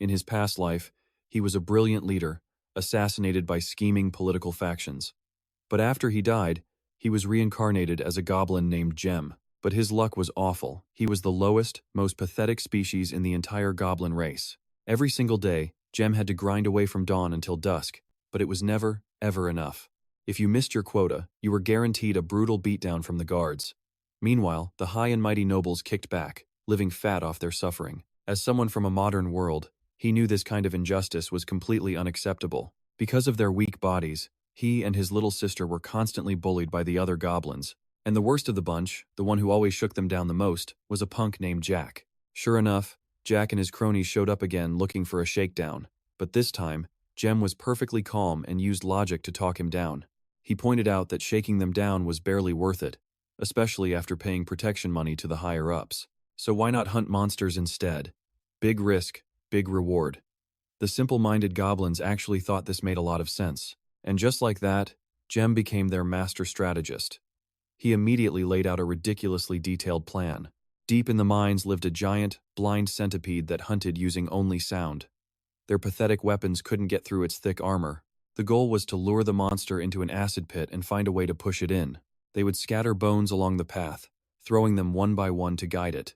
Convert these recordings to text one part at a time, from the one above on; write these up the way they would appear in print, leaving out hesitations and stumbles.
In his past life, he was a brilliant leader, assassinated by scheming political factions. But after he died, he was reincarnated as a goblin named Gem. But his luck was awful. He was the lowest, most pathetic species in the entire goblin race. Every single day, Gem had to grind away from dawn until dusk, but it was never, ever enough. If you missed your quota, you were guaranteed a brutal beatdown from the guards. Meanwhile, the high and mighty nobles kicked back, living fat off their suffering. As someone from a modern world, he knew this kind of injustice was completely unacceptable. Because of their weak bodies, he and his little sister were constantly bullied by the other goblins. And the worst of the bunch, the one who always shook them down the most, was a punk named Jack. Sure enough, Jack and his cronies showed up again looking for a shakedown. But this time, Gem was perfectly calm and used logic to talk him down. He pointed out that shaking them down was barely worth it, especially after paying protection money to the higher-ups. So why not hunt monsters instead? Big risk, big reward. The simple-minded goblins actually thought this made a lot of sense. And just like that, Gem became their master strategist. He immediately laid out a ridiculously detailed plan. Deep in the mines lived a giant, blind centipede that hunted using only sound. Their pathetic weapons couldn't get through its thick armor. The goal was to lure the monster into an acid pit and find a way to push it in. They would scatter bones along the path, throwing them one by one to guide it.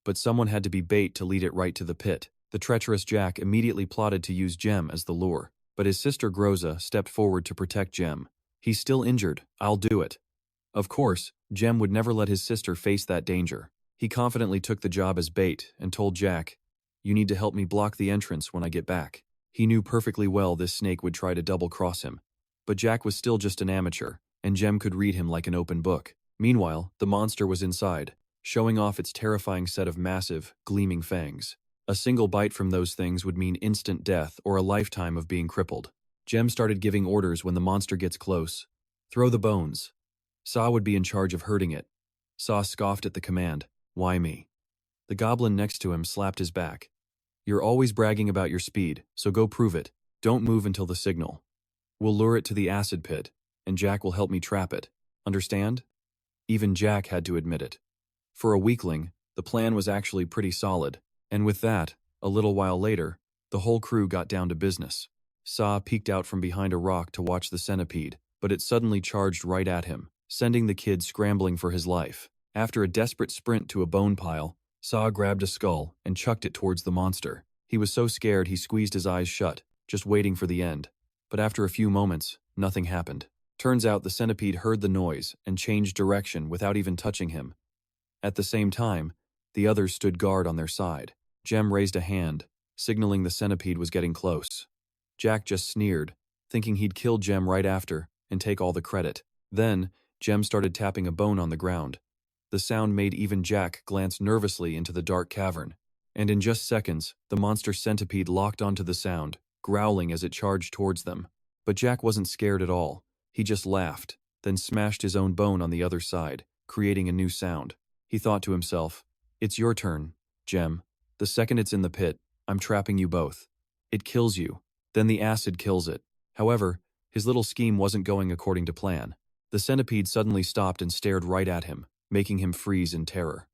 But someone had to be bait to lead it right to the pit. The treacherous Jack immediately plotted to use Gem as the lure, but his sister Groza stepped forward to protect Gem. "He's still injured. I'll do it." Of course, Gem would never let his sister face that danger. He confidently took the job as bait and told Jack, "You need to help me block the entrance when I get back." He knew perfectly well this snake would try to double-cross him. But Jack was still just an amateur, and Gem could read him like an open book. Meanwhile, the monster was inside, showing off its terrifying set of massive, gleaming fangs. A single bite from those things would mean instant death or a lifetime of being crippled. Gem started giving orders when the monster gets close. "Throw the bones." Saw would be in charge of herding it. Saw scoffed at the command. "Why me?" The goblin next to him slapped his back. "You're always bragging about your speed, so go prove it. Don't move until the signal. We'll lure it to the acid pit, and Jack will help me trap it. Understand?" Even Jack had to admit it. For a weakling, the plan was actually pretty solid. And with that, a little while later, the whole crew got down to business. Saw peeked out from behind a rock to watch the centipede, but it suddenly charged right at him, sending the kid scrambling for his life. After a desperate sprint to a bone pile, Saw grabbed a skull and chucked it towards the monster. He was so scared he squeezed his eyes shut, just waiting for the end. But after a few moments, nothing happened. Turns out the centipede heard the noise and changed direction without even touching him. At the same time, the others stood guard on their side. Gem raised a hand, signaling the centipede was getting close. Jack just sneered, thinking he'd kill Gem right after and take all the credit. Then, Gem started tapping a bone on the ground. The sound made even Jack glance nervously into the dark cavern. And in just seconds, the monster centipede locked onto the sound, growling as it charged towards them. But Jack wasn't scared at all. He just laughed, then smashed his own bone on the other side, creating a new sound. He thought to himself, "It's your turn, Gem. The second it's in the pit, I'm trapping you both. It kills you, then the acid kills it." However, his little scheme wasn't going according to plan. The centipede suddenly stopped and stared right at him, making him freeze in terror.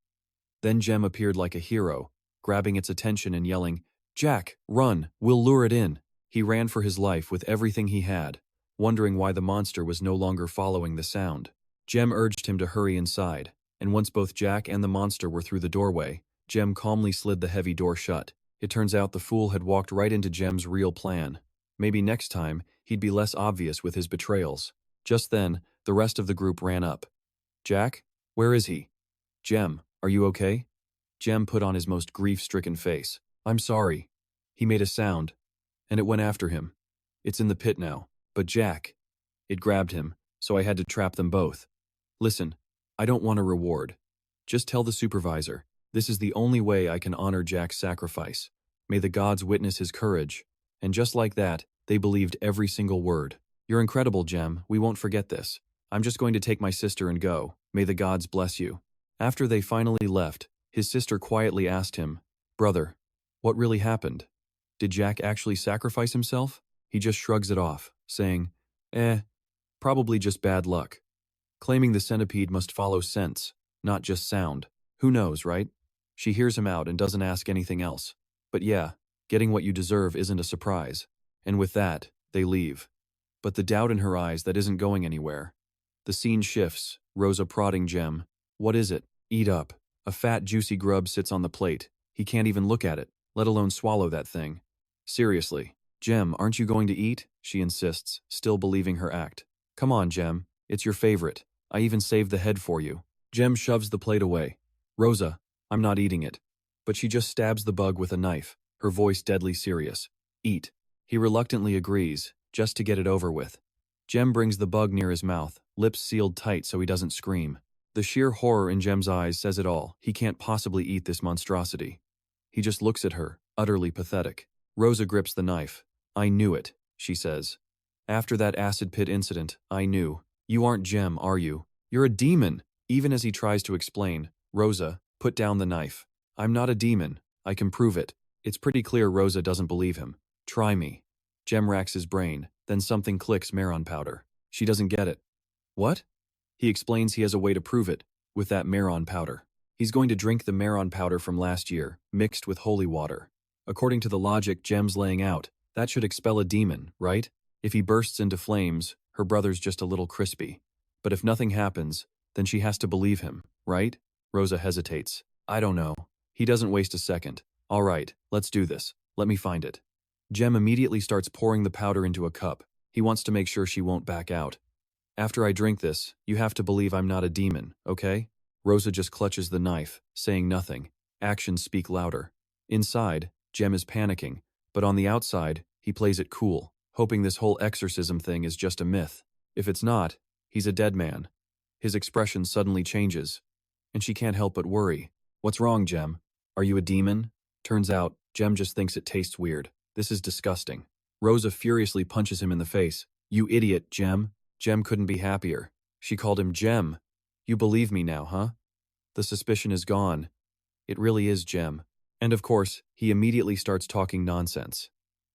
Then Gem appeared like a hero, grabbing its attention and yelling, "Jack, run, we'll lure it in." He ran for his life with everything he had, wondering why the monster was no longer following the sound. Gem urged him to hurry inside, and once both Jack and the monster were through the doorway, Gem calmly slid the heavy door shut. It turns out the fool had walked right into Gem's real plan. Maybe next time, he'd be less obvious with his betrayals. Just then, the rest of the group ran up. "Jack? Where is he? Gem, are you okay?" Gem put on his most grief-stricken face. "I'm sorry." He made a sound, and it went after him. "It's in the pit now. But Jack..." It grabbed him, so I had to trap them both. "Listen, I don't want a reward. Just tell the supervisor. This is the only way I can honor Jack's sacrifice. May the gods witness his courage." And just like that, they believed every single word. "You're incredible, Gem. We won't forget this. I'm just going to take my sister and go. May the gods bless you." After they finally left, his sister quietly asked him, "Brother, what really happened? Did Jack actually sacrifice himself?" He just shrugs it off, saying, Probably just bad luck." Claiming the centipede must follow sense, not just sound. Who knows, right? She hears him out and doesn't ask anything else. But yeah, Getting what you deserve isn't a surprise. And with that, they leave. But the doubt in her eyes that isn't going anywhere. The scene shifts, Rosa prodding Jem. What is it? Eat up. A fat, juicy grub sits on the plate. He can't even look at it, let alone swallow that thing. Seriously. Jem, aren't you going to eat? She insists, still believing her act. Come on, Jem. It's your favorite. I even saved the head for you. Jem shoves the plate away. Rosa, I'm not eating it. But she just stabs the bug with a knife, her voice deadly serious. Eat. He reluctantly agrees, just to get it over with. Jem brings the bug near his mouth, lips sealed tight so he doesn't scream. The sheer horror in Jem's eyes says it all. He can't possibly eat this monstrosity. He just looks at her, utterly pathetic. Rosa grips the knife. I knew it, she says. After that acid pit incident, I knew. You aren't Jem, are you? You're a demon. Even as he tries to explain, Rosa, put down the knife. I'm not a demon. I can prove it. It's pretty clear Rosa doesn't believe him. Try me. Jem racks his brain, then something clicks. Maron powder. She doesn't get it. What? He explains he has a way to prove it, with that Maron powder. He's going to drink the Maron powder from last year, mixed with holy water. According to the logic Jem's laying out, that should expel a demon, right? If he bursts into flames, her brother's just a little crispy. But if nothing happens, then she has to believe him, right? Rosa hesitates. I don't know. He doesn't waste a second. All right, let's do this. Let me find it. Jem immediately starts pouring the powder into a cup. He wants to make sure she won't back out. After I drink this, you have to believe I'm not a demon, okay? Rosa just clutches the knife, saying nothing. Actions speak louder. Inside, Jem is panicking, but on the outside, he plays it cool, hoping this whole exorcism thing is just a myth. If it's not, he's a dead man. His expression suddenly changes, and she can't help but worry. What's wrong, Jem? Are you a demon? Turns out, Jem just thinks it tastes weird. This is disgusting. Rosa furiously punches him in the face. You idiot, Jem. Jem couldn't be happier. She called him Jem. You believe me now, huh? The suspicion is gone. It really is Jem. And of course, he immediately starts talking nonsense.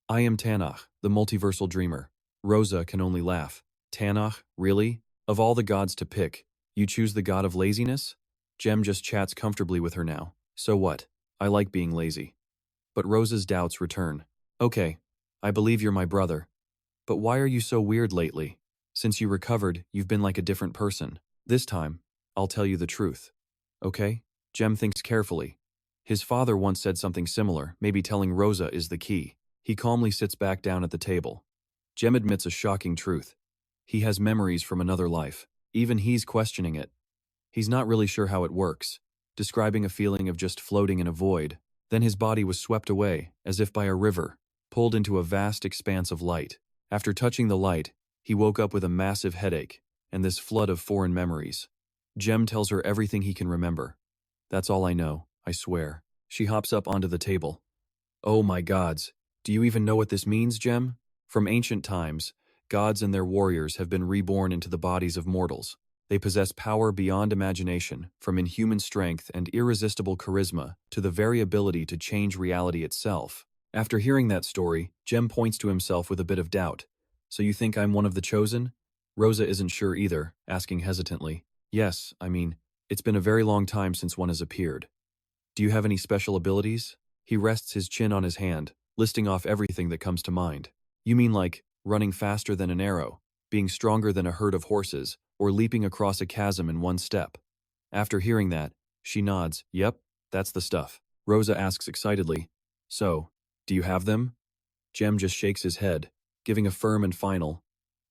I am Tanakh, the multiversal dreamer. Rosa can only laugh. Tanakh, really? Of all the gods to pick, you choose the god of laziness? Jem just chats comfortably with her now. So what? I like being lazy. But Rosa's doubts return. Okay, I believe you're my brother. But why are you so weird lately? Since you recovered, you've been like a different person. This time, I'll tell you the truth. Okay? Jem thinks carefully. His father once said something similar, maybe telling Rosa is the key. He calmly sits back down at the table. Jem admits a shocking truth. He has memories from another life. Even he's questioning it. He's not really sure how it works, describing a feeling of just floating in a void. Then his body was swept away, as if by a river, pulled into a vast expanse of light. After touching the light, he woke up with a massive headache, and this flood of foreign memories. Jem tells her everything he can remember. That's all I know, I swear. She hops up onto the table. Oh my gods, do you even know what this means, Jem? From ancient times, gods and their warriors have been reborn into the bodies of mortals. They possess power beyond imagination, from inhuman strength and irresistible charisma to the very ability to change reality itself. After hearing that story, Jem points to himself with a bit of doubt. So you think I'm one of the chosen? Rosa isn't sure either, asking hesitantly. Yes, I mean, it's been a very long time since one has appeared. Do you have any special abilities? He rests his chin on his hand, listing off everything that comes to mind. You mean like running faster than an arrow, being stronger than a herd of horses, or leaping across a chasm in one step? After hearing that, she nods. Yep, that's the stuff. Rosa asks excitedly, so, do you have them? Jem just shakes his head, giving a firm and final,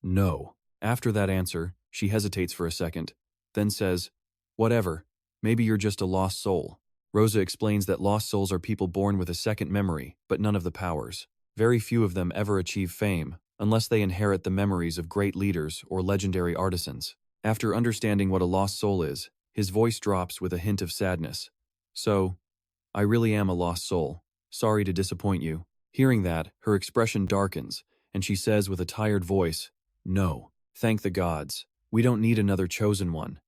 no. After that answer, she hesitates for a second, then says, whatever, maybe you're just a lost soul. Rosa explains that lost souls are people born with a second memory, but none of the powers. Very few of them ever achieve fame, unless they inherit the memories of great leaders or legendary artisans. After understanding what a lost soul is, his voice drops with a hint of sadness. So, I really am a lost soul. Sorry to disappoint you. Hearing that, her expression darkens, and she says with a tired voice, no, thank the gods. We don't need another chosen one.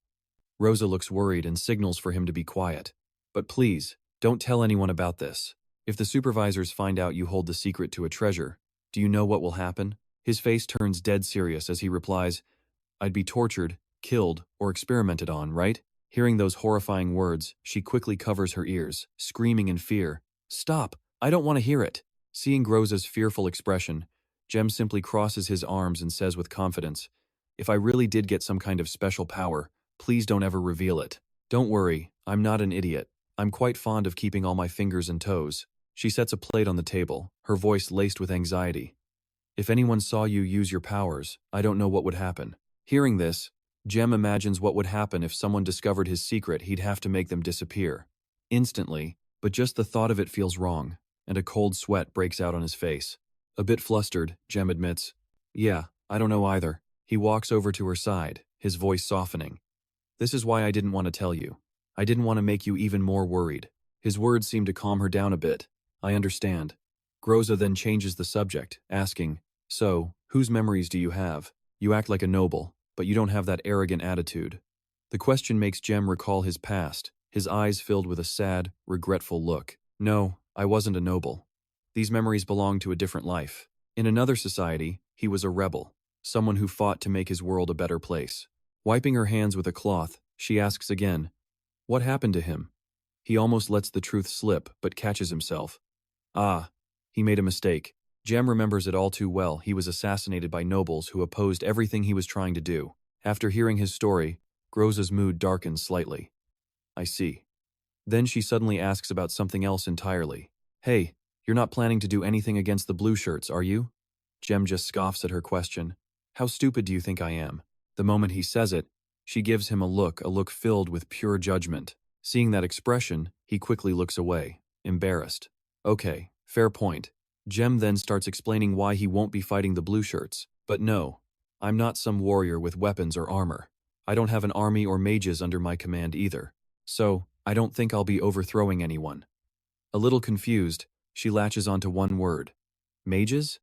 Rosa looks worried and signals for him to be quiet. But please, don't tell anyone about this. If the supervisors find out you hold the secret to a treasure, do you know what will happen? His face turns dead serious as he replies, I'd be tortured, killed, or experimented on, right? Hearing those horrifying words, she quickly covers her ears, screaming in fear. Stop! I don't want to hear it. Seeing Groza's fearful expression, Jem simply crosses his arms and says with confidence, "If I really did get some kind of special power, please don't ever reveal it. Don't worry, I'm not an idiot. I'm quite fond of keeping all my fingers and toes." She sets a plate on the table, her voice laced with anxiety. "If anyone saw you use your powers, I don't know what would happen." Hearing this, Jem imagines what would happen if someone discovered his secret. He'd have to make them disappear. Instantly, but just the thought of it feels wrong, and a cold sweat breaks out on his face. A bit flustered, Jem admits, "Yeah, I don't know either." He walks over to her side, his voice softening. "This is why I didn't want to tell you. I didn't want to make you even more worried." His words seem to calm her down a bit. "I understand." Groza then changes the subject, asking, "So, whose memories do you have? You act like a noble, but you don't have that arrogant attitude." The question makes Jem recall his past, his eyes filled with a sad, regretful look. "No, I wasn't a noble. These memories belong to a different life. In another society, he was a rebel, someone who fought to make his world a better place." Wiping her hands with a cloth, she asks again, "What happened to him?" He almost lets the truth slip, but catches himself. Ah, he made a mistake. Jem remembers it all too well. He was assassinated by nobles who opposed everything he was trying to do. After hearing his story, Groza's mood darkens slightly. "I see." Then she suddenly asks about something else entirely. "Hey, you're not planning to do anything against the blue shirts, are you?" Jem just scoffs at her question. "How stupid do you think I am?" The moment he says it, she gives him a look filled with pure judgment. Seeing that expression, he quickly looks away, embarrassed. "Okay, fair point." Jem then starts explaining why he won't be fighting the blue shirts. "But no, I'm not some warrior with weapons or armor. I don't have an army or mages under my command either. So, I don't think I'll be overthrowing anyone." A little confused, she latches onto one word. "Mages?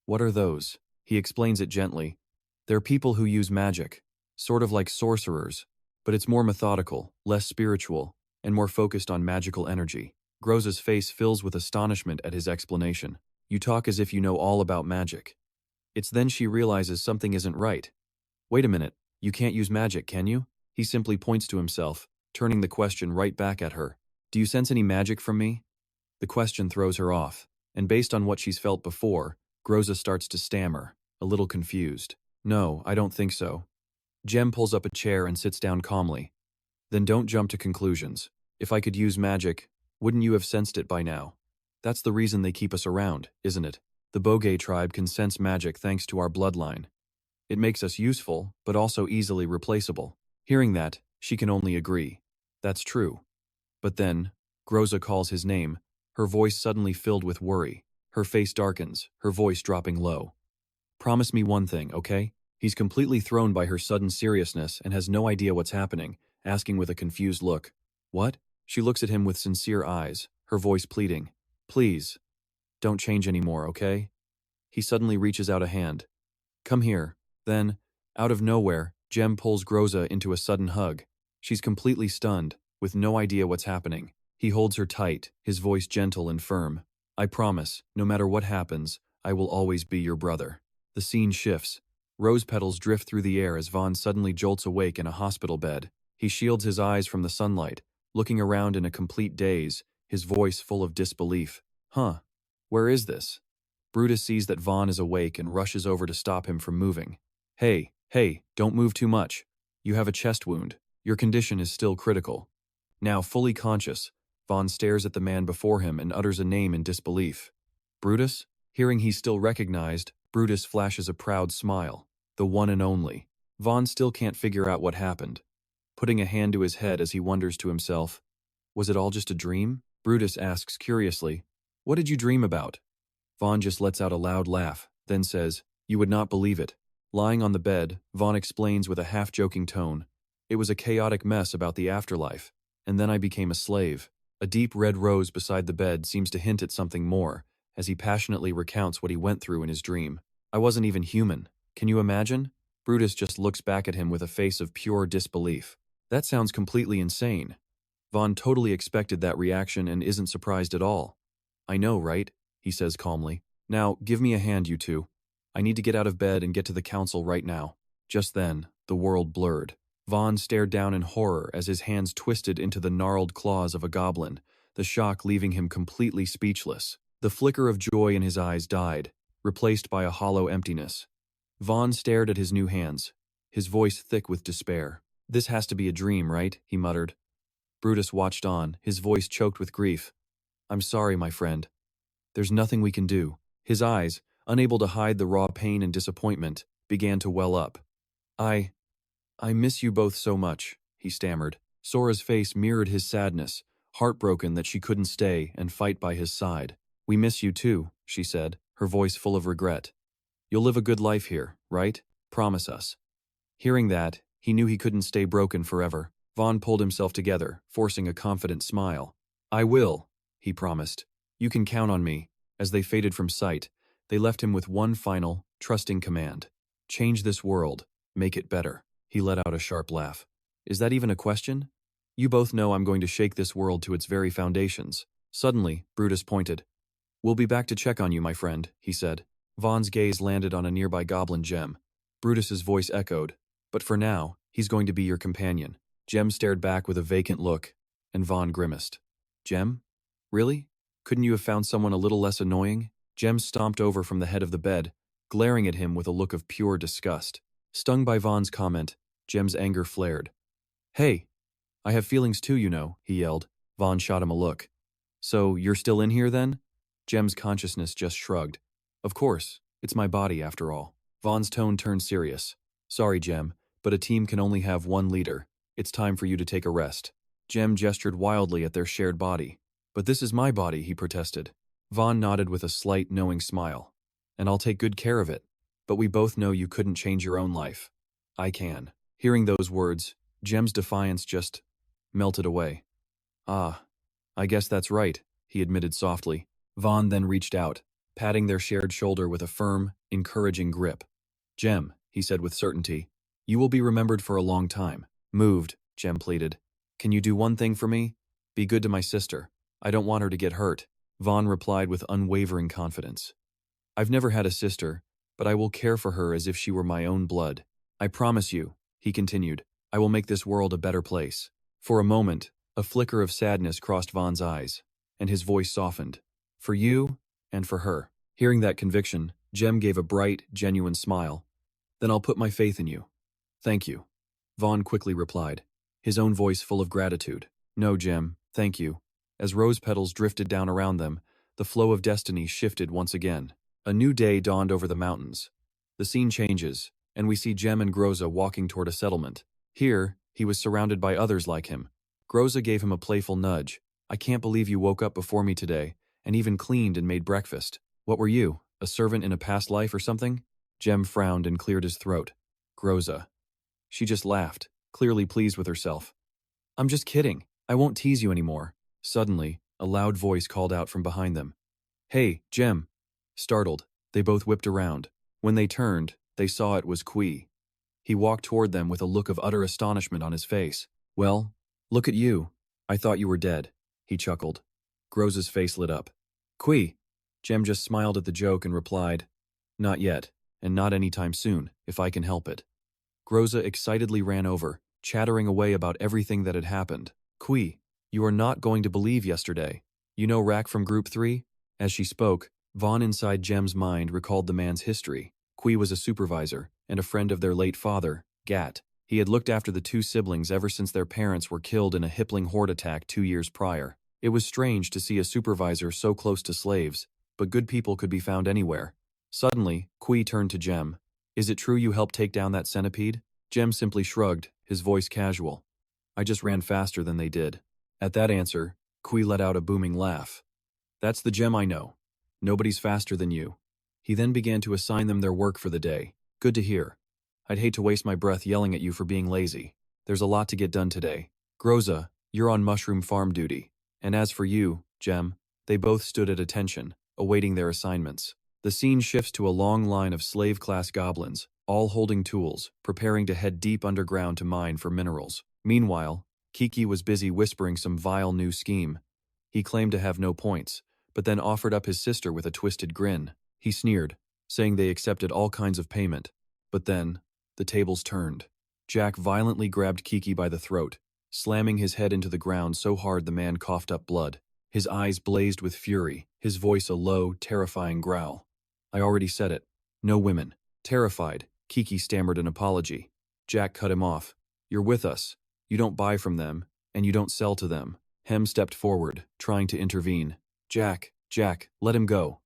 What are those?" He explains it gently. "They're people who use magic, sort of like sorcerers, but it's more methodical, less spiritual, and more focused on magical energy." Groza's face fills with astonishment at his explanation. "You talk as if you know all about magic." It's then she realizes something isn't right. "Wait a minute, you can't use magic, can you?" He simply points to himself, turning the question right back at her. "Do you sense any magic from me?" The question throws her off, and based on what she's felt before, Groza starts to stammer, a little confused. "No, I don't think so." Jem pulls up a chair and sits down calmly. "Then don't jump to conclusions. If I could use magic, wouldn't you have sensed it by now? That's the reason they keep us around, isn't it? The Boge tribe can sense magic thanks to our bloodline. It makes us useful, but also easily replaceable." Hearing that, she can only agree. That's true. But then, Groza calls his name, her voice suddenly filled with worry. Her face darkens, her voice dropping low. "Promise me one thing, okay?" He's completely thrown by her sudden seriousness and has no idea what's happening, asking with a confused look. "What?" She looks at him with sincere eyes, her voice pleading. "Please, don't change anymore, okay?" He suddenly reaches out a hand. "Come here." Then, out of nowhere, Jem pulls Groza into a sudden hug. She's completely stunned, with no idea what's happening. He holds her tight, his voice gentle and firm. "I promise, no matter what happens, I will always be your brother." The scene shifts. Rose petals drift through the air as Vaughn suddenly jolts awake in a hospital bed. He shields his eyes from the sunlight, looking around in a complete daze, his voice full of disbelief. "Huh? Where is this?" Brutus sees that Vaughn is awake and rushes over to stop him from moving. Hey, don't move too much. You have a chest wound. Your condition is still critical." Now fully conscious, Vaughn stares at the man before him and utters a name in disbelief. "Brutus?" Hearing he's still recognized, Brutus flashes a proud smile. The one and only. Vaughn still can't figure out what happened, putting a hand to his head as he wonders to himself, "Was it all just a dream?" Brutus asks curiously, "What did you dream about?" Vaughn just lets out a loud laugh, then says, "You would not believe it." Lying on the bed, Vaughn explains with a half-joking tone, "It was a chaotic mess about the afterlife, and then I became a slave." A deep red rose beside the bed seems to hint at something more, as he passionately recounts what he went through in his dream. "I wasn't even human. Can you imagine?" Brutus just looks back at him with a face of pure disbelief. "That sounds completely insane." Vaughn totally expected that reaction and isn't surprised at all. "I know, right?" he says calmly. "Now, give me a hand, you two. I need to get out of bed and get to the council right now." Just then, the world blurred. Vaughn stared down in horror as his hands twisted into the gnarled claws of a goblin, the shock leaving him completely speechless. The flicker of joy in his eyes died, replaced by a hollow emptiness. Vaughn stared at his new hands, his voice thick with despair. "This has to be a dream, right?" he muttered. Brutus watched on, his voice choked with grief. "I'm sorry, my friend. There's nothing we can do." His eyes, unable to hide the raw pain and disappointment, began to well up. I miss you both so much," he stammered. Sora's face mirrored his sadness, heartbroken that she couldn't stay and fight by his side. "We miss you too," she said, her voice full of regret. "You'll live a good life here, right? Promise us." Hearing that, he knew he couldn't stay broken forever. Vaughn pulled himself together, forcing a confident smile. "I will," he promised. "You can count on me." As they faded from sight, they left him with one final, trusting command. "Change this world. Make it better." He let out a sharp laugh. "Is that even a question? You both know I'm going to shake this world to its very foundations." Suddenly, Brutus pointed. "We'll be back to check on you, my friend," he said. Vaughn's gaze landed on a nearby goblin gem. Brutus's voice echoed. "But for now, he's going to be your companion." Gem stared back with a vacant look, and Vaughn grimaced. "Gem? Really? Couldn't you have found someone a little less annoying?" Gem stomped over from the head of the bed, glaring at him with a look of pure disgust. Stung by Vaughn's comment, Gem's anger flared. "Hey! I have feelings too, you know," he yelled. Vaughn shot him a look. "So, you're still in here then?" Gem's consciousness just shrugged. "Of course, it's my body after all." Vaughn's tone turned serious. "Sorry, Gem, but a team can only have one leader. It's time for you to take a rest." Gem gestured wildly at their shared body. "But this is my body," he protested. Vaughn nodded with a slight, knowing smile. "And I'll take good care of it. But we both know you couldn't change your own life. I can." Hearing those words, Gem's defiance just melted away. "Ah, I guess that's right," he admitted softly. Vaughn then reached out, patting their shared shoulder with a firm, encouraging grip. "Gem," he said with certainty, "you will be remembered for a long time." "Moved," Gem pleaded. "Can you do one thing for me? Be good to my sister. I don't want her to get hurt." Vaughn replied with unwavering confidence. "I've never had a sister, but I will care for her as if she were my own blood. I promise you," he continued, "I will make this world a better place." For a moment, a flicker of sadness crossed Vaughn's eyes, and his voice softened. "For you, and for her." Hearing that conviction, Gem gave a bright, genuine smile. "Then I'll put my faith in you." "Thank you," Vaughn quickly replied, his own voice full of gratitude. "No, Gem, thank you." As rose petals drifted down around them, the flow of destiny shifted once again. A new day dawned over the mountains. The scene changes, and we see Gem and Groza walking toward a settlement. Here, he was surrounded by others like him. Groza gave him a playful nudge. "I can't believe you woke up before me today, and even cleaned and made breakfast. What were you, a servant in a past life or something?" Gem frowned and cleared his throat. "Groza." She just laughed, clearly pleased with herself. "I'm just kidding. I won't tease you anymore." Suddenly, a loud voice called out from behind them. "Hey, Gem." Startled, they both whipped around. When they turned, they saw it was Kui. He walked toward them with a look of utter astonishment on his face. "Well, look at you. I thought you were dead," he chuckled. Groza's face lit up. "Kui." Gem just smiled at the joke and replied, "Not yet, and not anytime soon, if I can help it." Groza excitedly ran over, chattering away about everything that had happened. "Kui, you are not going to believe yesterday. You know Rack from Group 3? As she spoke, Vaughn inside Gem's mind recalled the man's history. Kui was a supervisor, and a friend of their late father, Gat. He had looked after the two siblings ever since their parents were killed in a Hippling horde attack 2 years prior. It was strange to see a supervisor so close to slaves, but good people could be found anywhere. Suddenly, Kui turned to Gem. "Is it true you helped take down that centipede?" Gem simply shrugged, his voice casual. "I just ran faster than they did." At that answer, Kui let out a booming laugh. "That's the Gem I know. Nobody's faster than you." He then began to assign them their work for the day. "Good to hear. I'd hate to waste my breath yelling at you for being lazy. There's a lot to get done today. Groza, you're on mushroom farm duty. And as for you, Gem," they both stood at attention, awaiting their assignments. The scene shifts to a long line of slave-class goblins, all holding tools, preparing to head deep underground to mine for minerals. Meanwhile, Kiki was busy whispering some vile new scheme. He claimed to have no points, but then offered up his sister with a twisted grin. He sneered, saying they accepted all kinds of payment. But then, the tables turned. Jack violently grabbed Kiki by the throat, slamming his head into the ground so hard the man coughed up blood. His eyes blazed with fury, his voice a low, terrifying growl. I already said it. No women. Terrified, Kiki stammered an apology. Jack cut him off. You're with us. You don't buy from them, and you don't sell to them. Hem stepped forward, trying to intervene. Jack, let him go.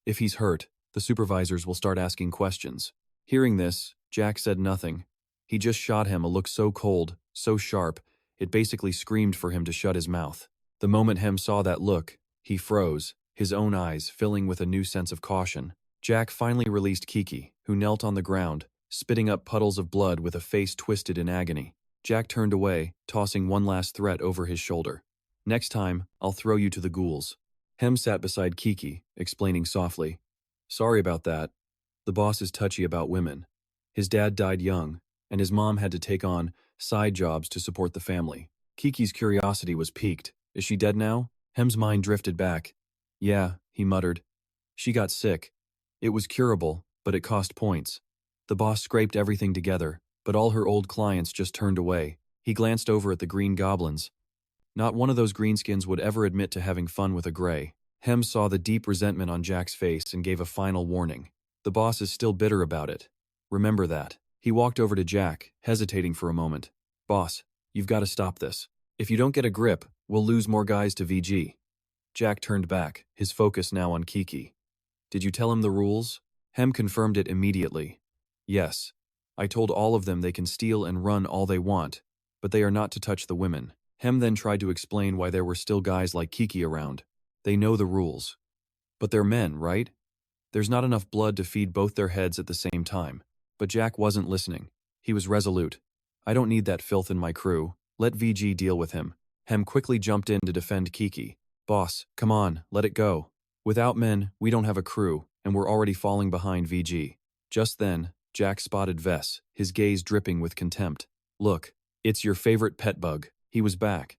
If he's hurt, the supervisors will start asking questions. Hearing this, Jack said nothing. He just shot him a look so cold, so sharp, it basically screamed for him to shut his mouth. The moment Hem saw that look, he froze, his own eyes filling with a new sense of caution. Jack finally released Kiki, who knelt on the ground, spitting up puddles of blood with a face twisted in agony. Jack turned away, tossing one last threat over his shoulder. Next time, I'll throw you to the ghouls. Hem sat beside Kiki, explaining softly. Sorry about that. The boss is touchy about women. His dad died young, and his mom had to take on side jobs to support the family. Kiki's curiosity was piqued. Is she dead now? Hem's mind drifted back. Yeah, he muttered. She got sick. It was curable, but it cost points. The boss scraped everything together, but all her old clients just turned away. He glanced over at the green goblins. Not one of those greenskins would ever admit to having fun with a gray. Hem saw the deep resentment on Jack's face and gave a final warning. The boss is still bitter about it. Remember that. He walked over to Jack, hesitating for a moment. Boss, you've got to stop this. If you don't get a grip, we'll lose more guys to VG. Jack turned back, his focus now on Kiki. Did you tell him the rules? Hem confirmed it immediately. Yes. I told all of them they can steal and run all they want, but they are not to touch the women. Hem then tried to explain why there were still guys like Kiki around. They know the rules. But they're men, right? There's not enough blood to feed both their heads at the same time. But Jack wasn't listening. He was resolute. I don't need that filth in my crew. Let VG deal with him. Hem quickly jumped in to defend Kiki. Boss, come on, let it go. Without men, we don't have a crew, and we're already falling behind VG. Just then, Jack spotted Vess, his gaze dripping with contempt. Look, it's your favorite pet bug. He was back.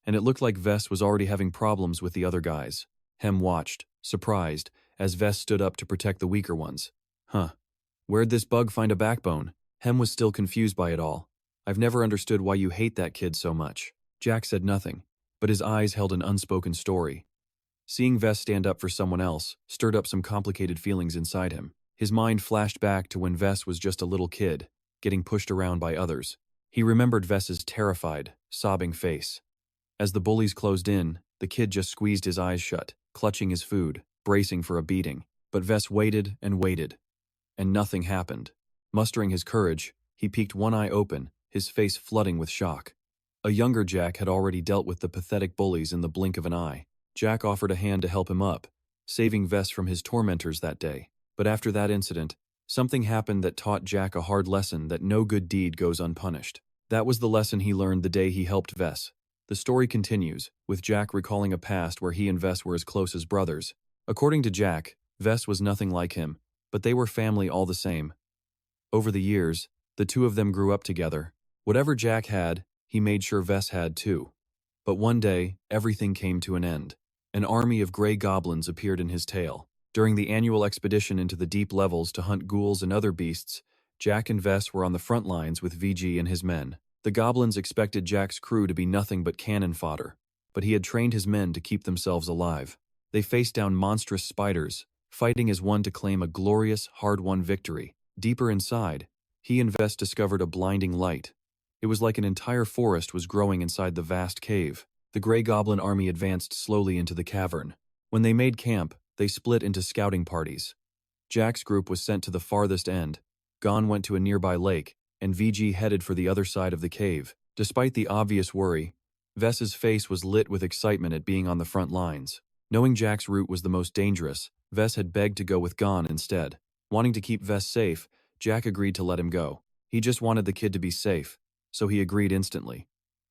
And it looked like Vess was already having problems with the other guys. Hem watched, surprised, as Vess stood up to protect the weaker ones. Huh. Where'd this bug find a backbone? Hem was still confused by it all. I've never understood why you hate that kid so much. Jack said nothing, but his eyes held an unspoken story. Seeing Vess stand up for someone else stirred up some complicated feelings inside him. His mind flashed back to when Vess was just a little kid, getting pushed around by others. He remembered Vess's terrified, sobbing face. As the bullies closed in, the kid just squeezed his eyes shut, clutching his food, bracing for a beating. But Vess waited and waited, and nothing happened. Mustering his courage, he peeked one eye open, his face flooding with shock. A younger Jack had already dealt with the pathetic bullies in the blink of an eye. Jack offered a hand to help him up, saving Vess from his tormentors that day. But after that incident, something happened that taught Jack a hard lesson that no good deed goes unpunished. That was the lesson he learned the day he helped Vess. The story continues, with Jack recalling a past where he and Vess were as close as brothers. According to Jack, Vess was nothing like him, but they were family all the same. Over the years, the two of them grew up together. Whatever Jack had, he made sure Vess had too. But one day, everything came to an end. An army of gray goblins appeared in his tail. During the annual expedition into the deep levels to hunt ghouls and other beasts, Jack and Vess were on the front lines with VG and his men. The goblins expected Jack's crew to be nothing but cannon fodder, but he had trained his men to keep themselves alive. They faced down monstrous spiders, fighting as one to claim a glorious, hard-won victory. Deeper inside, he and Vess discovered a blinding light. It was like an entire forest was growing inside the vast cave. The gray goblin army advanced slowly into the cavern. When they made camp, they split into scouting parties. Jack's group was sent to the farthest end. Gon went to a nearby lake, and VG headed for the other side of the cave. Despite the obvious worry, Vess's face was lit with excitement at being on the front lines. Knowing Jack's route was the most dangerous, Vess had begged to go with Gon instead. Wanting to keep Vess safe, Jack agreed to let him go. He just wanted the kid to be safe, so he agreed instantly.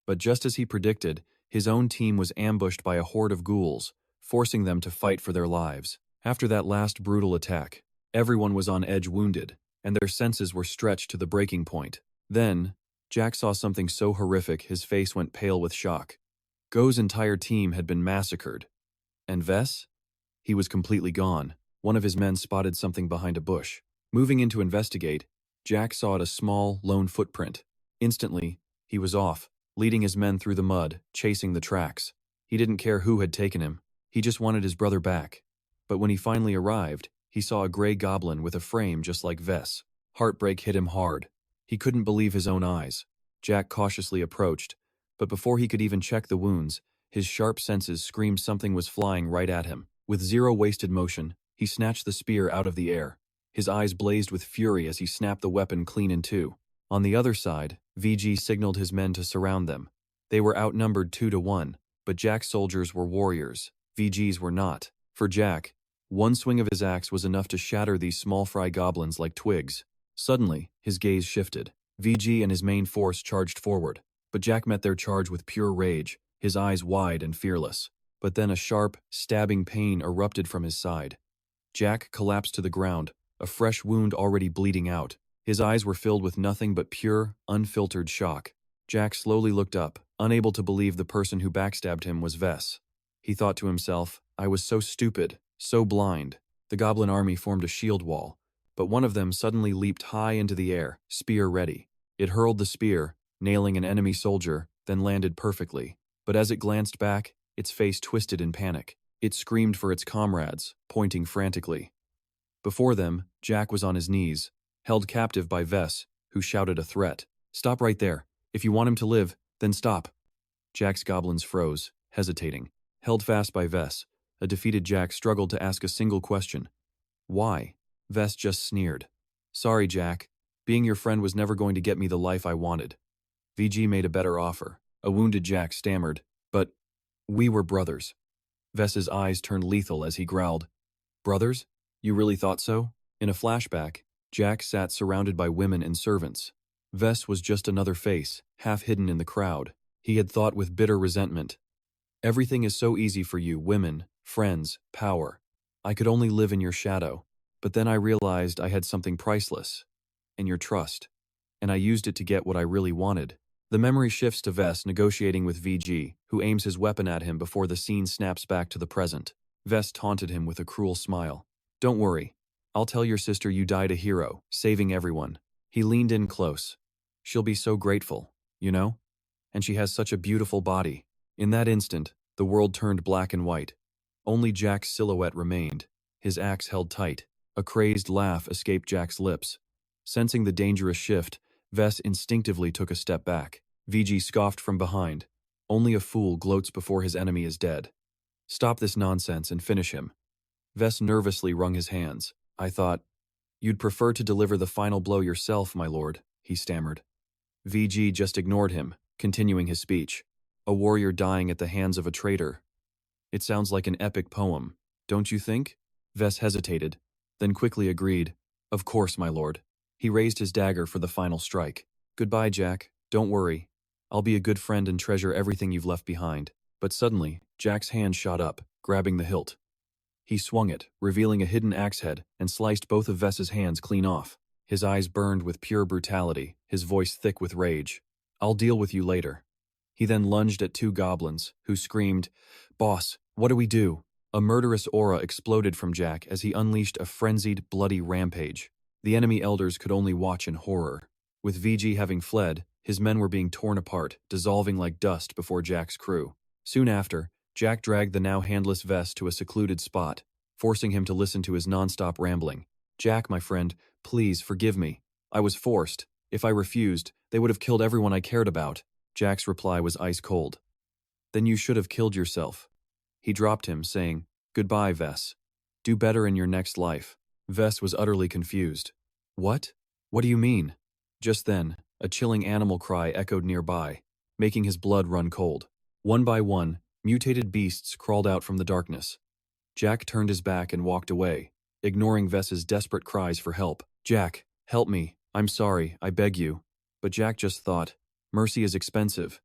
But just as he predicted, his own team was ambushed by a horde of ghouls, forcing them to fight for their lives. After that last brutal attack, everyone was on edge wounded, and their senses were stretched to the breaking point. Then, Jack saw something so horrific his face went pale with shock. Go's entire team had been massacred. And Vess? He was completely gone. One of his men spotted something behind a bush. Moving in to investigate, Jack saw a small, lone footprint. Instantly, he was off, leading his men through the mud, chasing the tracks. He didn't care who had taken him. He just wanted his brother back. But when he finally arrived, he saw a gray goblin with a frame just like Vess. Heartbreak hit him hard. He couldn't believe his own eyes. Jack cautiously approached, but before he could even check the wounds, his sharp senses screamed something was flying right at him. With zero wasted motion, he snatched the spear out of the air. His eyes blazed with fury as he snapped the weapon clean in two. On the other side, VG signaled his men to surround them. They were outnumbered 2-1, but Jack's soldiers were warriors. VG's were not. For Jack, one swing of his axe was enough to shatter these small fry goblins like twigs. Suddenly, his gaze shifted. VG and his main force charged forward, but Jack met their charge with pure rage, his eyes wide and fearless. But then a sharp, stabbing pain erupted from his side. Jack collapsed to the ground, a fresh wound already bleeding out. His eyes were filled with nothing but pure, unfiltered shock. Jack slowly looked up, unable to believe the person who backstabbed him was Vess. He thought to himself, I was so stupid, so blind. The goblin army formed a shield wall, but one of them suddenly leaped high into the air, spear ready. It hurled the spear, nailing an enemy soldier, then landed perfectly. But as it glanced back, its face twisted in panic. It screamed for its comrades, pointing frantically. Before them, Jack was on his knees, held captive by Vess, who shouted a threat. Stop right there. If you want him to live, then stop. Jack's goblins froze, hesitating. Held fast by Vess, a defeated Jack struggled to ask a single question. Why? Vess just sneered. Sorry, Jack. Being your friend was never going to get me the life I wanted. VG made a better offer. A wounded Jack stammered. But we were brothers. Vess's eyes turned lethal as he growled. Brothers? You really thought so? In a flashback, Jack sat surrounded by women and servants. Vess was just another face, half hidden in the crowd. He had thought with bitter resentment. Everything is so easy for you, women, friends, power. I could only live in your shadow. But then I realized I had something priceless. And your trust. And I used it to get what I really wanted. The memory shifts to Vess negotiating with VG, who aims his weapon at him before the scene snaps back to the present. Vess taunted him with a cruel smile. Don't worry. I'll tell your sister you died a hero, saving everyone. He leaned in close. She'll be so grateful, you know? And she has such a beautiful body. In that instant, the world turned black and white. Only Jack's silhouette remained, his axe held tight. A crazed laugh escaped Jack's lips. Sensing the dangerous shift, Vess instinctively took a step back. VG scoffed from behind. Only a fool gloats before his enemy is dead. Stop this nonsense and finish him. Vess nervously wrung his hands. I thought, you'd prefer to deliver the final blow yourself, my lord, he stammered. VG just ignored him, continuing his speech. A warrior dying at the hands of a traitor. It sounds like an epic poem, don't you think? Vess hesitated, then quickly agreed. Of course, my lord. He raised his dagger for the final strike. Goodbye, Jack. Don't worry. I'll be a good friend and treasure everything you've left behind. But suddenly, Jack's hand shot up, grabbing the hilt. He swung it, revealing a hidden axe head, and sliced both of Vess's hands clean off. His eyes burned with pure brutality, his voice thick with rage. I'll deal with you later. He then lunged at two goblins, who screamed, Boss, what do we do? A murderous aura exploded from Jack as he unleashed a frenzied, bloody rampage. The enemy elders could only watch in horror. With VG having fled, his men were being torn apart, dissolving like dust before Jack's crew. Soon after, Jack dragged the now handless Vess to a secluded spot, forcing him to listen to his non-stop rambling. Jack, my friend, please forgive me. I was forced. If I refused, they would have killed everyone I cared about. Jack's reply was ice cold. Then you should have killed yourself. He dropped him, saying, Goodbye, Vess. Do better in your next life. Vess was utterly confused. What? What do you mean? Just then, a chilling animal cry echoed nearby, making his blood run cold. One by one, mutated beasts crawled out from the darkness. Jack turned his back and walked away, ignoring Vess's desperate cries for help. Jack, help me. I'm sorry, I beg you. But Jack just thought, mercy is expensive.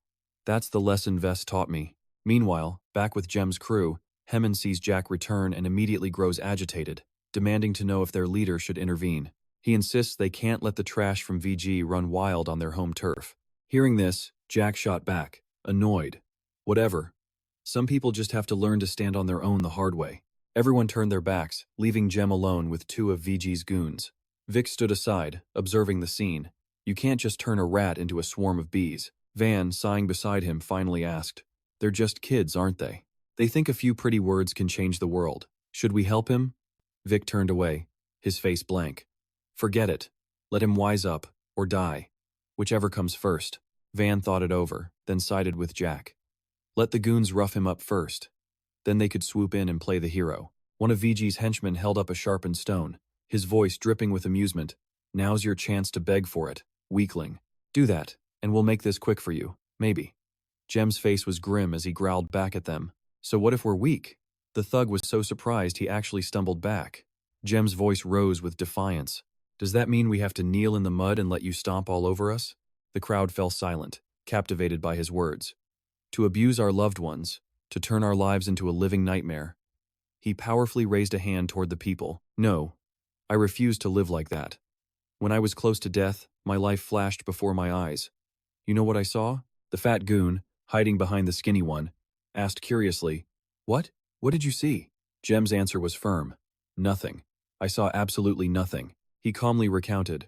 That's the lesson Vess taught me. Meanwhile, back with Jem's crew, Hemon sees Jack return and immediately grows agitated, demanding to know if their leader should intervene. He insists they can't let the trash from VG run wild on their home turf. Hearing this, Jack shot back, annoyed. Whatever. Some people just have to learn to stand on their own the hard way. Everyone turned their backs, leaving Jem alone with two of VG's goons. Vic stood aside, observing the scene. You can't just turn a rat into a swarm of bees. Van, sighing beside him, finally asked, They're just kids, aren't they? They think a few pretty words can change the world. Should we help him? Vic turned away, his face blank. Forget it. Let him wise up, or die. Whichever comes first. Van thought it over, then sided with Jack. Let the goons rough him up first. Then they could swoop in and play the hero. One of VG's henchmen held up a sharpened stone, his voice dripping with amusement. Now's your chance to beg for it, weakling. Do that, and we'll make this quick for you, maybe. Jem's face was grim as he growled back at them. So what if we're weak? The thug was so surprised he actually stumbled back. Jem's voice rose with defiance. Does that mean we have to kneel in the mud and let you stomp all over us? The crowd fell silent, captivated by his words. To abuse our loved ones, to turn our lives into a living nightmare. He powerfully raised a hand toward the people. No, I refuse to live like that. When I was close to death, my life flashed before my eyes. You know what I saw? The fat goon, hiding behind the skinny one, asked curiously, What? What did you see? Jem's answer was firm. Nothing. I saw absolutely nothing. He calmly recounted.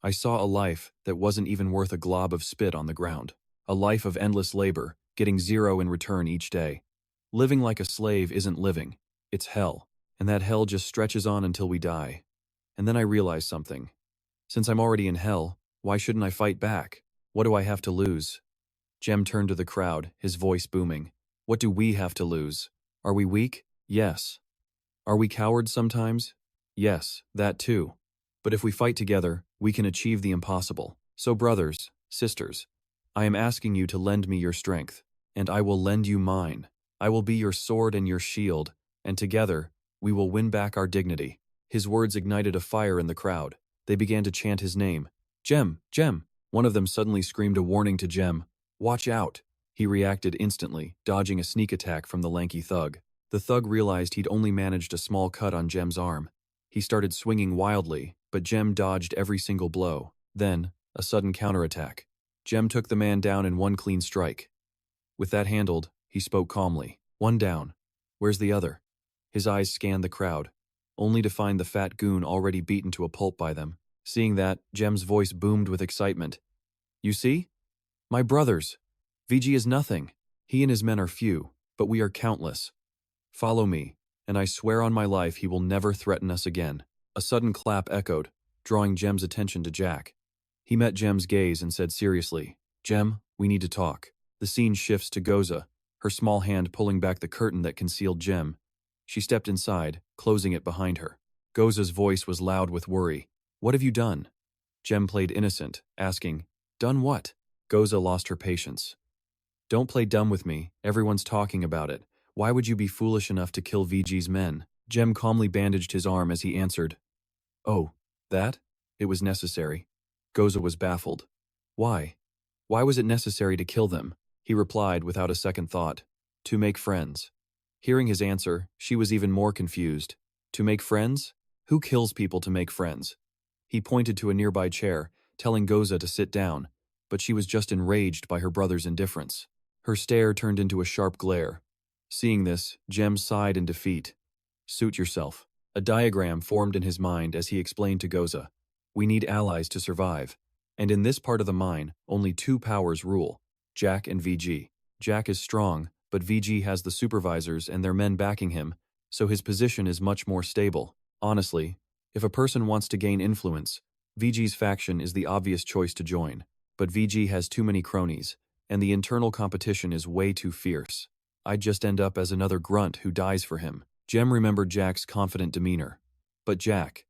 I saw a life that wasn't even worth a glob of spit on the ground. A life of endless labor, getting zero in return each day. Living like a slave isn't living. It's hell. And that hell just stretches on until we die. And then I realized something. Since I'm already in hell, why shouldn't I fight back? What do I have to lose? Jem turned to the crowd, his voice booming. What do we have to lose? Are we weak? Yes. Are we cowards sometimes? Yes, that too. But if we fight together, we can achieve the impossible. So brothers, sisters, I am asking you to lend me your strength, and I will lend you mine. I will be your sword and your shield, and together, we will win back our dignity. His words ignited a fire in the crowd. They began to chant his name. Jem, Jem! One of them suddenly screamed a warning to Jem. Watch out! He reacted instantly, dodging a sneak attack from the lanky thug. The thug realized he'd only managed a small cut on Jem's arm. He started swinging wildly, but Jem dodged every single blow. Then, a sudden counterattack. Jem took the man down in one clean strike. With that handled, he spoke calmly. One down. Where's the other? His eyes scanned the crowd, only to find the fat goon already beaten to a pulp by them. Seeing that, Jem's voice boomed with excitement. You see? My brothers! VG is nothing. He and his men are few, but we are countless. Follow me, and I swear on my life he will never threaten us again. A sudden clap echoed, drawing Jem's attention to Jack. He met Jem's gaze and said seriously, Jem, we need to talk. The scene shifts to Goza, her small hand pulling back the curtain that concealed Jem. She stepped inside, closing it behind her. Goza's voice was loud with worry. What have you done? Jem played innocent, asking, Done what? Goza lost her patience. Don't play dumb with me, everyone's talking about it. Why would you be foolish enough to kill VG's men? Jem calmly bandaged his arm as he answered. Oh, that? It was necessary. Goza was baffled. Why? Why was it necessary to kill them? He replied without a second thought. To make friends. Hearing his answer, she was even more confused. To make friends? Who kills people to make friends? He pointed to a nearby chair, telling Goza to sit down, but she was just enraged by her brother's indifference. Her stare turned into a sharp glare. Seeing this, Jem sighed in defeat. Suit yourself. A diagram formed in his mind as he explained to Goza. We need allies to survive. And in this part of the mine, only two powers rule, Jack and VG. Jack is strong, but VG has the supervisors and their men backing him, so his position is much more stable. Honestly, if a person wants to gain influence, VG's faction is the obvious choice to join. But VG has too many cronies, and the internal competition is way too fierce. I'd just end up as another grunt who dies for him. Jem remembered Jack's confident demeanor. But Jack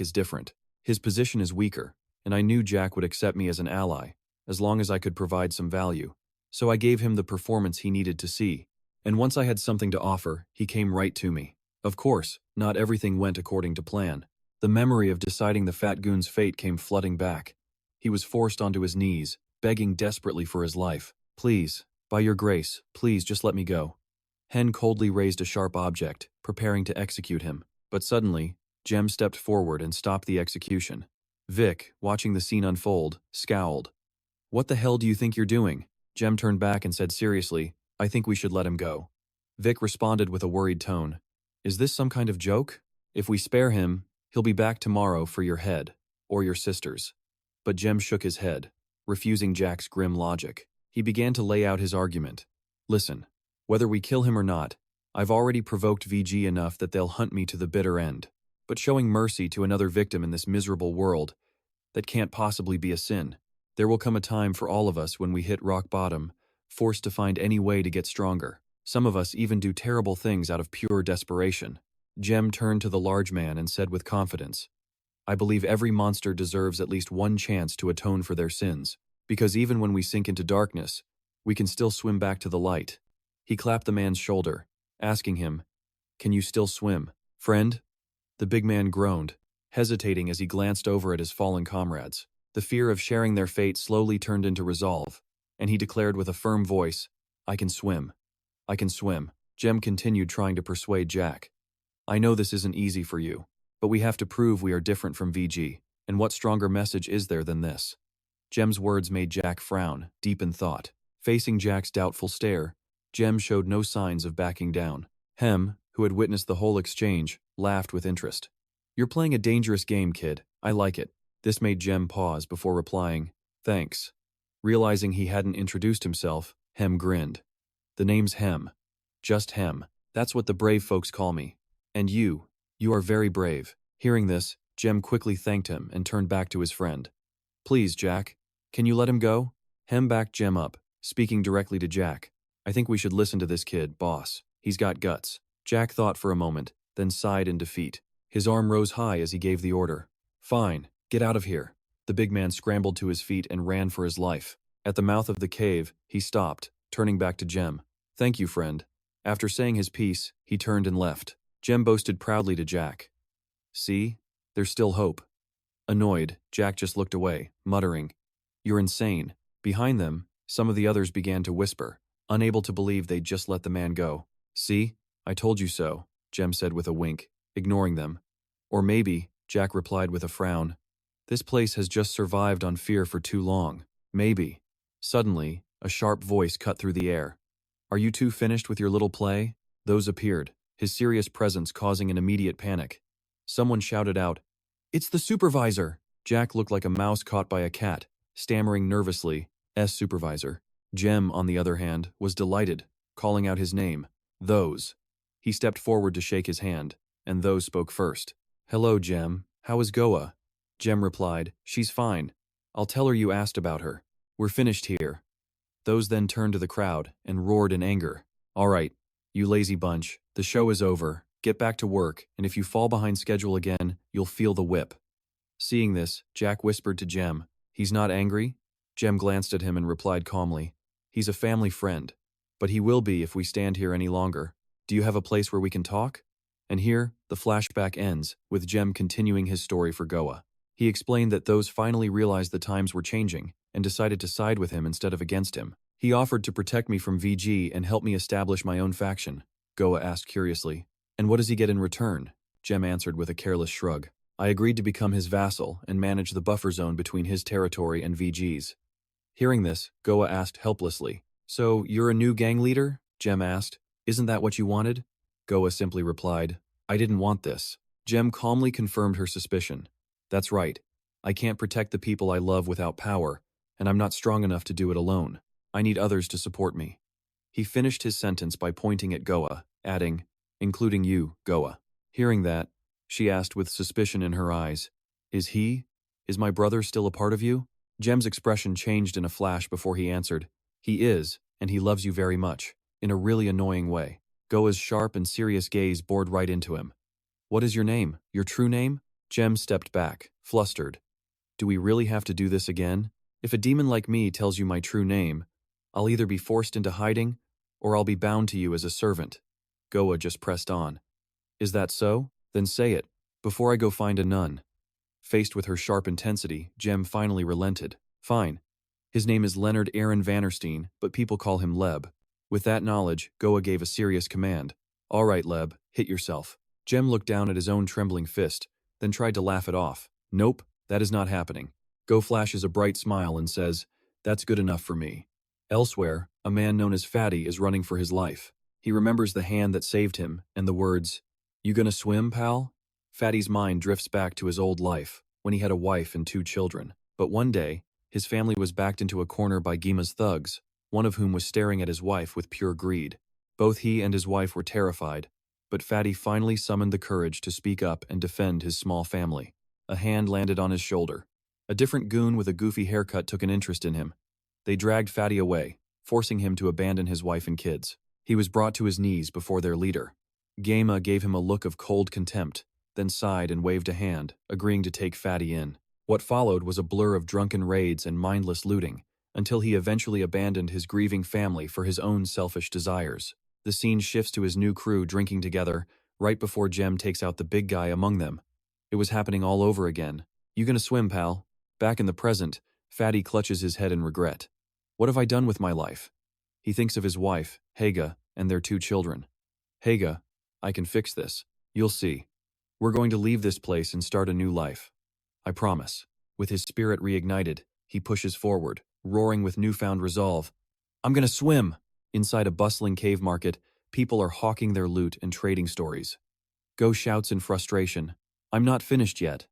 is different. His position is weaker, and I knew Jack would accept me as an ally, as long as I could provide some value. So I gave him the performance he needed to see. And once I had something to offer, he came right to me. Of course, not everything went according to plan. The memory of deciding the fat goon's fate came flooding back. He was forced onto his knees, begging desperately for his life. Please, by your grace, please just let me go. Hen coldly raised a sharp object, preparing to execute him. But suddenly, Jem stepped forward and stopped the execution. Vic, watching the scene unfold, scowled. What the hell do you think you're doing? Jem turned back and said seriously, I think we should let him go. Vic responded with a worried tone. Is this some kind of joke? If we spare him, he'll be back tomorrow for your head, or your sister's. But Jem shook his head, refusing Jack's grim logic. He began to lay out his argument. Listen, whether we kill him or not, I've already provoked VG enough that they'll hunt me to the bitter end. But showing mercy to another victim in this miserable world, that can't possibly be a sin. There will come a time for all of us when we hit rock bottom, forced to find any way to get stronger. Some of us even do terrible things out of pure desperation. Jem turned to the large man and said with confidence, I believe every monster deserves at least one chance to atone for their sins, because even when we sink into darkness, we can still swim back to the light. He clapped the man's shoulder, asking him, Can you still swim, friend? The big man groaned, hesitating as he glanced over at his fallen comrades. The fear of sharing their fate slowly turned into resolve, and he declared with a firm voice, I can swim. I can swim. Jem continued trying to persuade Jack. I know this isn't easy for you, but we have to prove we are different from VG, and what stronger message is there than this? Jem's words made Jack frown, deep in thought. Facing Jack's doubtful stare, Jem showed no signs of backing down. Hem, who had witnessed the whole exchange, laughed with interest. You're playing a dangerous game, kid. I like it. This made Jem pause before replying, Thanks. Realizing he hadn't introduced himself, Hem grinned. The name's Hem. Just Hem. That's what the brave folks call me. And you are very brave. Hearing this, Jem quickly thanked him and turned back to his friend. Please, Jack. Can you let him go? Hem backed Jem up, speaking directly to Jack. I think we should listen to this kid, boss. He's got guts. Jack thought for a moment, then sighed in defeat. His arm rose high as he gave the order. Fine, get out of here. The big man scrambled to his feet and ran for his life. At the mouth of the cave, he stopped, turning back to Jem. Thank you, friend. After saying his piece, he turned and left. Jem boasted proudly to Jack. See? There's still hope. Annoyed, Jack just looked away, muttering, You're insane. Behind them, some of the others began to whisper, unable to believe they'd just let the man go. See? I told you so, Jem said with a wink, ignoring them. Or maybe, Jack replied with a frown, this place has just survived on fear for too long. Maybe. Suddenly, a sharp voice cut through the air. Are you two finished with your little play? Those appeared, his serious presence causing an immediate panic. Someone shouted out, It's the supervisor! Jack looked like a mouse caught by a cat, stammering nervously, supervisor. Jem, on the other hand, was delighted, calling out his name. Those. He stepped forward to shake his hand, and Those spoke first. Hello, Jem. How is Goa? Jem replied, She's fine. I'll tell her you asked about her. We're finished here. Those then turned to the crowd and roared in anger. All right, you lazy bunch. The show is over. Get back to work, and if you fall behind schedule again, you'll feel the whip. Seeing this, Jack whispered to Jem, He's not angry? Jem glanced at him and replied calmly, He's a family friend. But he will be if we stand here any longer. Do you have a place where we can talk? And here, the flashback ends, with Jem continuing his story for Goa. He explained that Those finally realized the times were changing, and decided to side with him instead of against him. He offered to protect me from VG and help me establish my own faction, Goa asked curiously. And what does he get in return? Jem answered with a careless shrug. I agreed to become his vassal and manage the buffer zone between his territory and VG's. Hearing this, Goa asked helplessly, So, you're a new gang leader? Jem asked. Isn't that what you wanted? Goa simply replied, I didn't want this. Jem calmly confirmed her suspicion. That's right. I can't protect the people I love without power, and I'm not strong enough to do it alone. I need others to support me. He finished his sentence by pointing at Goa, adding, including you, Goa. Hearing that, she asked with suspicion in her eyes, Is my brother still a part of you? Jem's expression changed in a flash before he answered, He is, and he loves you very much, in a really annoying way. Goa's sharp and serious gaze bored right into him. What is your name? Your true name? Jem stepped back, flustered. Do we really have to do this again? If a demon like me tells you my true name, I'll either be forced into hiding, or I'll be bound to you as a servant. Goa just pressed on. Is that so? Then say it, before I go find a nun. Faced with her sharp intensity, Jem finally relented. Fine. His name is Leonard Aaron Vannerstein, but people call him Leb. With that knowledge, Goa gave a serious command. All right, Leb, hit yourself. Jem looked down at his own trembling fist, then tried to laugh it off. Nope, that is not happening. Go flashes a bright smile and says, That's good enough for me. Elsewhere, a man known as Fatty is running for his life. He remembers the hand that saved him and the words, You gonna swim, pal? Fatty's mind drifts back to his old life, when he had a wife and 2 children. But one day, his family was backed into a corner by Gima's thugs. one of whom was staring at his wife with pure greed. Both he and his wife were terrified, but Fatty finally summoned the courage to speak up and defend his small family. A hand landed on his shoulder. A different goon with a goofy haircut took an interest in him. They dragged Fatty away, forcing him to abandon his wife and kids. He was brought to his knees before their leader. Gama gave him a look of cold contempt, then sighed and waved a hand, agreeing to take Fatty in. What followed was a blur of drunken raids and mindless looting, until he eventually abandoned his grieving family for his own selfish desires. The scene shifts to his new crew drinking together, right before Jem takes out the big guy among them. It was happening all over again. "You gonna swim, pal?" Back in the present, Fatty clutches his head in regret. "What have I done with my life?" He thinks of his wife, Haga, and their 2 children. "Haga, I can fix this. You'll see. We're going to leave this place and start a new life. I promise." With his spirit reignited, he pushes forward, roaring with newfound resolve. "I'm gonna swim!" Inside a bustling cave market, people are hawking their loot and trading stories. Go shouts in frustration, "I'm not finished yet."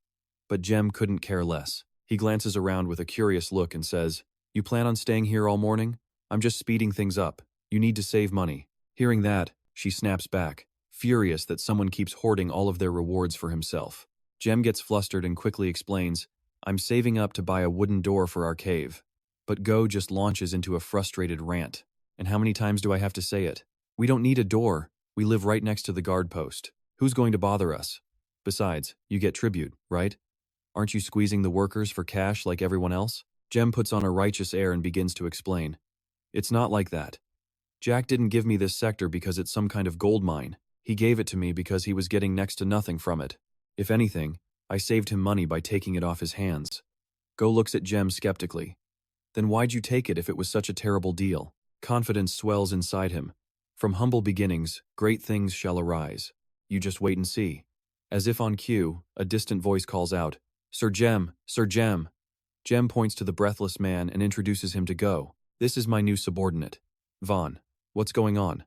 But Jem couldn't care less. He glances around with a curious look and says, "You plan on staying here all morning? I'm just speeding things up. You need to save money." Hearing that, she snaps back, furious that someone keeps hoarding all of their rewards for himself. Jem gets flustered and quickly explains, "I'm saving up to buy a wooden door for our cave." But Go just launches into a frustrated rant. "And how many times do I have to say it? We don't need a door. We live right next to the guard post. Who's going to bother us? Besides, you get tribute, right? Aren't you squeezing the workers for cash like everyone else?" Jem puts on a righteous air and begins to explain. "It's not like that. Jack didn't give me this sector because it's some kind of gold mine. He gave it to me because he was getting next to nothing from it. If anything, I saved him money by taking it off his hands." Go looks at Jem skeptically. "Then why'd you take it if it was such a terrible deal?" Confidence swells inside him. "From humble beginnings, great things shall arise. You just wait and see." As if on cue, a distant voice calls out, "Sir Jem, Sir Jem." Jem points to the breathless man and introduces him to Go. "This is my new subordinate, Vaughn. What's going on?"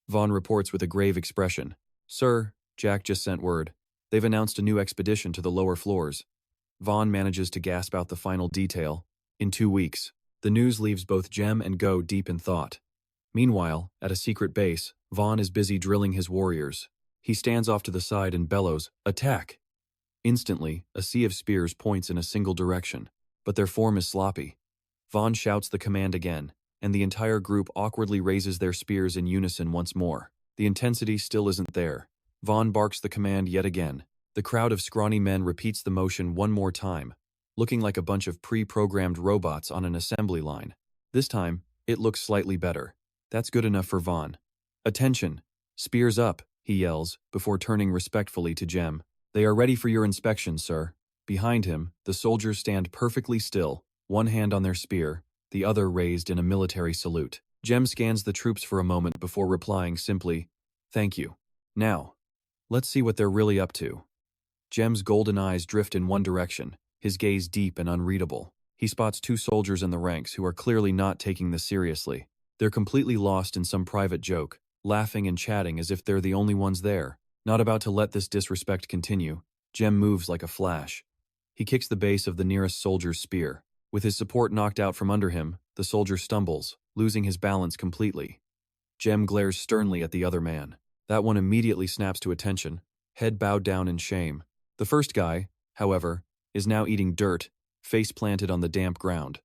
Vaughn reports with a grave expression. "Sir, Jack just sent word. They've announced a new expedition to the lower floors." Vaughn manages to gasp out the final detail. "In 2 weeks." The news leaves both Jem and Go deep in thought. Meanwhile, at a secret base, Vaughn is busy drilling his warriors. He stands off to the side and bellows, "Attack!" Instantly, a sea of spears points in a single direction, but their form is sloppy. Vaughn shouts the command again, and the entire group awkwardly raises their spears in unison once more. The intensity still isn't there. Vaughn barks the command yet again. The crowd of scrawny men repeats the motion one more time, looking like a bunch of pre-programmed robots on an assembly line. This time, it looks slightly better. That's good enough for Vaughn. "Attention! Spears up!" he yells, before turning respectfully to Jem. "They are ready for your inspection, sir." Behind him, the soldiers stand perfectly still, one hand on their spear, the other raised in a military salute. Jem scans the troops for a moment before replying simply, "Thank you. Now, let's see what they're really up to." Jem's golden eyes drift in one direction, his gaze deep and unreadable. He spots 2 soldiers in the ranks who are clearly not taking this seriously. They're completely lost in some private joke, laughing and chatting as if they're the only ones there. Not about to let this disrespect continue, Jem moves like a flash. He kicks the base of the nearest soldier's spear. With his support knocked out from under him, the soldier stumbles, losing his balance completely. Jem glares sternly at the other man. That one immediately snaps to attention, head bowed down in shame. The first guy, however, is now eating dirt, face planted on the damp ground.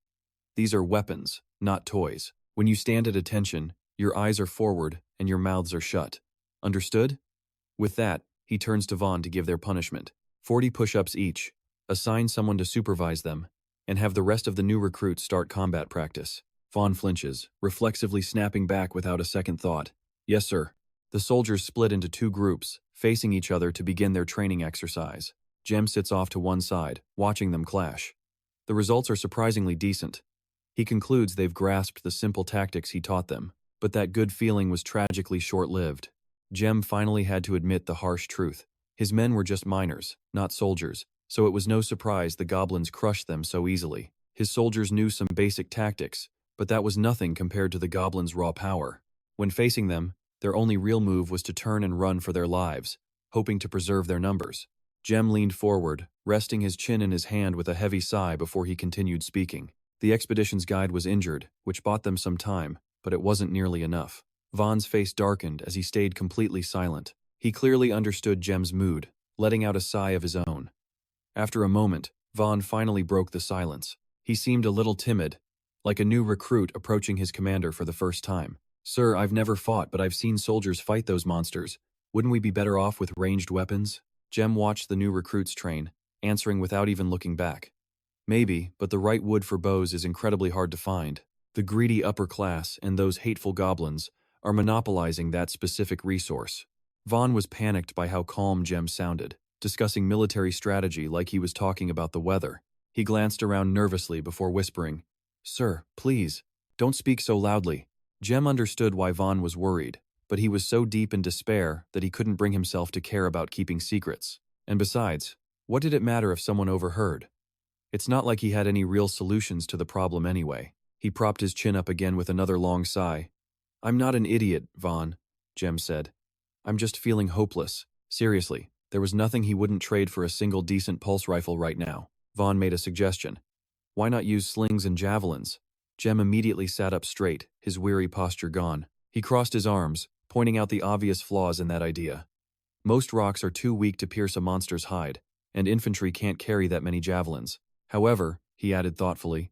These are weapons, not toys. When you stand at attention, your eyes are forward and your mouths are shut. Understood? With that, he turns to Vaughn to give their punishment. 40 push-ups each, assign someone to supervise them, and have the rest of the new recruits start combat practice. Vaughn flinches, reflexively snapping back without a second thought. "Yes, sir." The soldiers split into 2 groups, facing each other to begin their training exercise. Jem sits off to one side, watching them clash. The results are surprisingly decent. He concludes they've grasped the simple tactics he taught them, but that good feeling was tragically short-lived. Jem finally had to admit the harsh truth. His men were just miners, not soldiers, so it was no surprise the goblins crushed them so easily. His soldiers knew some basic tactics, but that was nothing compared to the goblins' raw power. When facing them, their only real move was to turn and run for their lives, hoping to preserve their numbers. Jem leaned forward, resting his chin in his hand with a heavy sigh before he continued speaking. The expedition's guide was injured, which bought them some time, but it wasn't nearly enough. Vaughn's face darkened as he stayed completely silent. He clearly understood Jem's mood, letting out a sigh of his own. After a moment, Vaughn finally broke the silence. He seemed a little timid, like a new recruit approaching his commander for the first time. "Sir, I've never fought, but I've seen soldiers fight those monsters. Wouldn't we be better off with ranged weapons?" Jem watched the new recruits train, answering without even looking back. "Maybe, but the right wood for bows is incredibly hard to find. The greedy upper class and those hateful goblins are monopolizing that specific resource." Vaughn was panicked by how calm Jem sounded, discussing military strategy like he was talking about the weather. He glanced around nervously before whispering, "Sir, please, don't speak so loudly." Jem understood why Vaughn was worried, but he was so deep in despair that he couldn't bring himself to care about keeping secrets. And besides, what did it matter if someone overheard? It's not like he had any real solutions to the problem anyway. He propped his chin up again with another long sigh. "I'm not an idiot, Vaughn," Jem said. "I'm just feeling hopeless. Seriously, there was nothing he wouldn't trade for a single decent pulse rifle right now." Vaughn made a suggestion. "Why not use slings and javelins?" Jem immediately sat up straight, his weary posture gone. He crossed his arms, pointing out the obvious flaws in that idea. Most rocks are too weak to pierce a monster's hide, and infantry can't carry that many javelins. However, he added thoughtfully,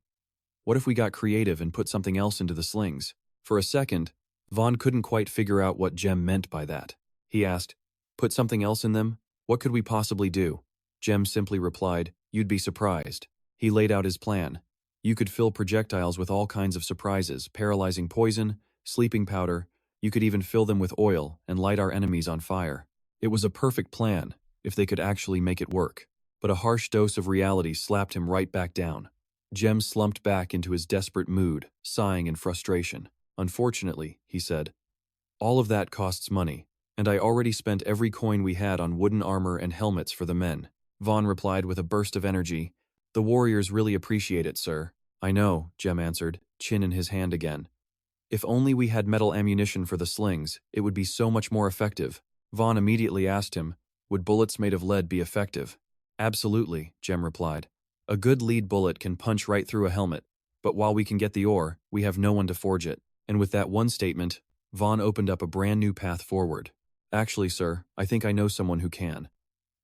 "what if we got creative and put something else into the slings?" For a second, Vaughn couldn't quite figure out what Jem meant by that. He asked, "Put something else in them? What could we possibly do?" Jem simply replied, "You'd be surprised." He laid out his plan. You could fill projectiles with all kinds of surprises, paralyzing poison, sleeping powder. You could even fill them with oil and light our enemies on fire. It was a perfect plan, if they could actually make it work. But a harsh dose of reality slapped him right back down. Jem slumped back into his desperate mood, sighing in frustration. "Unfortunately," he said, "all of that costs money, and I already spent every coin we had on wooden armor and helmets for the men." Vaughn replied with a burst of energy, "The warriors really appreciate it, sir." "I know," Jem answered, chin in his hand again. "If only we had metal ammunition for the slings, it would be so much more effective." Vaughn immediately asked him, "Would bullets made of lead be effective?" "Absolutely," Jem replied. "A good lead bullet can punch right through a helmet, but while we can get the ore, we have no one to forge it." And with that one statement, Vaughn opened up a brand new path forward. "Actually, sir, I think I know someone who can."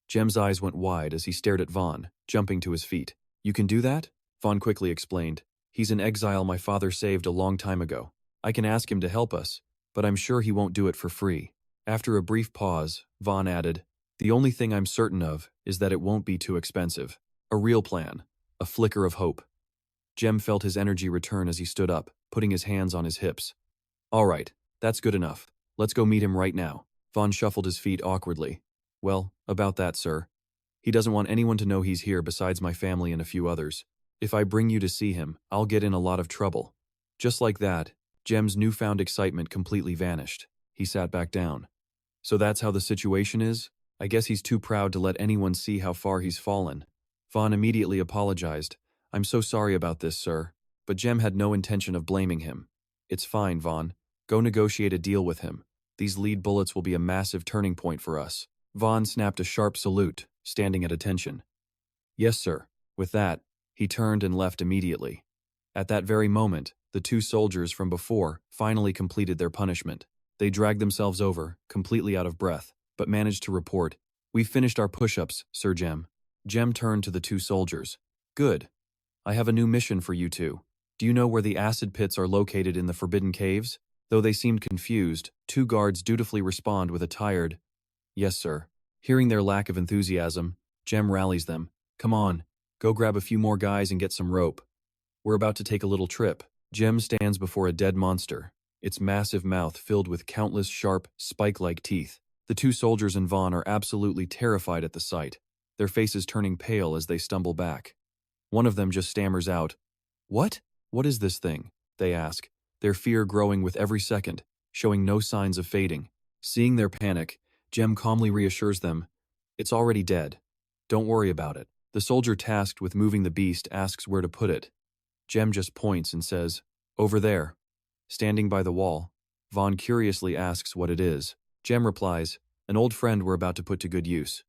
Jem's eyes went wide as he stared at Vaughn, jumping to his feet. "You can do that?" Vaughn quickly explained. "He's an exile my father saved a long time ago. I can ask him to help us, but I'm sure he won't do it for free." After a brief pause, Vaughn added, "The only thing I'm certain of is that it won't be too expensive. A real plan. A flicker of hope." Jem felt his energy return as he stood up, putting his hands on his hips. "All right, that's good enough. Let's go meet him right now." Vaughn shuffled his feet awkwardly. "Well, about that, sir. He doesn't want anyone to know he's here besides my family and a few others. If I bring you to see him, I'll get in a lot of trouble." Just like that, Jem's newfound excitement completely vanished. He sat back down. "So that's how the situation is? I guess he's too proud to let anyone see how far he's fallen." Vaughn immediately apologized. "I'm so sorry about this, sir." But Jem had no intention of blaming him. "It's fine, Vaughn. Go negotiate a deal with him. These lead bullets will be a massive turning point for us." Vaughn snapped a sharp salute, standing at attention. "Yes, sir." With that, he turned and left immediately. At that very moment, the two soldiers from before finally completed their punishment. They dragged themselves over, completely out of breath, but managed to report, "We've finished our push-ups, Sir Jem." Jem turned to the two soldiers. "Good. I have a new mission for you two. Do you know where the acid pits are located in the Forbidden Caves?" Though they seemed confused, two guards dutifully respond with a tired, "Yes, sir." Hearing their lack of enthusiasm, Jem rallies them. "Come on, go grab a few more guys and get some rope. We're about to take a little trip." Jem stands before a dead monster, its massive mouth filled with countless sharp, spike-like teeth. The two soldiers and Vaughn are absolutely terrified at the sight, their faces turning pale as they stumble back. One of them just stammers out, "What? What is this thing?" they ask, their fear growing with every second, showing no signs of fading. Seeing their panic, Jem calmly reassures them, "It's already dead. Don't worry about it." The soldier tasked with moving the beast asks where to put it. Jem just points and says, "Over there." Standing by the wall, Vaughn curiously asks what it is. Jem replies, "An old friend we're about to put to good use."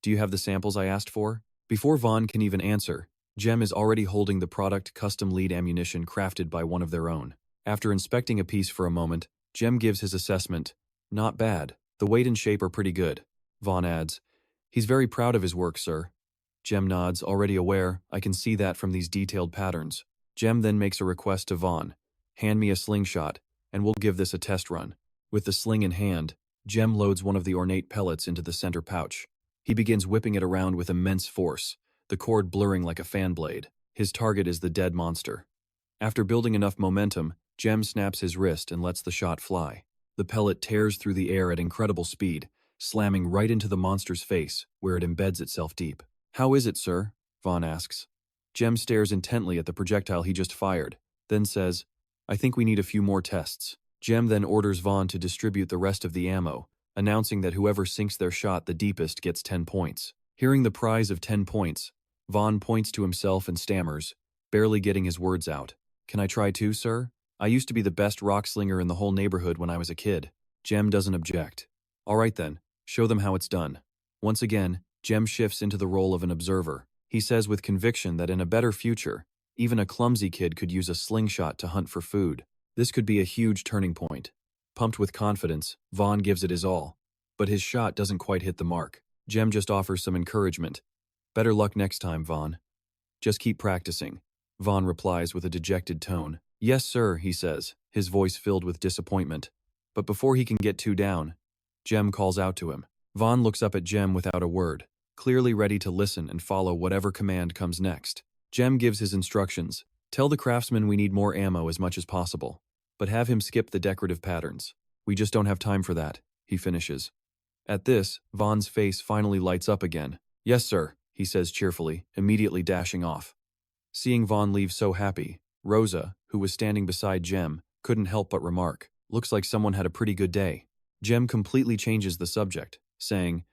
"Do you have the samples I asked for?" Before Vaughn can even answer, Jem is already holding the product custom lead ammunition crafted by one of their own. After inspecting a piece for a moment, Jem gives his assessment. Not bad. The weight and shape are pretty good. Vaughn adds. He's very proud of his work, sir. Jem nods, already aware. I can see that from these detailed patterns. Jem then makes a request to Vaughn. Hand me a slingshot, and we'll give this a test run. With the sling in hand, Jem loads one of the ornate pellets into the center pouch. He begins whipping it around with immense force, the cord blurring like a fan blade. His target is the dead monster. After building enough momentum, Jem snaps his wrist and lets the shot fly. The pellet tears through the air at incredible speed, slamming right into the monster's face, where it embeds itself deep. How is it, sir? Vaughn asks. Jem stares intently at the projectile he just fired, then says, I think we need a few more tests. Jem then orders Vaughn to distribute the rest of the ammo, announcing that whoever sinks their shot the deepest gets 10 points. Hearing the prize of 10 points, Vaughn points to himself and stammers, barely getting his words out. Can I try too, sir? I used to be the best rock slinger in the whole neighborhood when I was a kid. Jem doesn't object. All right then, show them how it's done. Once again, Jem shifts into the role of an observer. He says with conviction that in a better future, even a clumsy kid could use a slingshot to hunt for food. This could be a huge turning point. Pumped with confidence, Vaughn gives it his all. But his shot doesn't quite hit the mark. Jem just offers some encouragement. Better luck next time, Vaughn. Just keep practicing. Vaughn replies with a dejected tone. Yes, sir, he says, his voice filled with disappointment. But before he can get too down, Jem calls out to him. Vaughn looks up at Jem without a word, clearly ready to listen and follow whatever command comes next. Jem gives his instructions. Tell the craftsman we need more ammo as much as possible, but have him skip the decorative patterns. We just don't have time for that, he finishes. At this, Vaughn's face finally lights up again. Yes, sir, he says cheerfully, immediately dashing off. Seeing Vaughn leave so happy, Rosa, who was standing beside Jem, couldn't help but remark, looks like someone had a pretty good day. Jem completely changes the subject, saying,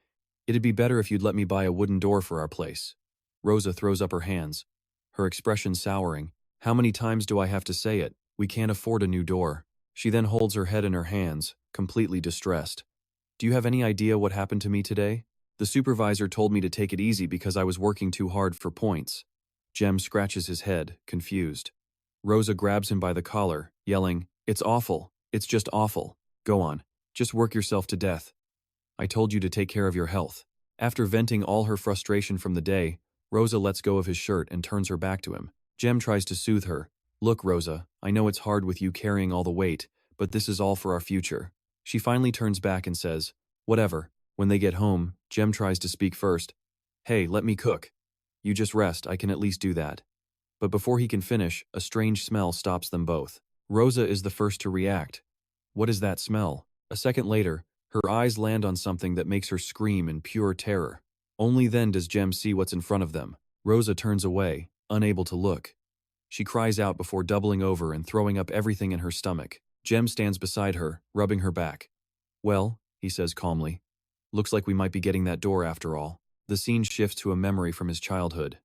It'd be better if you'd let me buy a wooden door for our place. Rosa throws up her hands, her expression souring. How many times do I have to say it? We can't afford a new door. She then holds her head in her hands, completely distressed. Do you have any idea what happened to me today? The supervisor told me to take it easy because I was working too hard for points. Jem scratches his head, confused. Rosa grabs him by the collar, yelling, It's awful. It's just awful. Go on. Just work yourself to death. I told you to take care of your health. After venting all her frustration from the day, Rosa lets go of his shirt and turns her back to him. Jem tries to soothe her. Look, Rosa, I know it's hard with you carrying all the weight, but this is all for our future. She finally turns back and says, Whatever. When they get home, Jem tries to speak first. Hey, let me cook. You just rest, I can at least do that. But before he can finish, a strange smell stops them both. Rosa is the first to react. What is that smell? A second later, her eyes land on something that makes her scream in pure terror. Only then does Jem see what's in front of them. Rosa turns away, unable to look. She cries out before doubling over and throwing up everything in her stomach. Jem stands beside her, rubbing her back. Well, he says calmly. Looks like we might be getting that door after all. The scene shifts to a memory from his childhood.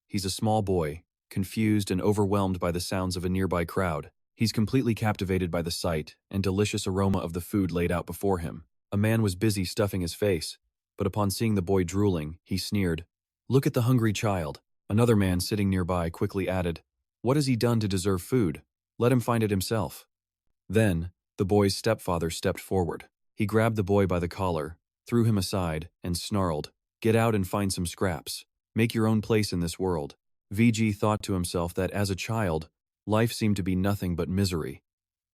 He's a small boy, confused and overwhelmed by the sounds of a nearby crowd. He's completely captivated by the sight and delicious aroma of the food laid out before him. A man was busy stuffing his face, but upon seeing the boy drooling, he sneered. Look at the hungry child. Another man sitting nearby quickly added, What has he done to deserve food? Let him find it himself. Then, the boy's stepfather stepped forward. He grabbed the boy by the collar, threw him aside, and snarled, Get out and find some scraps. Make your own place in this world. VG thought to himself that as a child, life seemed to be nothing but misery.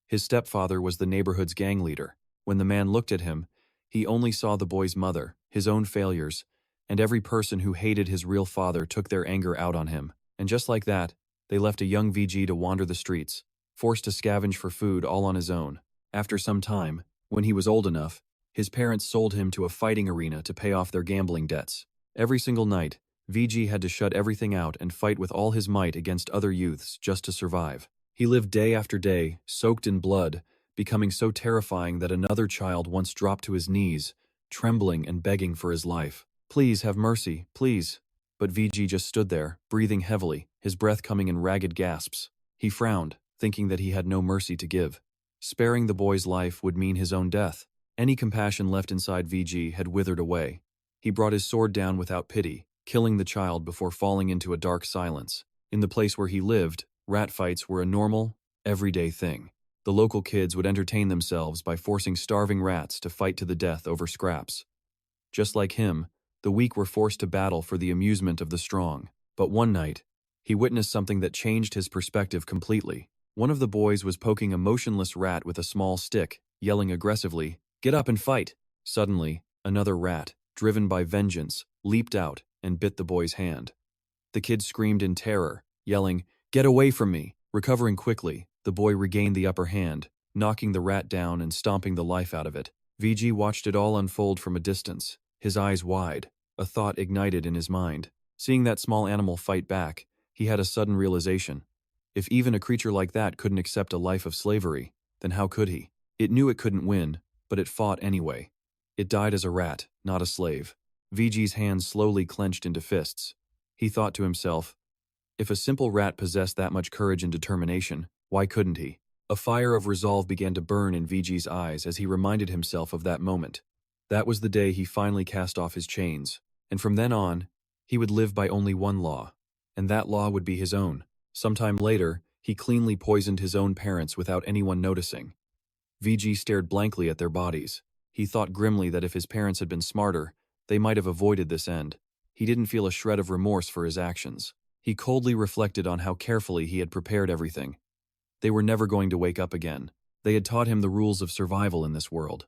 His stepfather was the neighborhood's gang leader. When the man looked at him, he only saw the boy's mother, his own failures, and every person who hated his real father took their anger out on him. And just like that, they left a young VG to wander the streets, forced to scavenge for food all on his own. After some time, when he was old enough, his parents sold him to a fighting arena to pay off their gambling debts. Every single night, VG had to shut everything out and fight with all his might against other youths just to survive. He lived day after day, soaked in blood, becoming so terrifying that another child once dropped to his knees, trembling and begging for his life. Please have mercy, please. But VG just stood there, breathing heavily, his breath coming in ragged gasps. He frowned, thinking that he had no mercy to give. Sparing the boy's life would mean his own death. Any compassion left inside VG had withered away. He brought his sword down without pity, killing the child before falling into a dark silence. In the place where he lived, rat fights were a normal, everyday thing. The local kids would entertain themselves by forcing starving rats to fight to the death over scraps. Just like him, the weak were forced to battle for the amusement of the strong. But one night, he witnessed something that changed his perspective completely. One of the boys was poking a motionless rat with a small stick, yelling aggressively, "Get up and fight!" Suddenly, another rat, driven by vengeance, leaped out and bit the boy's hand. The kid screamed in terror, yelling, "Get away from me!" Recovering quickly, the boy regained the upper hand, knocking the rat down and stomping the life out of it. VG watched it all unfold from a distance, his eyes wide. A thought ignited in his mind. Seeing that small animal fight back, he had a sudden realization. If even a creature like that couldn't accept a life of slavery, then how could he? It knew it couldn't win, but it fought anyway. It died as a rat, not a slave. VG's hands slowly clenched into fists. He thought to himself, if a simple rat possessed that much courage and determination, why couldn't he? A fire of resolve began to burn in VG's eyes as he reminded himself of that moment. That was the day he finally cast off his chains, and from then on, he would live by only one law, and that law would be his own. Sometime later, he cleanly poisoned his own parents without anyone noticing. VG stared blankly at their bodies. He thought grimly that if his parents had been smarter, they might have avoided this end. He didn't feel a shred of remorse for his actions. He coldly reflected on how carefully he had prepared everything. They were never going to wake up again. They had taught him the rules of survival in this world.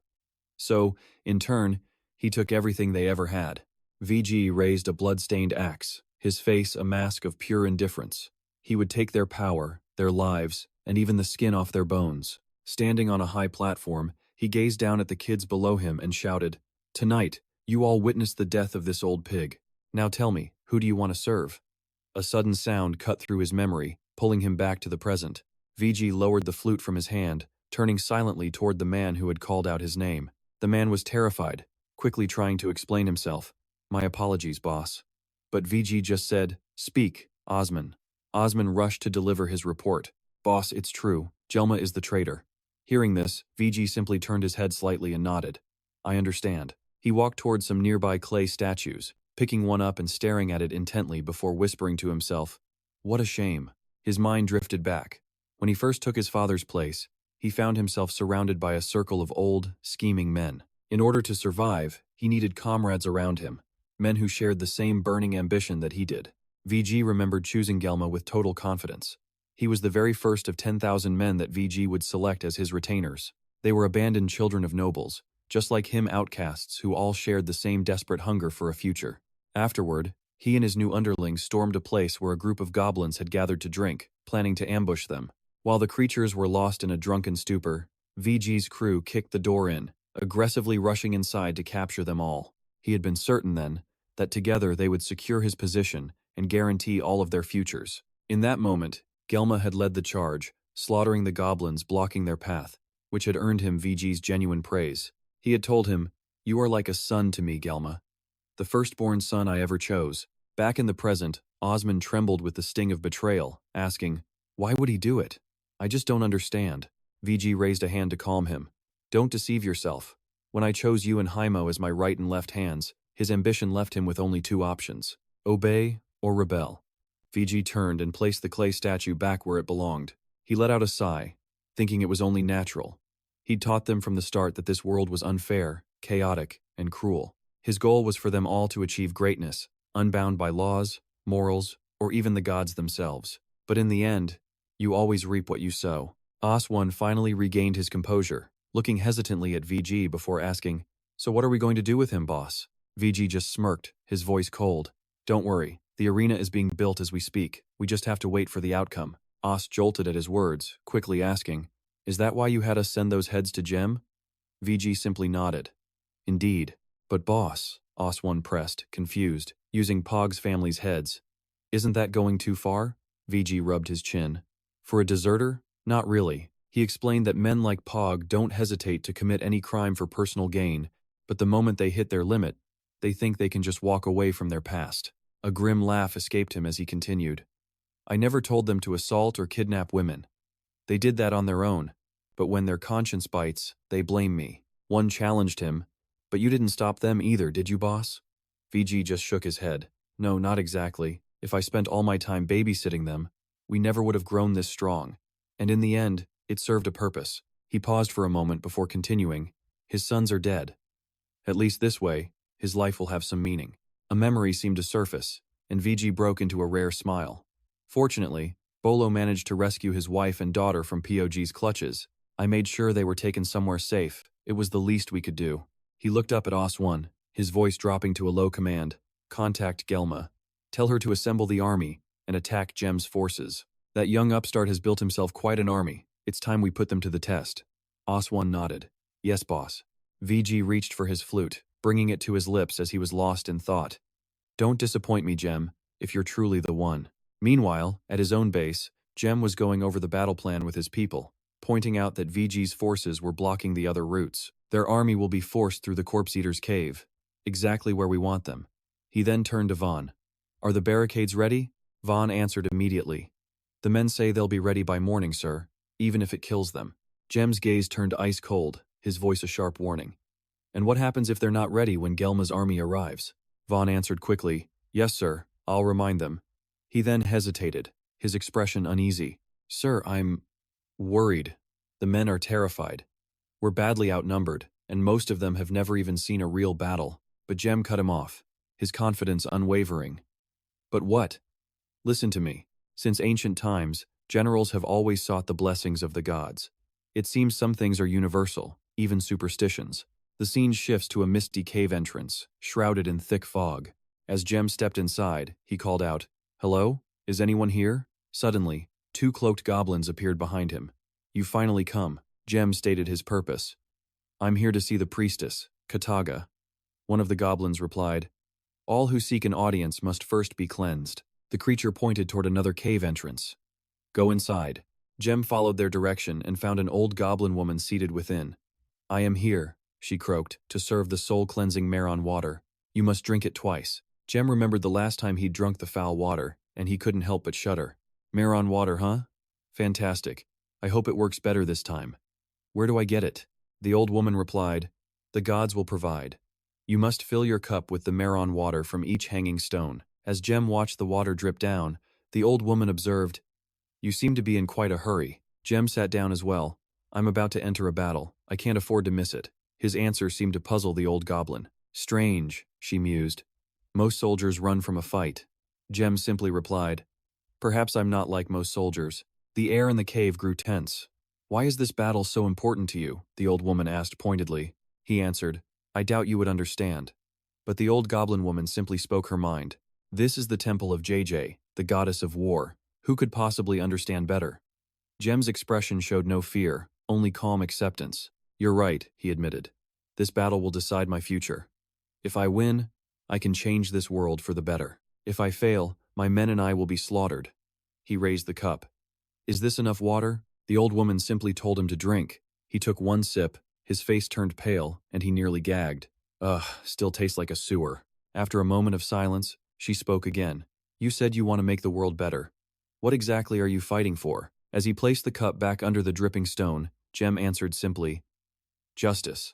So, in turn, he took everything they ever had. VG raised a blood-stained axe, his face a mask of pure indifference. He would take their power, their lives, and even the skin off their bones. Standing on a high platform, he gazed down at the kids below him and shouted, "Tonight, you all witnessed the death of this old pig. Now tell me, who do you want to serve?" A sudden sound cut through his memory, pulling him back to the present. VG lowered the flute from his hand, turning silently toward the man who had called out his name. The man was terrified, quickly trying to explain himself. "My apologies, boss." But VG just said, "Speak, Osman." Osman rushed to deliver his report. "Boss, it's true. Jelma is the traitor." Hearing this, VG simply turned his head slightly and nodded. "I understand." He walked toward some nearby clay statues, picking one up and staring at it intently before whispering to himself, "What a shame." His mind drifted back. When he first took his father's place, he found himself surrounded by a circle of old, scheming men. In order to survive, he needed comrades around him, men who shared the same burning ambition that he did. VG remembered choosing Gelma with total confidence. He was the very first of 10,000 men that VG would select as his retainers. They were abandoned children of nobles, just like him, outcasts who all shared the same desperate hunger for a future. Afterward, he and his new underlings stormed a place where a group of goblins had gathered to drink, planning to ambush them. While the creatures were lost in a drunken stupor, VG's crew kicked the door in, aggressively rushing inside to capture them all. He had been certain then that together they would secure his position and guarantee all of their futures. In that moment, Gelma had led the charge, slaughtering the goblins blocking their path, which had earned him VG's genuine praise. He had told him, "You are like a son to me, Gelma. The firstborn son I ever chose." Back in the present, Osman trembled with the sting of betrayal, asking, "Why would he do it? I just don't understand." VG raised a hand to calm him. "Don't deceive yourself. When I chose you and Haimo as my right and left hands, his ambition left him with only two options: obey or rebel." VG turned and placed the clay statue back where it belonged. He let out a sigh, thinking it was only natural. He'd taught them from the start that this world was unfair, chaotic, and cruel. His goal was for them all to achieve greatness, unbound by laws, morals, or even the gods themselves. But in the end, you always reap what you sow. Oswan finally regained his composure, looking hesitantly at VG before asking, "So what are we going to do with him, boss?" VG just smirked, his voice cold. "Don't worry, the arena is being built as we speak. We just have to wait for the outcome." Os jolted at his words, quickly asking, "Is that why you had us send those heads to Gem?" VG simply nodded. "Indeed. But boss," Oswan pressed, confused, using Pog's family's heads. "Isn't that going too far?" VG rubbed his chin. "For a deserter? Not really." He explained that men like Pog don't hesitate to commit any crime for personal gain, but the moment they hit their limit, they think they can just walk away from their past. A grim laugh escaped him as he continued. "I never told them to assault or kidnap women. They did that on their own, but when their conscience bites, they blame me." One challenged him, "But you didn't stop them either, did you, boss?" VG just shook his head. No, not exactly. If I spent all my time babysitting them, we never would have grown this strong. And in the end, it served a purpose. He paused for a moment before continuing. His sons are dead. At least this way, his life will have some meaning. A memory seemed to surface, and VG broke into a rare smile. Fortunately, Bolo managed to rescue his wife and daughter from POG's clutches. I made sure they were taken somewhere safe. It was the least we could do. He looked up at Os-1, his voice dropping to a low command. Contact Gelma. Tell her to assemble the army and attack Jem's forces. That young upstart has built himself quite an army. It's time we put them to the test. Os-1 nodded. Yes, boss. VG reached for his flute, bringing it to his lips as he was lost in thought. Don't disappoint me, Jem, if you're truly the one. Meanwhile, at his own base, Jem was going over the battle plan with his people, pointing out that VG's forces were blocking the other routes. Their army will be forced through the Corpse Eater's cave, exactly where we want them. He then turned to Vaughn. Are the barricades ready? Vaughn answered immediately. The men say they'll be ready by morning, sir, even if it kills them. Jem's gaze turned ice cold, his voice a sharp warning. And what happens if they're not ready when Gelma's army arrives? Vaughn answered quickly, Yes, sir, I'll remind them. He then hesitated, his expression uneasy. Sir, I'm worried. The men are terrified. We're badly outnumbered, and most of them have never even seen a real battle. But Jem cut him off, his confidence unwavering. But what? Listen to me. Since ancient times, generals have always sought the blessings of the gods. It seems some things are universal, even superstitions. The scene shifts to a misty cave entrance, shrouded in thick fog. As Jem stepped inside, he called out, Hello? Is anyone here? Suddenly, two cloaked goblins appeared behind him. You finally come, Jem stated his purpose. I'm here to see the priestess, Kataga. One of the goblins replied, All who seek an audience must first be cleansed. The creature pointed toward another cave entrance. Go inside. Jem followed their direction and found an old goblin woman seated within. I am here, she croaked, to serve the soul-cleansing Meron water. You must drink it twice. Jem remembered the last time he'd drunk the foul water, and he couldn't help but shudder. Meron water, huh? Fantastic. I hope it works better this time. Where do I get it? The old woman replied, The gods will provide. You must fill your cup with the Meron water from each hanging stone. As Jem watched the water drip down, the old woman observed, You seem to be in quite a hurry. Jem sat down as well. I'm about to enter a battle. I can't afford to miss it. His answer seemed to puzzle the old goblin. Strange, she mused. Most soldiers run from a fight. Jem simply replied, Perhaps I'm not like most soldiers. The air in the cave grew tense. Why is this battle so important to you? The old woman asked pointedly. He answered, I doubt you would understand. But the old goblin woman simply spoke her mind. This is the temple of JJ, the goddess of war. Who could possibly understand better? Jem's expression showed no fear, only calm acceptance. You're right, he admitted. This battle will decide my future. If I win, I can change this world for the better. If I fail, my men and I will be slaughtered. He raised the cup. Is this enough water? The old woman simply told him to drink. He took one sip, his face turned pale, and he nearly gagged. Ugh, still tastes like a sewer. After a moment of silence, she spoke again. You said you want to make the world better. What exactly are you fighting for? As he placed the cup back under the dripping stone, Jem answered simply, Justice.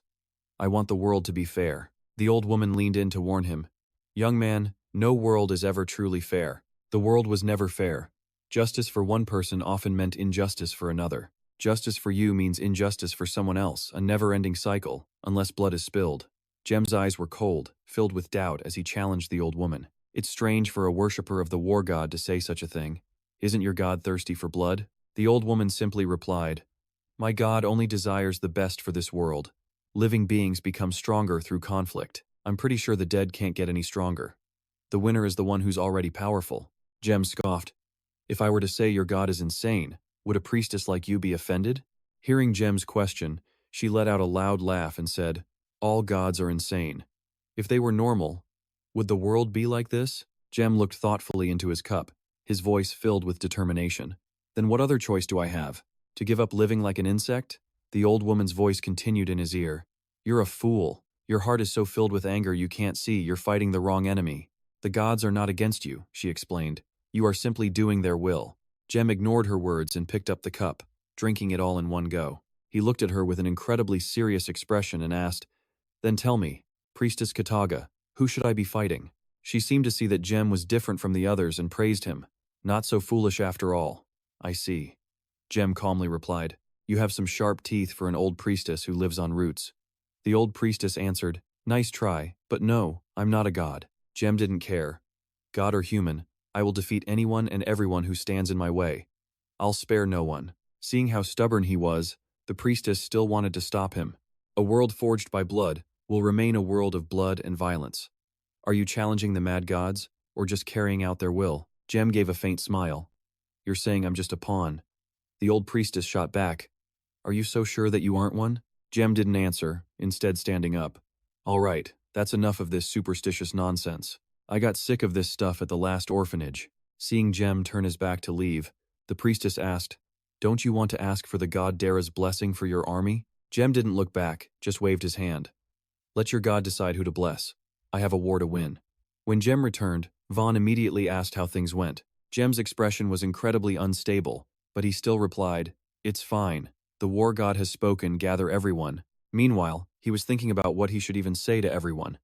I want the world to be fair. The old woman leaned in to warn him. Young man, no world is ever truly fair. The world was never fair. Justice for one person often meant injustice for another. Justice for you means injustice for someone else, a never-ending cycle, unless blood is spilled. Jem's eyes were cold, filled with doubt as he challenged the old woman. It's strange for a worshipper of the war god to say such a thing. Isn't your god thirsty for blood? The old woman simply replied, My god only desires the best for this world. Living beings become stronger through conflict. I'm pretty sure the dead can't get any stronger. The winner is the one who's already powerful. Jem scoffed. If I were to say your god is insane, would a priestess like you be offended? Hearing Jem's question, she let out a loud laugh and said, All gods are insane. If they were normal, would the world be like this? Jem looked thoughtfully into his cup, his voice filled with determination. Then what other choice do I have? To give up living like an insect? The old woman's voice continued in his ear. You're a fool. Your heart is so filled with anger you can't see you're fighting the wrong enemy. The gods are not against you, she explained. You are simply doing their will. Jem ignored her words and picked up the cup, drinking it all in one go. He looked at her with an incredibly serious expression and asked, Then tell me, Priestess Kataga, who should I be fighting? She seemed to see that Jem was different from the others and praised him. Not so foolish after all. I see. Jem calmly replied. You have some sharp teeth for an old priestess who lives on roots. The old priestess answered, nice try, but no, I'm not a god. Jem didn't care. God or human, I will defeat anyone and everyone who stands in my way. I'll spare no one. Seeing how stubborn he was, the priestess still wanted to stop him. A world forged by blood will remain a world of blood and violence. Are you challenging the mad gods, or just carrying out their will? Jem gave a faint smile. You're saying I'm just a pawn. The old priestess shot back. Are you so sure that you aren't one? Jem didn't answer, instead standing up. All right, that's enough of this superstitious nonsense. I got sick of this stuff at the last orphanage. Seeing Jem turn his back to leave, the priestess asked, don't you want to ask for the god Dara's blessing for your army? Jem didn't look back, just waved his hand. Let your god decide who to bless. I have a war to win. When Jem returned, Vaughn immediately asked how things went. Jem's expression was incredibly unstable, but he still replied, it's fine. The war god has spoken, gather everyone. Meanwhile, he was thinking about what he should even say to everyone.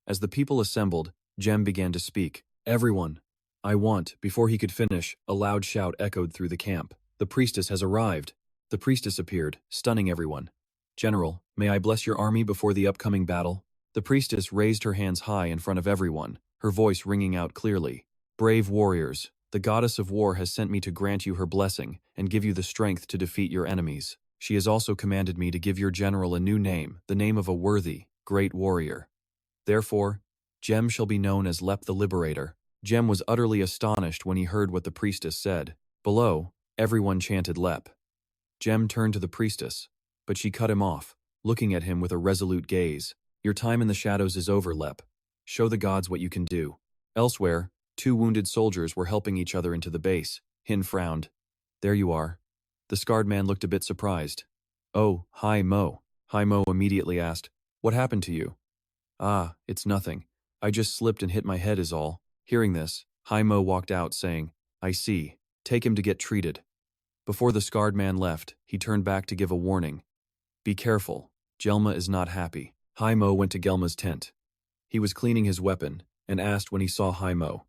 As the people assembled, Jem began to speak. Everyone. I want, before he could finish, a loud shout echoed through the camp. The priestess has arrived. The priestess appeared, stunning everyone. General, may I bless your army before the upcoming battle? The priestess raised her hands high in front of everyone, her voice ringing out clearly. Brave warriors, the goddess of war has sent me to grant you her blessing and give you the strength to defeat your enemies. She has also commanded me to give your general a new name, the name of a worthy, great warrior. Therefore, Jem shall be known as Lep the Liberator. Jem was utterly astonished when he heard what the priestess said. Below, everyone chanted Lep. Jem turned to the priestess, but she cut him off, looking at him with a resolute gaze. Your time in the shadows is over, Lep. Show the gods what you can do. Elsewhere, 2 wounded soldiers were helping each other into the base. Hin frowned. There you are. The scarred man looked a bit surprised. Oh, hi Mo. Hi Mo immediately asked, what happened to you? Ah, it's nothing. I just slipped and hit my head is all. Hearing this, Hi Mo walked out saying, I see. Take him to get treated. Before the scarred man left, he turned back to give a warning. Be careful. Gelma is not happy. Hi Mo went to Gelma's tent. He was cleaning his weapon and asked when he saw Hi Mo.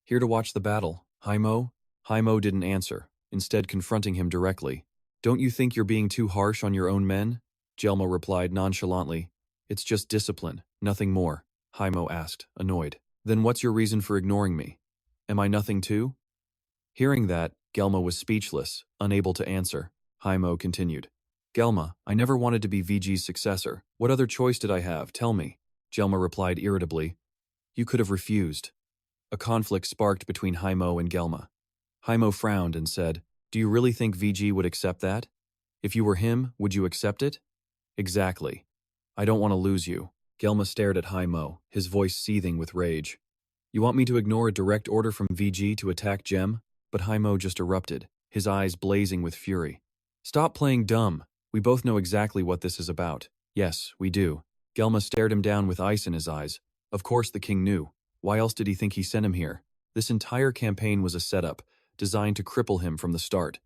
Here to watch the battle, Hi Mo? Hi Mo didn't answer, instead confronting him directly. Don't you think you're being too harsh on your own men? Gelma replied nonchalantly. It's just discipline, nothing more. Hi Mo asked, annoyed. Then what's your reason for ignoring me? Am I nothing too? Hearing that, Gelma was speechless, unable to answer. Hi Mo continued. Gelma, I never wanted to be VG's successor. What other choice did I have? Tell me. Gelma replied irritably. You could have refused. A conflict sparked between Hi Mo and Gelma. Hi Mo frowned and said, do you really think VG would accept that? If you were him, would you accept it? Exactly. I don't want to lose you. Gelma stared at Hi Mo, his voice seething with rage. You want me to ignore a direct order from VG to attack Jem? But Hi Mo just erupted, his eyes blazing with fury. Stop playing dumb. We both know exactly what this is about. Yes, we do. Gelma stared him down with ice in his eyes. Of course the king knew. Why else did he think he sent him here? This entire campaign was a setup, designed to cripple him from the start.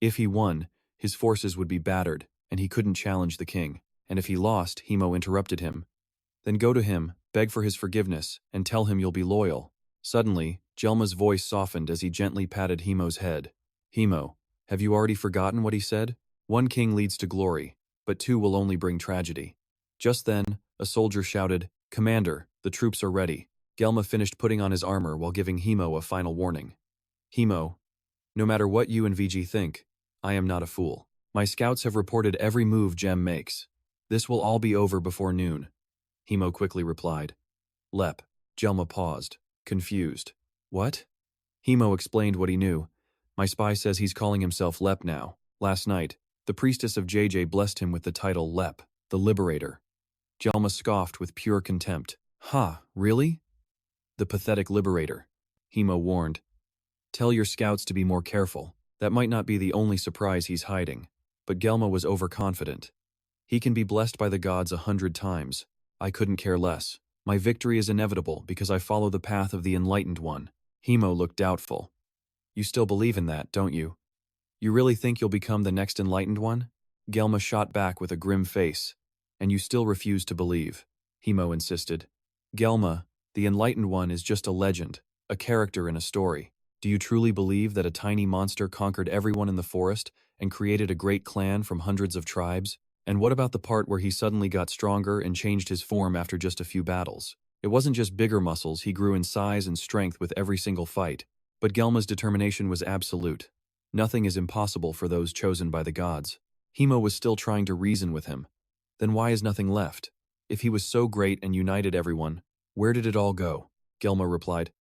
If he won, his forces would be battered, and he couldn't challenge the king. And if he lost, Himo interrupted him. Then go to him, beg for his forgiveness, and tell him you'll be loyal. Suddenly, Jelma's voice softened as he gently patted Himo's head. Himo, have you already forgotten what he said? 1 king leads to glory, but 2 will only bring tragedy. Just then, a soldier shouted, Commander, the troops are ready. Gelma finished putting on his armor while giving Himo a final warning. Himo, no matter what you and VG think, I am not a fool. My scouts have reported every move Jem makes. This will all be over before noon. Himo quickly replied. Lep. Jelma paused, confused. What? Himo explained what he knew. My spy says he's calling himself Lep now. Last night, the priestess of JJ blessed him with the title Lep, the Liberator. Jelma scoffed with pure contempt. Ha, really? The pathetic liberator. Himo warned. Tell your scouts to be more careful. That might not be the only surprise he's hiding. But Gelma was overconfident. He can be blessed by the gods 100 times. I couldn't care less. My victory is inevitable because I follow the path of the Enlightened One. Himo looked doubtful. You still believe in that, don't you? You really think you'll become the next Enlightened One? Gelma shot back with a grim face. And you still refuse to believe? Himo insisted. Gelma, The enlightened one is just a legend, a character in a story. Do you truly believe that a tiny monster conquered everyone in the forest and created a great clan from hundreds of tribes? And what about the part where he suddenly got stronger and changed his form after just a few battles? It wasn't just bigger muscles, he grew in size and strength with every single fight. But Gelma's determination was absolute. Nothing is impossible for those chosen by the gods. Himo was still trying to reason with him. Then why is nothing left? If he was so great and united everyone, where did it all go? Gelma replied.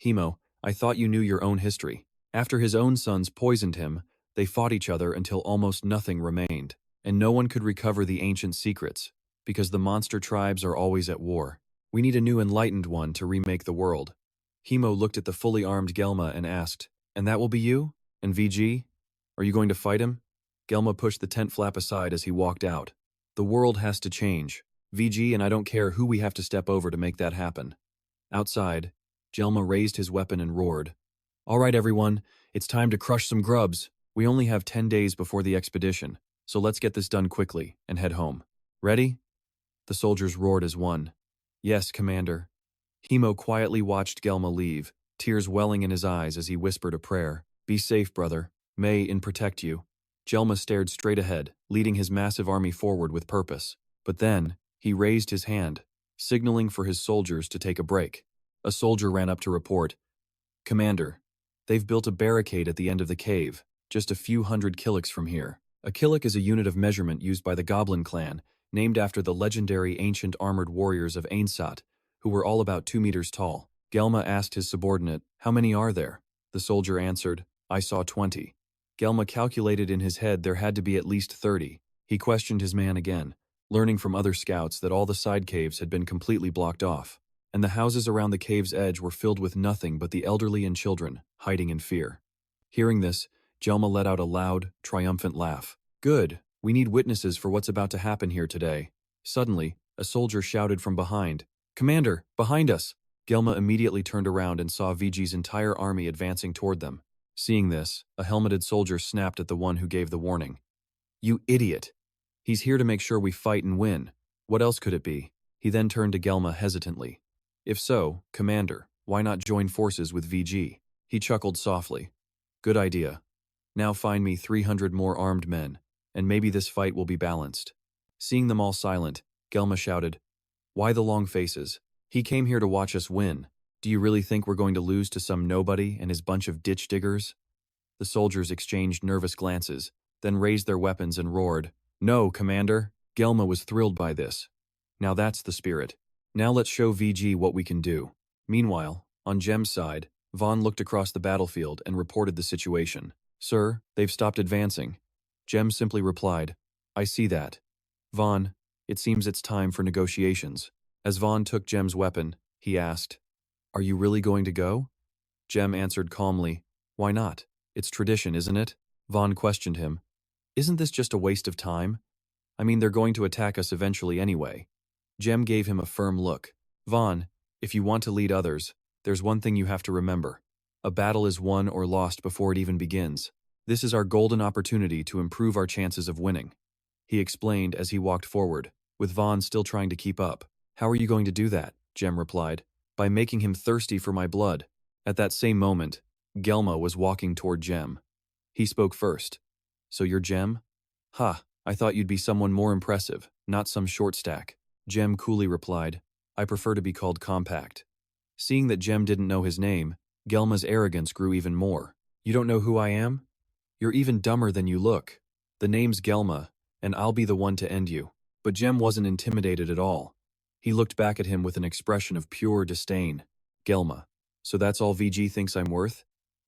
Himo, I thought you knew your own history. After his own sons poisoned him, they fought each other until almost nothing remained, and no one could recover the ancient secrets, because the monster tribes are always at war. We need a new enlightened one to remake the world. Himo looked at the fully armed Gelma and asked, And that will be you? And VG? Are you going to fight him? Gelma pushed the tent flap aside as he walked out. The world has to change. VG, and I don't care who we have to step over to make that happen. Outside, Gelma raised his weapon and roared. All right, everyone, it's time to crush some grubs. We only have 10 days before the expedition, so let's get this done quickly and head home. Ready? The soldiers roared as one. Yes, Commander. Himo quietly watched Gelma leave, tears welling in his eyes as he whispered a prayer. Be safe, brother. May in protect you. Gelma stared straight ahead, leading his massive army forward with purpose. But then, he raised his hand, signaling for his soldiers to take a break. A soldier ran up to report, Commander, they've built a barricade at the end of the cave, just a few hundred killiks from here. A killik is a unit of measurement used by the Goblin clan, named after the legendary ancient armored warriors of Ainsat, who were all about 2 meters tall. Gelma asked his subordinate, How many are there? The soldier answered, I saw 20. Gelma calculated in his head there had to be at least 30. He questioned his man again, learning from other scouts that all the side caves had been completely blocked off, and the houses around the cave's edge were filled with nothing but the elderly and children, hiding in fear. Hearing this, Gelma let out a loud, triumphant laugh. Good, we need witnesses for what's about to happen here today. Suddenly, a soldier shouted from behind, Commander, behind us! Gelma immediately turned around and saw VG's entire army advancing toward them. Seeing this, a helmeted soldier snapped at the one who gave the warning. You idiot! He's here to make sure we fight and win. What else could it be? He then turned to Gelma hesitantly. If so, Commander, why not join forces with VG? He chuckled softly. Good idea. Now find me 300 more armed men, and maybe this fight will be balanced. Seeing them all silent, Gelma shouted, Why the long faces? He came here to watch us win. Do you really think we're going to lose to some nobody and his bunch of ditch diggers? The soldiers exchanged nervous glances, then raised their weapons and roared, No, Commander! Gelma was thrilled by this. Now that's the spirit. Now let's show VG what we can do. Meanwhile, on Jem's side, Vaughn looked across the battlefield and reported the situation. Sir, they've stopped advancing. Jem simply replied, I see that. Vaughn, it seems it's time for negotiations. As Vaughn took Jem's weapon, he asked, Are you really going to go? Jem answered calmly, Why not? It's tradition, isn't it? Vaughn questioned him. Isn't this just a waste of time? I mean, they're going to attack us eventually anyway. Jem gave him a firm look. Vaughn, if you want to lead others, there's one thing you have to remember. A battle is won or lost before it even begins. This is our golden opportunity to improve our chances of winning. He explained as he walked forward, with Vaughn still trying to keep up. How are you going to do that? Jem replied. By making him thirsty for my blood. At that same moment, Gelma was walking toward Jem. He spoke first. So you're Jem? Ha, I thought you'd be someone more impressive, not some short stack. Jem coolly replied, I prefer to be called Compact. Seeing that Jem didn't know his name, Gelma's arrogance grew even more. You don't know who I am? You're even dumber than you look. The name's Gelma, and I'll be the one to end you. But Jem wasn't intimidated at all. He looked back at him with an expression of pure disdain. Gelma, so that's all VG thinks I'm worth?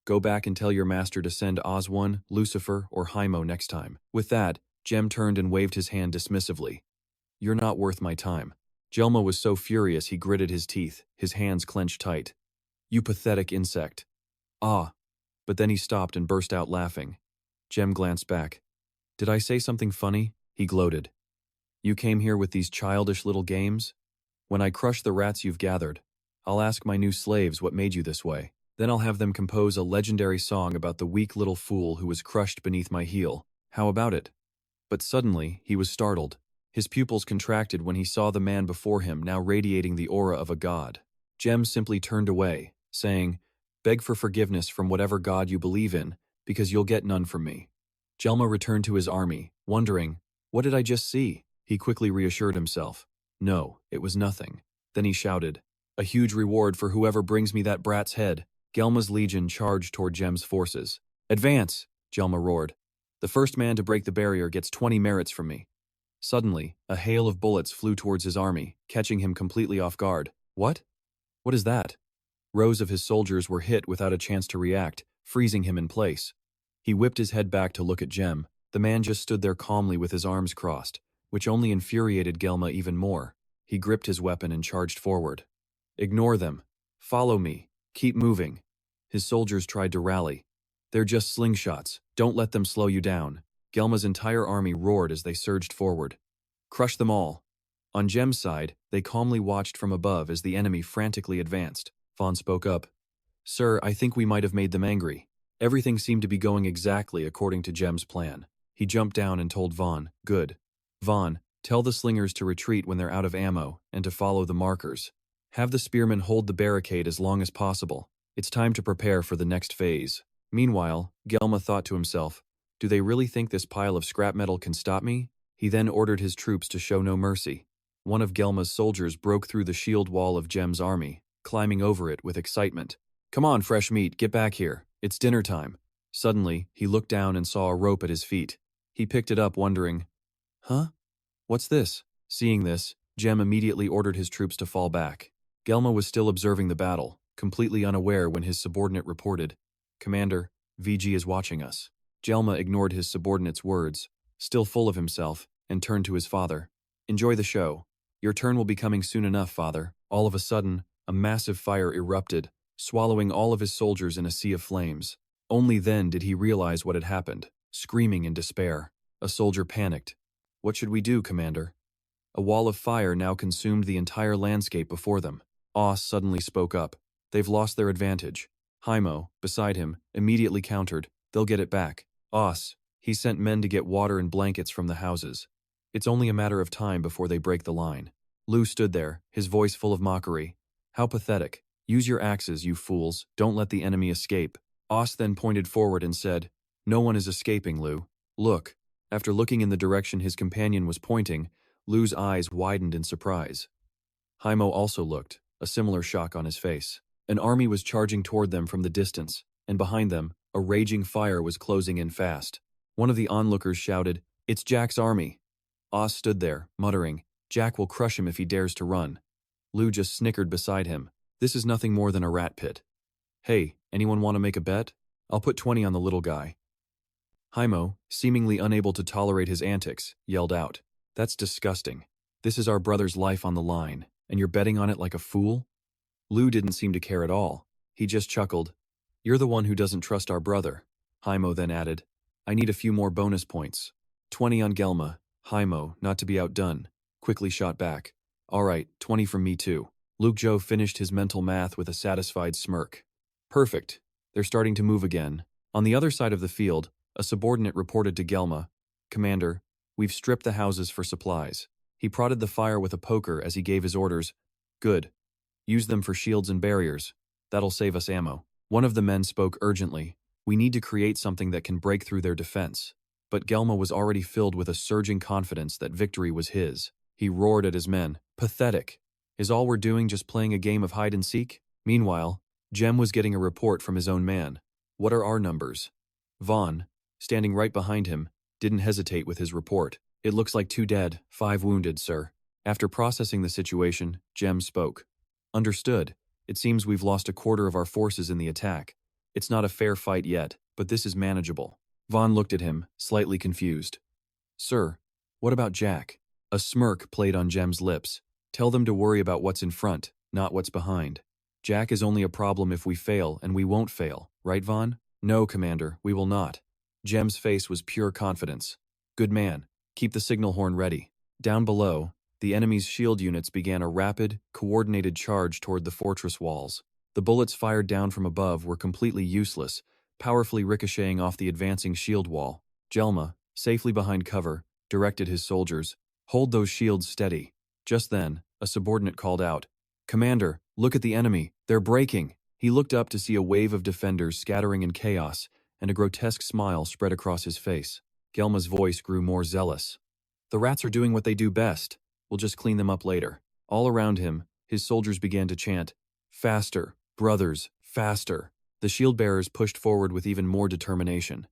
Go back and tell your master to send Oswan, Lucifer, or Hymo next time. With that, Jem turned and waved his hand dismissively. You're not worth my time. Gelma was so furious he gritted his teeth, his hands clenched tight. You pathetic insect. Ah. But then he stopped and burst out laughing. Jem glanced back. Did I say something funny? He gloated. You came here with these childish little games? When I crush the rats you've gathered, I'll ask my new slaves what made you this way. Then I'll have them compose a legendary song about the weak little fool who was crushed beneath my heel. How about it? But suddenly, he was startled. His pupils contracted when he saw the man before him now radiating the aura of a god. Jem simply turned away, saying, "Beg for forgiveness from whatever god you believe in, because you'll get none from me." Jelma returned to his army, wondering, "What did I just see?" He quickly reassured himself. No, it was nothing. Then he shouted, "A huge reward for whoever brings me that brat's head." Gelma's legion charged toward Jem's forces. "Advance!" Jelma roared. "The first man to break the barrier gets 20 merits from me." Suddenly, a hail of bullets flew towards his army, catching him completely off guard. What? What is that? Rows of his soldiers were hit without a chance to react, freezing him in place. He whipped his head back to look at Jem. The man just stood there calmly with his arms crossed, which only infuriated Gelma even more. He gripped his weapon and charged forward. "Ignore them. Follow me. Keep moving." His soldiers tried to rally. "They're just slingshots. Don't let them slow you down." Gelma's entire army roared as they surged forward. "Crush them all." On Jem's side, they calmly watched from above as the enemy frantically advanced. Vaughn spoke up. "Sir, I think we might have made them angry." Everything seemed to be going exactly according to Jem's plan. He jumped down and told Vaughn, "Good. Vaughn, tell the slingers to retreat when they're out of ammo and to follow the markers. Have the spearmen hold the barricade as long as possible. It's time to prepare for the next phase." Meanwhile, Gelma thought to himself, "Do they really think this pile of scrap metal can stop me?" He then ordered his troops to show no mercy. One of Gelma's soldiers broke through the shield wall of Jem's army, climbing over it with excitement. "Come on, fresh meat, get back here. It's dinner time." Suddenly, he looked down and saw a rope at his feet. He picked it up, wondering, "Huh? What's this?" Seeing this, Jem immediately ordered his troops to fall back. Gelma was still observing the battle, completely unaware when his subordinate reported, "Commander, VG is watching us." Jelma ignored his subordinate's words, still full of himself, and turned to his father. "Enjoy the show. Your turn will be coming soon enough, father." All of a sudden, a massive fire erupted, swallowing all of his soldiers in a sea of flames. Only then did he realize what had happened, screaming in despair. A soldier panicked. "What should we do, Commander?" A wall of fire now consumed the entire landscape before them. Oss suddenly spoke up. "They've lost their advantage." Haimo, beside him, immediately countered, "They'll get it back." Oss, he sent men to get water and blankets from the houses. "It's only a matter of time before they break the line." Lu stood there, his voice full of mockery. "How pathetic. Use your axes, you fools. Don't let the enemy escape." Oss then pointed forward and said, "No one is escaping, Lu. Look." After looking in the direction his companion was pointing, Lu's eyes widened in surprise. Haimo also looked, a similar shock on his face. An army was charging toward them from the distance, and behind them, a raging fire was closing in fast. One of the onlookers shouted, "It's Jack's army." Oz stood there, muttering, "Jack will crush him if he dares to run." Lu just snickered beside him. "This is nothing more than a rat pit." "Hey, anyone want to make a bet? I'll put 20 on the little guy." Haimo, seemingly unable to tolerate his antics, yelled out, "That's disgusting. This is our brother's life on the line, and you're betting on it like a fool?" Lu didn't seem to care at all. He just chuckled. "You're the one who doesn't trust our brother." Haimo then added, "I need a few more bonus points." 20 on Gelma. Haimo, not to be outdone, quickly shot back. "All right, 20 from me too." Luke Joe finished his mental math with a satisfied smirk. "Perfect. They're starting to move again." On the other side of the field, a subordinate reported to Gelma, "Commander, we've stripped the houses for supplies." He prodded the fire with a poker as he gave his orders. "Good. Use them for shields and barriers. That'll save us ammo." One of the men spoke urgently. "We need to create something that can break through their defense." But Gelma was already filled with a surging confidence that victory was his. He roared at his men, "Pathetic. Is all we're doing just playing a game of hide and seek?" Meanwhile, Jem was getting a report from his own man. "What are our numbers?" Vaughn, standing right behind him, didn't hesitate with his report. "It looks like 2 dead, 5 wounded, sir." After processing the situation, Jem spoke. "Understood. It seems we've lost a quarter of our forces in the attack. It's not a fair fight yet, but this is manageable." Vaughn looked at him, slightly confused. "Sir, what about Jack?" A smirk played on Jem's lips. "Tell them to worry about what's in front, not what's behind. Jack is only a problem if we fail, and we won't fail, right, Vaughn?" "No, Commander, we will not." Jem's face was pure confidence. "Good man. Keep the signal horn ready." Down below, the enemy's shield units began a rapid, coordinated charge toward the fortress walls. The bullets fired down from above were completely useless, powerfully ricocheting off the advancing shield wall. Jelma, safely behind cover, directed his soldiers, "Hold those shields steady." Just then, a subordinate called out, "Commander, Look at the enemy. They're breaking. He looked up to see a wave of defenders scattering in chaos, and a grotesque smile spread across his face. Gelma's voice grew more zealous. The rats are doing what they do best. We'll just clean them up later. All around him, his soldiers began to chant, "Faster, brothers, faster." The shield-bearers pushed forward with even more determination.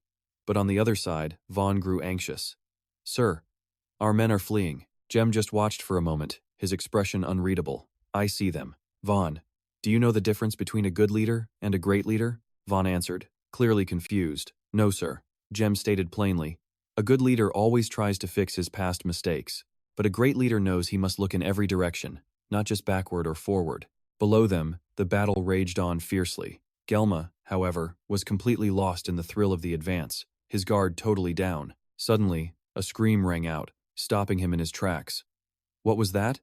But on the other side, Vaughn grew anxious. "Sir, our men are fleeing." Jem just watched for a moment, his expression unreadable. "I see them." "Vaughn, do you know the difference between a good leader and a great leader?" Vaughn answered, clearly confused. "No, sir." Jem stated plainly. "A good leader always tries to fix his past mistakes, but a great leader knows he must look in every direction, not just backward or forward." Below them, the battle raged on fiercely. Gelma, however, was completely lost in the thrill of the advance, his guard totally down. Suddenly, a scream rang out, stopping him in his tracks. What was that?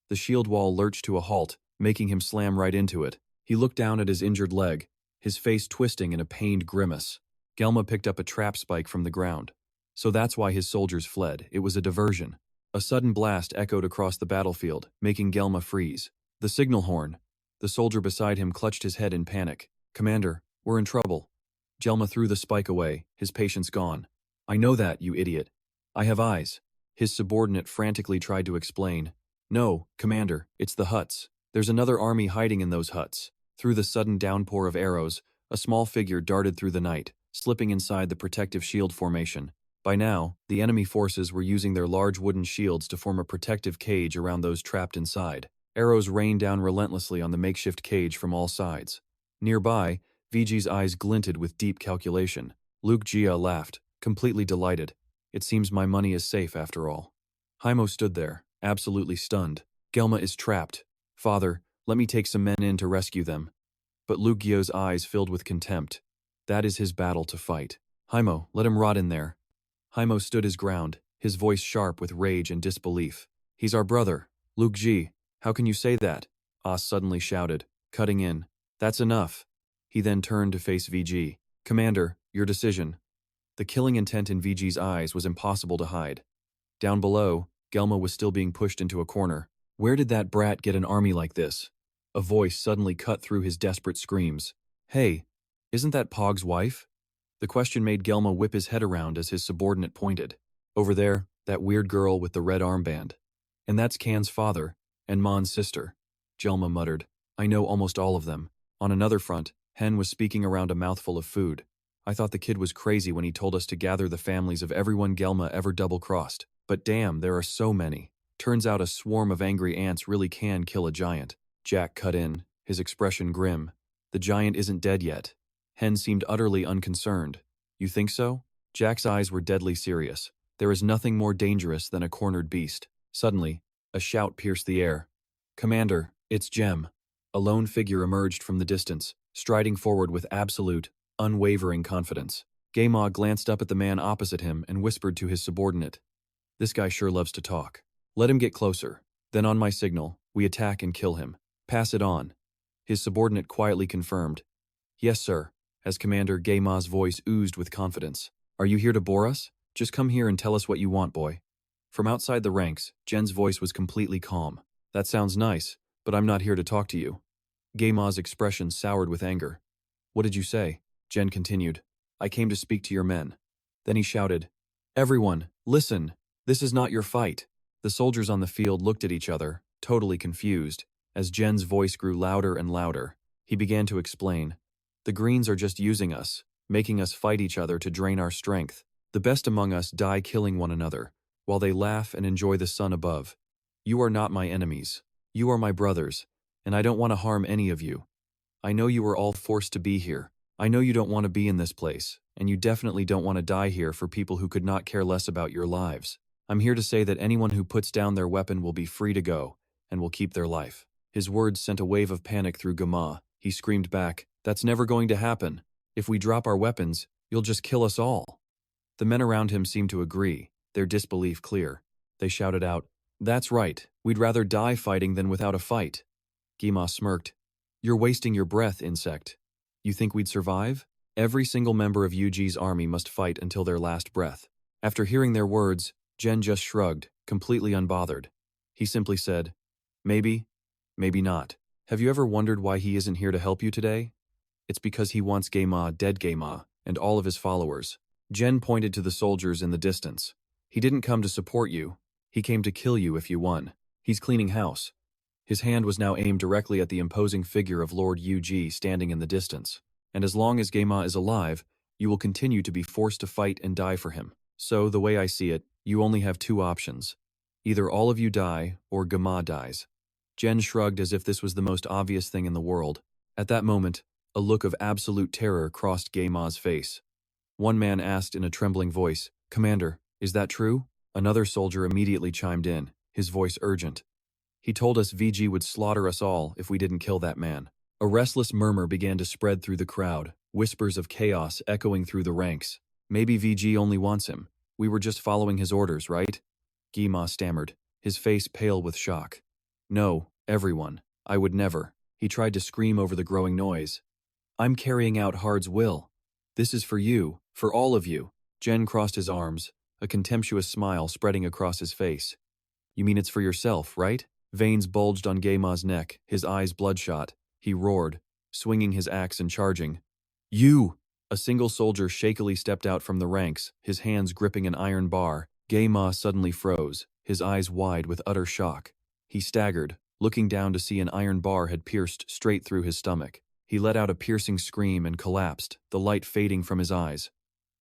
The shield wall lurched to a halt, making him slam right into it. He looked down at his injured leg, his face twisting in a pained grimace. Gelma picked up a trap spike from the ground. So that's why his soldiers fled. It was a diversion. A sudden blast echoed across the battlefield, making Gelma freeze. The signal horn. The soldier beside him clutched his head in panic. "Commander, we're in trouble." Gelma threw the spike away, his patience gone. "I know that, you idiot. I have eyes." His subordinate frantically tried to explain. "No, Commander, it's the huts. There's another army hiding in those huts." Through the sudden downpour of arrows, a small figure darted through the night, slipping inside the protective shield formation. By now, the enemy forces were using their large wooden shields to form a protective cage around those trapped inside. Arrows rained down relentlessly on the makeshift cage from all sides. Nearby, VG's eyes glinted with deep calculation. Luke Gia laughed, completely delighted. "It seems my money is safe after all." Haimo stood there, absolutely stunned. "Gelma is trapped. Father, let me take some men in to rescue them." But Luke Gio's eyes filled with contempt. That is his battle to fight. "Haimo, let him rot in there." Haimo stood his ground, his voice sharp with rage and disbelief. "He's our brother." "Luke G, how can you say that?" Oz suddenly shouted, cutting in. "That's enough." He then turned to face VG. "Commander, your decision." The killing intent in VG's eyes was impossible to hide. Down below, Gelma was still being pushed into a corner. Where did that brat get an army like this? A voice suddenly cut through his desperate screams. "Hey, isn't that Pog's wife?" The question made Gelma whip his head around as his subordinate pointed. "Over there, that weird girl with the red armband. And that's Can's father, and Mon's sister." Gelma muttered. "I know almost all of them." On another front, Hen was speaking around a mouthful of food. "I thought the kid was crazy when he told us to gather the families of everyone Gelma ever double-crossed. But damn, there are so many. Turns out a swarm of angry ants really can kill a giant." Jack cut in, his expression grim. "The giant isn't dead yet." Hen seemed utterly unconcerned. "You think so?" Jack's eyes were deadly serious. "There is nothing more dangerous than a cornered beast." Suddenly, a shout pierced the air. "Commander, it's Jem." A lone figure emerged from the distance, striding forward with absolute, unwavering confidence. Gaemaw glanced up at the man opposite him and whispered to his subordinate. "This guy sure loves to talk. Let him get closer. Then on my signal, we attack and kill him. Pass it on." His subordinate quietly confirmed. "Yes, sir." As Commander, Gaemaw's voice oozed with confidence. "Are you here to bore us? Just come here and tell us what you want, boy." From outside the ranks, Jen's voice was completely calm. "That sounds nice, but I'm not here to talk to you." Gaemaw's expression soured with anger. "What did you say?" Jen continued. "I came to speak to your men." Then he shouted, "Everyone, listen! This is not your fight." The soldiers on the field looked at each other, totally confused. As Jen's voice grew louder and louder, he began to explain. "The Greens are just using us, making us fight each other to drain our strength. The best among us die killing one another, while they laugh and enjoy the sun above. You are not my enemies. You are my brothers, and I don't want to harm any of you. I know you were all forced to be here. I know you don't want to be in this place, and you definitely don't want to die here for people who could not care less about your lives. I'm here to say that anyone who puts down their weapon will be free to go, and will keep their life." His words sent a wave of panic through Gaemaw. He screamed back, "That's never going to happen. If we drop our weapons, you'll just kill us all." The men around him seemed to agree, their disbelief clear. They shouted out, "That's right. We'd rather die fighting than without a fight." Gaemaw smirked. "You're wasting your breath, insect. You think we'd survive? Every single member of UG's army must fight until their last breath." After hearing their words, Jen just shrugged, completely unbothered. He simply said, "Maybe, maybe not." Have you ever wondered why he isn't here to help you today? It's because he wants Gaema, dead Gaema, and all of his followers. Jen pointed to the soldiers in the distance. He didn't come to support you. He came to kill you if you won. He's cleaning house. His hand was now aimed directly at the imposing figure of Lord Yu standing in the distance. And as long as Gaema is alive, you will continue to be forced to fight and die for him. So, the way I see it, you only have two options. Either all of you die, or Gaema dies. Jen shrugged as if this was the most obvious thing in the world. At that moment, a look of absolute terror crossed Gaema's face. One man asked in a trembling voice, "Commander, is that true?" Another soldier immediately chimed in, his voice urgent. "He told us VG would slaughter us all if we didn't kill that man." A restless murmur began to spread through the crowd, whispers of chaos echoing through the ranks. "Maybe VG only wants him. We were just following his orders, right?" Gaema stammered, his face pale with shock. "No, everyone. I would never." He tried to scream over the growing noise. "I'm carrying out Hard's will. This is for you, for all of you." Jen crossed his arms, a contemptuous smile spreading across his face. "You mean it's for yourself, right?" Veins bulged on Gaema's neck, his eyes bloodshot. He roared, swinging his axe and charging. "You!" A single soldier shakily stepped out from the ranks, his hands gripping an iron bar. Gaema suddenly froze, his eyes wide with utter shock. He staggered, looking down to see an iron bar had pierced straight through his stomach. He let out a piercing scream and collapsed, the light fading from his eyes.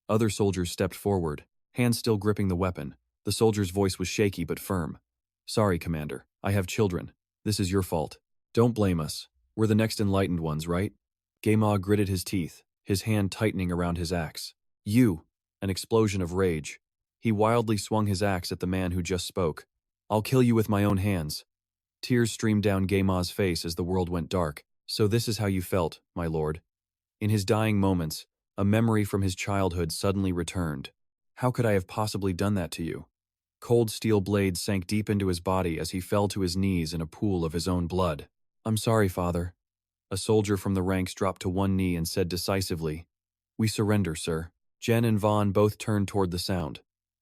Other soldiers stepped forward, hands still gripping the weapon. The soldier's voice was shaky but firm. "Sorry, Commander. I have children. This is your fault. Don't blame us. We're the next enlightened ones, right?" Gaema gritted his teeth, his hand tightening around his axe. "You!" An explosion of rage. He wildly swung his axe at the man who just spoke. "I'll kill you with my own hands." Tears streamed down Gaema's face as the world went dark. "So this is how you felt, my lord." In his dying moments, a memory from his childhood suddenly returned. "How could I have possibly done that to you?" Cold steel blades sank deep into his body as he fell to his knees in a pool of his own blood. "I'm sorry, father." A soldier from the ranks dropped to one knee and said decisively, "We surrender, sir." Jen and Vaughn both turned toward the sound.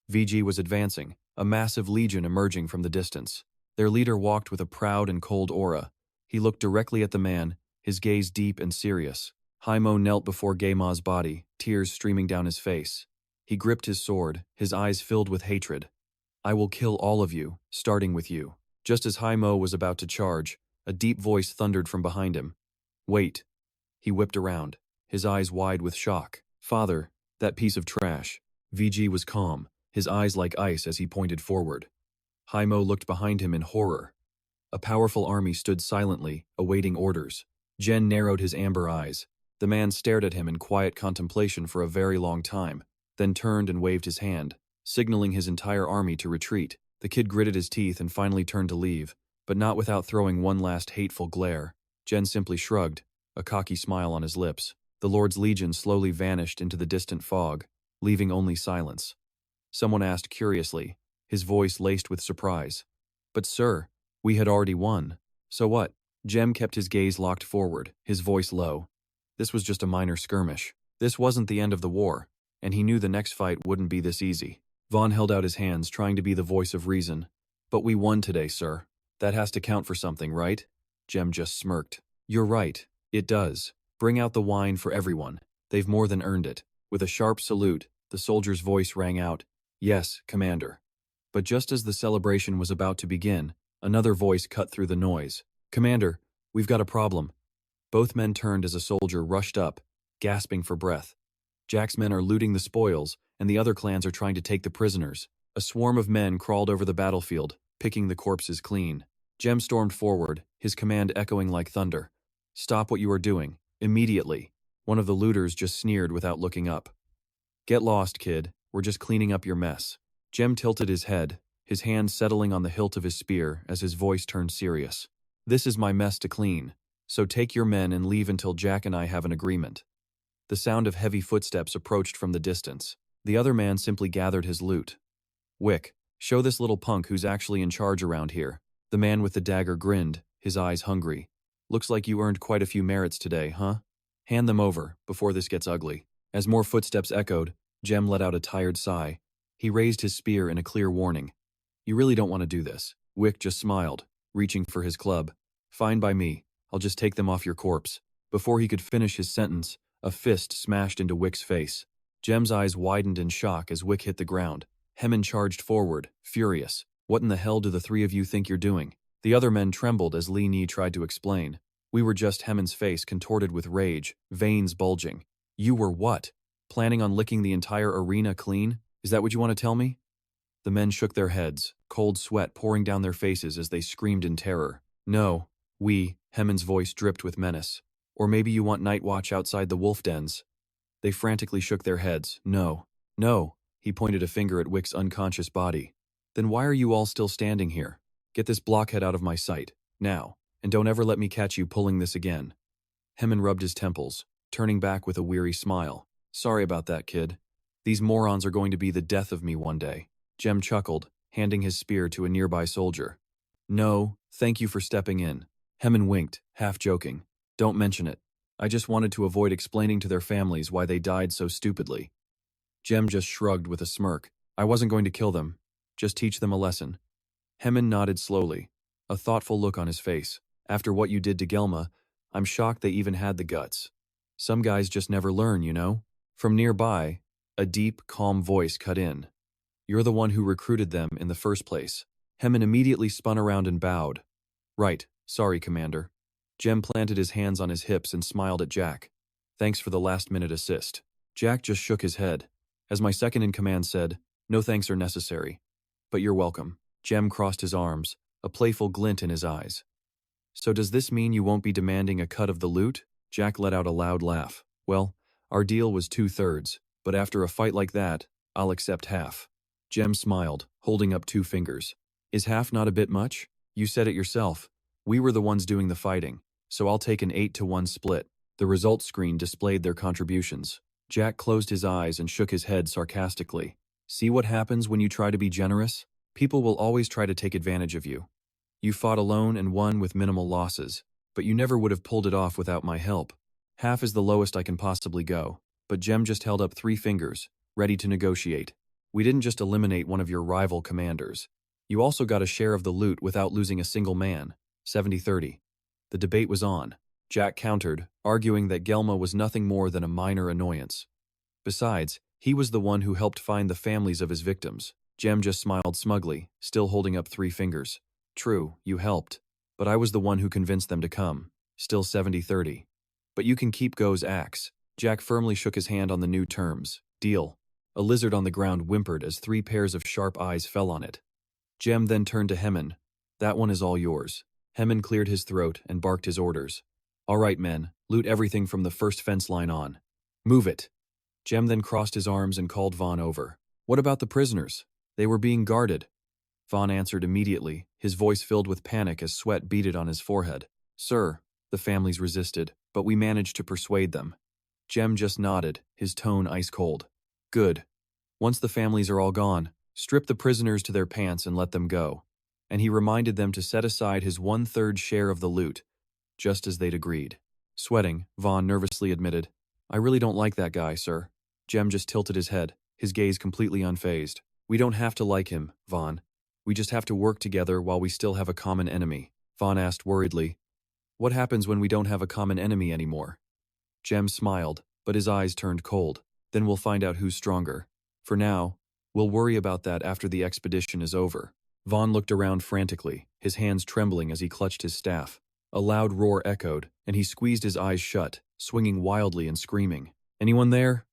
VG was advancing, a massive legion emerging from the distance. Their leader walked with a proud and cold aura. He looked directly at the man, his gaze deep and serious. Haimo knelt before Gaema's body, tears streaming down his face. He gripped his sword, his eyes filled with hatred. "I will kill all of you, starting with you." Just as Haimo was about to charge, a deep voice thundered from behind him. "Wait." He whipped around, his eyes wide with shock. "Father, that piece of trash." VG was calm, his eyes like ice as he pointed forward. Haimo looked behind him in horror. A powerful army stood silently, awaiting orders. Jen narrowed his amber eyes. The man stared at him in quiet contemplation for a very long time, then turned and waved his hand, signaling his entire army to retreat. The kid gritted his teeth and finally turned to leave, but not without throwing one last hateful glare. Jen simply shrugged, a cocky smile on his lips. The Lord's legion slowly vanished into the distant fog, leaving only silence. Someone asked curiously, his voice laced with surprise, "But sir, we had already won. So what?" Jem kept his gaze locked forward, his voice low. This was just a minor skirmish. This wasn't the end of the war, and he knew the next fight wouldn't be this easy. Vaughn held out his hands, trying to be the voice of reason. "But we won today, sir. That has to count for something, right?" Jem just smirked. "You're right. It does. Bring out the wine for everyone. They've more than earned it." With a sharp salute, the soldier's voice rang out, "Yes, Commander." But just as the celebration was about to begin, another voice cut through the noise. "Commander, we've got a problem." Both men turned as a soldier rushed up, gasping for breath. "Jack's men are looting the spoils, and the other clans are trying to take the prisoners." A swarm of men crawled over the battlefield, picking the corpses clean. Jem stormed forward, his command echoing like thunder. "Stop what you are doing, immediately." One of the looters just sneered without looking up. "Get lost, kid. We're just cleaning up your mess." Jem tilted his head, his hand settling on the hilt of his spear as his voice turned serious. "This is my mess to clean, so take your men and leave until Jack and I have an agreement." The sound of heavy footsteps approached from the distance. The other man simply gathered his loot. "Wick, show this little punk who's actually in charge around here." The man with the dagger grinned, his eyes hungry. "Looks like you earned quite a few merits today, huh? Hand them over, before this gets ugly." As more footsteps echoed, Jem let out a tired sigh. He raised his spear in a clear warning. "You really don't want to do this." Wick just smiled, reaching for his club. "Fine by me. I'll just take them off your corpse." Before he could finish his sentence, a fist smashed into Wick's face. Jem's eyes widened in shock as Wick hit the ground. Hemin charged forward, furious. "What in the hell do the three of you think you're doing?" The other men trembled as Li Ni tried to explain. "We were just..." Hemin's face contorted with rage, veins bulging. "You were what? Planning on licking the entire arena clean? Is that what you want to tell me?" The men shook their heads, cold sweat pouring down their faces as they screamed in terror. "No, Hemin's voice dripped with menace. "Or maybe you want night watch outside the wolf dens." They frantically shook their heads. "No. No." He pointed a finger at Wick's unconscious body. "Then why are you all still standing here? Get this blockhead out of my sight, now, and don't ever let me catch you pulling this again." Hemin rubbed his temples, turning back with a weary smile. "Sorry about that, kid. These morons are going to be the death of me one day." Jem chuckled, handing his spear to a nearby soldier. "No, thank you for stepping in." Hemin winked, half joking. "Don't mention it. I just wanted to avoid explaining to their families why they died so stupidly." Jem just shrugged with a smirk. "I wasn't going to kill them. Just teach them a lesson." Hemin nodded slowly, a thoughtful look on his face. "After what you did to Gelma, I'm shocked they even had the guts. Some guys just never learn, you know?" From nearby, a deep, calm voice cut in. "You're the one who recruited them in the first place." Hemin immediately spun around and bowed. "Right, sorry, Commander." Jem planted his hands on his hips and smiled at Jack. "Thanks for the last-minute assist." Jack just shook his head. As my second-in-command said, "No thanks are necessary. But you're welcome." Jem crossed his arms, a playful glint in his eyes. "So does this mean you won't be demanding a cut of the loot?" Jack let out a loud laugh. "Well, our deal was 2/3, but after a fight like that, I'll accept half." Jem smiled, holding up 2 fingers. "Is half not a bit much? You said it yourself. We were the ones doing the fighting. So I'll take an 8-to-1 split." The results screen displayed their contributions. Jack closed his eyes and shook his head sarcastically. "See what happens when you try to be generous? People will always try to take advantage of you. You fought alone and won with minimal losses, but you never would have pulled it off without my help. Half is the lowest I can possibly go." But Jem just held up 3 fingers, ready to negotiate. "We didn't just eliminate one of your rival commanders. You also got a share of the loot without losing a single man. 70-30. The debate was on. Jack countered, arguing that Gelma was nothing more than a minor annoyance. Besides, he was the one who helped find the families of his victims. Jem just smiled smugly, still holding up 3 fingers. "True, you helped. But I was the one who convinced them to come. Still 70-30. But you can keep Go's axe." Jack firmly shook his hand on the new terms. "Deal." A lizard on the ground whimpered as 3 pairs of sharp eyes fell on it. Jem then turned to Hemin. "That one is all yours." Hemin cleared his throat and barked his orders. "All right, men, loot everything from the first fence line on. Move it." Jem then crossed his arms and called Vaughn over. "What about the prisoners? They were being guarded." Vaughn answered immediately, his voice filled with panic as sweat beaded on his forehead. "Sir," the families resisted, but we managed to persuade them. Jem just nodded, his tone ice-cold. "Good. Once the families are all gone, strip the prisoners to their pants and let them go." And he reminded them to set aside his 1/3 share of the loot, just as they'd agreed. Sweating, Vaughn nervously admitted, "I really don't like that guy, sir." Jem just tilted his head, his gaze completely unfazed. "We don't have to like him, Vaughn. We just have to work together while we still have a common enemy." Vaughn asked worriedly, "What happens when we don't have a common enemy anymore?" Jem smiled, but his eyes turned cold. "Then we'll find out who's stronger. For now, we'll worry about that after the expedition is over." Vaughn looked around frantically, his hands trembling as he clutched his staff. A loud roar echoed, and he squeezed his eyes shut, swinging wildly and screaming. "Anyone there?"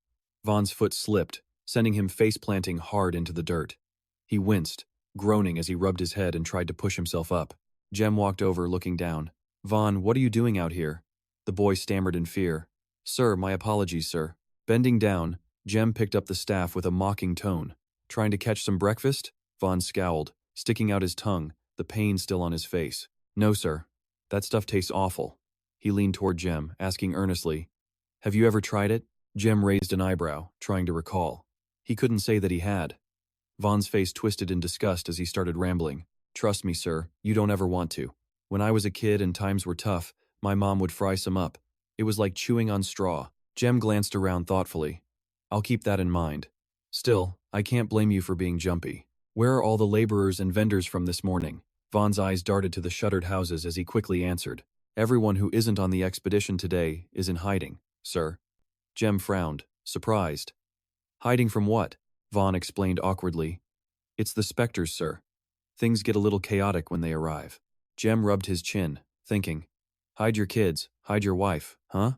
Vaughn's foot slipped, sending him face-planting hard into the dirt. He winced, groaning as he rubbed his head and tried to push himself up. Jem walked over, looking down. "Vaughn, what are you doing out here?" The boy stammered in fear. "Sir, my apologies, sir." Bending down, Jem picked up the staff with a mocking tone. "Trying to catch some breakfast?" Vaughn scowled, sticking out his tongue, the pain still on his face. "No, sir. That stuff tastes awful." He leaned toward Jem, asking earnestly, "Have you ever tried it?" Jem raised an eyebrow, trying to recall. He couldn't say that he had. Vaughn's face twisted in disgust as he started rambling. "Trust me, sir, you don't ever want to. When I was a kid and times were tough, my mom would fry some up. It was like chewing on straw." Jem glanced around thoughtfully. "I'll keep that in mind. Still, I can't blame you for being jumpy. Where are all the laborers and vendors from this morning?" Vaughn's eyes darted to the shuttered houses as he quickly answered. Everyone who isn't on the expedition today is in hiding, sir. Jem frowned, surprised. Hiding from what? Vaughn explained awkwardly. It's the specters, sir. Things get a little chaotic when they arrive. Jem rubbed his chin, thinking. Hide your kids, hide your wife, huh?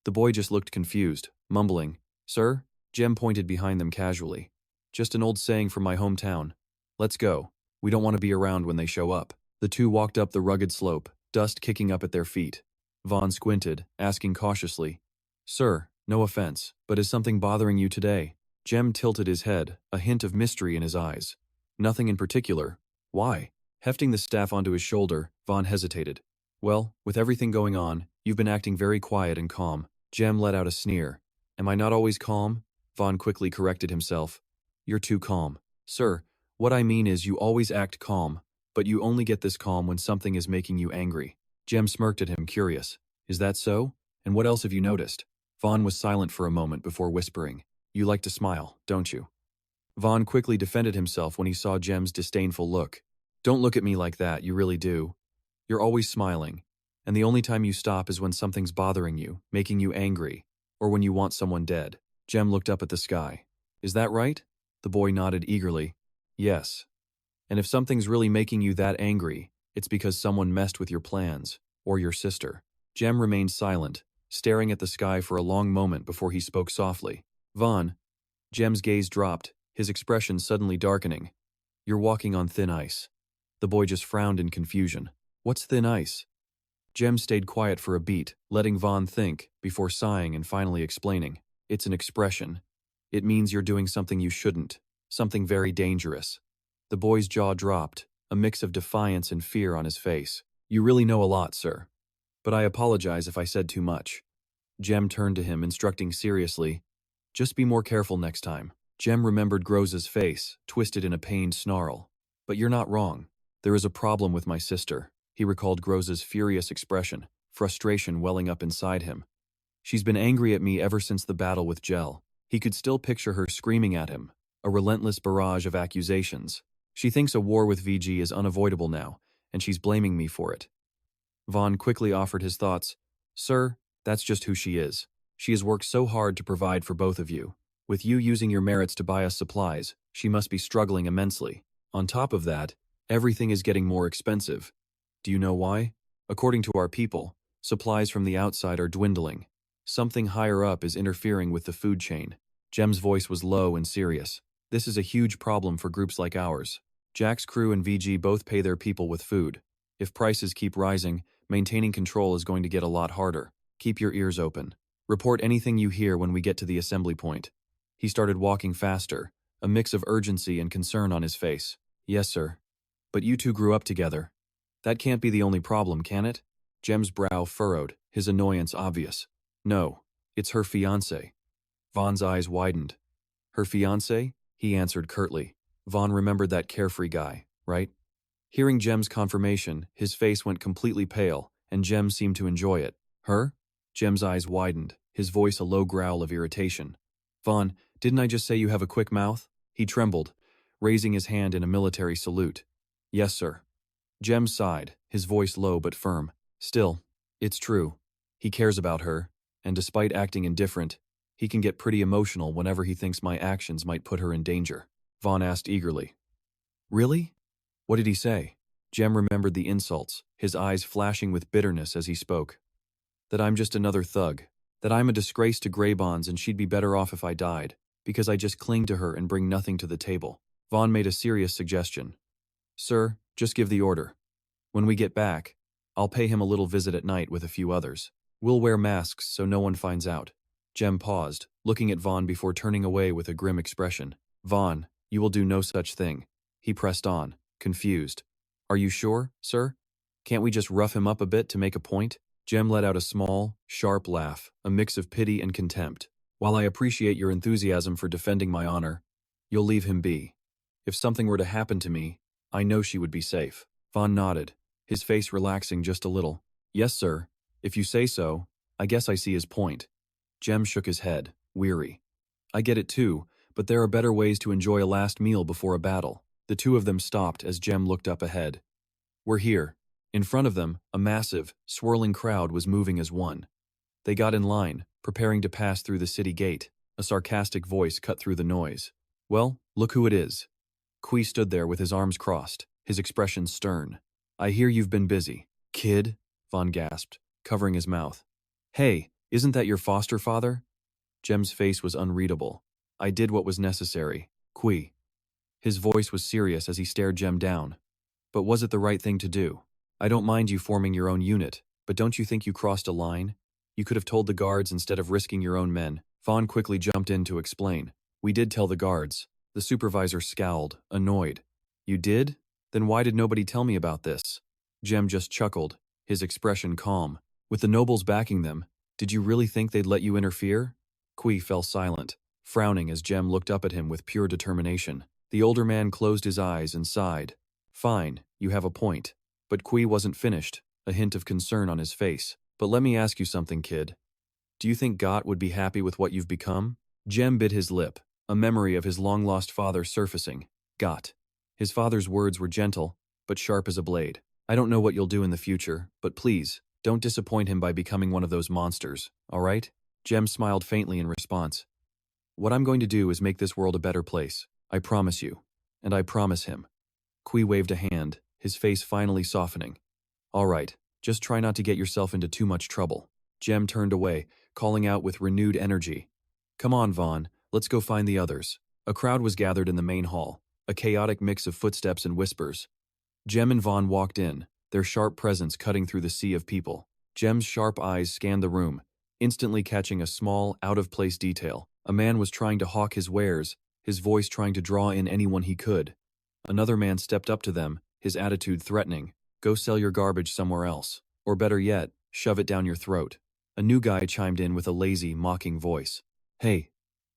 The boy just looked confused, mumbling. Sir? Jem pointed behind them casually. Just an old saying from my hometown. Let's go. We don't want to be around when they show up. The two walked up the rugged slope, dust kicking up at their feet. Vaughn squinted, asking cautiously. Sir, no offense, but is something bothering you today? Jem tilted his head, a hint of mystery in his eyes. Nothing in particular. Why? Hefting the staff onto his shoulder, Vaughn hesitated. Well, with everything going on, you've been acting very quiet and calm. Jem let out a sneer. Am I not always calm? Vaughn quickly corrected himself. You're too calm. Sir, what I mean is you always act calm, but you only get this calm when something is making you angry. Jem smirked at him, curious. Is that so? And what else have you noticed? Vaughn was silent for a moment before whispering. You like to smile, don't you? Vaughn quickly defended himself when he saw Jem's disdainful look. Don't look at me like that, you really do. You're always smiling, and the only time you stop is when something's bothering you, making you angry, or when you want someone dead. Jem looked up at the sky. Is that right? The boy nodded eagerly. Yes. And if something's really making you that angry, it's because someone messed with your plans, or your sister. Jem remained silent, staring at the sky for a long moment before he spoke softly. Vaughn. Jem's gaze dropped, his expression suddenly darkening. You're walking on thin ice. The boy just frowned in confusion. What's thin ice? Jem stayed quiet for a beat, letting Vaughn think, before sighing and finally explaining. It's an expression. It means you're doing something you shouldn't, something very dangerous. The boy's jaw dropped, a mix of defiance and fear on his face. You really know a lot, sir. But I apologize if I said too much. Jem turned to him, instructing seriously. Just be more careful next time. Jem remembered Groza's face, twisted in a pained snarl. But you're not wrong. There is a problem with my sister. He recalled Groza's furious expression, frustration welling up inside him. She's been angry at me ever since the battle with Gel. He could still picture her screaming at him, a relentless barrage of accusations. She thinks a war with VG is unavoidable now, and she's blaming me for it. Vaughn quickly offered his thoughts. Sir, that's just who she is. She has worked so hard to provide for both of you. With you using your merits to buy us supplies, she must be struggling immensely. On top of that, everything is getting more expensive. Do you know why? According to our people, supplies from the outside are dwindling. Something higher up is interfering with the food chain. Jem's voice was low and serious. This is a huge problem for groups like ours. Jack's crew and VG both pay their people with food. If prices keep rising, maintaining control is going to get a lot harder. Keep your ears open. Report anything you hear when we get to the assembly point. He started walking faster, a mix of urgency and concern on his face. Yes, sir. But you two grew up together. That can't be the only problem, can it? Jem's brow furrowed, his annoyance obvious. No, it's her fiancé. Vaughn's eyes widened. Her fiancé? He answered curtly. Vaughn remembered that carefree guy, right? Hearing Jem's confirmation, his face went completely pale, and Jem seemed to enjoy it. Her? Jem's eyes widened, his voice a low growl of irritation. Vaughn, didn't I just say you have a quick mouth? He trembled, raising his hand in a military salute. Yes, sir. Jem sighed, his voice low but firm. Still, it's true. He cares about her, and despite acting indifferent, he can get pretty emotional whenever he thinks my actions might put her in danger. Vaughn asked eagerly. Really? What did he say? Jem remembered the insults, his eyes flashing with bitterness as he spoke. That I'm just another thug. That I'm a disgrace to Grey Bonds and she'd be better off if I died, because I just cling to her and bring nothing to the table. Vaughn made a serious suggestion. Sir, just give the order. When we get back, I'll pay him a little visit at night with a few others. We'll wear masks so no one finds out. Jem paused, looking at Vaughn before turning away with a grim expression. Vaughn, you will do no such thing. He pressed on, confused. Are you sure, sir? Can't we just rough him up a bit to make a point? Jem let out a small, sharp laugh, a mix of pity and contempt. While I appreciate your enthusiasm for defending my honor, you'll leave him be. If something were to happen to me, I know she would be safe. Vaughn nodded, his face relaxing just a little. Yes, sir. If you say so, I guess I see his point. Jem shook his head, weary. I get it too, but there are better ways to enjoy a last meal before a battle. The two of them stopped as Jem looked up ahead. We're here. In front of them, a massive, swirling crowd was moving as one. They got in line, preparing to pass through the city gate. A sarcastic voice cut through the noise. "Well, look who it is." Kui stood there with his arms crossed, his expression stern. "I hear you've been busy." "Kid?" Vaughn gasped, covering his mouth. "Hey, isn't that your foster father?" Jem's face was unreadable. "I did what was necessary, Kui." His voice was serious as he stared Jem down. "But was it the right thing to do? I don't mind you forming your own unit, but don't you think you crossed a line? You could have told the guards instead of risking your own men." Vaughn quickly jumped in to explain. "We did tell the guards." The supervisor scowled, annoyed. "You did? Then why did nobody tell me about this?" Jem just chuckled, his expression calm. "With the nobles backing them, did you really think they'd let you interfere?" Kui fell silent, frowning as Jem looked up at him with pure determination. The older man closed his eyes and sighed. "Fine, you have a point." But Kui wasn't finished, a hint of concern on his face. "But let me ask you something, kid. Do you think Got would be happy with what you've become?" Jem bit his lip, a memory of his long-lost father surfacing. Got. His father's words were gentle, but sharp as a blade. "I don't know what you'll do in the future, but please, don't disappoint him by becoming one of those monsters, all right?" Jem smiled faintly in response. "What I'm going to do is make this world a better place. I promise you. And I promise him." Kui waved a hand, his face finally softening. "All right, just try not to get yourself into too much trouble." Jem turned away, calling out with renewed energy. "Come on, Vaughn, let's go find the others." A crowd was gathered in the main hall, a chaotic mix of footsteps and whispers. Jem and Vaughn walked in, their sharp presence cutting through the sea of people. Jem's sharp eyes scanned the room, instantly catching a small, out-of-place detail. A man was trying to hawk his wares, his voice trying to draw in anyone he could. Another man stepped up to them, his attitude threatening. "Go sell your garbage somewhere else. Or better yet, shove it down your throat." A new guy chimed in with a lazy, mocking voice. "Hey,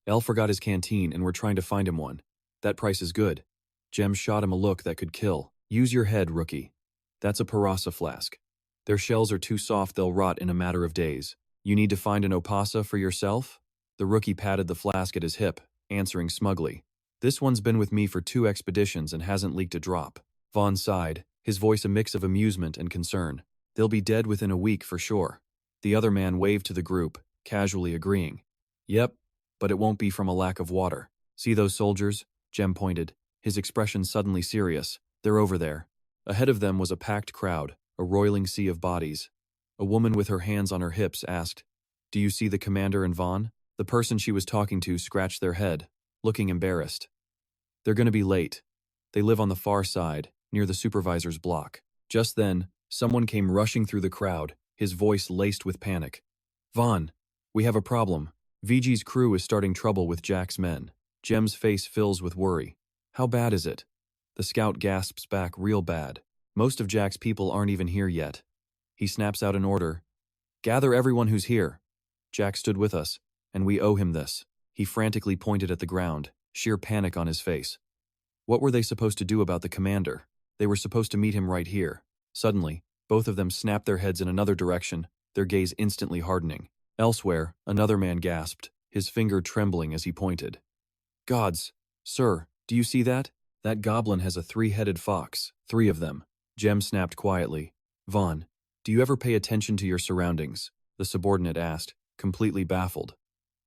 El forgot his canteen and we're trying to find him one. That price is good." Jem shot him a look that could kill. "Use your head, rookie. That's a Parasa flask. Their shells are too soft they'll rot in a matter of days. You need to find an Opasa for yourself?" The rookie patted the flask at his hip, answering smugly. "This one's been with me for 2 expeditions and hasn't leaked a drop." Vaughn sighed, his voice a mix of amusement and concern. "They'll be dead within a week for sure." The other man waved to the group, casually agreeing. "Yep, but it won't be from a lack of water. See those soldiers?" Jem pointed, his expression suddenly serious. "They're over there." Ahead of them was a packed crowd, a roiling sea of bodies. A woman with her hands on her hips asked, "Do you see the commander and Vaughn?" The person she was talking to scratched their head, looking embarrassed. "They're going to be late. They live on the far side, near the supervisor's block." Just then, someone came rushing through the crowd, his voice laced with panic. "Vaughn, we have a problem. VG's crew is starting trouble with Jack's men." Jem's face fills with worry. "How bad is it?" The scout gasps back, "Real bad. Most of Jack's people aren't even here yet." He snaps out an order. "Gather everyone who's here. Jack stood with us, and we owe him this." He frantically pointed at the ground, sheer panic on his face. What were they supposed to do about the commander? They were supposed to meet him right here. Suddenly, both of them snapped their heads in another direction, their gaze instantly hardening. Elsewhere, another man gasped, his finger trembling as he pointed. "Gods, sir, do you see that? That goblin has a 3-headed fox, 3 of them." Jem snapped quietly. "Vaughn, do you ever pay attention to your surroundings?" the subordinate asked, completely baffled.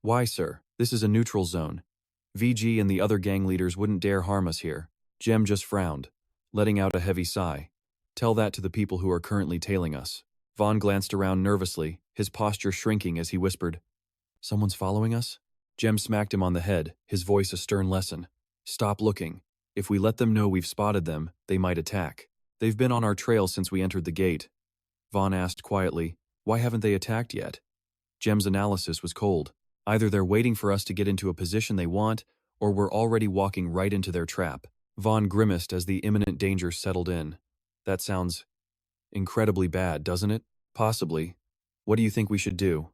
"Why, sir? This is a neutral zone. VG and the other gang leaders wouldn't dare harm us here." Jem just frowned, letting out a heavy sigh. "Tell that to the people who are currently tailing us." Vaughn glanced around nervously, his posture shrinking as he whispered, "Someone's following us?" Jem smacked him on the head, his voice a stern lesson. "Stop looking. If we let them know we've spotted them, they might attack." "They've been on our trail since we entered the gate." Vaughn asked quietly, "Why haven't they attacked yet?" Jem's analysis was cold. Either they're waiting for us to get into a position they want, or we're already walking right into their trap. Vaughn grimaced as the imminent danger settled in. "That sounds incredibly bad, doesn't it?" "Possibly. What do you think we should do?"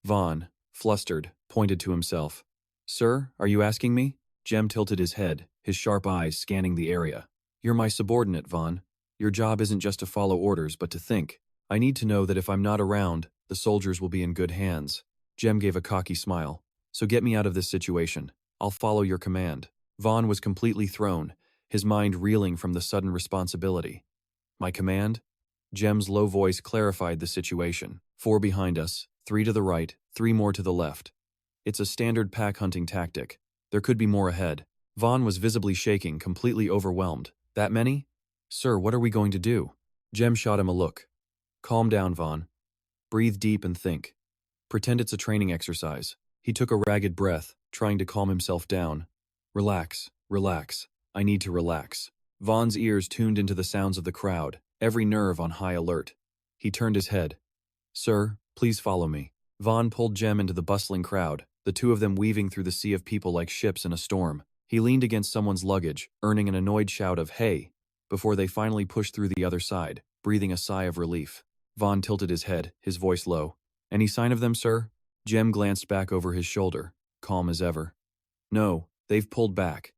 Vaughn, flustered, pointed to himself. "Sir, are you asking me?" Jem tilted his head, his sharp eyes scanning the area. "You're my subordinate, Vaughn. Your job isn't just to follow orders, but to think. I need to know that if I'm not around, the soldiers will be in good hands." Jem gave a cocky smile. "So get me out of this situation. I'll follow your command." Vaughn was completely thrown, his mind reeling from the sudden responsibility. "My command? Jem's low voice clarified the situation. 4 behind us, 3 to the right, 3 more to the left. It's a standard pack hunting tactic. There could be more ahead. Vaughn was visibly shaking, completely overwhelmed. That many? Sir, what are we going to do? Jem shot him a look. Calm down, Vaughn. Breathe deep and think. Pretend it's a training exercise. He took a ragged breath, trying to calm himself down. Relax, relax. I need to relax. Vaughn's ears tuned into the sounds of the crowd, every nerve on high alert. He turned his head. Sir, please follow me. Vaughn pulled Jem into the bustling crowd, the two of them weaving through the sea of people like ships in a storm. He leaned against someone's luggage, earning an annoyed shout of "Hey!" before they finally pushed through the other side, breathing a sigh of relief. Vaughn tilted his head, his voice low. Any sign of them, sir? Jem glanced back over his shoulder, calm as ever. No, they've pulled back.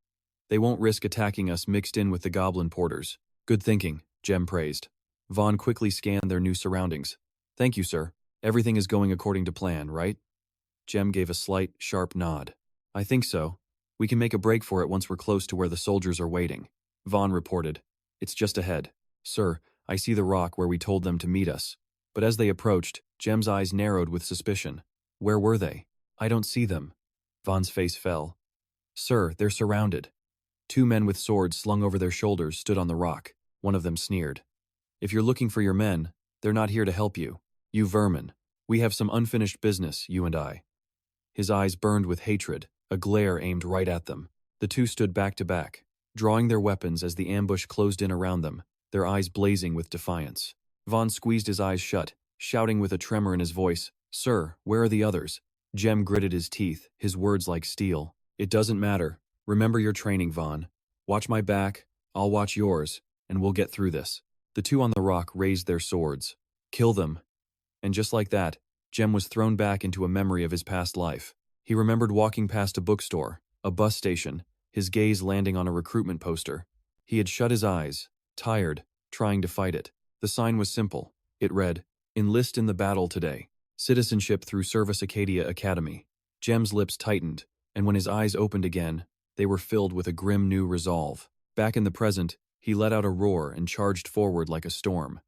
They won't risk attacking us mixed in with the Goblin porters. Good thinking, Jem praised. Vaughn quickly scanned their new surroundings. Thank you, sir. Everything is going according to plan, right? Jem gave a slight, sharp nod. I think so. We can make a break for it once we're close to where the soldiers are waiting. Vaughn reported. It's just ahead. Sir, I see the rock where we told them to meet us. But as they approached, Jem's eyes narrowed with suspicion. Where were they? I don't see them. Vaughn's face fell. Sir, they're surrounded. 2 men with swords slung over their shoulders stood on the rock. One of them sneered. If you're looking for your men, they're not here to help you. You vermin. We have some unfinished business, you and I. His eyes burned with hatred, a glare aimed right at them. The two stood back to back, drawing their weapons as the ambush closed in around them, their eyes blazing with defiance. Vaughn squeezed his eyes shut, shouting with a tremor in his voice, Sir, where are the others? Jem gritted his teeth, his words like steel. It doesn't matter. Remember your training, Vaughn. Watch my back, I'll watch yours, and we'll get through this. The two on the rock raised their swords. Kill them. And just like that, Jem was thrown back into a memory of his past life. He remembered walking past a bookstore, a bus station, his gaze landing on a recruitment poster. He had shut his eyes, tired, trying to fight it. The sign was simple. It read, Enlist in the battle today. Citizenship through Service Acadia Academy. Jem's lips tightened, and when his eyes opened again, they were filled with a grim new resolve. Back in the present, he let out a roar and charged forward like a storm.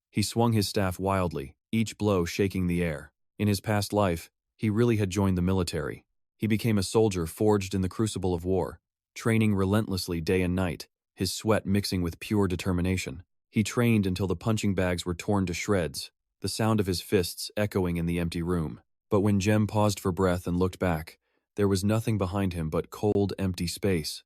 He swung his staff wildly, each blow shaking the air. In his past life, he really had joined the military. He became a soldier forged in the crucible of war, training relentlessly day and night, his sweat mixing with pure determination. He trained until the punching bags were torn to shreds, the sound of his fists echoing in the empty room. But when Jem paused for breath and looked back, there was nothing behind him but cold, empty space.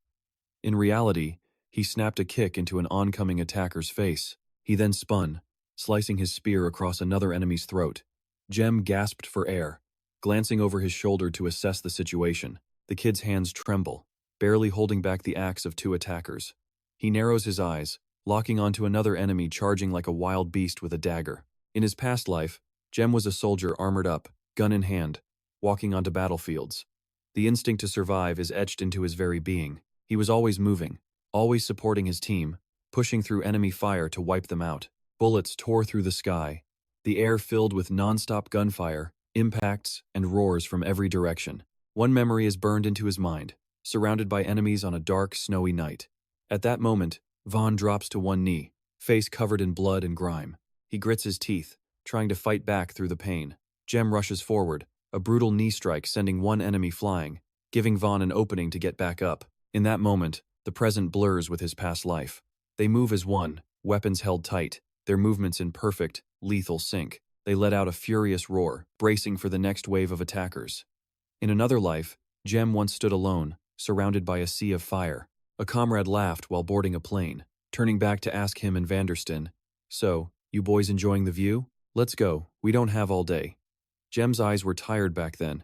In reality, he snapped a kick into an oncoming attacker's face. He then spun, slicing his spear across another enemy's throat. Jem gasped for air, glancing over his shoulder to assess the situation. The kid's hands tremble, barely holding back the axe of 2 attackers. He narrows his eyes, locking onto another enemy charging like a wild beast with a dagger. In his past life, Jem was a soldier armored up, gun in hand, walking onto battlefields. The instinct to survive is etched into his very being. He was always moving, always supporting his team, pushing through enemy fire to wipe them out. Bullets tore through the sky, the air filled with non-stop gunfire, impacts, and roars from every direction. One memory is burned into his mind, surrounded by enemies on a dark, snowy night. At that moment, Vaughn drops to one knee, face covered in blood and grime. He grits his teeth, trying to fight back through the pain. Jem rushes forward, a brutal knee strike sending one enemy flying, giving Vaughn an opening to get back up. In that moment, the present blurs with his past life. They move as one, weapons held tight, their movements in perfect, lethal sync. They let out a furious roar, bracing for the next wave of attackers. In another life, Jem once stood alone, surrounded by a sea of fire. A comrade laughed while boarding a plane, turning back to ask him and Vanderston, So, you boys enjoying the view? Let's go, we don't have all day. Jem's eyes were tired back then,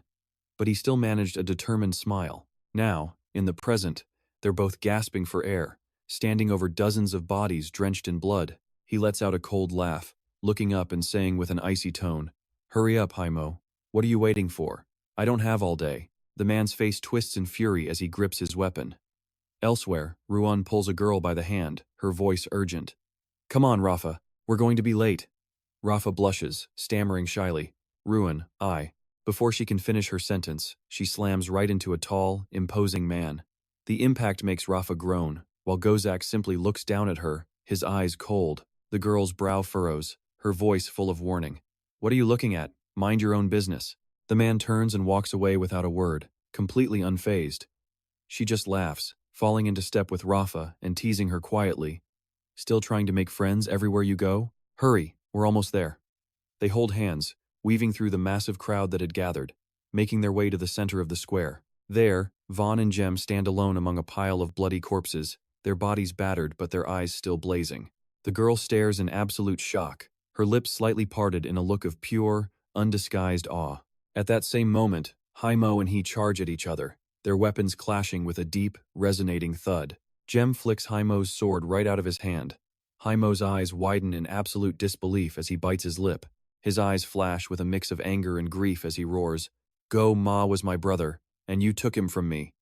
but he still managed a determined smile. Now, in the present, they're both gasping for air, standing over dozens of bodies drenched in blood. He lets out a cold laugh, looking up and saying with an icy tone, Hurry up, Haimo. What are you waiting for? I don't have all day. The man's face twists in fury as he grips his weapon. Elsewhere, Ruan pulls a girl by the hand, her voice urgent. Come on, Rafa. We're going to be late. Rafa blushes, stammering shyly. Ruan, I. Before she can finish her sentence, she slams right into a tall, imposing man. The impact makes Rafa groan, while Gozak simply looks down at her, his eyes cold. The girl's brow furrows, her voice full of warning. What are you looking at? Mind your own business. The man turns and walks away without a word, completely unfazed. She just laughs, falling into step with Rafa and teasing her quietly. Still trying to make friends everywhere you go? Hurry, we're almost there. They hold hands, weaving through the massive crowd that had gathered, making their way to the center of the square. There, Vaughn and Jem stand alone among a pile of bloody corpses, their bodies battered but their eyes still blazing. The girl stares in absolute shock, her lips slightly parted in a look of pure, undisguised awe. At that same moment, Haimo and he charge at each other, their weapons clashing with a deep, resonating thud. Jem flicks Haimo's sword right out of his hand. Haimo's eyes widen in absolute disbelief as he bites his lip. His eyes flash with a mix of anger and grief as he roars, "Go Ma was my brother, and you took him from me."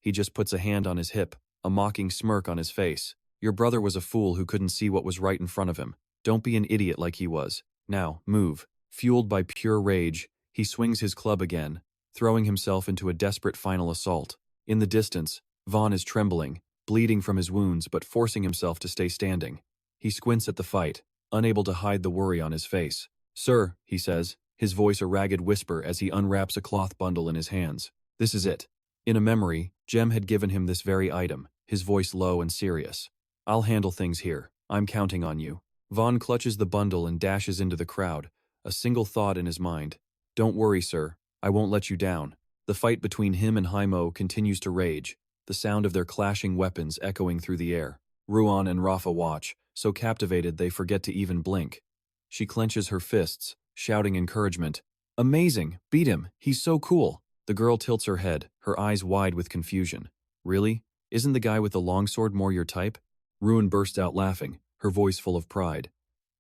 He just puts a hand on his hip, a mocking smirk on his face. Your brother was a fool who couldn't see what was right in front of him. Don't be an idiot like he was. Now, move. Fueled by pure rage, he swings his club again, throwing himself into a desperate final assault. In the distance, Vaughn is trembling, bleeding from his wounds but forcing himself to stay standing. He squints at the fight, unable to hide the worry on his face. "Sir," he says, his voice a ragged whisper as he unwraps a cloth bundle in his hands. "This is it." In a memory, Jem had given him this very item, his voice low and serious. "I'll handle things here. I'm counting on you." Vaughn clutches the bundle and dashes into the crowd, a single thought in his mind. "Don't worry, sir. I won't let you down." The fight between him and Haimo continues to rage, the sound of their clashing weapons echoing through the air. Ruan and Rafa watch, so captivated they forget to even blink. She clenches her fists, shouting encouragement. "Amazing! Beat him! He's so cool!" The girl tilts her head, her eyes wide with confusion. "Really? Isn't the guy with the longsword more your type?" Ruan bursts out laughing, her voice full of pride.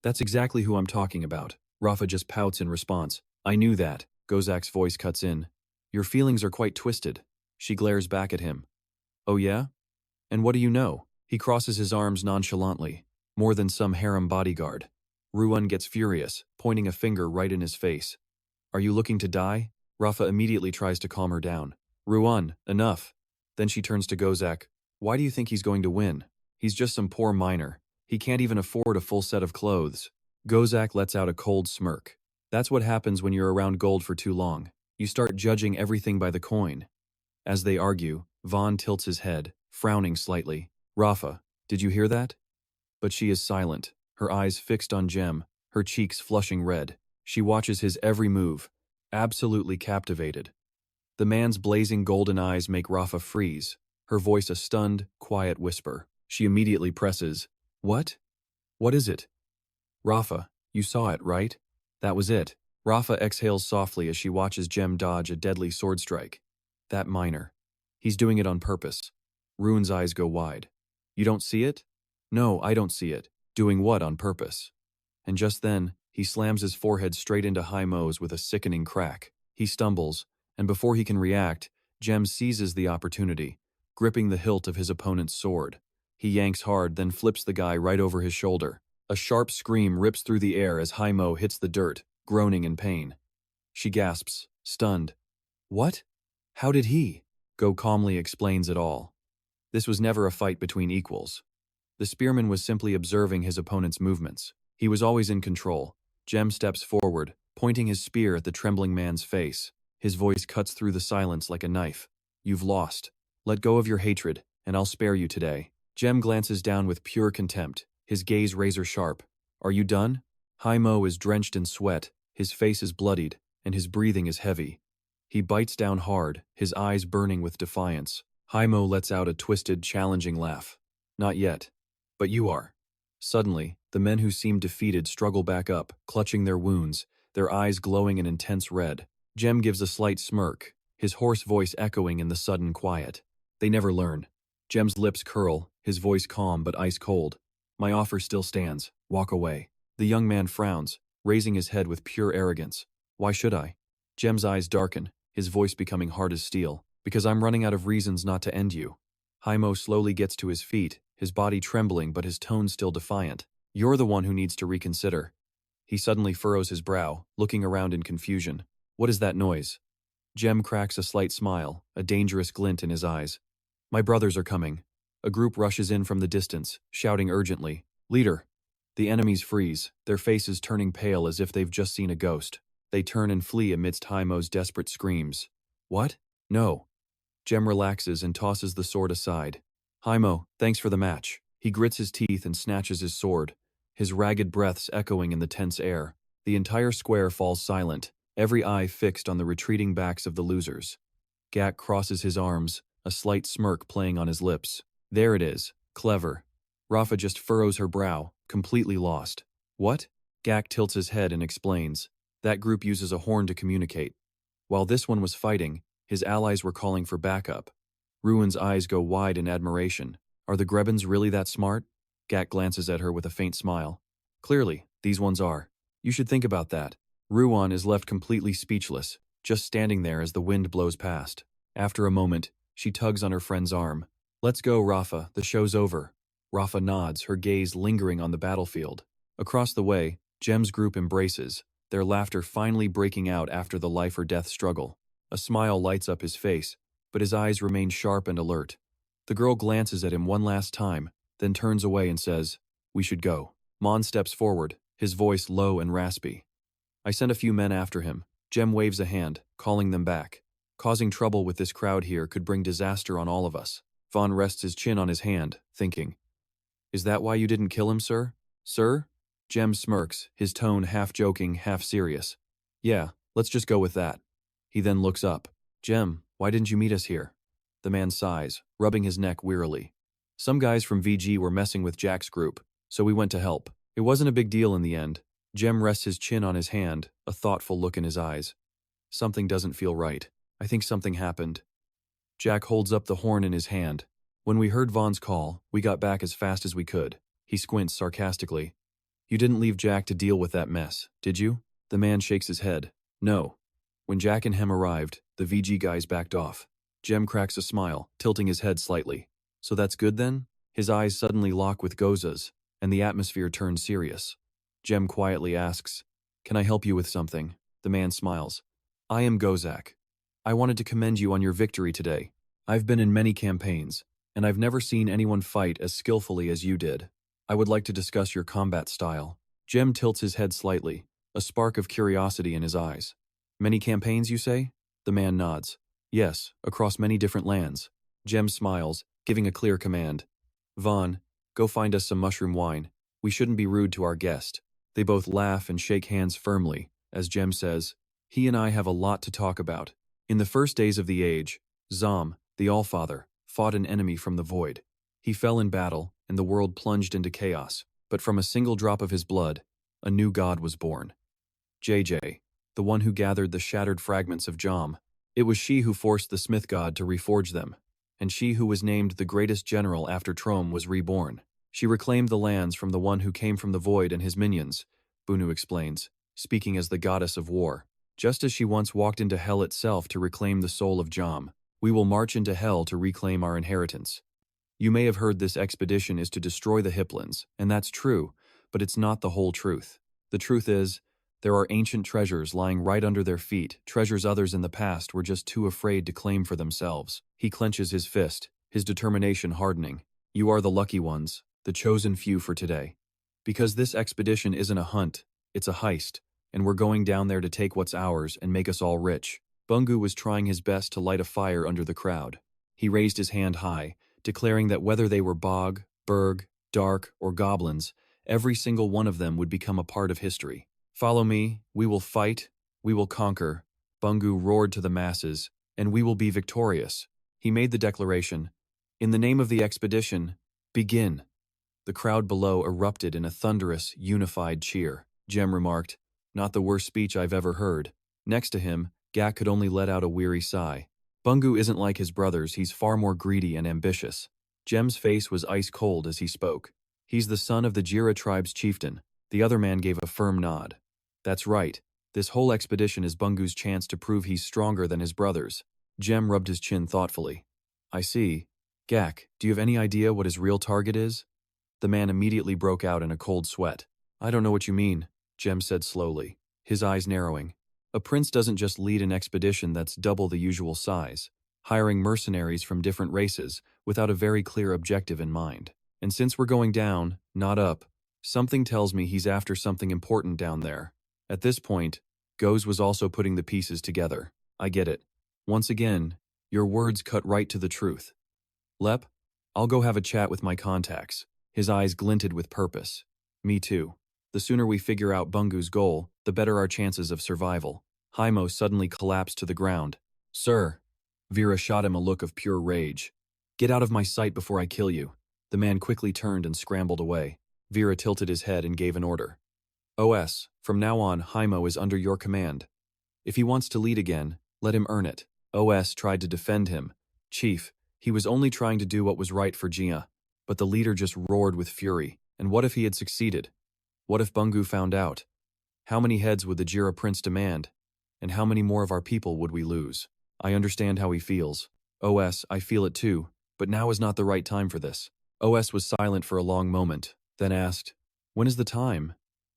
"That's exactly who I'm talking about." Rafa just pouts in response. "I knew that." Gozak's voice cuts in. "Your feelings are quite twisted." She glares back at him. "Oh yeah? And what do you know?" He crosses his arms nonchalantly, more than some harem bodyguard. Ruan gets furious, pointing a finger right in his face. "Are you looking to die?" Rafa immediately tries to calm her down. "Ruan, enough." Then she turns to Gozak. "Why do you think he's going to win? He's just some poor miner. He can't even afford a full set of clothes." Gozak lets out a cold smirk. "That's what happens when you're around gold for too long. You start judging everything by the coin." As they argue, Vaughn tilts his head, frowning slightly. "Rafa, did you hear that?" But she is silent, her eyes fixed on Jem, her cheeks flushing red. She watches his every move, absolutely captivated. The man's blazing golden eyes make Rafa freeze, her voice a stunned, quiet whisper. She immediately presses, "What? What is it?" "Rafa, you saw it, right? That was it." Rafa exhales softly as she watches Jem dodge a deadly sword strike. "That miner. He's doing it on purpose." Rune's eyes go wide. "You don't see it?" "No, I don't see it. Doing what on purpose?" And just then, he slams his forehead straight into Haimo's with a sickening crack. He stumbles, and before he can react, Jem seizes the opportunity, gripping the hilt of his opponent's sword. He yanks hard, then flips the guy right over his shoulder. A sharp scream rips through the air as Haimo hits the dirt, groaning in pain. She gasps, stunned. "What? How did he?" Go calmly explains it all. This was never a fight between equals. The spearman was simply observing his opponent's movements. He was always in control. Jem steps forward, pointing his spear at the trembling man's face. His voice cuts through the silence like a knife. "You've lost. Let go of your hatred, and I'll spare you today." Jem glances down with pure contempt, his gaze razor sharp. "Are you done?" Haimo is drenched in sweat, his face is bloodied, and his breathing is heavy. He bites down hard, his eyes burning with defiance. Haimo lets out a twisted, challenging laugh. "Not yet. But you are." Suddenly, the men who seemed defeated struggle back up, clutching their wounds, their eyes glowing an intense red. Jem gives a slight smirk, his hoarse voice echoing in the sudden quiet. "They never learn." Jem's lips curl, his voice calm but ice cold. "My offer still stands. Walk away." The young man frowns, raising his head with pure arrogance. "Why should I?" Jem's eyes darken, his voice becoming hard as steel. "Because I'm running out of reasons not to end you." Haimo slowly gets to his feet, his body trembling but his tone still defiant. "You're the one who needs to reconsider." He suddenly furrows his brow, looking around in confusion. "What is that noise?" Jem cracks a slight smile, a dangerous glint in his eyes. "My brothers are coming." A group rushes in from the distance, shouting urgently, "Leader!" The enemies freeze, their faces turning pale as if they've just seen a ghost. They turn and flee amidst Haimo's desperate screams. What? No. Jem relaxes and tosses the sword aside. Haimo, thanks for the match. He grits his teeth and snatches his sword, his ragged breaths echoing in the tense air. The entire square falls silent, every eye fixed on the retreating backs of the losers. Gak crosses his arms, a slight smirk playing on his lips. There it is. Clever. Rafa just furrows her brow, completely lost. What? Gak tilts his head and explains. That group uses a horn to communicate. While this one was fighting, his allies were calling for backup. Ruin's eyes go wide in admiration. Are the Grebens really that smart? Gak glances at her with a faint smile. Clearly, these ones are. You should think about that. Ruan is left completely speechless, just standing there as the wind blows past. After a moment, she tugs on her friend's arm. Let's go, Rafa, the show's over. Rafa nods, her gaze lingering on the battlefield. Across the way, Jem's group embraces, their laughter finally breaking out after the life-or-death struggle. A smile lights up his face, but his eyes remain sharp and alert. The girl glances at him one last time, then turns away and says, We should go. Mon steps forward, his voice low and raspy. I sent a few men after him. Jem waves a hand, calling them back. Causing trouble with this crowd here could bring disaster on all of us. Vaughn rests his chin on his hand, thinking. Is that why you didn't kill him, sir? Sir? Jem smirks, his tone half joking, half serious. Yeah, let's just go with that. He then looks up. Jem, why didn't you meet us here? The man sighs, rubbing his neck wearily. Some guys from VG were messing with Jack's group, so we went to help. It wasn't a big deal in the end. Jem rests his chin on his hand, a thoughtful look in his eyes. Something doesn't feel right. I think something happened. Jack holds up the horn in his hand. When we heard Vaughn's call, we got back as fast as we could. He squints sarcastically. You didn't leave Jack to deal with that mess, did you? The man shakes his head. No. When Jack and Hem arrived, the VG guys backed off. Jem cracks a smile, tilting his head slightly. So that's good then? His eyes suddenly lock with Goza's, and the atmosphere turns serious. Jem quietly asks, Can I help you with something? The man smiles. I am Gozak. I wanted to commend you on your victory today. I've been in many campaigns, and I've never seen anyone fight as skillfully as you did. I would like to discuss your combat style. Jem tilts his head slightly, a spark of curiosity in his eyes. Many campaigns, you say? The man nods. Yes, across many different lands. Jem smiles, giving a clear command. Vaughn, go find us some mushroom wine. We shouldn't be rude to our guest. They both laugh and shake hands firmly, as Jem says, He and I have a lot to talk about. In the first days of the age, Zom, the Allfather, fought an enemy from the void. He fell in battle, and the world plunged into chaos. But from a single drop of his blood, a new god was born. JJ, the one who gathered the shattered fragments of Jom. It was she who forced the Smith god to reforge them, and she who was named the greatest general after Trom was reborn. She reclaimed the lands from the one who came from the void and his minions, Bunu explains, speaking as the goddess of war. Just as she once walked into hell itself to reclaim the soul of Jom, we will march into hell to reclaim our inheritance. You may have heard this expedition is to destroy the Hipplins, and that's true, but it's not the whole truth. The truth is, there are ancient treasures lying right under their feet, treasures others in the past were just too afraid to claim for themselves. He clenches his fist, his determination hardening. You are the lucky ones, the chosen few for today. Because this expedition isn't a hunt, it's a heist, and we're going down there to take what's ours and make us all rich. Bungu was trying his best to light a fire under the crowd. He raised his hand high, declaring that whether they were Bog, Berg, Dark, or Goblins, every single one of them would become a part of history. Follow me, we will fight, we will conquer, Bungu roared to the masses, and we will be victorious. He made the declaration, In the name of the expedition, begin. The crowd below erupted in a thunderous, unified cheer. Jem remarked, Not the worst speech I've ever heard. Next to him, Gak could only let out a weary sigh. Bungu isn't like his brothers, he's far more greedy and ambitious. Jem's face was ice cold as he spoke. He's the son of the Jira tribe's chieftain. The other man gave a firm nod. That's right. This whole expedition is Bungu's chance to prove he's stronger than his brothers. Jem rubbed his chin thoughtfully. I see. Gak, do you have any idea what his real target is? The man immediately broke out in a cold sweat. I don't know what you mean, Jem said slowly, his eyes narrowing. A prince doesn't just lead an expedition that's double the usual size, hiring mercenaries from different races without a very clear objective in mind. And since we're going down, not up, Something tells me he's after something important down there. At this point, Goes was also putting the pieces together. I get it. Once again, your words cut right to the truth. Lep, I'll go have a chat with my contacts. His eyes glinted with purpose. Me too. The sooner we figure out Bungu's goal, the better our chances of survival. Haimo suddenly collapsed to the ground. Sir. Vera shot him a look of pure rage. Get out of my sight before I kill you. The man quickly turned and scrambled away. Vera tilted his head and gave an order. OS, from now on, Haimo is under your command. If he wants to lead again, let him earn it. OS tried to defend him. Chief, he was only trying to do what was right for Gia. But the leader just roared with fury. And what if he had succeeded? What if Bungu found out? How many heads would the Jira prince demand? And how many more of our people would we lose? I understand how he feels. OS, I feel it too, but now is not the right time for this. OS was silent for a long moment, then asked, when is the time?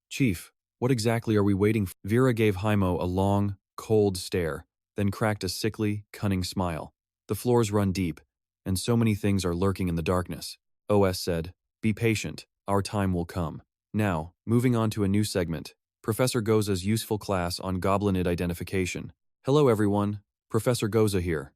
Chief, what exactly are we waiting for? Vera gave Haimo a long, cold stare, then cracked a sickly, cunning smile. The floors run deep, and so many things are lurking in the darkness. OS said, be patient, our time will come. Now, moving on to a new segment, Professor Goza's useful class on Goblinid identification. Hello everyone, Professor Goza here.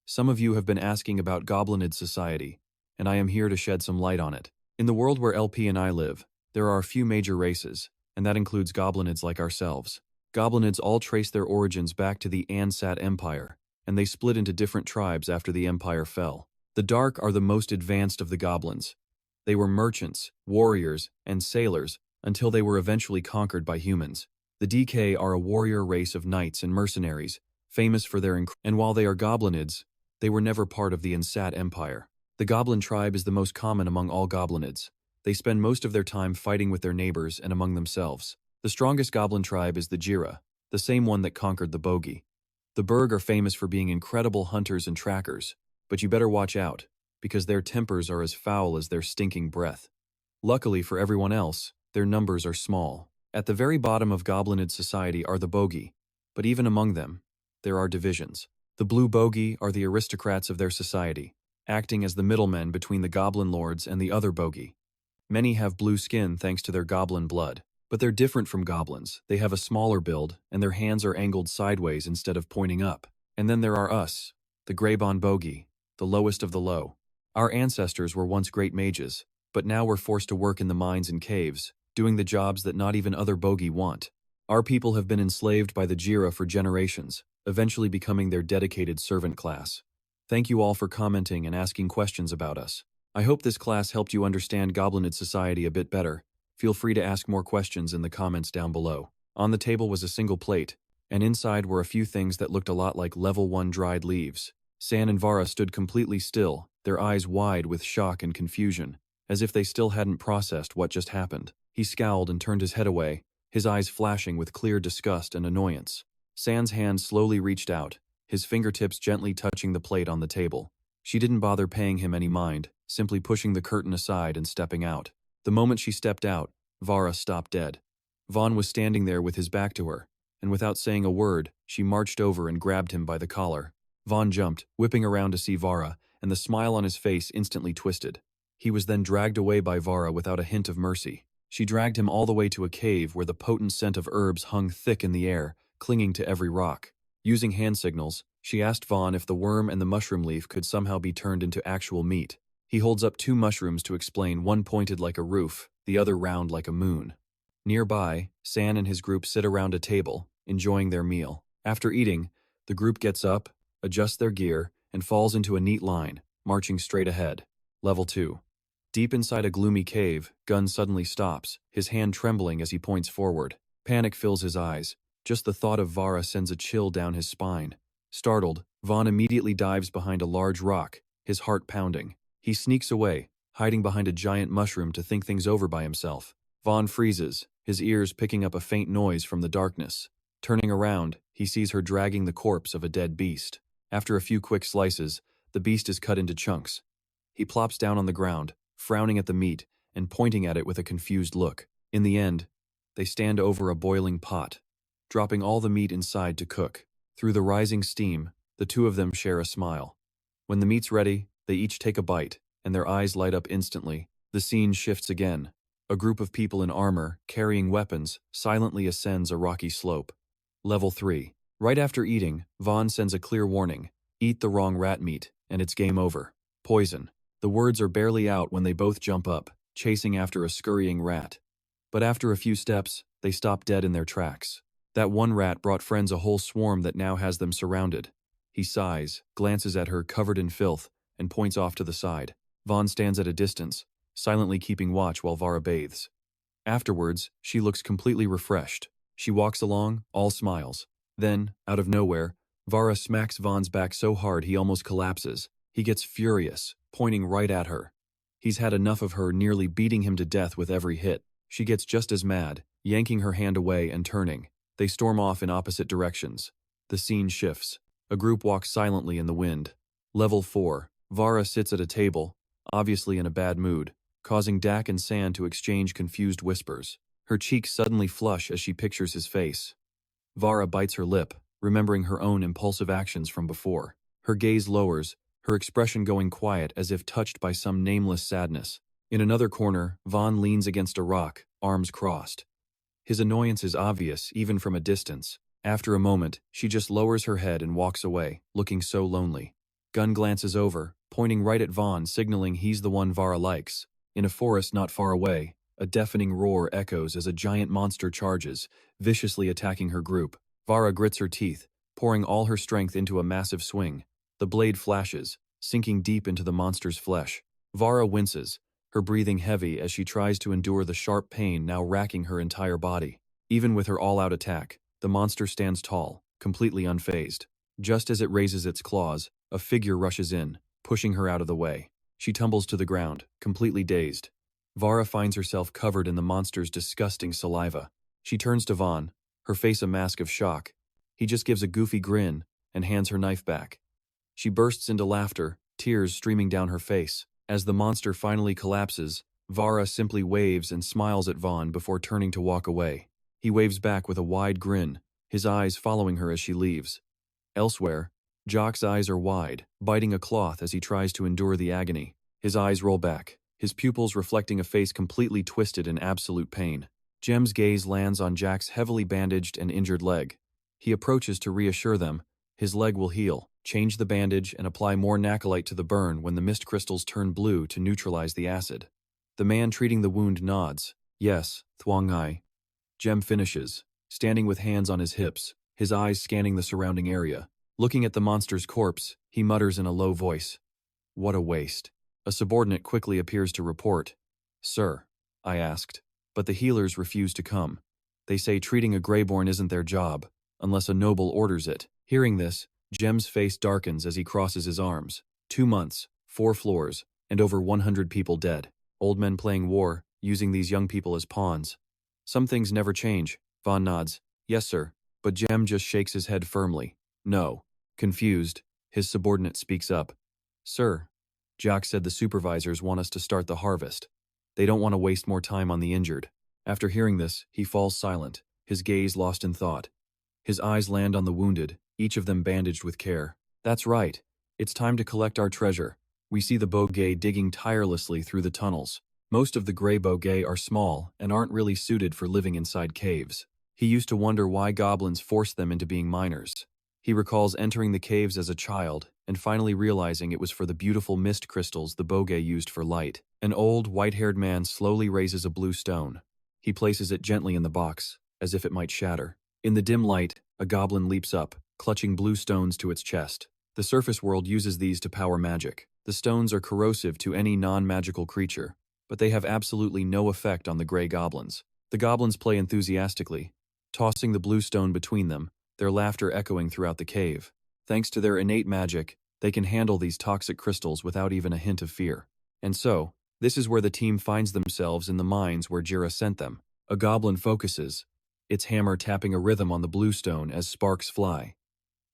Some of you have been asking about Goblinid society, and I am here to shed some light on it. In the world where LP and I live, there are a few major races, and that includes Goblinids like ourselves. Goblinids all trace their origins back to the Ansat Empire, and they split into different tribes after the empire fell. The Dark are the most advanced of the goblins. They were merchants, warriors, and sailors until they were eventually conquered by humans. The DK are a warrior race of knights and mercenaries, famous for their and while they are Goblinids, they were never part of the Ansat Empire. The Goblin tribe is the most common among all Goblinids. They spend most of their time fighting with their neighbors and among themselves. The strongest Goblin tribe is the Jira, the same one that conquered the Bogey. The Berg are famous for being incredible hunters and trackers, but you better watch out, because their tempers are as foul as their stinking breath. Luckily for everyone else, their numbers are small. At the very bottom of Goblinid society are the Bogey, but even among them, there are divisions. The Blue Bogey are the aristocrats of their society, acting as the middlemen between the Goblin lords and the other Bogey. Many have blue skin thanks to their Goblin blood, but they're different from goblins. They have a smaller build, and their hands are angled sideways instead of pointing up. And then there are us, the Greybon Bogey, the lowest of the low. Our ancestors were once great mages, but now we're forced to work in the mines and caves, doing the jobs that not even other Bogey want. Our people have been enslaved by the Jira for generations, eventually becoming their dedicated servant class. Thank you all for commenting and asking questions about us. I hope this class helped you understand Goblinid society a bit better. Feel free to ask more questions in the comments down below. On the table was a single plate, and inside were a few things that looked a lot like level 1 dried leaves. San and Vara stood completely still, their eyes wide with shock and confusion, as if they still hadn't processed what just happened. He scowled and turned his head away, his eyes flashing with clear disgust and annoyance. San's hand slowly reached out, his fingertips gently touching the plate on the table. She didn't bother paying him any mind, simply pushing the curtain aside and stepping out. The moment she stepped out, Vara stopped dead. Vaughn was standing there with his back to her, and without saying a word, she marched over and grabbed him by the collar. Vaughn jumped, whipping around to see Vara, and the smile on his face instantly twisted. He was then dragged away by Vara without a hint of mercy. She dragged him all the way to a cave where the potent scent of herbs hung thick in the air, clinging to every rock. Using hand signals, she asked Vaughn if the worm and the mushroom leaf could somehow be turned into actual meat. He holds up 2 mushrooms to explain, one pointed like a roof, the other round like a moon. Nearby, San and his group sit around a table, enjoying their meal. After eating, the group gets up, adjusts their gear, and falls into a neat line, marching straight ahead. Level 2. Deep inside a gloomy cave, Gun suddenly stops, his hand trembling as he points forward. Panic fills his eyes. Just the thought of Vara sends a chill down his spine. Startled, Vaughn immediately dives behind a large rock, his heart pounding. He sneaks away, hiding behind a giant mushroom to think things over by himself. Vaughn freezes, his ears picking up a faint noise from the darkness. Turning around, he sees her dragging the corpse of a dead beast. After a few quick slices, the beast is cut into chunks. He plops down on the ground, frowning at the meat and pointing at it with a confused look. In the end, they stand over a boiling pot, dropping all the meat inside to cook. Through the rising steam, the two of them share a smile. When the meat's ready, they each take a bite, and their eyes light up instantly. The scene shifts again. A group of people in armor, carrying weapons, silently ascends a rocky slope. Level 3. Right after eating, Vaughn sends a clear warning. Eat the wrong rat meat, and it's game over. Poison. The words are barely out when they both jump up, chasing after a scurrying rat. But after a few steps, they stop dead in their tracks. That one rat brought friends a whole swarm that now has them surrounded. He sighs, glances at her covered in filth, and points off to the side. Vaughn stands at a distance, silently keeping watch while Vara bathes. Afterwards, she looks completely refreshed. She walks along, all smiles. Then, out of nowhere, Vara smacks Vaughn's back so hard he almost collapses. He gets furious, pointing right at her. He's had enough of her nearly beating him to death with every hit. She gets just as mad, yanking her hand away and turning. They storm off in opposite directions. The scene shifts. A group walks silently in the wind. Level 4. Vara sits at a table, obviously in a bad mood, causing Dak and Sand to exchange confused whispers. Her cheeks suddenly flush as she pictures his face. Vara bites her lip, remembering her own impulsive actions from before. Her gaze lowers, her expression going quiet as if touched by some nameless sadness. In another corner, Vaughn leans against a rock, arms crossed. His annoyance is obvious, even from a distance. After a moment, she just lowers her head and walks away, looking so lonely. Gunn glances over, pointing right at Vaughn, signaling he's the one Vara likes. In a forest not far away, a deafening roar echoes as a giant monster charges, viciously attacking her group. Vara grits her teeth, pouring all her strength into a massive swing. The blade flashes, sinking deep into the monster's flesh. Vara winces, her breathing heavy as she tries to endure the sharp pain now racking her entire body. Even with her all-out attack, the monster stands tall, completely unfazed. Just as it raises its claws, a figure rushes in, pushing her out of the way. She tumbles to the ground, completely dazed. Vara finds herself covered in the monster's disgusting saliva. She turns to Vaughn, her face a mask of shock. He just gives a goofy grin and hands her knife back. She bursts into laughter, tears streaming down her face. As the monster finally collapses, Vara simply waves and smiles at Vaughn before turning to walk away. He waves back with a wide grin, his eyes following her as she leaves. Elsewhere, Jock's eyes are wide, biting a cloth as he tries to endure the agony. His eyes roll back, his pupils reflecting a face completely twisted in absolute pain. Jem's gaze lands on Jack's heavily bandaged and injured leg. He approaches to reassure them. His leg will heal. Change the bandage and apply more nacolite to the burn when the mist crystals turn blue to neutralize the acid. The man treating the wound nods. Yes, Thuong Ai. Jem finishes, standing with hands on his hips, his eyes scanning the surrounding area. Looking at the monster's corpse, he mutters in a low voice. What a waste. A subordinate quickly appears to report. Sir, I asked, but the healers refuse to come. They say treating a Greyborn isn't their job, unless a noble orders it. Hearing this, Jem's face darkens as he crosses his arms. 2 months, 4 floors, and over 100 people dead. Old men playing war, using these young people as pawns. Some things never change. Vaughn nods. Yes, sir. But Jem just shakes his head firmly. No. Confused, his subordinate speaks up. Sir, Jock said the supervisors want us to start the harvest. They don't want to waste more time on the injured. After hearing this, he falls silent, his gaze lost in thought. His eyes land on the wounded, each of them bandaged with care. That's right. It's time to collect our treasure. We see the Bogey digging tirelessly through the tunnels. Most of the Grey Bogey are small and aren't really suited for living inside caves. He used to wonder why goblins forced them into being miners. He recalls entering the caves as a child and finally realizing it was for the beautiful mist crystals the Bogey used for light. An old, white-haired man slowly raises a blue stone. He places it gently in the box, as if it might shatter. In the dim light, a goblin leaps up, clutching blue stones to its chest. The surface world uses these to power magic. The stones are corrosive to any non-magical creature, but they have absolutely no effect on the Grey Goblins. The goblins play enthusiastically, tossing the blue stone between them, their laughter echoing throughout the cave. Thanks to their innate magic, they can handle these toxic crystals without even a hint of fear. And so, this is where the team finds themselves in the mines where Jira sent them. A goblin focuses, its hammer tapping a rhythm on the blue stone as sparks fly.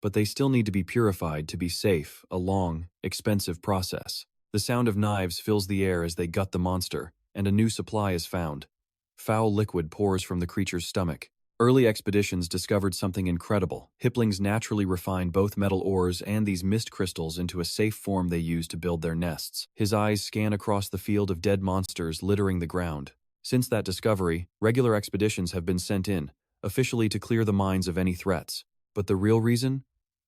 But they still need to be purified to be safe, a long, expensive process. The sound of knives fills the air as they gut the monster, and a new supply is found. Foul liquid pours from the creature's stomach. Early expeditions discovered something incredible. Hipplings naturally refine both metal ores and these mist crystals into a safe form they use to build their nests. His eyes scan across the field of dead monsters littering the ground. Since that discovery, regular expeditions have been sent in, officially to clear the mines of any threats. But the real reason?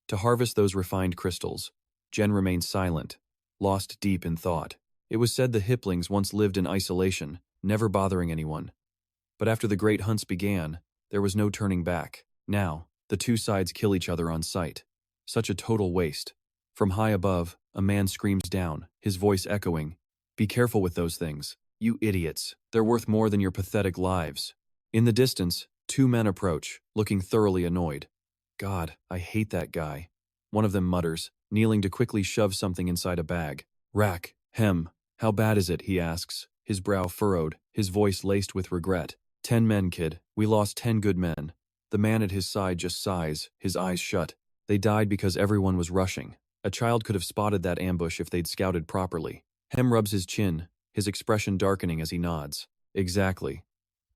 To harvest those refined crystals. Jen remained silent, lost deep in thought. It was said the Hiplings once lived in isolation, never bothering anyone. But after the great hunts began, there was no turning back. Now, the two sides kill each other on sight. Such a total waste. From high above, a man screams down, his voice echoing, "Be careful with those things. You idiots. They're worth more than your pathetic lives." In the distance, two men approach, looking thoroughly annoyed. "God, I hate that guy," one of them mutters, kneeling to quickly shove something inside a bag. "Rack, how bad is it?" he asks, his brow furrowed, his voice laced with regret. 10 men, kid. We lost 10 good men." The man at his side just sighs, his eyes shut. They died because everyone was rushing. A child could have spotted that ambush if they'd scouted properly. Hem rubs his chin, his expression darkening as he nods. "Exactly.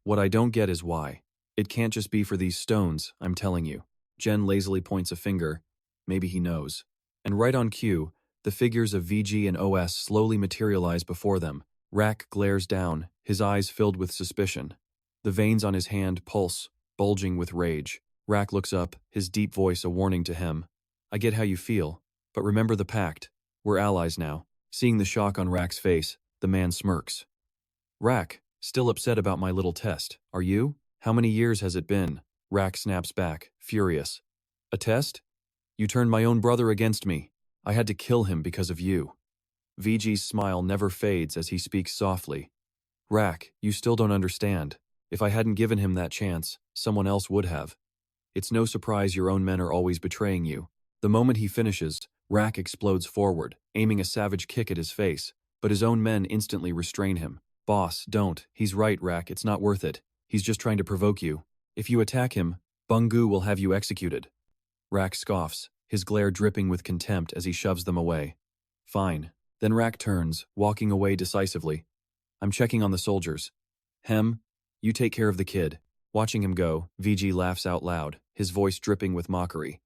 What I don't get is why. It can't just be for these stones, I'm telling you." Jen lazily points a finger. Maybe he knows. And right on cue, the figures of VG and OS slowly materialize before them. Rack glares down, his eyes filled with suspicion. The veins on his hand pulse, bulging with rage. Rack looks up, his deep voice a warning to him. "I get how you feel, but remember the pact. We're allies now." Seeing the shock on Rack's face, the man smirks. "Rack, still upset about my little test, are you? How many years has it been?" Rack snaps back, furious. "A test? You turned my own brother against me. I had to kill him because of you." VG's smile never fades as he speaks softly. "Rack, you still don't understand. If I hadn't given him that chance, someone else would have. It's no surprise your own men are always betraying you." The moment he finishes, Rack explodes forward, aiming a savage kick at his face, but his own men instantly restrain him. "Boss, don't. He's right, Rack, it's not worth it. He's just trying to provoke you. If you attack him, Bungu will have you executed." Rack scoffs, his glare dripping with contempt as he shoves them away. "Fine." Then Rack turns, walking away decisively. "I'm checking on the soldiers. You take care of the kid." Watching him go, VG laughs out loud, his voice dripping with mockery.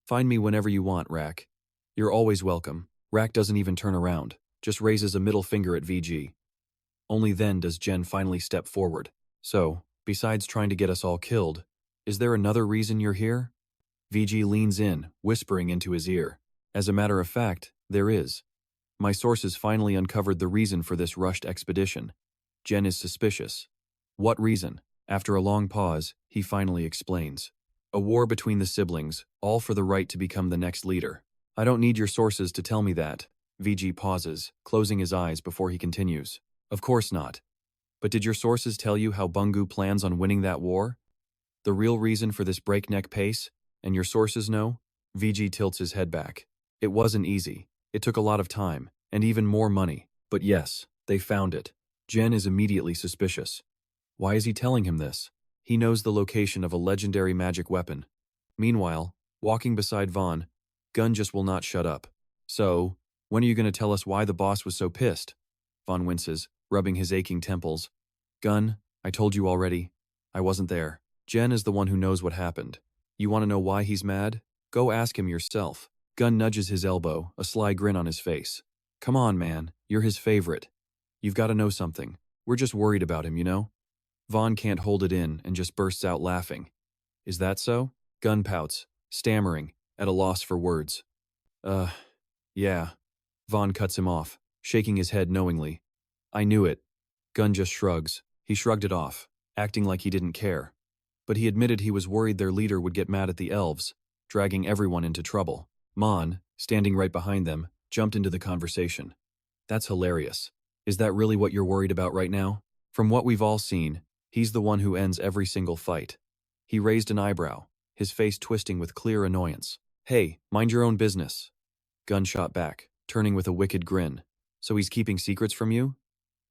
"Find me whenever you want, Rack. You're always welcome." Rack doesn't even turn around, just raises a middle finger at VG. Only then does Jen finally step forward. "So, besides trying to get us all killed, is there another reason you're here?" VG leans in, whispering into his ear. "As a matter of fact, there is. My sources finally uncovered the reason for this rushed expedition." Jen is suspicious. "What reason?" After a long pause, he finally explains. "A war between the siblings, all for the right to become the next leader." "I don't need your sources to tell me that." VG pauses, closing his eyes before he continues. "Of course not. But did your sources tell you how Bungu plans on winning that war? The real reason for this breakneck pace? And your sources know?" VG tilts his head back. "It wasn't easy. It took a lot of time, and even more money. But yes, they found it." Jen is immediately suspicious. Why is he telling him this? He knows the location of a legendary magic weapon. Meanwhile, walking beside Vaughn, Gunn just will not shut up. "So, when are you going to tell us why the boss was so pissed?" Vaughn winces, rubbing his aching temples. "Gunn, I told you already. I wasn't there." Jen is the one who knows what happened. "You want to know why he's mad? Go ask him yourself." Gunn nudges his elbow, a sly grin on his face. "Come on, man. You're his favorite. You've got to know something. We're just worried about him, you know?" Vaughn can't hold it in and just bursts out laughing. "Is that so?" Gunn pouts, stammering, at a loss for words. Yeah." Vaughn cuts him off, shaking his head knowingly. "I knew it." Gunn just shrugs. He shrugged it off, acting like he didn't care. But he admitted he was worried their leader would get mad at the elves, dragging everyone into trouble. Mon, standing right behind them, jumped into the conversation. "That's hilarious. Is that really what you're worried about right now? From what we've all seen, he's the one who ends every single fight." He raised an eyebrow, his face twisting with clear annoyance. "Hey, mind your own business." Gunn shot back, turning with a wicked grin. "So he's keeping secrets from you?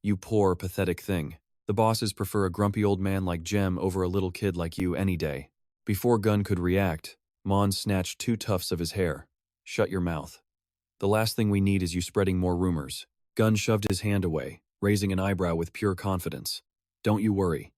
You poor, pathetic thing. The bosses prefer a grumpy old man like Jem over a little kid like you any day." Before Gunn could react, Mon snatched 2 tufts of his hair. "Shut your mouth. The last thing we need is you spreading more rumors." Gunn shoved his hand away, raising an eyebrow with pure confidence. "Don't you worry."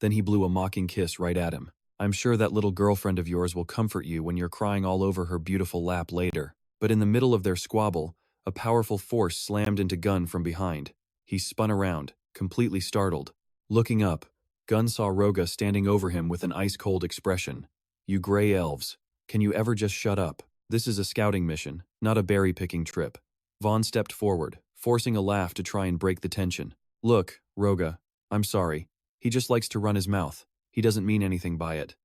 Then he blew a mocking kiss right at him. "I'm sure that little girlfriend of yours will comfort you when you're crying all over her beautiful lap later." But in the middle of their squabble, a powerful force slammed into Gunn from behind. He spun around, completely startled. Looking up, Gun saw Roga standing over him with an ice-cold expression. "You gray elves. Can you ever just shut up? This is a scouting mission, not a berry-picking trip." Vaughn stepped forward, forcing a laugh to try and break the tension. "Look, Roga, I'm sorry. He just likes to run his mouth. He doesn't mean anything by it."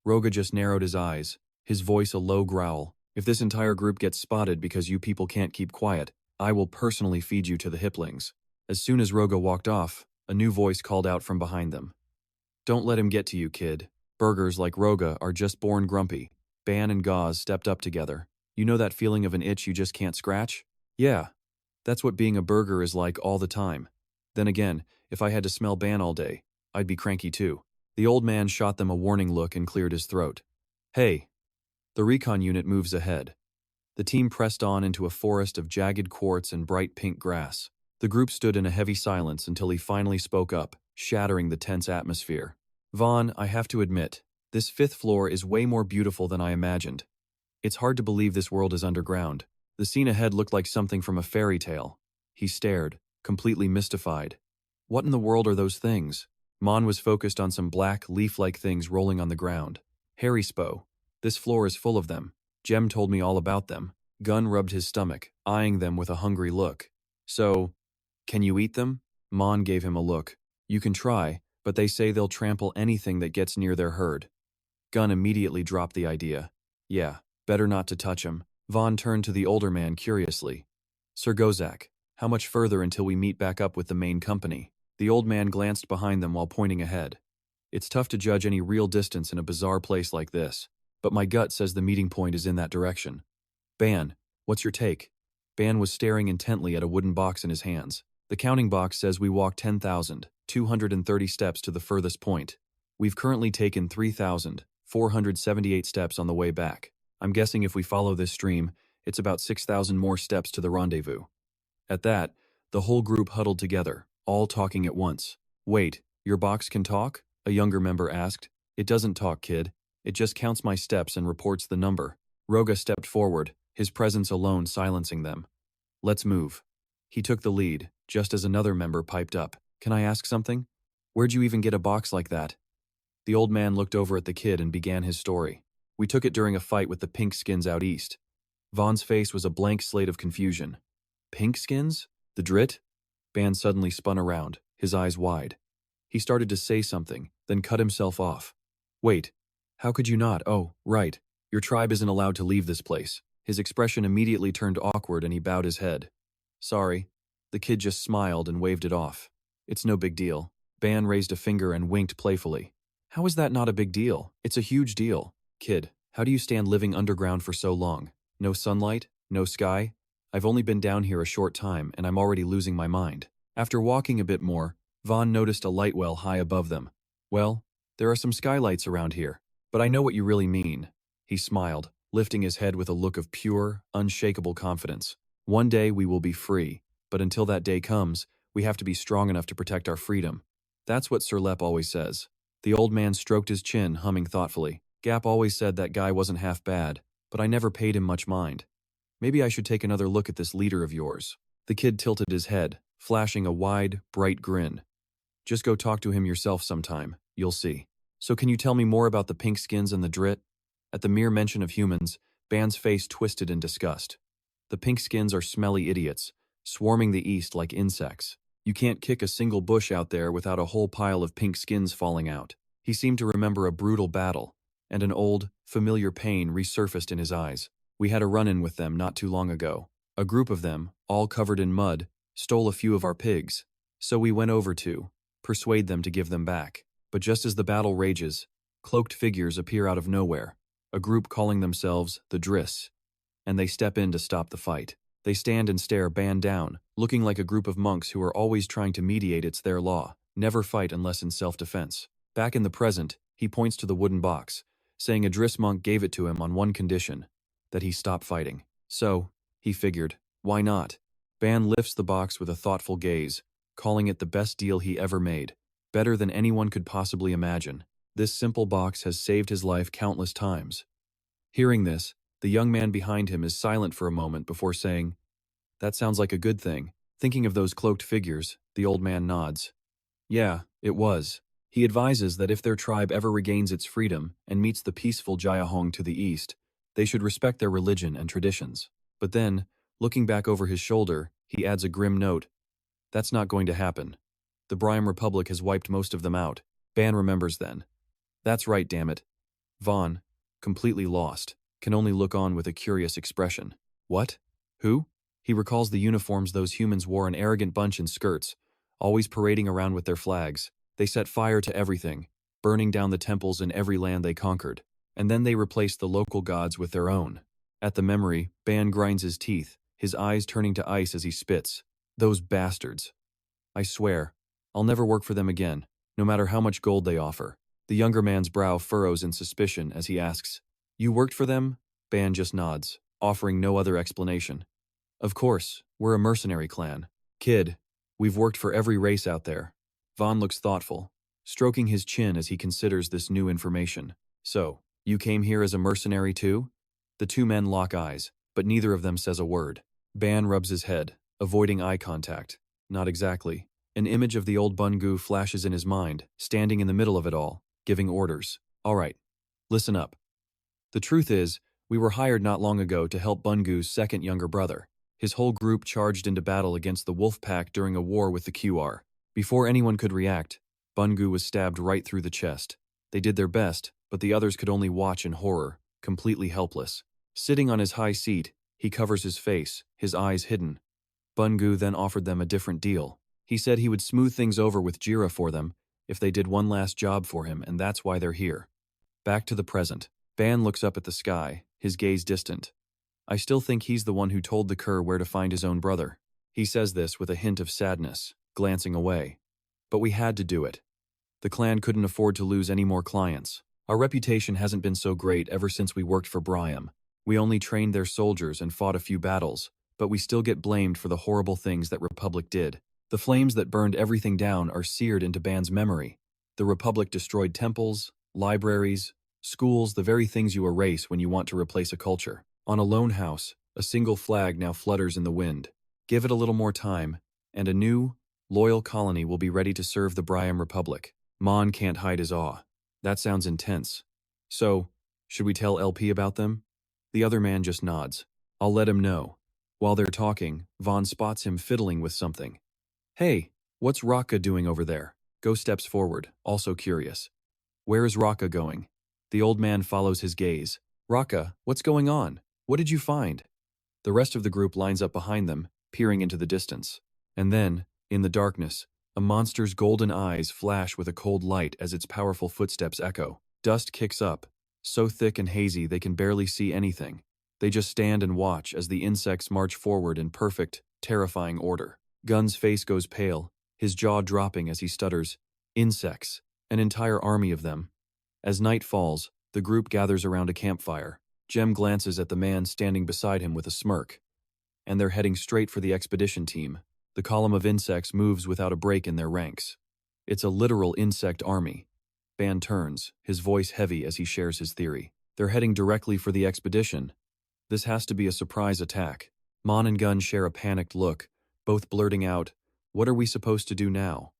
Roga just narrowed his eyes, his voice a low growl. "If this entire group gets spotted because you people can't keep quiet, I will personally feed you to the hiplings." As soon as Roga walked off, a new voice called out from behind them. "Don't let him get to you, kid. Burgers like Roga are just born grumpy." Ban and Gauze stepped up together. "You know that feeling of an itch you just can't scratch?" "Yeah. That's what being a burger is like all the time. Then again, if I had to smell Ban all day, I'd be cranky too." The old man shot them a warning look and cleared his throat. "Hey." The recon unit moves ahead. The team pressed on into a forest of jagged quartz and bright pink grass. The group stood in a heavy silence until he finally spoke up, shattering the tense atmosphere. "Vaughn, I have to admit, this 5th floor is way more beautiful than I imagined. It's hard to believe this world is underground." The scene ahead looked like something from a fairy tale. He stared, completely mystified. "What in the world are those things?" Mon was focused on some black, leaf-like things rolling on the ground. "Harry Spo. This floor is full of them. Jem told me all about them." Gun rubbed his stomach, eyeing them with a hungry look. "So, can you eat them?" Mon gave him a look. "You can try, but they say they'll trample anything that gets near their herd." Gun immediately dropped the idea. "Yeah, better not to touch him." Vaughn turned to the older man curiously. "Sir Gozak, how much further until we meet back up with the main company?" The old man glanced behind them while pointing ahead. "It's tough to judge any real distance in a bizarre place like this, but my gut says the meeting point is in that direction." "Ban, what's your take?" Ban was staring intently at a wooden box in his hands. "The counting box says we walked 10,230 steps to the furthest point. We've currently taken 3,478 steps on the way back. I'm guessing if we follow this stream, it's about 6,000 more steps to the rendezvous." At that, the whole group huddled together, all talking at once. "Wait, your box can talk?" a younger member asked. "It doesn't talk, kid. It just counts my steps and reports the number." Roga stepped forward, his presence alone silencing them. "Let's move." He took the lead, just as another member piped up. "Can I ask something? Where'd you even get a box like that?" The old man looked over at the kid and began his story. "We took it during a fight with the pink skins out east." Vaughn's face was a blank slate of confusion. "Pink skins? The Drit?" Ban suddenly spun around, his eyes wide. He started to say something, then cut himself off. "Wait, how could you not? Oh, right. Your tribe isn't allowed to leave this place." His expression immediately turned awkward and he bowed his head. "Sorry." The kid just smiled and waved it off. "It's no big deal." Ban raised a finger and winked playfully. "How is that not a big deal? It's a huge deal." "Kid, how do you stand living underground for so long? No sunlight? No sky? I've only been down here a short time and I'm already losing my mind." After walking a bit more, Vaughn noticed a light well high above them. "Well, there are some skylights around here, but I know what you really mean." He smiled, lifting his head with a look of pure, unshakable confidence. "One day we will be free, but until that day comes, we have to be strong enough to protect our freedom. That's what Sir Lep always says." The old man stroked his chin, humming thoughtfully. "Gap always said that guy wasn't half bad, but I never paid him much mind. Maybe I should take another look at this leader of yours." The kid tilted his head, flashing a wide, bright grin. "Just go talk to him yourself sometime, you'll see." "So can you tell me more about the pink skins and the Drit?" At the mere mention of humans, Ban's face twisted in disgust. "The pink skins are smelly idiots, swarming the east like insects. You can't kick a single bush out there without a whole pile of pink skins falling out." He seemed to remember a brutal battle, and an old, familiar pain resurfaced in his eyes. "We had a run-in with them not too long ago. A group of them, all covered in mud, stole a few of our pigs. So we went over to persuade them to give them back. But just as the battle rages, cloaked figures appear out of nowhere, a group calling themselves the Driss, and they step in to stop the fight. They stand and stare Ban down, looking like a group of monks who are always trying to mediate it's their law, never fight unless in self-defense." Back in the present, he points to the wooden box, saying a Driss monk gave it to him on one condition, that he stop fighting. So, he figured, why not? Ban lifts the box with a thoughtful gaze, calling it the best deal he ever made, better than anyone could possibly imagine. This simple box has saved his life countless times. Hearing this, the young man behind him is silent for a moment before saying, "That sounds like a good thing." Thinking of those cloaked figures, the old man nods. Yeah, it was. He advises that if their tribe ever regains its freedom and meets the peaceful Jiahong to the east, they should respect their religion and traditions. But then, looking back over his shoulder, he adds a grim note. That's not going to happen. The Briam Republic has wiped most of them out. Ban remembers then. That's right, damn it. Vaughn, completely lost, can only look on with a curious expression. What? Who? He recalls the uniforms those humans wore, an arrogant bunch in skirts, always parading around with their flags. They set fire to everything, burning down the temples in every land they conquered. And then they replaced the local gods with their own. At the memory, Ban grinds his teeth, his eyes turning to ice as he spits. Those bastards. I swear, I'll never work for them again, no matter how much gold they offer. The younger man's brow furrows in suspicion as he asks, You worked for them? Ban just nods, offering no other explanation. Of course, we're a mercenary clan. Kid, we've worked for every race out there. Vaughn looks thoughtful, stroking his chin as he considers this new information. So, you came here as a mercenary too? The two men lock eyes, but neither of them says a word. Ban rubs his head, avoiding eye contact. Not exactly. An image of the old Bungu flashes in his mind, standing in the middle of it all, giving orders. All right, listen up. The truth is, we were hired not long ago to help Bungu's second younger brother. His whole group charged into battle against the wolf pack during a war with the QR. Before anyone could react, Bungu was stabbed right through the chest. They did their best, but the others could only watch in horror, completely helpless. Sitting on his high seat, he covers his face, his eyes hidden. Bungu then offered them a different deal. He said he would smooth things over with Jira for them if they did one last job for him, and that's why they're here. Back to the present. Ban looks up at the sky, his gaze distant. I still think he's the one who told the cur where to find his own brother. He says this with a hint of sadness, glancing away. But we had to do it. The clan couldn't afford to lose any more clients. Our reputation hasn't been so great ever since we worked for Briam. We only trained their soldiers and fought a few battles, but we still get blamed for the horrible things that Republic did. The flames that burned everything down are seared into Ban's memory. The Republic destroyed temples, libraries, schools, the very things you erase when you want to replace a culture. On a lone house, a single flag now flutters in the wind. Give it a little more time, and a new, loyal colony will be ready to serve the Briam Republic. Mon can't hide his awe. That sounds intense. So, should we tell LP about them? The other man just nods. I'll let him know. While they're talking, Vaughn spots him fiddling with something. Hey, what's Raka doing over there? Go steps forward, also curious. Where is Raka going? The old man follows his gaze. Raka, what's going on? What did you find? The rest of the group lines up behind them, peering into the distance. And then, in the darkness, a monster's golden eyes flash with a cold light as its powerful footsteps echo. Dust kicks up, so thick and hazy they can barely see anything. They just stand and watch as the insects march forward in perfect, terrifying order. Gun's face goes pale, his jaw dropping as he stutters, Insects, an entire army of them. As night falls, the group gathers around a campfire. Jem glances at the man standing beside him with a smirk. And they're heading straight for the expedition team. The column of insects moves without a break in their ranks. It's a literal insect army. Ban turns, his voice heavy as he shares his theory. They're heading directly for the expedition. This has to be a surprise attack. Mon and Gun share a panicked look, both blurting out, What are we supposed to do now?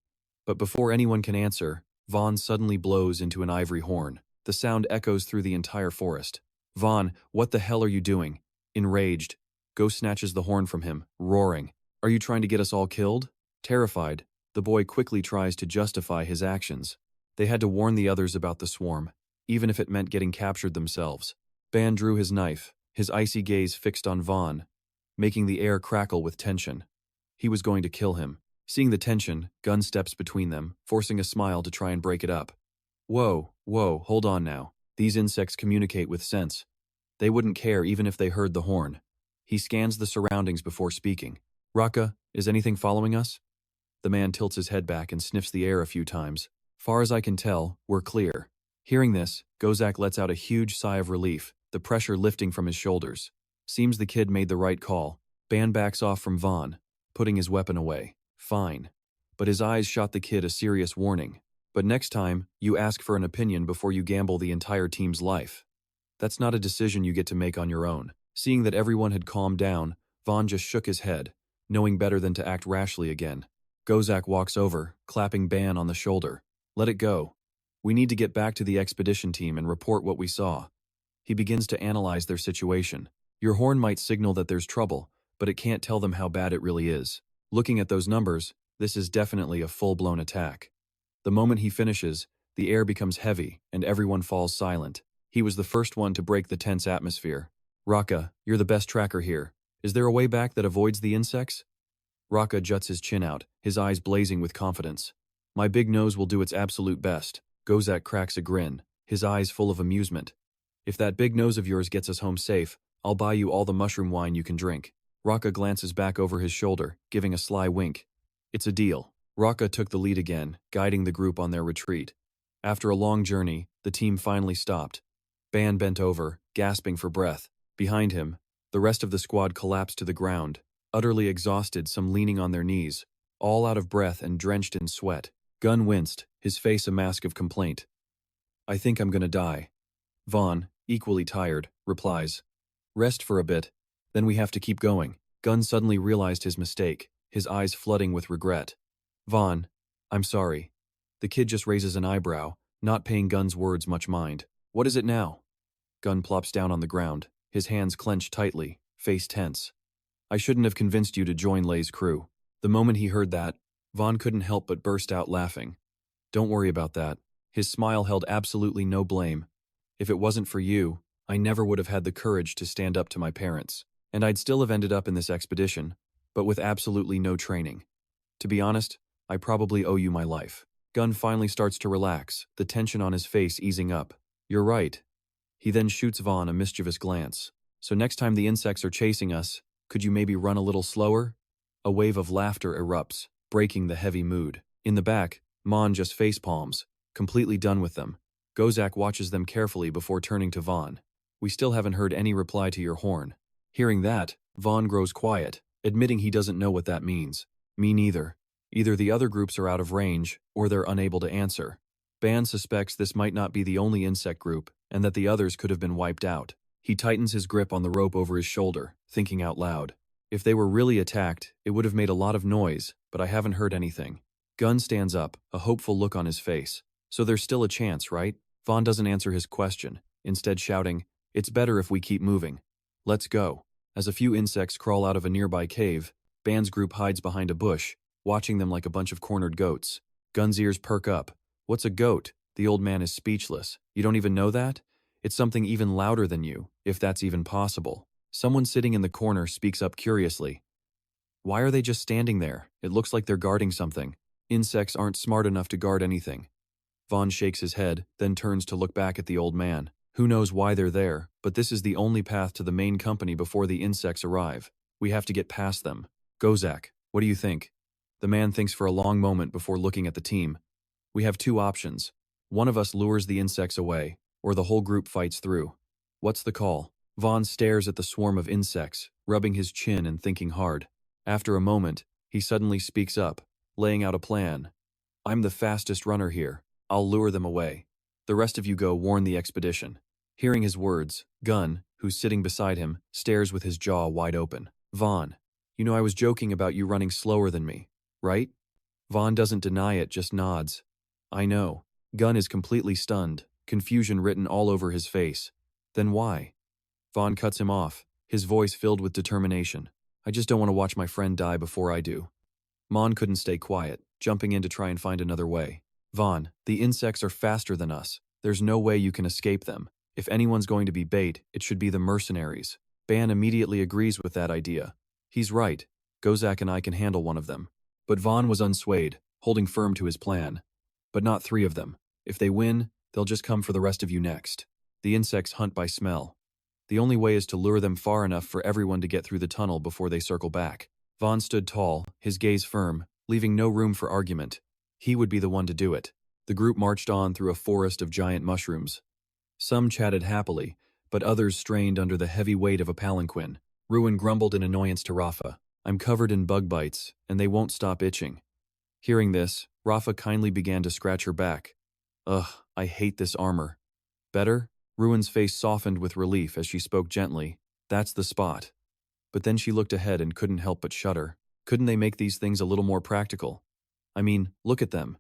But before anyone can answer, Vaughn suddenly blows into an ivory horn. The sound echoes through the entire forest. Vaughn, what the hell are you doing? Enraged, Ghost snatches the horn from him, roaring. Are you trying to get us all killed? Terrified, the boy quickly tries to justify his actions. They had to warn the others about the swarm, even if it meant getting captured themselves. Ban drew his knife, his icy gaze fixed on Vaughn, making the air crackle with tension. He was going to kill him. Seeing the tension, Gun steps between them, forcing a smile to try and break it up. Whoa, hold on now. These insects communicate with sense. They wouldn't care even if they heard the horn. He scans the surroundings before speaking. Raka, is anything following us? The man tilts his head back and sniffs the air a few times. Far as I can tell, we're clear. Hearing this, Gozak lets out a huge sigh of relief, the pressure lifting from his shoulders. Seems the kid made the right call. Ban backs off from Vaughn, putting his weapon away. Fine. But his eyes shot the kid a serious warning. But next time, you ask for an opinion before you gamble the entire team's life. That's not a decision you get to make on your own. Seeing that everyone had calmed down, Vaughn just shook his head, knowing better than to act rashly again. Gozak walks over, clapping Ban on the shoulder. Let it go. We need to get back to the expedition team and report what we saw. He begins to analyze their situation. Your horn might signal that there's trouble, but it can't tell them how bad it really is. Looking at those numbers, this is definitely a full-blown attack. The moment he finishes, the air becomes heavy and everyone falls silent. He was the first one to break the tense atmosphere. Raka, you're the best tracker here. Is there a way back that avoids the insects? Raka juts his chin out, his eyes blazing with confidence. My big nose will do its absolute best. Gozak cracks a grin, his eyes full of amusement. If that big nose of yours gets us home safe, I'll buy you all the mushroom wine you can drink. Raka glances back over his shoulder, giving a sly wink. It's a deal. Raka took the lead again, guiding the group on their retreat. After a long journey, the team finally stopped. Ban bent over, gasping for breath. Behind him, the rest of the squad collapsed to the ground, utterly exhausted, some leaning on their knees, all out of breath and drenched in sweat. Gunn winced, his face a mask of complaint. I think I'm gonna die. Vaughn, equally tired, replies. Rest for a bit, then we have to keep going. Gunn suddenly realized his mistake, his eyes flooding with regret. Vaughn, I'm sorry. The kid just raises an eyebrow, not paying Gunn's words much mind. What is it now? Gunn plops down on the ground, his hands clenched tightly, face tense. I shouldn't have convinced you to join Lay's crew. The moment he heard that, Vaughn couldn't help but burst out laughing. Don't worry about that. His smile held absolutely no blame. If it wasn't for you, I never would have had the courage to stand up to my parents, and I'd still have ended up in this expedition, but with absolutely no training. To be honest, I probably owe you my life. Gunn finally starts to relax, the tension on his face easing up. You're right. He then shoots Vaughn a mischievous glance. So next time the insects are chasing us, could you maybe run a little slower? A wave of laughter erupts, breaking the heavy mood. In the back, Mon just facepalms, completely done with them. Gozak watches them carefully before turning to Vaughn. We still haven't heard any reply to your horn. Hearing that, Vaughn grows quiet, admitting he doesn't know what that means. Me neither. Either the other groups are out of range, or they're unable to answer. Ban suspects this might not be the only insect group, and that the others could have been wiped out. He tightens his grip on the rope over his shoulder, thinking out loud. If they were really attacked, it would have made a lot of noise, but I haven't heard anything. Gunn stands up, a hopeful look on his face. So there's still a chance, right? Vaughn doesn't answer his question, instead shouting, It's better if we keep moving. Let's go. As a few insects crawl out of a nearby cave, Ban's group hides behind a bush, watching them like a bunch of cornered goats. Gunn's ears perk up. What's a goat? The old man is speechless. You don't even know that? It's something even louder than you, if that's even possible. Someone sitting in the corner speaks up curiously. Why are they just standing there? It looks like they're guarding something. Insects aren't smart enough to guard anything. Vaughn shakes his head, then turns to look back at the old man. Who knows why they're there, but this is the only path to the main company before the insects arrive. We have to get past them. Gozak, what do you think? The man thinks for a long moment before looking at the team. We have two options. One of us lures the insects away, or the whole group fights through. What's the call? Vaughn stares at the swarm of insects, rubbing his chin and thinking hard. After a moment, he suddenly speaks up, laying out a plan. I'm the fastest runner here. I'll lure them away. The rest of you go warn the expedition. Hearing his words, Gunn, who's sitting beside him, stares with his jaw wide open. Vaughn, you know I was joking about you running slower than me, right? Vaughn doesn't deny it, just nods. I know. Gunn is completely stunned, confusion written all over his face. Then why? Vaughn cuts him off, his voice filled with determination. I just don't want to watch my friend die before I do. Mon couldn't stay quiet, jumping in to try and find another way. Vaughn, the insects are faster than us. There's no way you can escape them. If anyone's going to be bait, it should be the mercenaries. Ban immediately agrees with that idea. He's right. Gozak and I can handle one of them. But Vaughn was unswayed, holding firm to his plan. But not three of them. If they win, they'll just come for the rest of you next. The insects hunt by smell. The only way is to lure them far enough for everyone to get through the tunnel before they circle back. Vaughn stood tall, his gaze firm, leaving no room for argument. He would be the one to do it. The group marched on through a forest of giant mushrooms. Some chatted happily, but others strained under the heavy weight of a palanquin. Ruin grumbled in annoyance to Rafa. I'm covered in bug bites, and they won't stop itching. Hearing this, Rafa kindly began to scratch her back. Ugh, I hate this armor. Better? Ruin's face softened with relief as she spoke gently. That's the spot. But then she looked ahead and couldn't help but shudder. Couldn't they make these things a little more practical? I mean, look at them.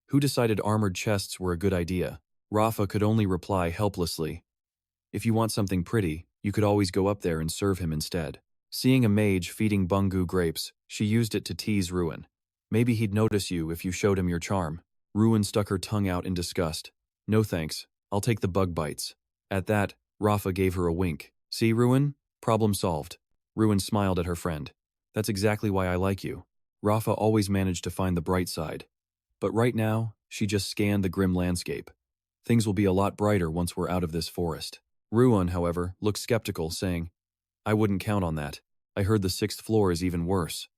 Who decided armored chests were a good idea? Rafa could only reply helplessly. If you want something pretty, you could always go up there and serve him instead. Seeing a mage feeding Bungu grapes, she used it to tease Ruin. Maybe he'd notice you if you showed him your charm. Ruin stuck her tongue out in disgust. No thanks, I'll take the bug bites. At that, Rafa gave her a wink. See, Ruin? Problem solved. Ruin smiled at her friend. That's exactly why I like you. Rafa always managed to find the bright side. But right now, she just scanned the grim landscape. Things will be a lot brighter once we're out of this forest. Ruin, however, looked skeptical, saying, I wouldn't count on that. I heard the 6th floor is even worse.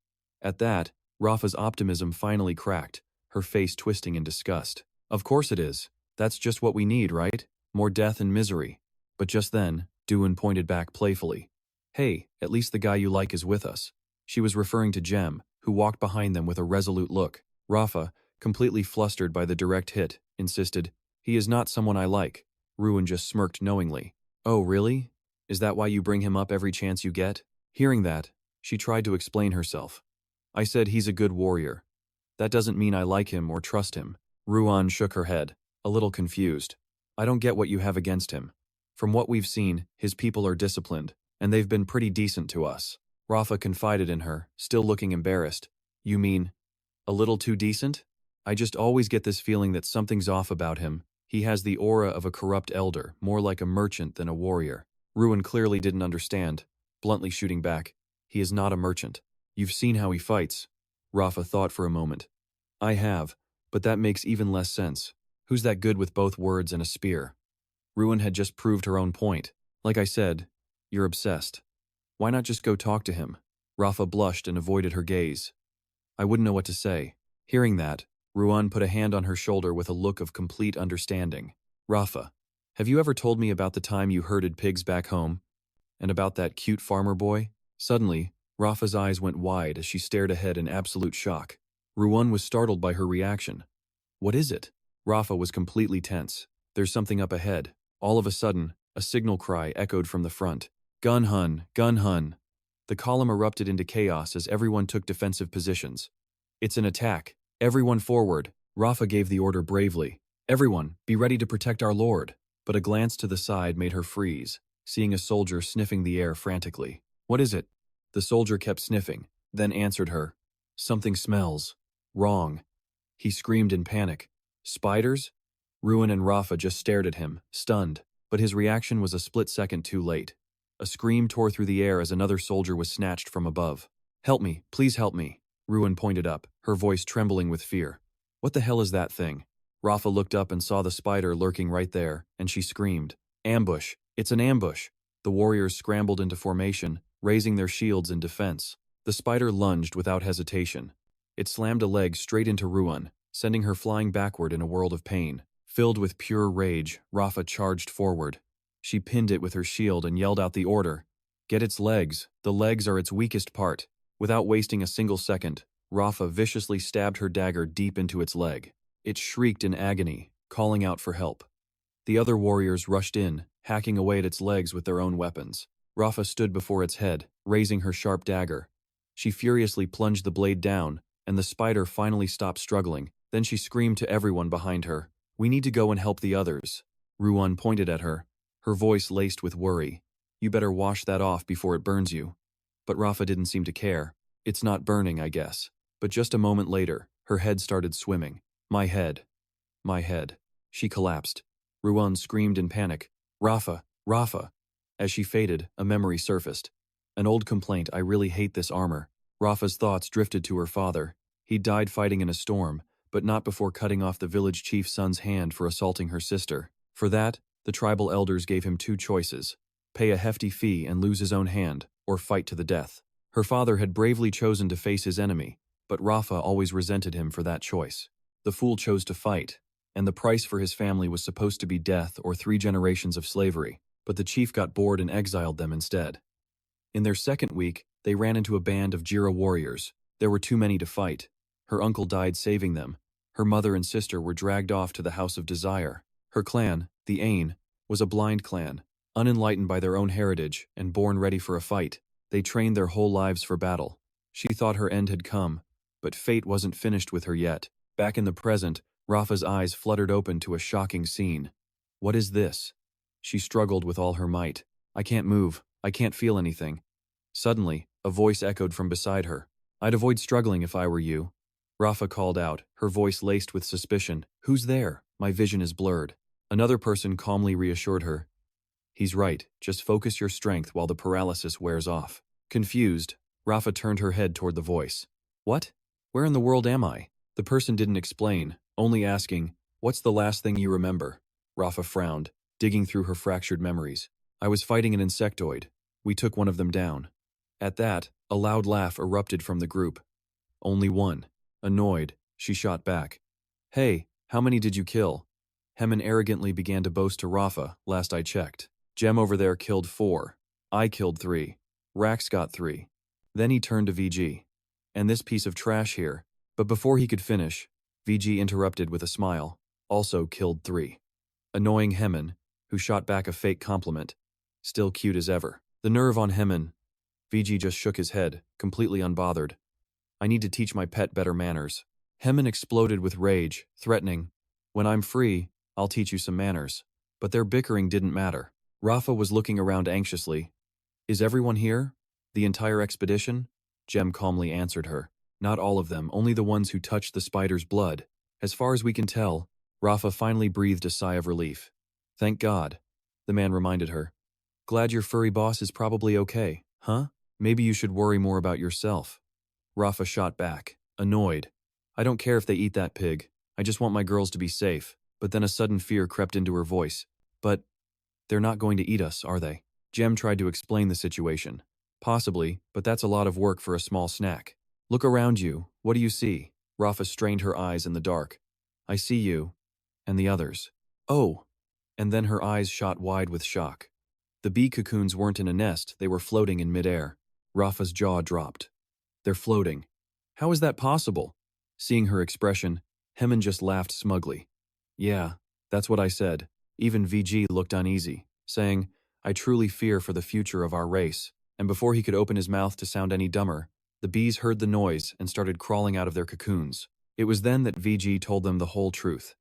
At that, Rafa's optimism finally cracked, her face twisting in disgust. Of course it is. That's just what we need, right? More death and misery. But just then, Duin pointed back playfully. Hey, at least the guy you like is with us. She was referring to Jem, who walked behind them with a resolute look. Rafa, completely flustered by the direct hit, insisted, He is not someone I like. Ruin just smirked knowingly. Oh, really? Is that why you bring him up every chance you get? Hearing that, she tried to explain herself. I said he's a good warrior. That doesn't mean I like him or trust him. Ruan shook her head, a little confused. I don't get what you have against him. From what we've seen, his people are disciplined, and they've been pretty decent to us. Rafa confided in her, still looking embarrassed. You mean, a little too decent? I just always get this feeling that something's off about him. He has the aura of a corrupt elder, more like a merchant than a warrior. Ruin clearly didn't understand, bluntly shooting back. He is not a merchant. You've seen how he fights. Rafa thought for a moment. I have, but that makes even less sense. Who's that good with both words and a spear? Ruin had just proved her own point. Like I said, you're obsessed. Why not just go talk to him? Rafa blushed and avoided her gaze. I wouldn't know what to say. Hearing that, Ruan put a hand on her shoulder with a look of complete understanding. Rafa, have you ever told me about the time you herded pigs back home? And about that cute farmer boy? Suddenly, Rafa's eyes went wide as she stared ahead in absolute shock. Ruan was startled by her reaction. What is it? Rafa was completely tense. There's something up ahead. All of a sudden, a signal cry echoed from the front. Gun hun, gun hun. The column erupted into chaos as everyone took defensive positions. It's an attack. Everyone forward. Rafa gave the order bravely. Everyone, be ready to protect our lord. But a glance to the side made her freeze, seeing a soldier sniffing the air frantically. What is it? The soldier kept sniffing, then answered her. Something smells. Wrong. He screamed in panic. Spiders? Ruin and Rafa just stared at him, stunned, but his reaction was a split second too late. A scream tore through the air as another soldier was snatched from above. Help me, please help me. Ruin pointed up, her voice trembling with fear. What the hell is that thing? Rafa looked up and saw the spider lurking right there, and she screamed. Ambush! It's an ambush! The warriors scrambled into formation, raising their shields in defense. The spider lunged without hesitation. It slammed a leg straight into Ruin, sending her flying backward in a world of pain. Filled with pure rage, Rafa charged forward. She pinned it with her shield and yelled out the order. Get its legs. The legs are its weakest part. Without wasting a single second, Rafa viciously stabbed her dagger deep into its leg. It shrieked in agony, calling out for help. The other warriors rushed in, hacking away at its legs with their own weapons. Rafa stood before its head, raising her sharp dagger. She furiously plunged the blade down, and the spider finally stopped struggling. Then she screamed to everyone behind her. We need to go and help the others. Ruan pointed at her, her voice laced with worry. You better wash that off before it burns you. But Rafa didn't seem to care. It's not burning, I guess. But just a moment later, her head started swimming. My head. My head. She collapsed. Ruan screamed in panic. Rafa, Rafa. As she faded, a memory surfaced. An old complaint, I really hate this armor. Rafa's thoughts drifted to her father. He died fighting in a storm, but not before cutting off the village chief's son's hand for assaulting her sister. For that, the tribal elders gave him two choices: pay a hefty fee and lose his own hand, or fight to the death. Her father had bravely chosen to face his enemy, but Rafa always resented him for that choice. The fool chose to fight, and the price for his family was supposed to be death or 3 generations of slavery, but the chief got bored and exiled them instead. In their second week, they ran into a band of Jira warriors. There were too many to fight. Her uncle died saving them. Her mother and sister were dragged off to the House of Desire. Her clan, the Ain, was a blind clan, unenlightened by their own heritage and born ready for a fight. They trained their whole lives for battle. She thought her end had come, But fate wasn't finished with her yet. Back in the present, Rafa's eyes fluttered open to a shocking scene. What is this? She struggled with all her might. I can't move. I can't feel anything. Suddenly, a voice echoed from beside her. I'd avoid struggling if I were you. Rafa called out, her voice laced with suspicion. Who's there? My vision is blurred. Another person calmly reassured her. He's right, just focus your strength while the paralysis wears off. Confused, Rafa turned her head toward the voice. What? Where in the world am I? The person didn't explain, only asking, what's the last thing you remember? Rafa frowned, digging through her fractured memories. I was fighting an insectoid. We took one of them down. At that, a loud laugh erupted from the group. Only one. Annoyed, she shot back. Hey, how many did you kill? Hemin arrogantly began to boast to Rafa, last I checked. Jem over there killed 4. I killed 3. Rax got 3. Then he turned to VG. And this piece of trash here. But before he could finish, VG interrupted with a smile. Also killed 3. Annoying Hemin, who shot back a fake compliment. Still cute as ever. The nerve on Hemin. VG just shook his head, completely unbothered. I need to teach my pet better manners. Hemin exploded with rage, threatening, when I'm free, I'll teach you some manners. But their bickering didn't matter. Rafa was looking around anxiously. Is everyone here? The entire expedition? Jem calmly answered her. Not all of them, only the ones who touched the spider's blood. As far as we can tell, Rafa finally breathed a sigh of relief. Thank God, the man reminded her. Glad your furry boss is probably okay, huh? Maybe you should worry more about yourself. Rafa shot back, annoyed. I don't care if they eat that pig. I just want my girls to be safe. But then a sudden fear crept into her voice. But they're not going to eat us, are they? Jem tried to explain the situation. Possibly, but that's a lot of work for a small snack. Look around you. What do you see? Rafa strained her eyes in the dark. I see you. And the others. Oh! And then her eyes shot wide with shock. The bee cocoons weren't in a nest, they were floating in midair. Rafa's jaw dropped. They're floating. How is that possible? Seeing her expression, Hemin just laughed smugly. Yeah, that's what I said. Even VG looked uneasy, saying, I truly fear for the future of our race. And before he could open his mouth to sound any dumber, the bees heard the noise and started crawling out of their cocoons. It was then that VG told them the whole truth.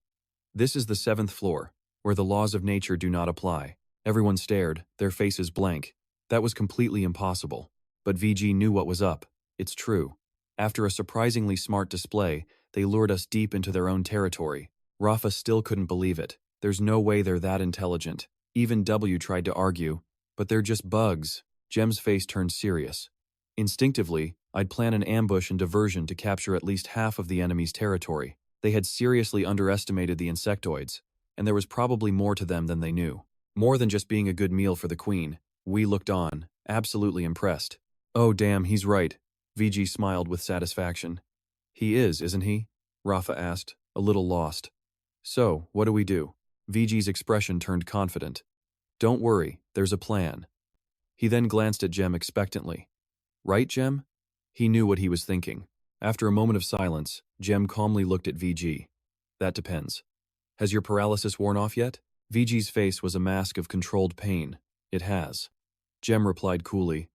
This is the 7th floor, where the laws of nature do not apply. Everyone stared, their faces blank. That was completely impossible. But VG knew what was up. It's true. After a surprisingly smart display, they lured us deep into their own territory. Rafa still couldn't believe it. There's no way they're that intelligent. Even W tried to argue, but they're just bugs. Jem's face turned serious. Instinctively, I'd plan an ambush and diversion to capture at least half of the enemy's territory. They had seriously underestimated the insectoids, and there was probably more to them than they knew. More than just being a good meal for the queen. We looked on, absolutely impressed. Oh damn, he's right. VG smiled with satisfaction. He is, isn't he? Rafa asked, a little lost. So, what do we do? VG's expression turned confident. Don't worry, there's a plan. He then glanced at Jem expectantly. Right, Jem? He knew what he was thinking. After a moment of silence, Jem calmly looked at VG. That depends. Has your paralysis worn off yet? VG's face was a mask of controlled pain. It has. Jem replied coolly.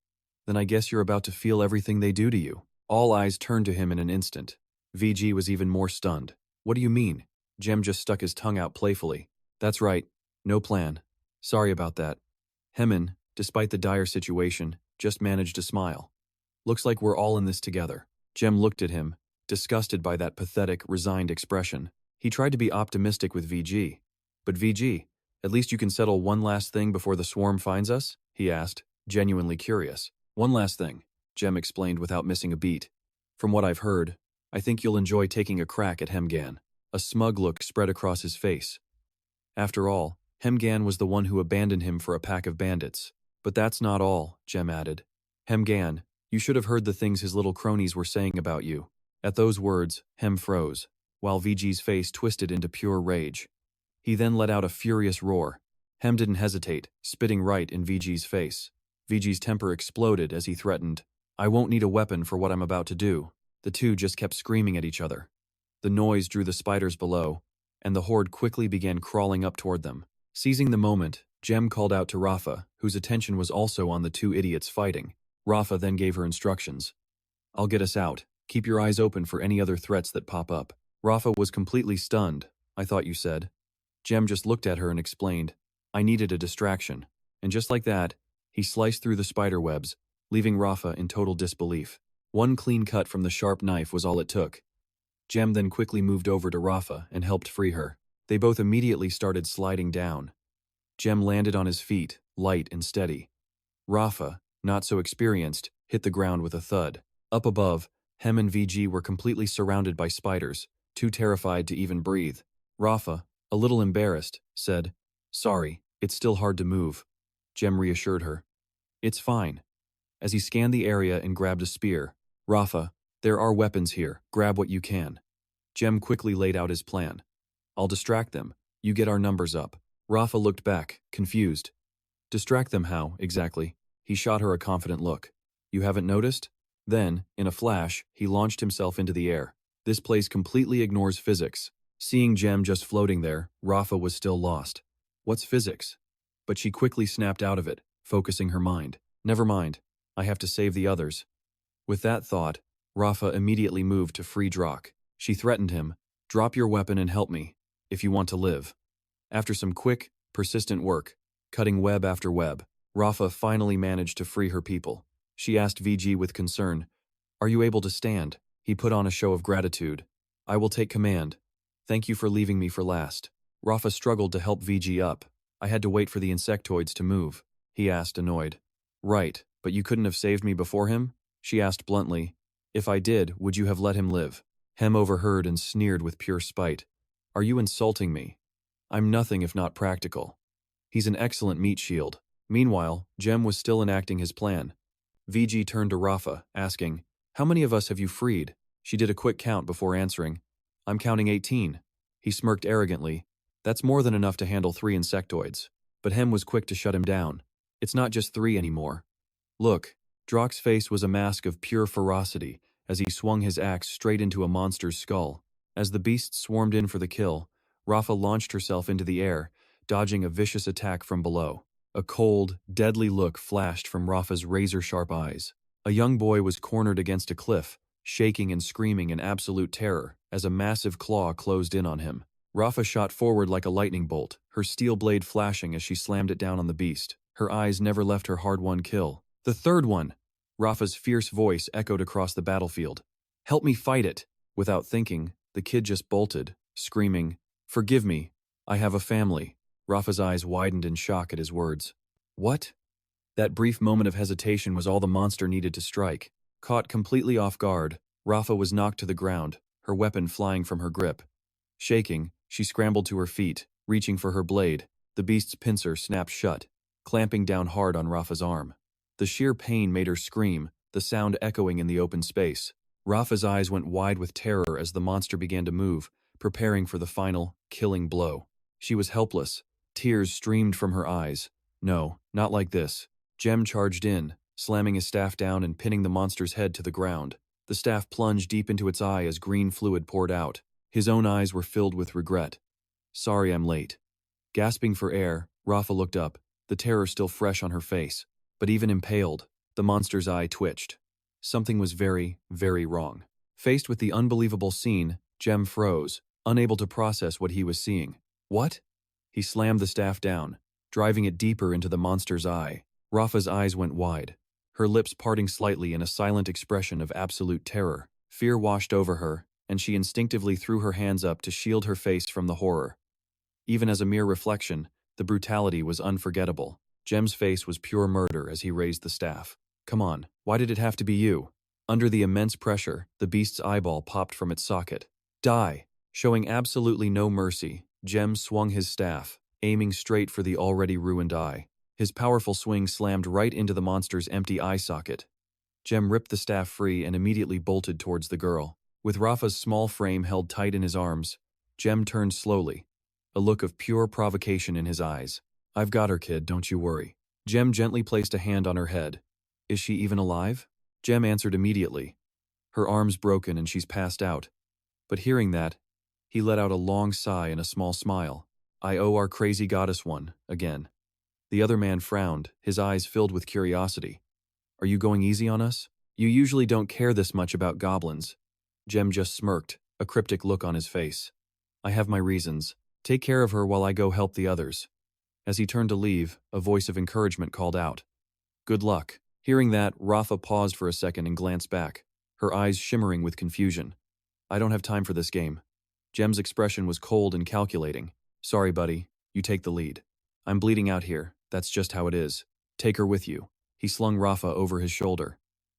Then I guess you're about to feel everything they do to you. All eyes turned to him in an instant. VG was even more stunned. What do you mean? Jem just stuck his tongue out playfully. That's right. No plan. Sorry about that. Hemin, despite the dire situation, just managed to smile. Looks like we're all in this together. Jem looked at him, disgusted by that pathetic, resigned expression. He tried to be optimistic with VG. But VG, at least you can settle one last thing before the swarm finds us? He asked, genuinely curious. One last thing, Jem explained without missing a beat. From what I've heard, I think you'll enjoy taking a crack at Hemgan. A smug look spread across his face. After all, Hemgan was the one who abandoned him for a pack of bandits. But that's not all, Jem added. Hemgan, you should have heard the things his little cronies were saying about you. At those words, Hem froze, while VG's face twisted into pure rage. He then let out a furious roar. Hem didn't hesitate, spitting right in VG's face. VG's temper exploded as he threatened, I won't need a weapon for what I'm about to do. The two just kept screaming at each other. The noise drew the spiders below, and the horde quickly began crawling up toward them. Seizing the moment, Jem called out to Rafa, whose attention was also on the two idiots fighting. Rafa then gave her instructions. I'll get us out. Keep your eyes open for any other threats that pop up. Rafa was completely stunned. I thought you said. Jem just looked at her and explained, I needed a distraction. And just like that, he sliced through the spider webs, leaving Rafa in total disbelief. One clean cut from the sharp knife was all it took. Jem then quickly moved over to Rafa and helped free her. They both immediately started sliding down. Jem landed on his feet, light and steady. Rafa, not so experienced, hit the ground with a thud. Up above, Hem and VG were completely surrounded by spiders, too terrified to even breathe. Rafa, a little embarrassed, said, Sorry, it's still hard to move. Jem reassured her. It's fine. As he scanned the area and grabbed a spear, Rafa, there are weapons here, grab what you can. Jem quickly laid out his plan. I'll distract them, you get our numbers up. Rafa looked back, confused. Distract them how, exactly? He shot her a confident look. You haven't noticed? Then, in a flash, he launched himself into the air. This place completely ignores physics. Seeing Jem just floating there, Rafa was still lost. What's physics? But she quickly snapped out of it, focusing her mind. Never mind, I have to save the others. With that thought, Rafa immediately moved to free Drak. She threatened him, drop your weapon and help me, if you want to live. After some quick, persistent work, cutting web after web, Rafa finally managed to free her people. She asked VG with concern, Are you able to stand? He put on a show of gratitude. I will take command. Thank you for leaving me for last. Rafa struggled to help VG up. I had to wait for the insectoids to move. He asked, annoyed. Right, but you couldn't have saved me before him? She asked bluntly. If I did, would you have let him live? Hem overheard and sneered with pure spite. Are you insulting me? I'm nothing if not practical. He's an excellent meat shield. Meanwhile, Jem was still enacting his plan. VG turned to Rafa, asking, How many of us have you freed? She did a quick count before answering. I'm counting 18. He smirked arrogantly. That's more than enough to handle 3 insectoids. But Hem was quick to shut him down. It's not just 3 anymore. Look, Drak's face was a mask of pure ferocity as he swung his axe straight into a monster's skull. As the beast swarmed in for the kill, Rafa launched herself into the air, dodging a vicious attack from below. A cold, deadly look flashed from Rafa's razor-sharp eyes. A young boy was cornered against a cliff, shaking and screaming in absolute terror as a massive claw closed in on him. Rafa shot forward like a lightning bolt, her steel blade flashing as she slammed it down on the beast. Her eyes never left her hard-won kill. The third one! Rafa's fierce voice echoed across the battlefield. Help me fight it! Without thinking, the kid just bolted, screaming, Forgive me, I have a family. Rafa's eyes widened in shock at his words. What? That brief moment of hesitation was all the monster needed to strike. Caught completely off guard, Rafa was knocked to the ground, her weapon flying from her grip. Shaking, she scrambled to her feet, reaching for her blade. The beast's pincer snapped shut, clamping down hard on Rafa's arm. The sheer pain made her scream, the sound echoing in the open space. Rafa's eyes went wide with terror as the monster began to move, preparing for the final, killing blow. She was helpless. Tears streamed from her eyes. No, not like this. Jem charged in, slamming his staff down and pinning the monster's head to the ground. The staff plunged deep into its eye as green fluid poured out. His own eyes were filled with regret. Sorry I'm late. Gasping for air, Rafa looked up, the terror still fresh on her face. But even impaled, the monster's eye twitched. Something was very, very wrong. Faced with the unbelievable scene, Jem froze, unable to process what he was seeing. What? He slammed the staff down, driving it deeper into the monster's eye. Rafa's eyes went wide, her lips parting slightly in a silent expression of absolute terror. Fear washed over her, and she instinctively threw her hands up to shield her face from the horror. Even as a mere reflection, the brutality was unforgettable. Jem's face was pure murder as he raised the staff. Come on, why did it have to be you? Under the immense pressure, the beast's eyeball popped from its socket. Die! Showing absolutely no mercy, Jem swung his staff, aiming straight for the already ruined eye. His powerful swing slammed right into the monster's empty eye socket. Jem ripped the staff free and immediately bolted towards the girl. With Rafa's small frame held tight in his arms, Jem turned slowly, a look of pure provocation in his eyes. I've got her, kid, don't you worry. Jem gently placed a hand on her head. Is she even alive? Jem answered immediately. Her arm's broken and she's passed out. But hearing that, he let out a long sigh and a small smile. I owe our crazy goddess one, again. The other man frowned, his eyes filled with curiosity. Are you going easy on us? You usually don't care this much about goblins. Jem just smirked, a cryptic look on his face. I have my reasons. Take care of her while I go help the others. As he turned to leave, a voice of encouragement called out. Good luck. Hearing that, Rafa paused for a second and glanced back, her eyes shimmering with confusion. I don't have time for this game. Jem's expression was cold and calculating. Sorry, buddy, you take the lead. I'm bleeding out here, that's just how it is. Take her with you. He slung Rafa over his shoulder.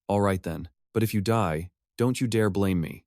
All right then, but if you die, don't you dare blame me.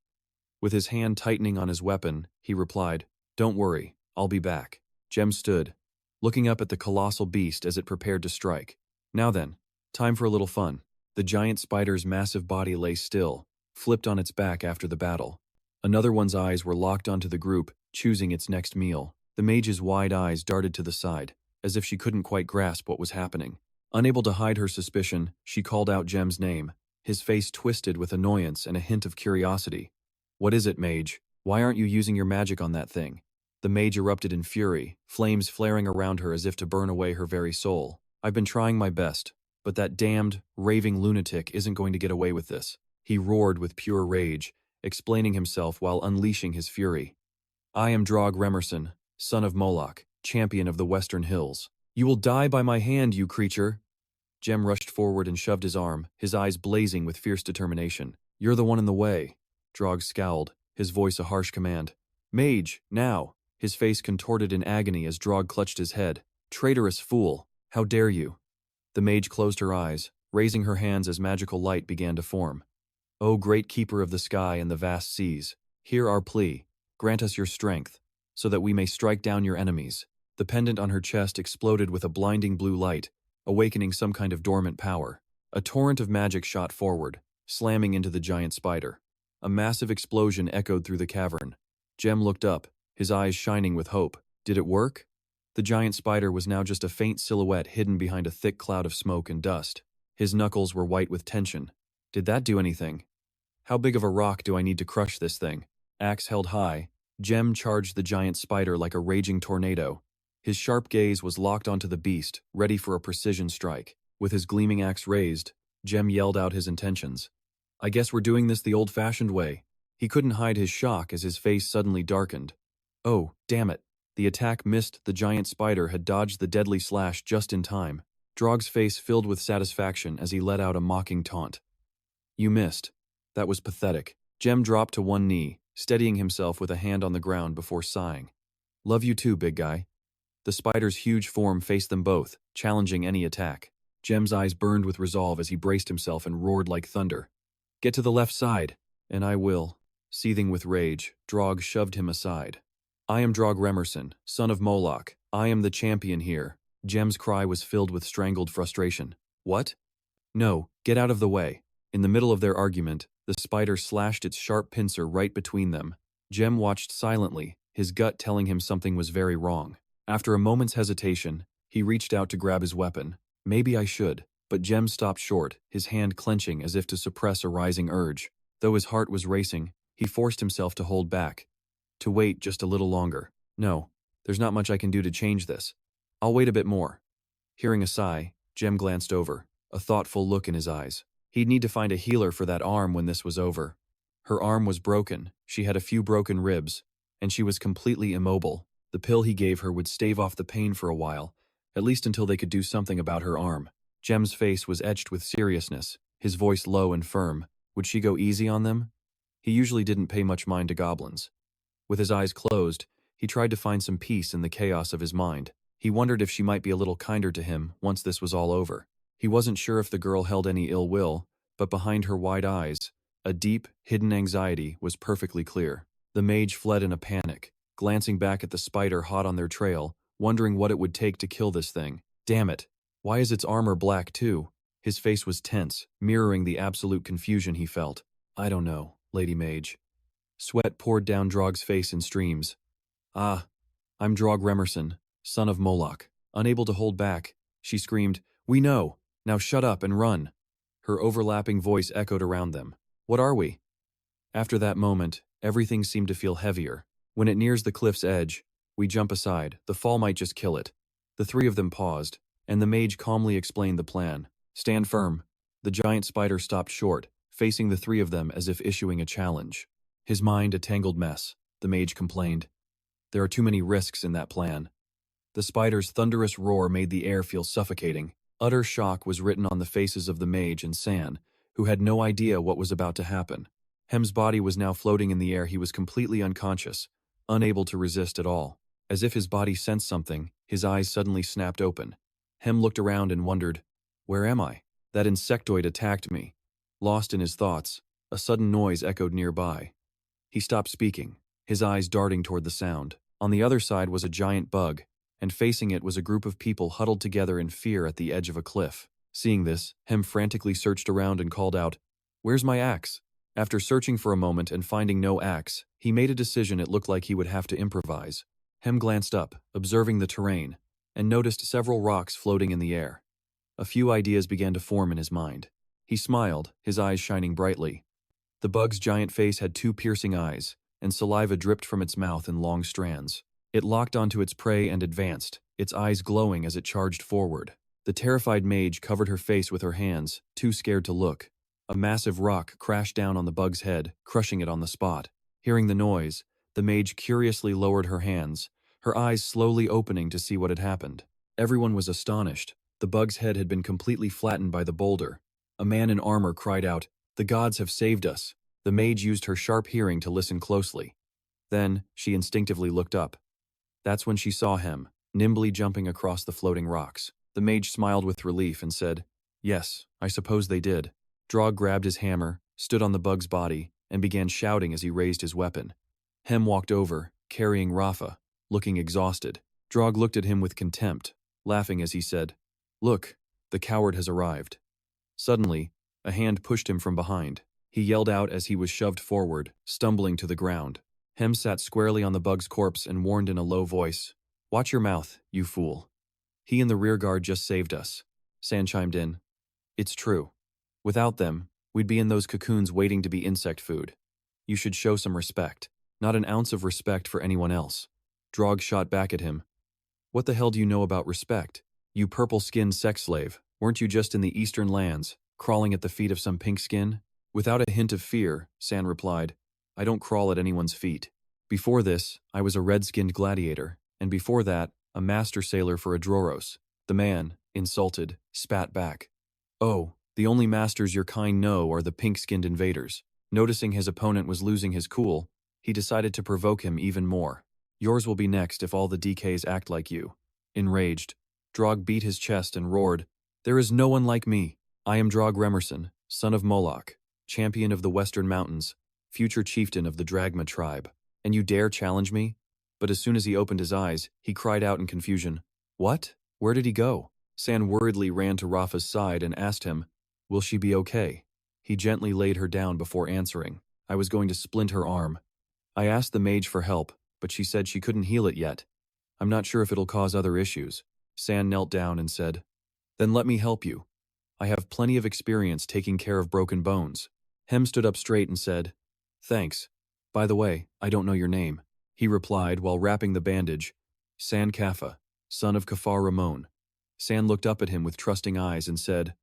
With his hand tightening on his weapon, he replied, Don't worry, I'll be back. Jem stood, looking up at the colossal beast as it prepared to strike. Now then, time for a little fun. The giant spider's massive body lay still, flipped on its back after the battle. Another one's eyes were locked onto the group, choosing its next meal. The mage's wide eyes darted to the side, as if she couldn't quite grasp what was happening. Unable to hide her suspicion, she called out Jem's name, his face twisted with annoyance and a hint of curiosity. What is it, mage? Why aren't you using your magic on that thing? The mage erupted in fury, flames flaring around her as if to burn away her very soul. I've been trying my best, but that damned, raving lunatic isn't going to get away with this. He roared with pure rage, explaining himself while unleashing his fury. I am Drog Remerson, son of Moloch, champion of the Western Hills. You will die by my hand, you creature! Jem rushed forward and shoved his arm, his eyes blazing with fierce determination. You're the one in the way. Drog scowled, his voice a harsh command. Mage, now! His face contorted in agony as Drog clutched his head. Traitorous fool! How dare you! The mage closed her eyes, raising her hands as magical light began to form. O great keeper of the sky and the vast seas, hear our plea. Grant us your strength, so that we may strike down your enemies. The pendant on her chest exploded with a blinding blue light, awakening some kind of dormant power. A torrent of magic shot forward, slamming into the giant spider. A massive explosion echoed through the cavern. Jem looked up, his eyes shining with hope. Did it work? The giant spider was now just a faint silhouette hidden behind a thick cloud of smoke and dust. His knuckles were white with tension. Did that do anything? How big of a rock do I need to crush this thing? Axe held high, Jem charged the giant spider like a raging tornado. His sharp gaze was locked onto the beast, ready for a precision strike. With his gleaming axe raised, Jem yelled out his intentions. I guess we're doing this the old-fashioned way. He couldn't hide his shock as his face suddenly darkened. Oh, damn it. The attack missed. The giant spider had dodged the deadly slash just in time. Drog's face filled with satisfaction as he let out a mocking taunt. You missed. That was pathetic. Jem dropped to one knee, steadying himself with a hand on the ground before sighing. Love you too, big guy. The spider's huge form faced them both, challenging any attack. Jem's eyes burned with resolve as he braced himself and roared like thunder. Get to the left side, and I will. Seething with rage, Drog shoved him aside. I am Drog Remerson, son of Moloch. I am the champion here. Jem's cry was filled with strangled frustration. What? No, get out of the way. In the middle of their argument, the spider slashed its sharp pincer right between them. Jem watched silently, his gut telling him something was very wrong. After a moment's hesitation, he reached out to grab his weapon. Maybe I should. But Jem stopped short, his hand clenching as if to suppress a rising urge. Though his heart was racing, he forced himself to hold back. To wait just a little longer. No, there's not much I can do to change this. I'll wait a bit more. Hearing a sigh, Jem glanced over, a thoughtful look in his eyes. He'd need to find a healer for that arm when this was over. Her arm was broken, she had a few broken ribs, and she was completely immobile. The pill he gave her would stave off the pain for a while, at least until they could do something about her arm. Jem's face was etched with seriousness, his voice low and firm. Would she go easy on them? He usually didn't pay much mind to goblins. With his eyes closed, he tried to find some peace in the chaos of his mind. He wondered if she might be a little kinder to him once this was all over. He wasn't sure if the girl held any ill will, but behind her wide eyes, a deep, hidden anxiety was perfectly clear. The mage fled in a panic, glancing back at the spider hot on their trail, wondering what it would take to kill this thing. Damn it! Why is its armor black too? His face was tense, mirroring the absolute confusion he felt. I don't know, Lady Mage. Sweat poured down Drog's face in streams. Ah, I'm Drog Remerson, son of Moloch. Unable to hold back, she screamed, We know! Now shut up and run! Her overlapping voice echoed around them. What are we? After that moment, everything seemed to feel heavier. When it nears the cliff's edge, we jump aside. The fall might just kill it. The three of them paused, and the mage calmly explained the plan. Stand firm. The giant spider stopped short, facing the three of them as if issuing a challenge. His mind a tangled mess, the mage complained. There are too many risks in that plan. The spider's thunderous roar made the air feel suffocating. Utter shock was written on the faces of the mage and San, who had no idea what was about to happen. Hem's body was now floating in the air. He was completely unconscious, unable to resist at all. As if his body sensed something, his eyes suddenly snapped open. Hem looked around and wondered, "Where am I?" That insectoid attacked me. Lost in his thoughts, a sudden noise echoed nearby. He stopped speaking, his eyes darting toward the sound. On the other side was a giant bug, and facing it was a group of people huddled together in fear at the edge of a cliff. Seeing this, Hem frantically searched around and called out, "Where's my axe?" After searching for a moment and finding no axe, he made a decision. It looked like he would have to improvise. Hem glanced up, observing the terrain, and noticed several rocks floating in the air. A few ideas began to form in his mind. He smiled, his eyes shining brightly. The bug's giant face had two piercing eyes, and saliva dripped from its mouth in long strands. It locked onto its prey and advanced, its eyes glowing as it charged forward. The terrified mage covered her face with her hands, too scared to look. A massive rock crashed down on the bug's head, crushing it on the spot. Hearing the noise, the mage curiously lowered her hands, her eyes slowly opening to see what had happened. Everyone was astonished. The bug's head had been completely flattened by the boulder. A man in armor cried out, "The gods have saved us." The mage used her sharp hearing to listen closely. Then, she instinctively looked up. That's when she saw him, nimbly jumping across the floating rocks. The mage smiled with relief and said, "Yes, I suppose they did." Drog grabbed his hammer, stood on the bug's body, and began shouting as he raised his weapon. Hem walked over, carrying Rafa, looking exhausted. Drog looked at him with contempt, laughing as he said, "Look, the coward has arrived." Suddenly, a hand pushed him from behind. He yelled out as he was shoved forward, stumbling to the ground. Hem sat squarely on the bug's corpse and warned in a low voice, "Watch your mouth, you fool. He and the rearguard just saved us." San chimed in, "It's true. Without them, we'd be in those cocoons waiting to be insect food. You should show some respect. Not an ounce of respect for anyone else." Drog shot back at him. "What the hell do you know about respect? You purple-skinned sex slave, weren't you just in the eastern lands, crawling at the feet of some pink skin?" Without a hint of fear, San replied, "I don't crawl at anyone's feet. Before this, I was a red-skinned gladiator, and before that, a master sailor for Adroros." The man, insulted, spat back. "Oh, the only masters your kind know are the pink-skinned invaders." Noticing his opponent was losing his cool, he decided to provoke him even more. "Yours will be next if all the DKs act like you." Enraged, Drog beat his chest and roared, "There is no one like me. I am Drog Remerson, son of Moloch, champion of the Western Mountains, future chieftain of the Dragma tribe. And you dare challenge me?" But as soon as he opened his eyes, he cried out in confusion, "What? Where did he go?" San worriedly ran to Rafa's side and asked him, "Will she be okay?" He gently laid her down before answering, "I was going to splint her arm. I asked the mage for help, but she said she couldn't heal it yet. I'm not sure if it'll cause other issues." San knelt down and said, "Then let me help you. I have plenty of experience taking care of broken bones." Hem stood up straight and said, "Thanks. By the way, I don't know your name." He replied while wrapping the bandage, "San Kaffa, son of Kafar Ramon." San looked up at him with trusting eyes and said,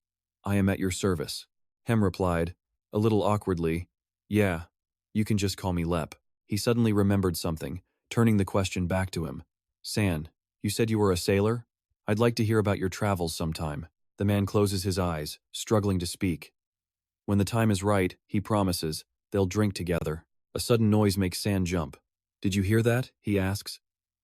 "I am at your service." Hem replied, a little awkwardly, "Yeah, you can just call me Lep." He suddenly remembered something, turning the question back to him. "San, you said you were a sailor? I'd like to hear about your travels sometime." The man closes his eyes, struggling to speak. When the time is right, he promises, they'll drink together. A sudden noise makes San jump. "Did you hear that?" he asks.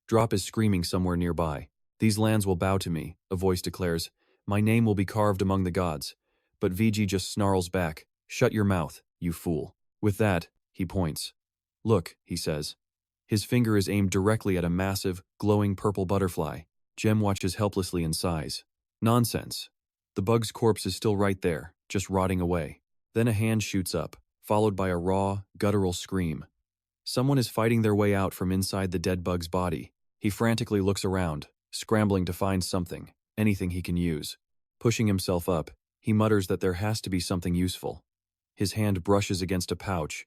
Drop is screaming somewhere nearby. "These lands will bow to me," a voice declares. "My name will be carved among the gods." But VG just snarls back, "Shut your mouth, you fool." With that, he points. "Look," he says. His finger is aimed directly at a massive, glowing purple butterfly. Jem watches helplessly and sighs. "Nonsense. The bug's corpse is still right there, just rotting away." Then a hand shoots up, followed by a raw, guttural scream. Someone is fighting their way out from inside the dead bug's body. He frantically looks around, scrambling to find something, anything he can use. Pushing himself up, he mutters that there has to be something useful. His hand brushes against a pouch,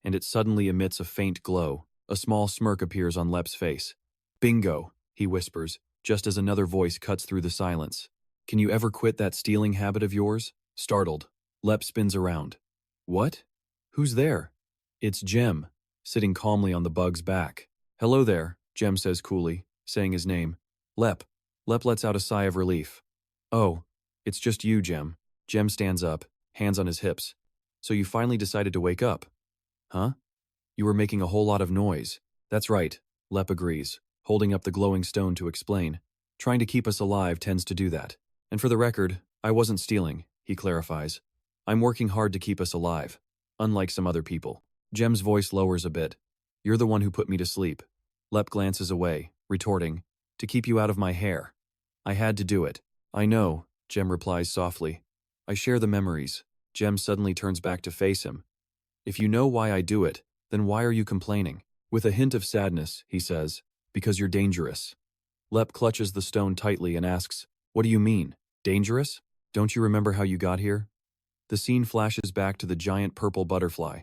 and it suddenly emits a faint glow. A small smirk appears on Lep's face. "Bingo," he whispers, just as another voice cuts through the silence. "Can you ever quit that stealing habit of yours?" Startled, Lep spins around. What? Who's there? It's Jem, sitting calmly on the bug's back. Hello there, Jem says coolly, saying his name. Lep. Lep lets out a sigh of relief. Oh, it's just you, Jem. Jem stands up, hands on his hips. So you finally decided to wake up? Huh? You were making a whole lot of noise. That's right, Lep agrees, holding up the glowing stone to explain. Trying to keep us alive tends to do that. And for the record, I wasn't stealing, he clarifies. I'm working hard to keep us alive, unlike some other people. Jem's voice lowers a bit. You're the one who put me to sleep. Lep glances away, retorting, to keep you out of my hair. I had to do it. I know, Jem replies softly. I share the memories. Jem suddenly turns back to face him. If you know why I do it, then why are you complaining? With a hint of sadness, he says, because you're dangerous. Lep clutches the stone tightly and asks, what do you mean? Dangerous? Don't you remember how you got here? The scene flashes back to the giant purple butterfly.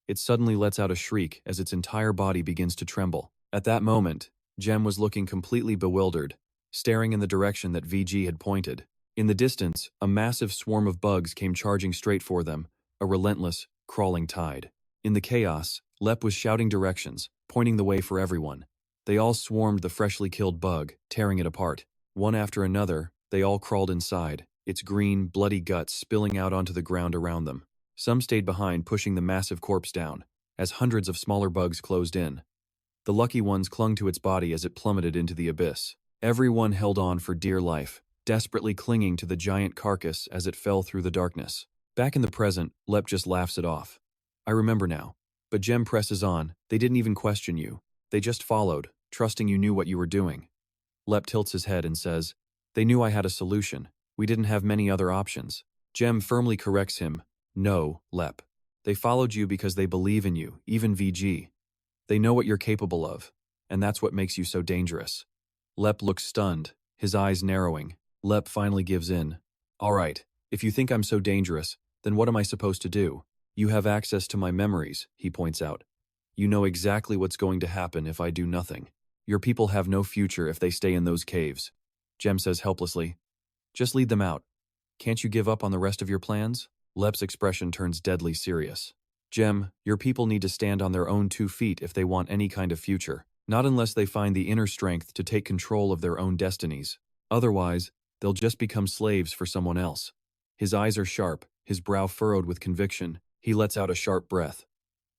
It suddenly lets out a shriek as its entire body begins to tremble. At that moment, Jem was looking completely bewildered, staring in the direction that VG had pointed. In the distance, a massive swarm of bugs came charging straight for them, a relentless, crawling tide. In the chaos, Lep was shouting directions, pointing the way for everyone. They all swarmed the freshly killed bug, tearing it apart. One after another, they all crawled inside, its green, bloody guts spilling out onto the ground around them. Some stayed behind, pushing the massive corpse down, as hundreds of smaller bugs closed in. The lucky ones clung to its body as it plummeted into the abyss. Everyone held on for dear life, desperately clinging to the giant carcass as it fell through the darkness. Back in the present, Lep just laughs it off. I remember now. But Jem presses on. They didn't even question you. They just followed, trusting you knew what you were doing. Lep tilts his head and says, they knew I had a solution. We didn't have many other options. Jem firmly corrects him. No, Lep. They followed you because they believe in you, even VG. They know what you're capable of, and that's what makes you so dangerous. Lep looks stunned, his eyes narrowing. Lep finally gives in. All right, if you think I'm so dangerous, then what am I supposed to do? You have access to my memories, he points out. You know exactly what's going to happen if I do nothing. Your people have no future if they stay in those caves. Jem says helplessly. Just lead them out. Can't you give up on the rest of your plans? Lep's expression turns deadly serious. Jem, your people need to stand on their own 2 feet if they want any kind of future. Not unless they find the inner strength to take control of their own destinies. Otherwise, they'll just become slaves for someone else. His eyes are sharp, his brow furrowed with conviction. He lets out a sharp breath.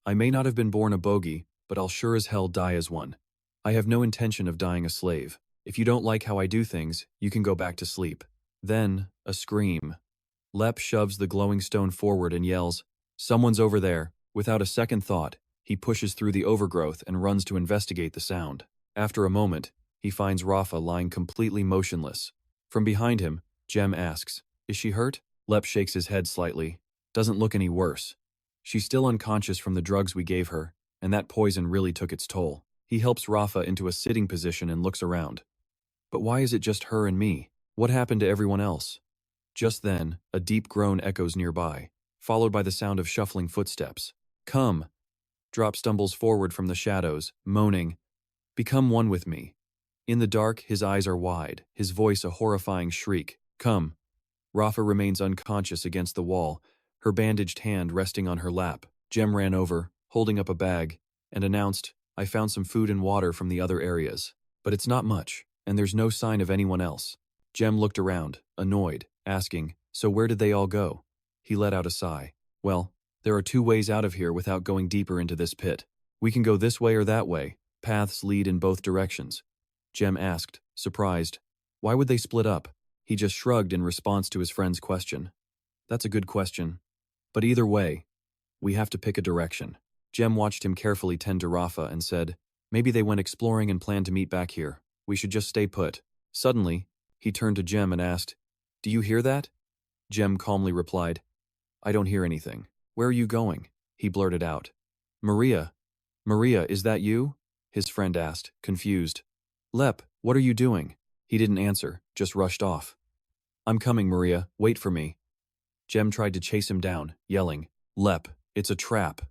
I may not have been born a bogey, but I'll sure as hell die as one. I have no intention of dying a slave. If you don't like how I do things, you can go back to sleep. Then, a scream. Lep shoves the glowing stone forward and yells, someone's over there. Without a second thought, he pushes through the overgrowth and runs to investigate the sound. After a moment, he finds Rafa lying completely motionless. From behind him, Jem asks, is she hurt? Lep shakes his head slightly. Doesn't look any worse. She's still unconscious from the drugs we gave her, and that poison really took its toll. He helps Rafa into a sitting position and looks around. But why is it just her and me? What happened to everyone else? Just then, a deep groan echoes nearby, followed by the sound of shuffling footsteps. Come! Drop stumbles forward from the shadows, moaning, become one with me. In the dark, his eyes are wide, his voice a horrifying shriek. Come! Rafa remains unconscious against the wall, her bandaged hand resting on her lap. Jem ran over, holding up a bag, and announced, I found some food and water from the other areas. But it's not much, and there's no sign of anyone else. Jem looked around, annoyed, asking, so where did they all go? He let out a sigh. Well, there are 2 ways out of here without going deeper into this pit. We can go this way or that way. Paths lead in both directions. Jem asked, surprised. Why would they split up? He just shrugged in response to his friend's question. That's a good question. But either way, we have to pick a direction. Jem watched him carefully tend to Rafa and said, maybe they went exploring and planned to meet back here. We should just stay put. Suddenly, he turned to Jem and asked, do you hear that? Jem calmly replied, I don't hear anything. Where are you going? He blurted out. Maria. Maria, is that you? His friend asked, confused. Lep, what are you doing? He didn't answer, just rushed off. I'm coming, Maria. Wait for me. Jem tried to chase him down, yelling, Lep, it's a trap.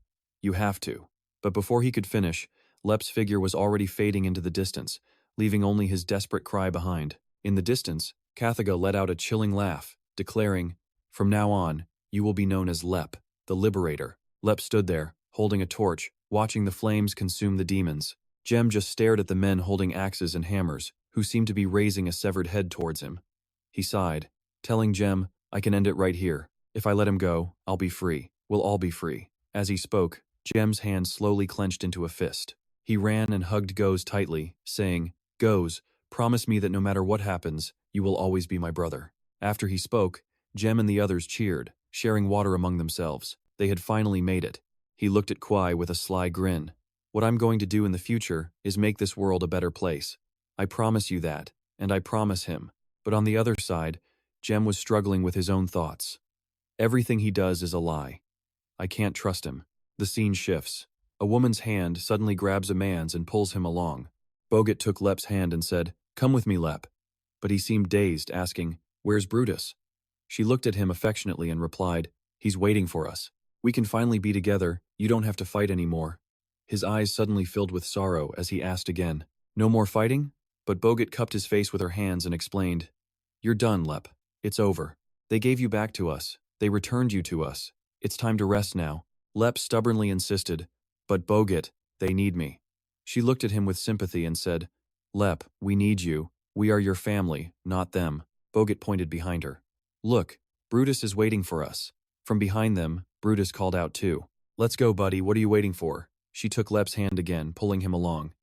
You have to. But before he could finish, Lep's figure was already fading into the distance, leaving only his desperate cry behind. In the distance, Kathiga let out a chilling laugh, declaring, from now on, you will be known as Lep. the Liberator. Lep stood there, holding a torch, watching the flames consume the demons. Jem just stared at the men holding axes and hammers, who seemed to be raising a severed head towards him. He sighed, telling Jem, "I can end it right here. If I let him go, I'll be free. We'll all be free." As he spoke, Jem's hand slowly clenched into a fist. He ran and hugged Goz tightly, saying, "Goz, promise me that no matter what happens, you will always be my brother." After he spoke, Jem and the others cheered, sharing water among themselves. They had finally made it. He looked at Kwai with a sly grin. "What I'm going to do in the future is make this world a better place. I promise you that, and I promise him." But on the other side, Jem was struggling with his own thoughts. Everything he does is a lie. I can't trust him. The scene shifts. A woman's hand suddenly grabs a man's and pulls him along. Bogut took Lep's hand and said, "Come with me, Lep." But he seemed dazed, asking, "Where's Brutus?" She looked at him affectionately and replied, "He's waiting for us. We can finally be together. You don't have to fight anymore." His eyes suddenly filled with sorrow as he asked again, "No more fighting?" But Bogut cupped his face with her hands and explained, "You're done, Lep. It's over. They gave you back to us. They returned you to us. It's time to rest now." Lep stubbornly insisted, "But Bogut, they need me." She looked at him with sympathy and said, "Lep, we need you. We are your family, not them." Bogut pointed behind her. "Look, Brutus is waiting for us." From behind them, Brutus called out too. "Let's go, buddy. What are you waiting for?" She took Lep's hand again, pulling him along.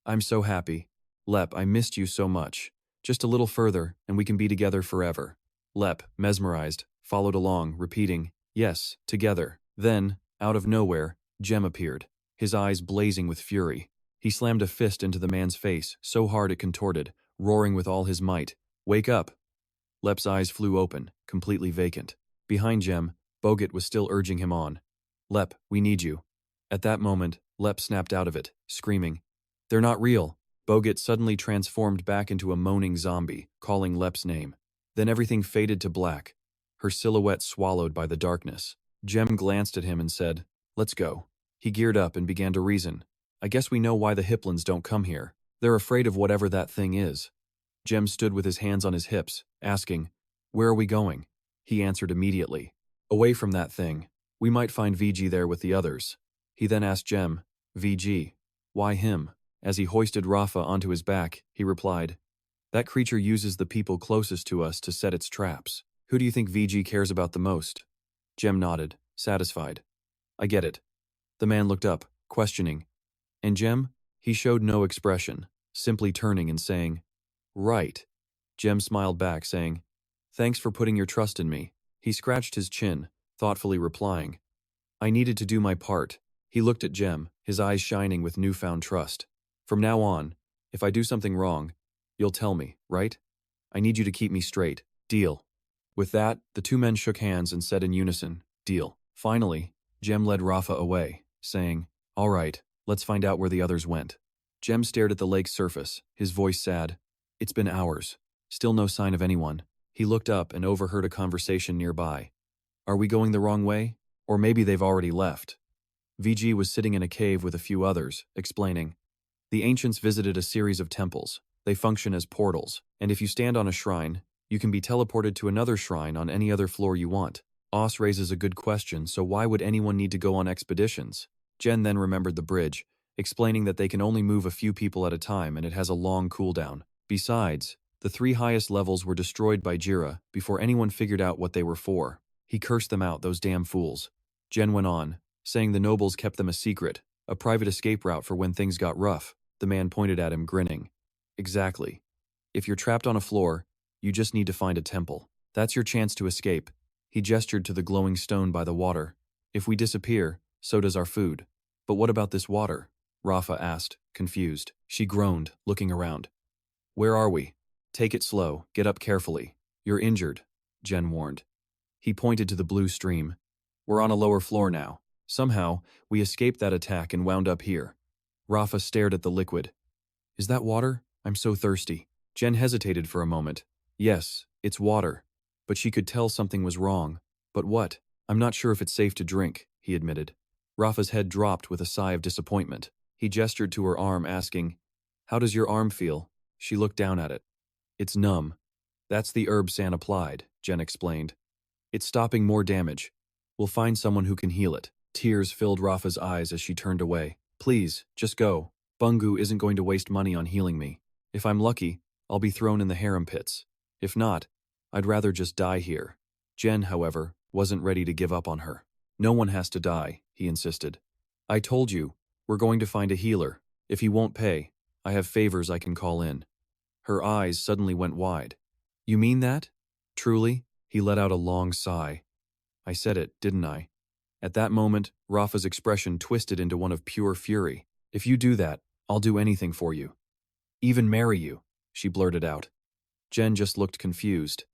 "I'm so happy. Lep, I missed you so much. Just a little further, and we can be together forever." Lep, mesmerized, followed along, repeating, "Yes, together." Then, out of nowhere, Jem appeared, his eyes blazing with fury. He slammed a fist into the man's face, so hard it contorted, roaring with all his might, "Wake up!" Lep's eyes flew open, completely vacant. Behind Jem, Bogut was still urging him on. "Lep, we need you." At that moment, Lep snapped out of it, screaming, "They're not real." Bogut suddenly transformed back into a moaning zombie, calling Lep's name. Then everything faded to black, her silhouette swallowed by the darkness. Jem glanced at him and said, "Let's go." He geared up and began to reason. "I guess we know why the Hipplins don't come here. They're afraid of whatever that thing is." Jem stood with his hands on his hips, asking, "Where are we going?" He answered immediately, "Away from that thing. We might find VG there with the others." He then asked Jem, "VG, why him?" As he hoisted Rafa onto his back, he replied, "That creature uses the people closest to us to set its traps. Who do you think VG cares about the most?" Jem nodded, satisfied. "I get it." The man looked up, questioning. "And Jem?" He showed no expression, simply turning and saying, "Right." Jem smiled back, saying, "Thanks for putting your trust in me." He scratched his chin, thoughtfully replying, "I needed to do my part." He looked at Jem, his eyes shining with newfound trust. "From now on, if I do something wrong, you'll tell me, right? I need you to keep me straight. Deal." With that, the two men shook hands and said in unison, "Deal." Finally, Jem led Rafa away, saying, "All right, let's find out where the others went." Jem stared at the lake's surface, his voice sad. "It's been hours. Still no sign of anyone." He looked up and overheard a conversation nearby. "Are we going the wrong way? Or maybe they've already left." VG was sitting in a cave with a few others, explaining, "The ancients visited a series of temples. They function as portals, and if you stand on a shrine, you can be teleported to another shrine on any other floor you want." Oss raises a good question, so why would anyone need to go on expeditions? Jen then remembered the bridge, explaining that they can only move a few people at a time and it has a long cooldown. Besides, the 3 highest levels were destroyed by Jira before anyone figured out what they were for. He cursed them out, those damn fools. Jen went on, saying the nobles kept them a secret, a private escape route for when things got rough. The man pointed at him, grinning. "Exactly. If you're trapped on a floor, you just need to find a temple. That's your chance to escape." He gestured to the glowing stone by the water. "If we disappear, so does our food." "But what about this water?" Rafa asked, confused. She groaned, looking around. "Where are we?" "Take it slow, get up carefully. You're injured," Jen warned. He pointed to the blue stream. "We're on a lower floor now. Somehow, we escaped that attack and wound up here." Rafa stared at the liquid. "Is that water? I'm so thirsty." Jen hesitated for a moment. "Yes, it's water." But she could tell something was wrong. "But what?" "I'm not sure if it's safe to drink," he admitted. Rafa's head dropped with a sigh of disappointment. He gestured to her arm, asking, "How does your arm feel?" She looked down at it. "It's numb." "That's the herb San applied," Jen explained. "It's stopping more damage. We'll find someone who can heal it. Tears filled Rafa's eyes as she turned away. Please, just go. Bungu isn't going to waste money on healing me. If I'm lucky, I'll be thrown in the harem pits. If not, I'd rather just die here. Jen, however, wasn't ready to give up on her. No one has to die, he insisted. I told you, we're going to find a healer. If he won't pay, I have favors I can call in. Her eyes suddenly went wide. You mean that? Truly? He let out a long sigh. I said it, didn't I? At that moment, Rafa's expression twisted into one of pure fury. If you do that, I'll do anything for you. Even marry you, she blurted out. Jen just looked confused.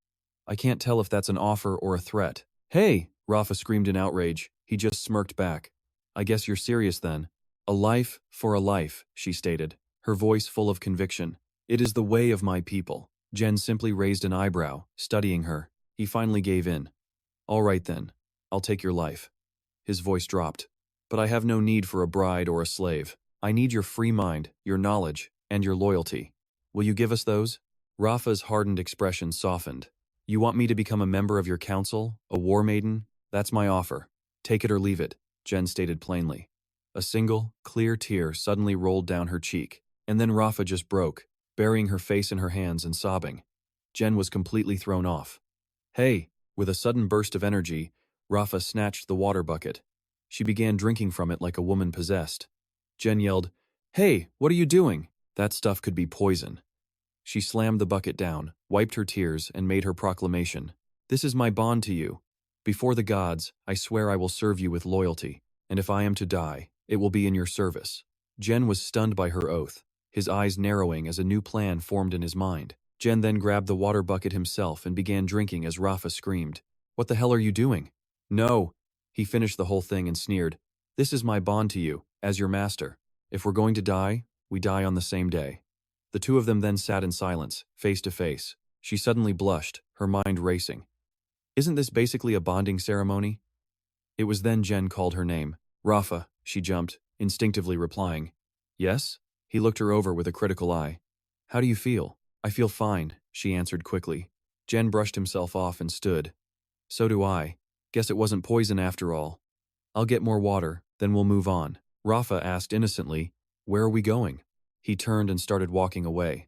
I can't tell if that's an offer or a threat. Hey, Rafa screamed in outrage. He just smirked back. I guess you're serious then. A life for a life, she stated, her voice full of conviction. It is the way of my people. Jen simply raised an eyebrow, studying her. He finally gave in. All right then, I'll take your life. His voice dropped. But I have no need for a bride or a slave. I need your free mind, your knowledge, and your loyalty. Will you give us those? Rafa's hardened expression softened. You want me to become a member of your council, a war maiden? That's my offer. Take it or leave it, Jen stated plainly. A single, clear tear suddenly rolled down her cheek, and then Rafa just broke, burying her face in her hands and sobbing. Jen was completely thrown off. Hey! With a sudden burst of energy, Rafa snatched the water bucket. She began drinking from it like a woman possessed. Jen yelled, Hey, what are you doing? That stuff could be poison. She slammed the bucket down, wiped her tears, and made her proclamation. This is my bond to you. Before the gods, I swear I will serve you with loyalty, and if I am to die, it will be in your service. Jen was stunned by her oath, his eyes narrowing as a new plan formed in his mind. Jen then grabbed the water bucket himself and began drinking as Rafa screamed. What the hell are you doing? No. He finished the whole thing and sneered. This is my bond to you, as your master. If we're going to die, we die on the same day. The two of them then sat in silence, face to face. She suddenly blushed, her mind racing. Isn't this basically a bonding ceremony? It was then Jen called her name. Rafa, she jumped, instinctively replying. Yes? He looked her over with a critical eye. How do you feel? I feel fine, she answered quickly. Jen brushed himself off and stood. So do I. Guess it wasn't poison after all. I'll get more water, then we'll move on. Rafa asked innocently, Where are we going? He turned and started walking away.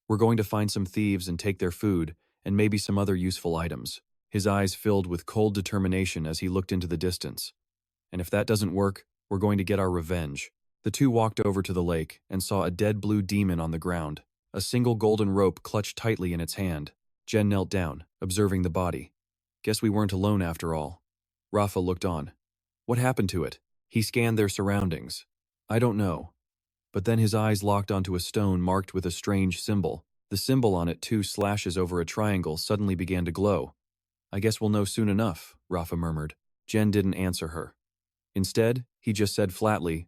We're going to find some thieves and take their food, and maybe some other useful items. His eyes filled with cold determination as he looked into the distance. And if that doesn't work, we're going to get our revenge. The two walked over to the lake and saw a dead blue demon on the ground, a single golden rope clutched tightly in its hand. Jen knelt down, observing the body. Guess we weren't alone after all. Rafa looked on. What happened to it? He scanned their surroundings. I don't know. But then his eyes locked onto a stone marked with a strange symbol. The symbol on it, 2 slashes over a triangle, suddenly began to glow. I guess we'll know soon enough, Rafa murmured. Jen didn't answer her. Instead, he just said flatly,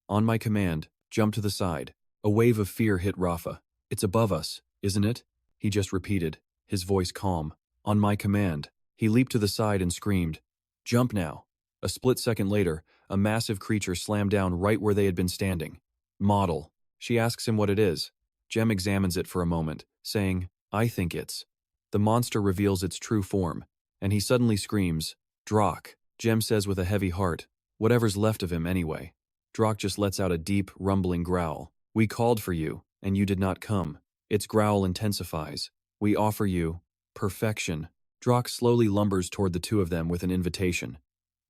On my command, jump to the side. A wave of fear hit Rafa. It's above us, isn't it? He just repeated, his voice calm. On my command. He leaped to the side and screamed, Jump now. A split second later, a massive creature slammed down right where they had been standing. Model. She asks him what it is. Jem examines it for a moment, saying, I think it's. The monster reveals its true form, and he suddenly screams, Drock. Jem says with a heavy heart, whatever's left of him anyway. Drock just lets out a deep, rumbling growl. We called for you, and you did not come. Its growl intensifies. We offer you perfection. Drock slowly lumbers toward the two of them with an invitation.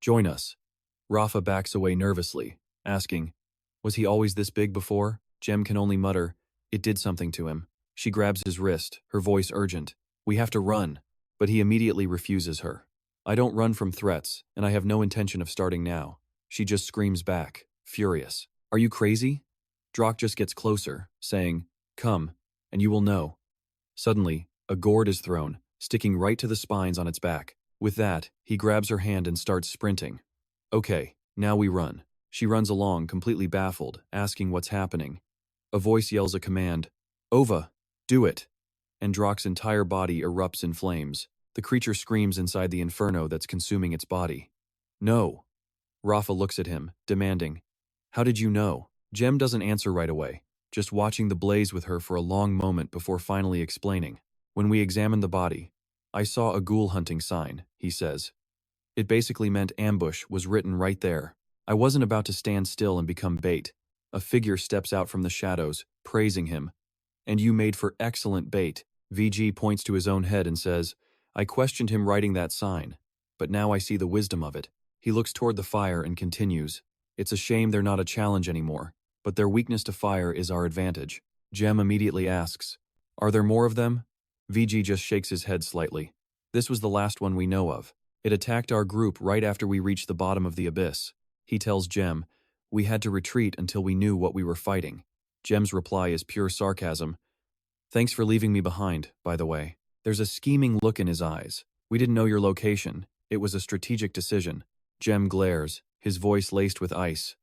Join us. Rafa backs away nervously, asking, Was he always this big before? Jem can only mutter, It did something to him. She grabs his wrist, her voice urgent. We have to run. But he immediately refuses her. I don't run from threats, and I have no intention of starting now. She just screams back, furious. Are you crazy? Drock just gets closer, saying, Come, and you will know. Suddenly, a gourd is thrown, sticking right to the spines on its back. With that, he grabs her hand and starts sprinting. Okay, now we run. She runs along, completely baffled, asking what's happening. A voice yells a command. Ova, do it. And Drock's entire body erupts in flames. The creature screams inside the inferno that's consuming its body. No. Rafa looks at him, demanding, How did you know? Jem doesn't answer right away, just watching the blaze with her for a long moment before finally explaining. When we examined the body, I saw a ghoul hunting sign, he says. It basically meant ambush was written right there. I wasn't about to stand still and become bait. A figure steps out from the shadows, praising him. And you made for excellent bait. VG points to his own head and says, I questioned him writing that sign, but now I see the wisdom of it. He looks toward the fire and continues, it's a shame they're not a challenge anymore, but their weakness to fire is our advantage. Jem immediately asks, are there more of them? VG just shakes his head slightly. This was the last one we know of. It attacked our group right after we reached the bottom of the abyss. He tells Jem, we had to retreat until we knew what we were fighting. Jem's reply is pure sarcasm. Thanks for leaving me behind, by the way. There's a scheming look in his eyes. We didn't know your location. It was a strategic decision. Jem glares, his voice laced with ice.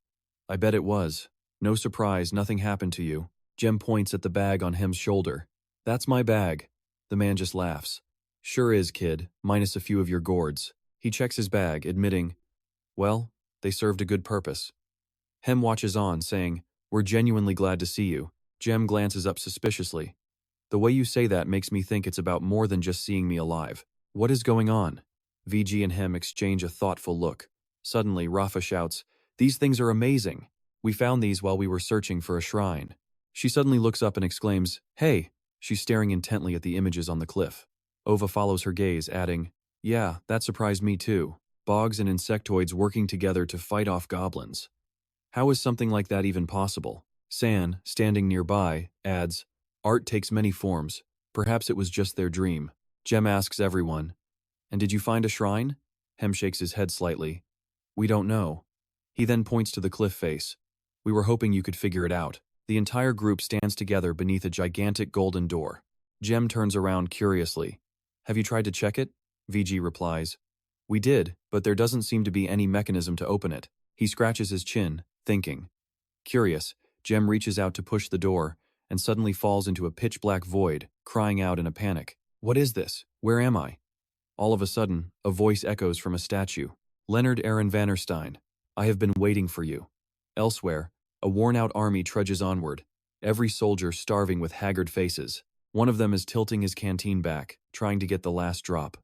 I bet it was. No surprise, nothing happened to you. Jem points at the bag on Hem's shoulder. That's my bag. The man just laughs. Sure is, kid, minus a few of your gourds. He checks his bag, admitting, well, they served a good purpose. Hem watches on, saying, we're genuinely glad to see you. Jem glances up suspiciously. The way you say that makes me think it's about more than just seeing me alive. What is going on? VG and Hem exchange a thoughtful look. Suddenly, Rafa shouts, these things are amazing. We found these while we were searching for a shrine. She suddenly looks up and exclaims, hey! She's staring intently at the images on the cliff. Ova follows her gaze, adding, yeah, that surprised me too. Bogs and insectoids working together to fight off goblins. How is something like that even possible? San, standing nearby, adds, art takes many forms. Perhaps it was just their dream. Jem asks everyone, and did you find a shrine? Hem shakes his head slightly. We don't know. He then points to the cliff face. We were hoping you could figure it out. The entire group stands together beneath a gigantic golden door. Jem turns around curiously. Have you tried to check it? VG replies. We did, but there doesn't seem to be any mechanism to open it. He scratches his chin, thinking. Curious, Jem reaches out to push the door, and suddenly falls into a pitch-black void, crying out in a panic. What is this? Where am I? All of a sudden, a voice echoes from a statue. Leonard Aaron Vannerstein, I have been waiting for you. Elsewhere, a worn-out army trudges onward, every soldier starving with haggard faces. One of them is tilting his canteen back, trying to get the last drop.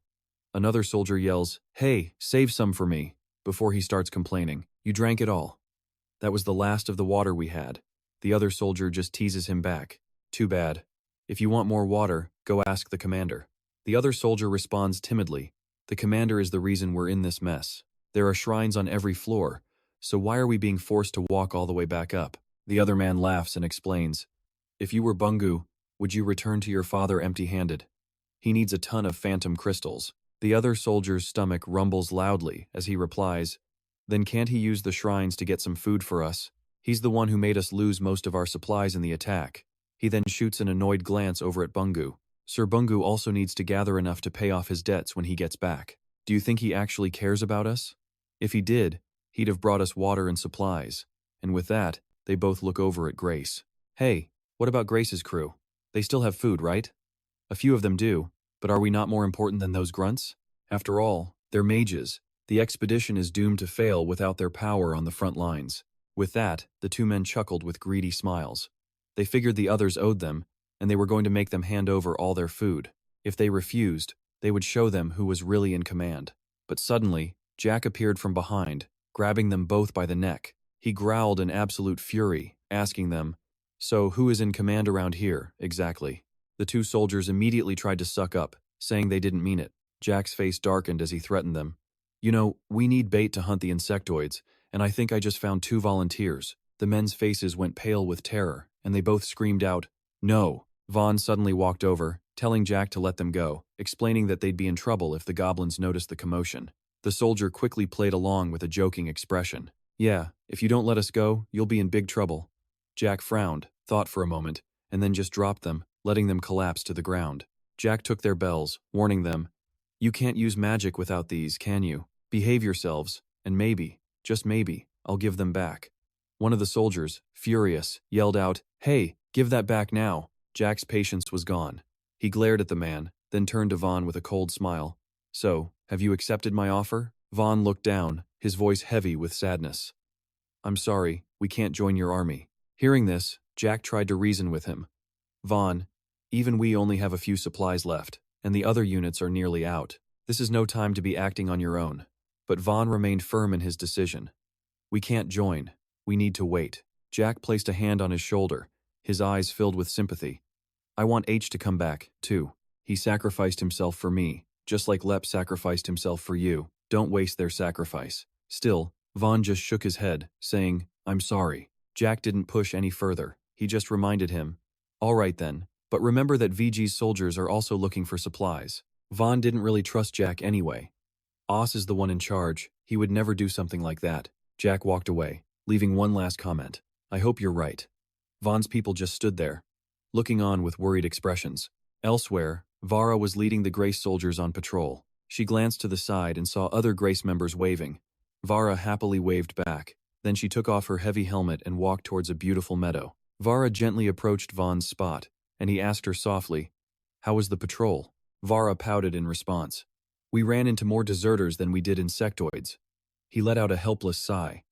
Another soldier yells, hey, save some for me, before he starts complaining. You drank it all. That was the last of the water we had. The other soldier just teases him back. Too bad. If you want more water, go ask the commander. The other soldier responds timidly. The commander is the reason we're in this mess. There are shrines on every floor, so why are we being forced to walk all the way back up? The other man laughs and explains. If you were Bungu, would you return to your father empty-handed? He needs a ton of phantom crystals. The other soldier's stomach rumbles loudly as he replies, then can't he use the shrines to get some food for us? He's the one who made us lose most of our supplies in the attack. He then shoots an annoyed glance over at Bungu. Sir Bungu also needs to gather enough to pay off his debts when he gets back. Do you think he actually cares about us? If he did, he'd have brought us water and supplies. And with that, they both look over at Grace. Hey, what about Grace's crew? They still have food, right? A few of them do, but are we not more important than those grunts? After all, they're mages. The expedition is doomed to fail without their power on the front lines. With that, the two men chuckled with greedy smiles. They figured the others owed them, and they were going to make them hand over all their food. If they refused, they would show them who was really in command. But suddenly, Jack appeared from behind, grabbing them both by the neck. He growled in absolute fury, asking them, so who is in command around here, exactly? The two soldiers immediately tried to suck up, saying they didn't mean it. Jack's face darkened as he threatened them. You know, we need bait to hunt the insectoids, and I think I just found 2 volunteers. The men's faces went pale with terror, and they both screamed out, no. Vaughn suddenly walked over, telling Jack to let them go, explaining that they'd be in trouble if the goblins noticed the commotion. The soldier quickly played along with a joking expression. Yeah, if you don't let us go, you'll be in big trouble. Jack frowned, thought for a moment, and then just dropped them, letting them collapse to the ground. Jack took their bells, warning them, you can't use magic without these, can you? Behave yourselves, and maybe, just maybe, I'll give them back. One of the soldiers, furious, yelled out, hey, give that back now. Jack's patience was gone. He glared at the man, then turned to Vaughn with a cold smile. So, have you accepted my offer? Vaughn looked down, his voice heavy with sadness. I'm sorry, we can't join your army. Hearing this, Jack tried to reason with him. Vaughn, even we only have a few supplies left, and the other units are nearly out. This is no time to be acting on your own. But Vaughn remained firm in his decision. We can't join. We need to wait. Jack placed a hand on his shoulder, his eyes filled with sympathy. I want H to come back, too. He sacrificed himself for me, just like Lep sacrificed himself for you. Don't waste their sacrifice. Still, Vaughn just shook his head, saying, I'm sorry. Jack didn't push any further. He just reminded him, all right then, but remember that VG's soldiers are also looking for supplies. Vaughn didn't really trust Jack anyway. Oz is the one in charge. He would never do something like that. Jack walked away, leaving one last comment. I hope you're right. Vaughn's people just stood there, looking on with worried expressions. Elsewhere, Vara was leading the Grace soldiers on patrol. She glanced to the side and saw other Grace members waving. Vara happily waved back. Then she took off her heavy helmet and walked towards a beautiful meadow. Vara gently approached Vaughn's spot, and he asked her softly, How was the patrol? Vara pouted in response. We ran into more deserters than we did insectoids. He let out a helpless sigh.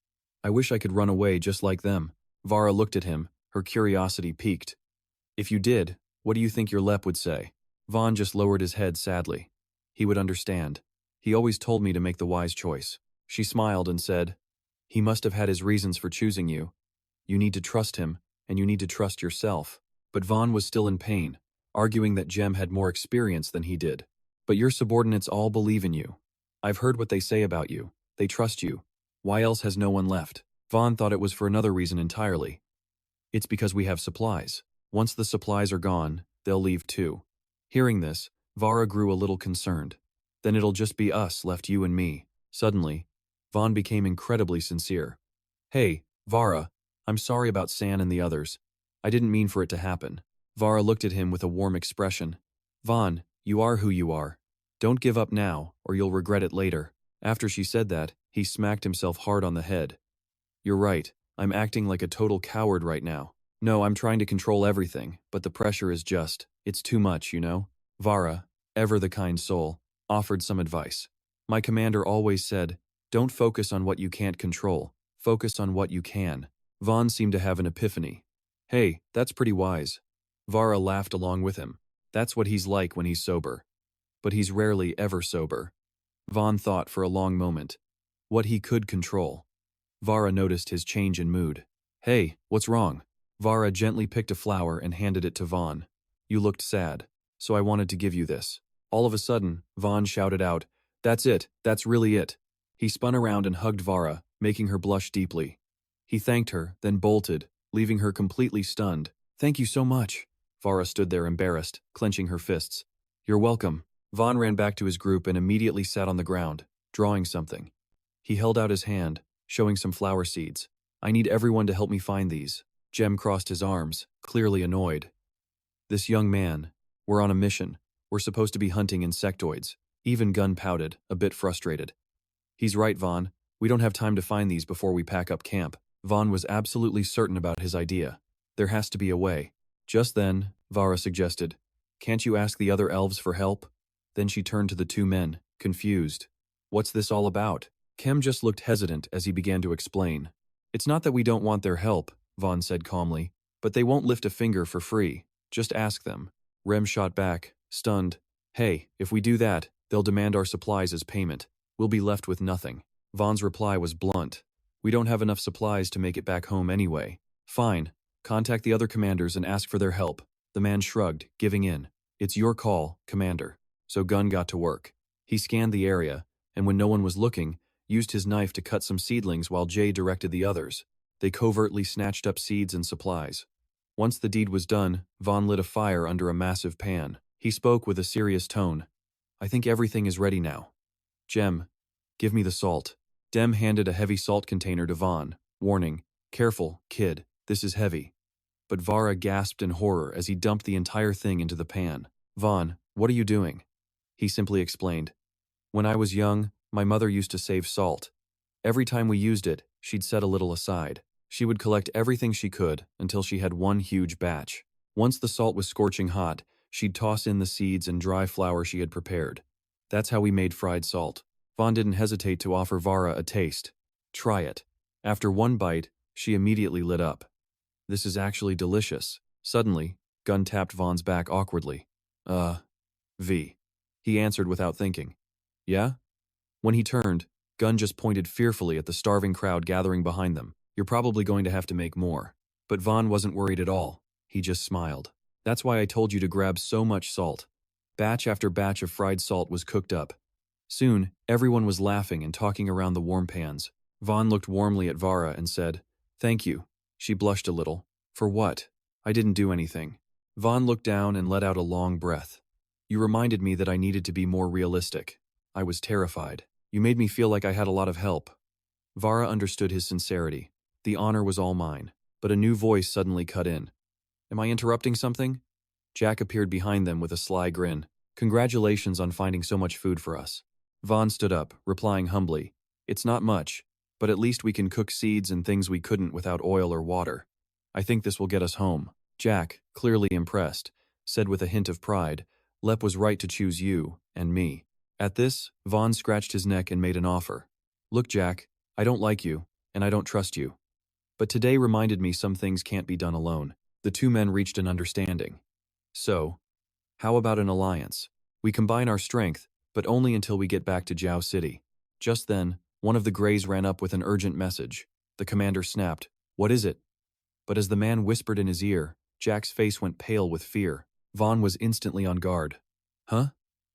I wish I could run away just like them. Vara looked at him, her curiosity piqued. If you did, what do you think your Lep would say? Vaughn just lowered his head sadly. He would understand. He always told me to make the wise choice. She smiled and said, He must have had his reasons for choosing you. You need to trust him, and you need to trust yourself. But Vaughn was still in pain, arguing that Jem had more experience than he did. But your subordinates all believe in you. I've heard what they say about you. They trust you. Why else has no one left? Vaughn thought it was for another reason entirely. It's because we have supplies. Once the supplies are gone, they'll leave too. Hearing this, Vara grew a little concerned. Then it'll just be us, left you and me. Suddenly, Vaughn became incredibly sincere. Hey, Vara, I'm sorry about San and the others. I didn't mean for it to happen. Vara looked at him with a warm expression. Vaughn, you are who you are. Don't give up now, or you'll regret it later. After she said that, he smacked himself hard on the head. You're right, I'm acting like a total coward right now. No, I'm trying to control everything, but the pressure is it's too much, you know? Vara, ever the kind soul, offered some advice. My commander always said, don't focus on what you can't control, focus on what you can. Vaughn seemed to have an epiphany. Hey, that's pretty wise. Vara laughed along with him. That's what he's like when he's sober. But he's rarely ever sober. Vaughn thought for a long moment. What he could control. Vara noticed his change in mood. Hey, what's wrong? Vara gently picked a flower and handed it to Vaughn. You looked sad, so I wanted to give you this. All of a sudden, Vaughn shouted out, That's it, that's really it. He spun around and hugged Vara, making her blush deeply. He thanked her, then bolted, leaving her completely stunned. Thank you so much. Vara stood there embarrassed, clenching her fists. You're welcome. Vaughn ran back to his group and immediately sat on the ground, drawing something. He held out his hand, showing some flower seeds. I need everyone to help me find these. Jem crossed his arms, clearly annoyed. This young man, we're on a mission. We're supposed to be hunting insectoids. Even Gunn pouted, a bit frustrated. He's right, Vaughn. We don't have time to find these before we pack up camp. Vaughn was absolutely certain about his idea. There has to be a way. Just then, Vara suggested, Can't you ask the other elves for help? Then she turned to the two men, confused. What's this all about? Kem just looked hesitant as he began to explain. It's not that we don't want their help, Vaughn said calmly, but they won't lift a finger for free. Just ask them. Rem shot back, stunned. Hey, if we do that, they'll demand our supplies as payment. We'll be left with nothing. Vaughn's reply was blunt. We don't have enough supplies to make it back home anyway. Fine. Contact the other commanders and ask for their help. The man shrugged, giving in. It's your call, Commander. So Gunn got to work. He scanned the area, and when no one was looking, used his knife to cut some seedlings while Jay directed the others. They covertly snatched up seeds and supplies. Once the deed was done, Vaughn lit a fire under a massive pan. He spoke with a serious tone. I think everything is ready now. Jem, give me the salt. Dem handed a heavy salt container to Vaughn, warning, Careful, kid, this is heavy. But Vara gasped in horror as he dumped the entire thing into the pan. Vaughn, what are you doing? He simply explained. When I was young, my mother used to save salt. Every time we used it, she'd set a little aside. She would collect everything she could until she had one huge batch. Once the salt was scorching hot, she'd toss in the seeds and dry flour she had prepared. That's how we made fried salt. Vaughn didn't hesitate to offer Vara a taste. Try it. After one bite, she immediately lit up. This is actually delicious. Suddenly, Gunn tapped Vaughn's back awkwardly. V. He answered without thinking. Yeah? When he turned, Gun just pointed fearfully at the starving crowd gathering behind them. You're probably going to have to make more. But Vaughn wasn't worried at all. He just smiled. That's why I told you to grab so much salt. Batch after batch of fried salt was cooked up. Soon, everyone was laughing and talking around the warm pans. Vaughn looked warmly at Vara and said, "Thank you." She blushed a little. "For what? I didn't do anything." Vaughn looked down and let out a long breath. "You reminded me that I needed to be more realistic. I was terrified. You made me feel like I had a lot of help." Vara understood his sincerity. The honor was all mine. But a new voice suddenly cut in. "Am I interrupting something?" Jack appeared behind them with a sly grin. "Congratulations on finding so much food for us." Vaughn stood up, replying humbly, "It's not much, but at least we can cook seeds and things we couldn't without oil or water. I think this will get us home." Jack, clearly impressed, said with a hint of pride, "Lep was right to choose you and me." At this, Vaughn scratched his neck and made an offer. "Look, Jack, I don't like you, and I don't trust you. But today reminded me some things can't be done alone." The two men reached an understanding. "So, how about an alliance? We combine our strength, but only until we get back to Jiao City." Just then, one of the Greys ran up with an urgent message. The commander snapped, "What is it?" But as the man whispered in his ear, Jack's face went pale with fear. Vaughn was instantly on guard. "Huh?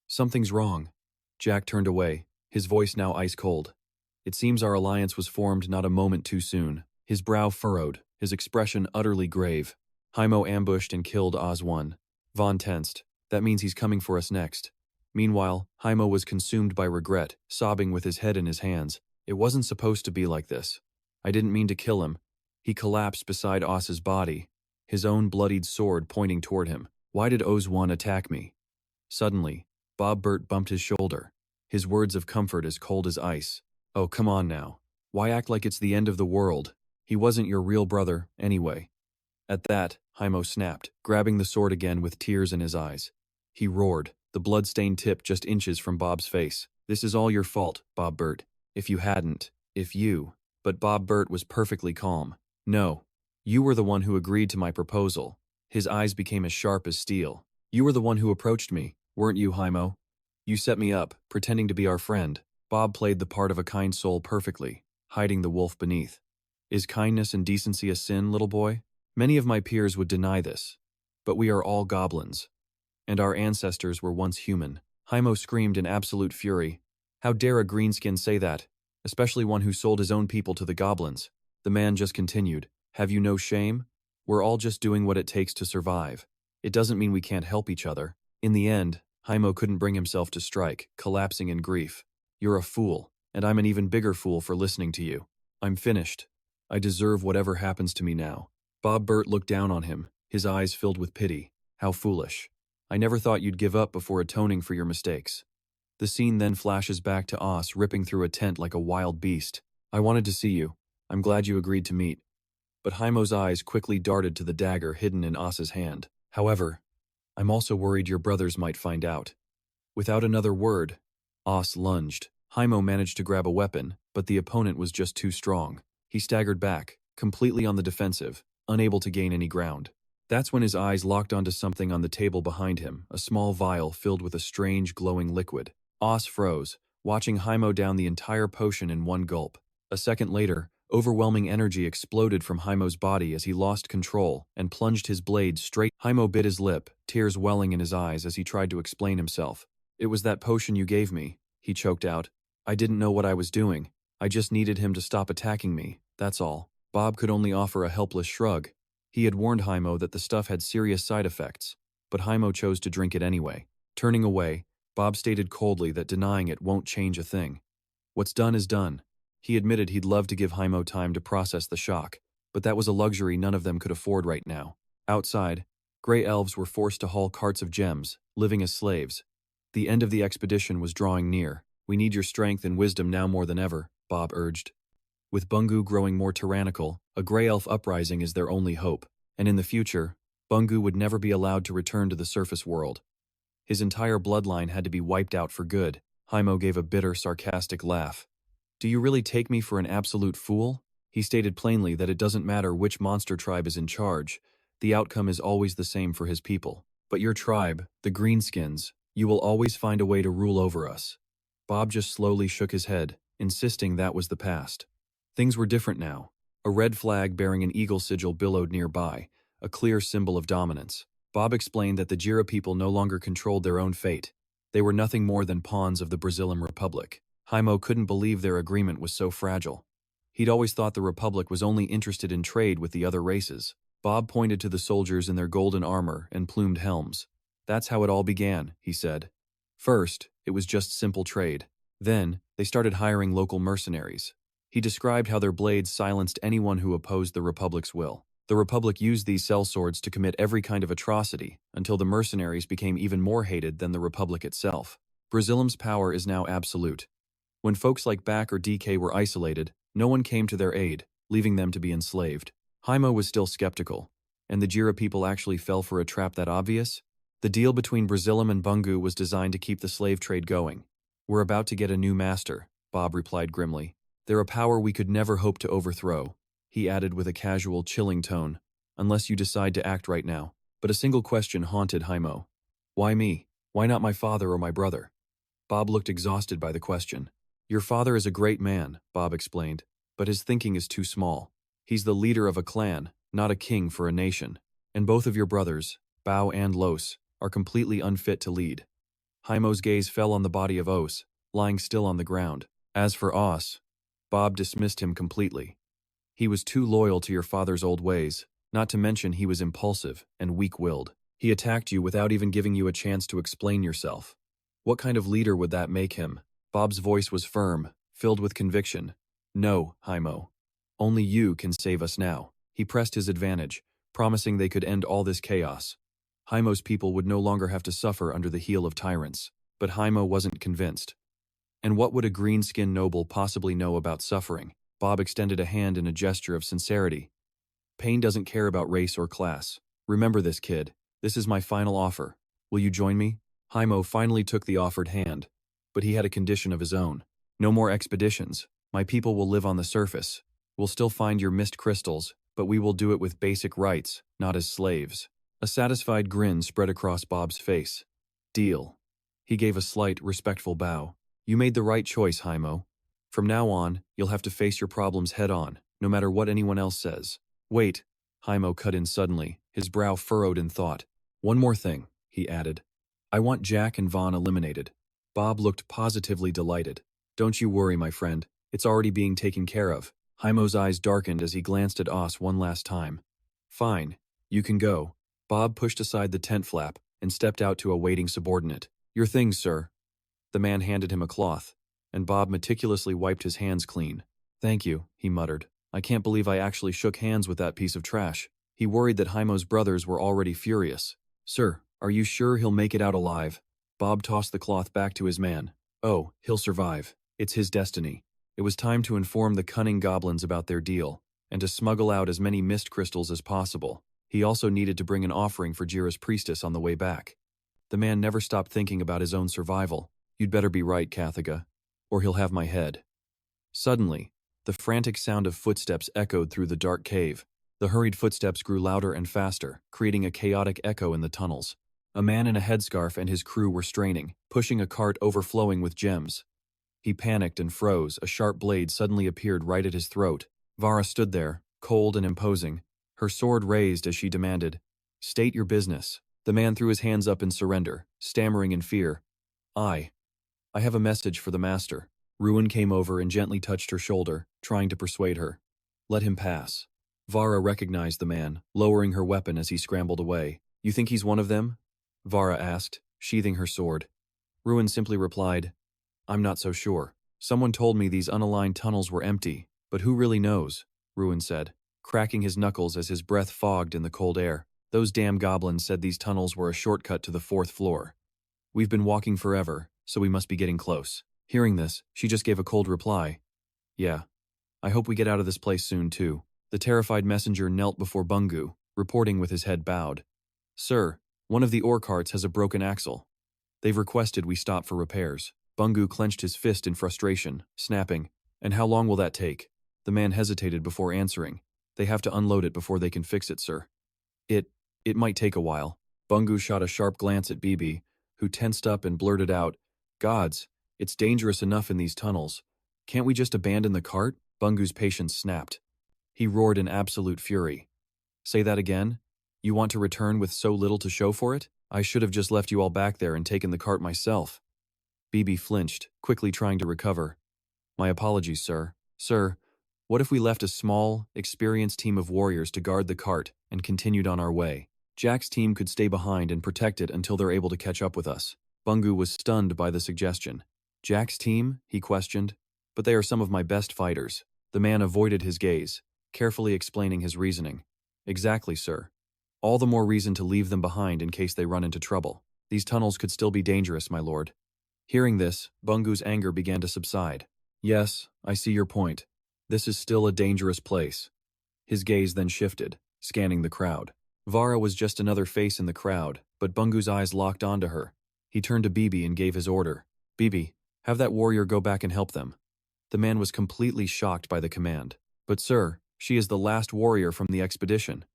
Something's wrong." Jack turned away, his voice now ice cold. "It seems our alliance was formed not a moment too soon." His brow furrowed, his expression utterly grave. "Haimo ambushed and killed Oz-1. Vaughn tensed. "That means he's coming for us next." Meanwhile, Haimo was consumed by regret, sobbing with his head in his hands. "It wasn't supposed to be like this. I didn't mean to kill him." He collapsed beside Oz's body, his own bloodied sword pointing toward him. "Why did Oz-1 attack me?" Suddenly, Bob Burt bumped his shoulder, his words of comfort as cold as ice. "Oh, come on now. Why act like it's the end of the world? He wasn't your real brother, anyway." At that, Haimo snapped, grabbing the sword again with tears in his eyes. He roared, the blood-stained tip just inches from Bob's face. "This is all your fault, Bob Burt. If you..." But Bob Burt was perfectly calm. "No. You were the one who agreed to my proposal." His eyes became as sharp as steel. "You were the one who approached me, weren't you, Haimo? You set me up, pretending to be our friend." Bob played the part of a kind soul perfectly, hiding the wolf beneath. "Is kindness and decency a sin, little boy? Many of my peers would deny this. But we are all goblins. And our ancestors were once human." Haimo screamed in absolute fury. "How dare a greenskin say that, especially one who sold his own people to the goblins?" The man just continued, "Have you no shame? We're all just doing what it takes to survive. It doesn't mean we can't help each other." In the end, Haimo couldn't bring himself to strike, collapsing in grief. "You're a fool, and I'm an even bigger fool for listening to you. I'm finished. I deserve whatever happens to me now." Bob Burt looked down on him, his eyes filled with pity. "How foolish. I never thought you'd give up before atoning for your mistakes." The scene then flashes back to Oz ripping through a tent like a wild beast. "I wanted to see you. I'm glad you agreed to meet." But Haimo's eyes quickly darted to the dagger hidden in Oz's hand. "However, I'm also worried your brothers might find out." Without another word, Oz lunged. Haimo managed to grab a weapon, but the opponent was just too strong. He staggered back, completely on the defensive, unable to gain any ground. That's when his eyes locked onto something on the table behind him, a small vial filled with a strange glowing liquid. Oz froze, watching Haimo down the entire potion in one gulp. A second later, overwhelming energy exploded from Haimo's body as he lost control and plunged his blade straight. Haimo bit his lip, tears welling in his eyes as he tried to explain himself. "It was that potion you gave me," he choked out. "I didn't know what I was doing. I just needed him to stop attacking me, that's all." Bob could only offer a helpless shrug. He had warned Haimo that the stuff had serious side effects, but Haimo chose to drink it anyway. Turning away, Bob stated coldly that denying it won't change a thing. What's done is done. He admitted he'd love to give Haimo time to process the shock, but that was a luxury none of them could afford right now. Outside, gray elves were forced to haul carts of gems, living as slaves. The end of the expedition was drawing near. "We need your strength and wisdom now more than ever," Bob urged. With Bungu growing more tyrannical, a gray elf uprising is their only hope, and in the future, Bungu would never be allowed to return to the surface world. His entire bloodline had to be wiped out for good. Haimo gave a bitter, sarcastic laugh. "Do you really take me for an absolute fool?" He stated plainly that it doesn't matter which monster tribe is in charge, the outcome is always the same for his people. "But your tribe, the Greenskins, you will always find a way to rule over us." Bob just slowly shook his head, insisting that was the past. Things were different now. A red flag bearing an eagle sigil billowed nearby, a clear symbol of dominance. Bob explained that the Jira people no longer controlled their own fate. They were nothing more than pawns of the Brazilian Republic. Haimo couldn't believe their agreement was so fragile. He'd always thought the Republic was only interested in trade with the other races. Bob pointed to the soldiers in their golden armor and plumed helms. That's how it all began, he said. First, it was just simple trade. Then, they started hiring local mercenaries. He described how their blades silenced anyone who opposed the Republic's will. The Republic used these sellswords to commit every kind of atrocity, until the mercenaries became even more hated than the Republic itself. Brazilium's power is now absolute. When folks like Back or DK were isolated, no one came to their aid, leaving them to be enslaved. Haimo was still skeptical. And the Jira people actually fell for a trap that obvious? The deal between Brazilium and Bungu was designed to keep the slave trade going. We're about to get a new master, Bob replied grimly. They're a power we could never hope to overthrow, he added with a casual, chilling tone, unless you decide to act right now. But a single question haunted Haimo. Why me? Why not my father or my brother? Bob looked exhausted by the question. Your father is a great man, Bob explained, but his thinking is too small. He's the leader of a clan, not a king for a nation. And both of your brothers, Bao and Los, are completely unfit to lead. Haimo's gaze fell on the body of Os, lying still on the ground. As for Os, Bob dismissed him completely. He was too loyal to your father's old ways, not to mention he was impulsive and weak-willed. He attacked you without even giving you a chance to explain yourself. What kind of leader would that make him? Bob's voice was firm, filled with conviction. No, Haimo. Only you can save us now. He pressed his advantage, promising they could end all this chaos. Haimo's people would no longer have to suffer under the heel of tyrants. But Haimo wasn't convinced. And what would a green-skinned noble possibly know about suffering? Bob extended a hand in a gesture of sincerity. Pain doesn't care about race or class. Remember this, kid. This is my final offer. Will you join me? Haimo finally took the offered hand. But he had a condition of his own. No more expeditions. My people will live on the surface. We'll still find your mist crystals, but we will do it with basic rights, not as slaves. A satisfied grin spread across Bob's face. Deal. He gave a slight, respectful bow. You made the right choice, Haimo. From now on, you'll have to face your problems head-on, no matter what anyone else says. Wait, Haimo cut in suddenly, his brow furrowed in thought. One more thing, he added. I want Jack and Vaughn eliminated. Bob looked positively delighted. Don't you worry, my friend. It's already being taken care of. Haimo's eyes darkened as he glanced at Os one last time. Fine. You can go. Bob pushed aside the tent flap and stepped out to a waiting subordinate. Your things, sir. The man handed him a cloth, and Bob meticulously wiped his hands clean. Thank you, he muttered. I can't believe I actually shook hands with that piece of trash. He worried that Haimo's brothers were already furious. Sir, are you sure he'll make it out alive? Bob tossed the cloth back to his man. Oh, he'll survive. It's his destiny. It was time to inform the cunning goblins about their deal, and to smuggle out as many mist crystals as possible. He also needed to bring an offering for Jira's priestess on the way back. The man never stopped thinking about his own survival. You'd better be right, Kathiga, or he'll have my head. Suddenly, the frantic sound of footsteps echoed through the dark cave. The hurried footsteps grew louder and faster, creating a chaotic echo in the tunnels. A man in a headscarf and his crew were straining, pushing a cart overflowing with gems. He panicked and froze. A sharp blade suddenly appeared right at his throat. Vara stood there, cold and imposing, her sword raised as she demanded, "State your business." The man threw his hands up in surrender, stammering in fear. I have a message for the master." Ruin came over and gently touched her shoulder, trying to persuade her. "Let him pass." Vara recognized the man, lowering her weapon as he scrambled away. "You think he's one of them?" Vara asked, sheathing her sword. Ruin simply replied, "I'm not so sure. Someone told me these unaligned tunnels were empty, but who really knows?" Ruin said, cracking his knuckles as his breath fogged in the cold air. "Those damn goblins said these tunnels were a shortcut to the 4th floor. We've been walking forever, so we must be getting close." Hearing this, she just gave a cold reply. "Yeah. I hope we get out of this place soon, too." The terrified messenger knelt before Bungu, reporting with his head bowed. "Sir, one of the ore carts has a broken axle. They've requested we stop for repairs." Bungu clenched his fist in frustration, snapping, "And how long will that take?" The man hesitated before answering. "They have to unload it before they can fix it, sir." It might take a while." Bungu shot a sharp glance at Bibi, who tensed up and blurted out, "Gods, it's dangerous enough in these tunnels. Can't we just abandon the cart? Bungu's patience snapped. He roared in absolute fury. Say that again? You want to return with so little to show for it? I should have just left you all back there and taken the cart myself. Bibi flinched, quickly trying to recover. My apologies, sir. Sir, what if we left a small, experienced team of warriors to guard the cart and continued on our way? Jack's team could stay behind and protect it until they're able to catch up with us. Bungu was stunned by the suggestion. Jack's team? He questioned. But they are some of my best fighters. The man avoided his gaze, carefully explaining his reasoning. Exactly, sir. All the more reason to leave them behind in case they run into trouble. These tunnels could still be dangerous, my lord. Hearing this, Bungu's anger began to subside. Yes, I see your point. This is still a dangerous place. His gaze then shifted, scanning the crowd. Vara was just another face in the crowd, but Bungu's eyes locked onto her. He turned to Bibi and gave his order. Bibi, have that warrior go back and help them. The man was completely shocked by the command. But sir, she is the last warrior from the expedition.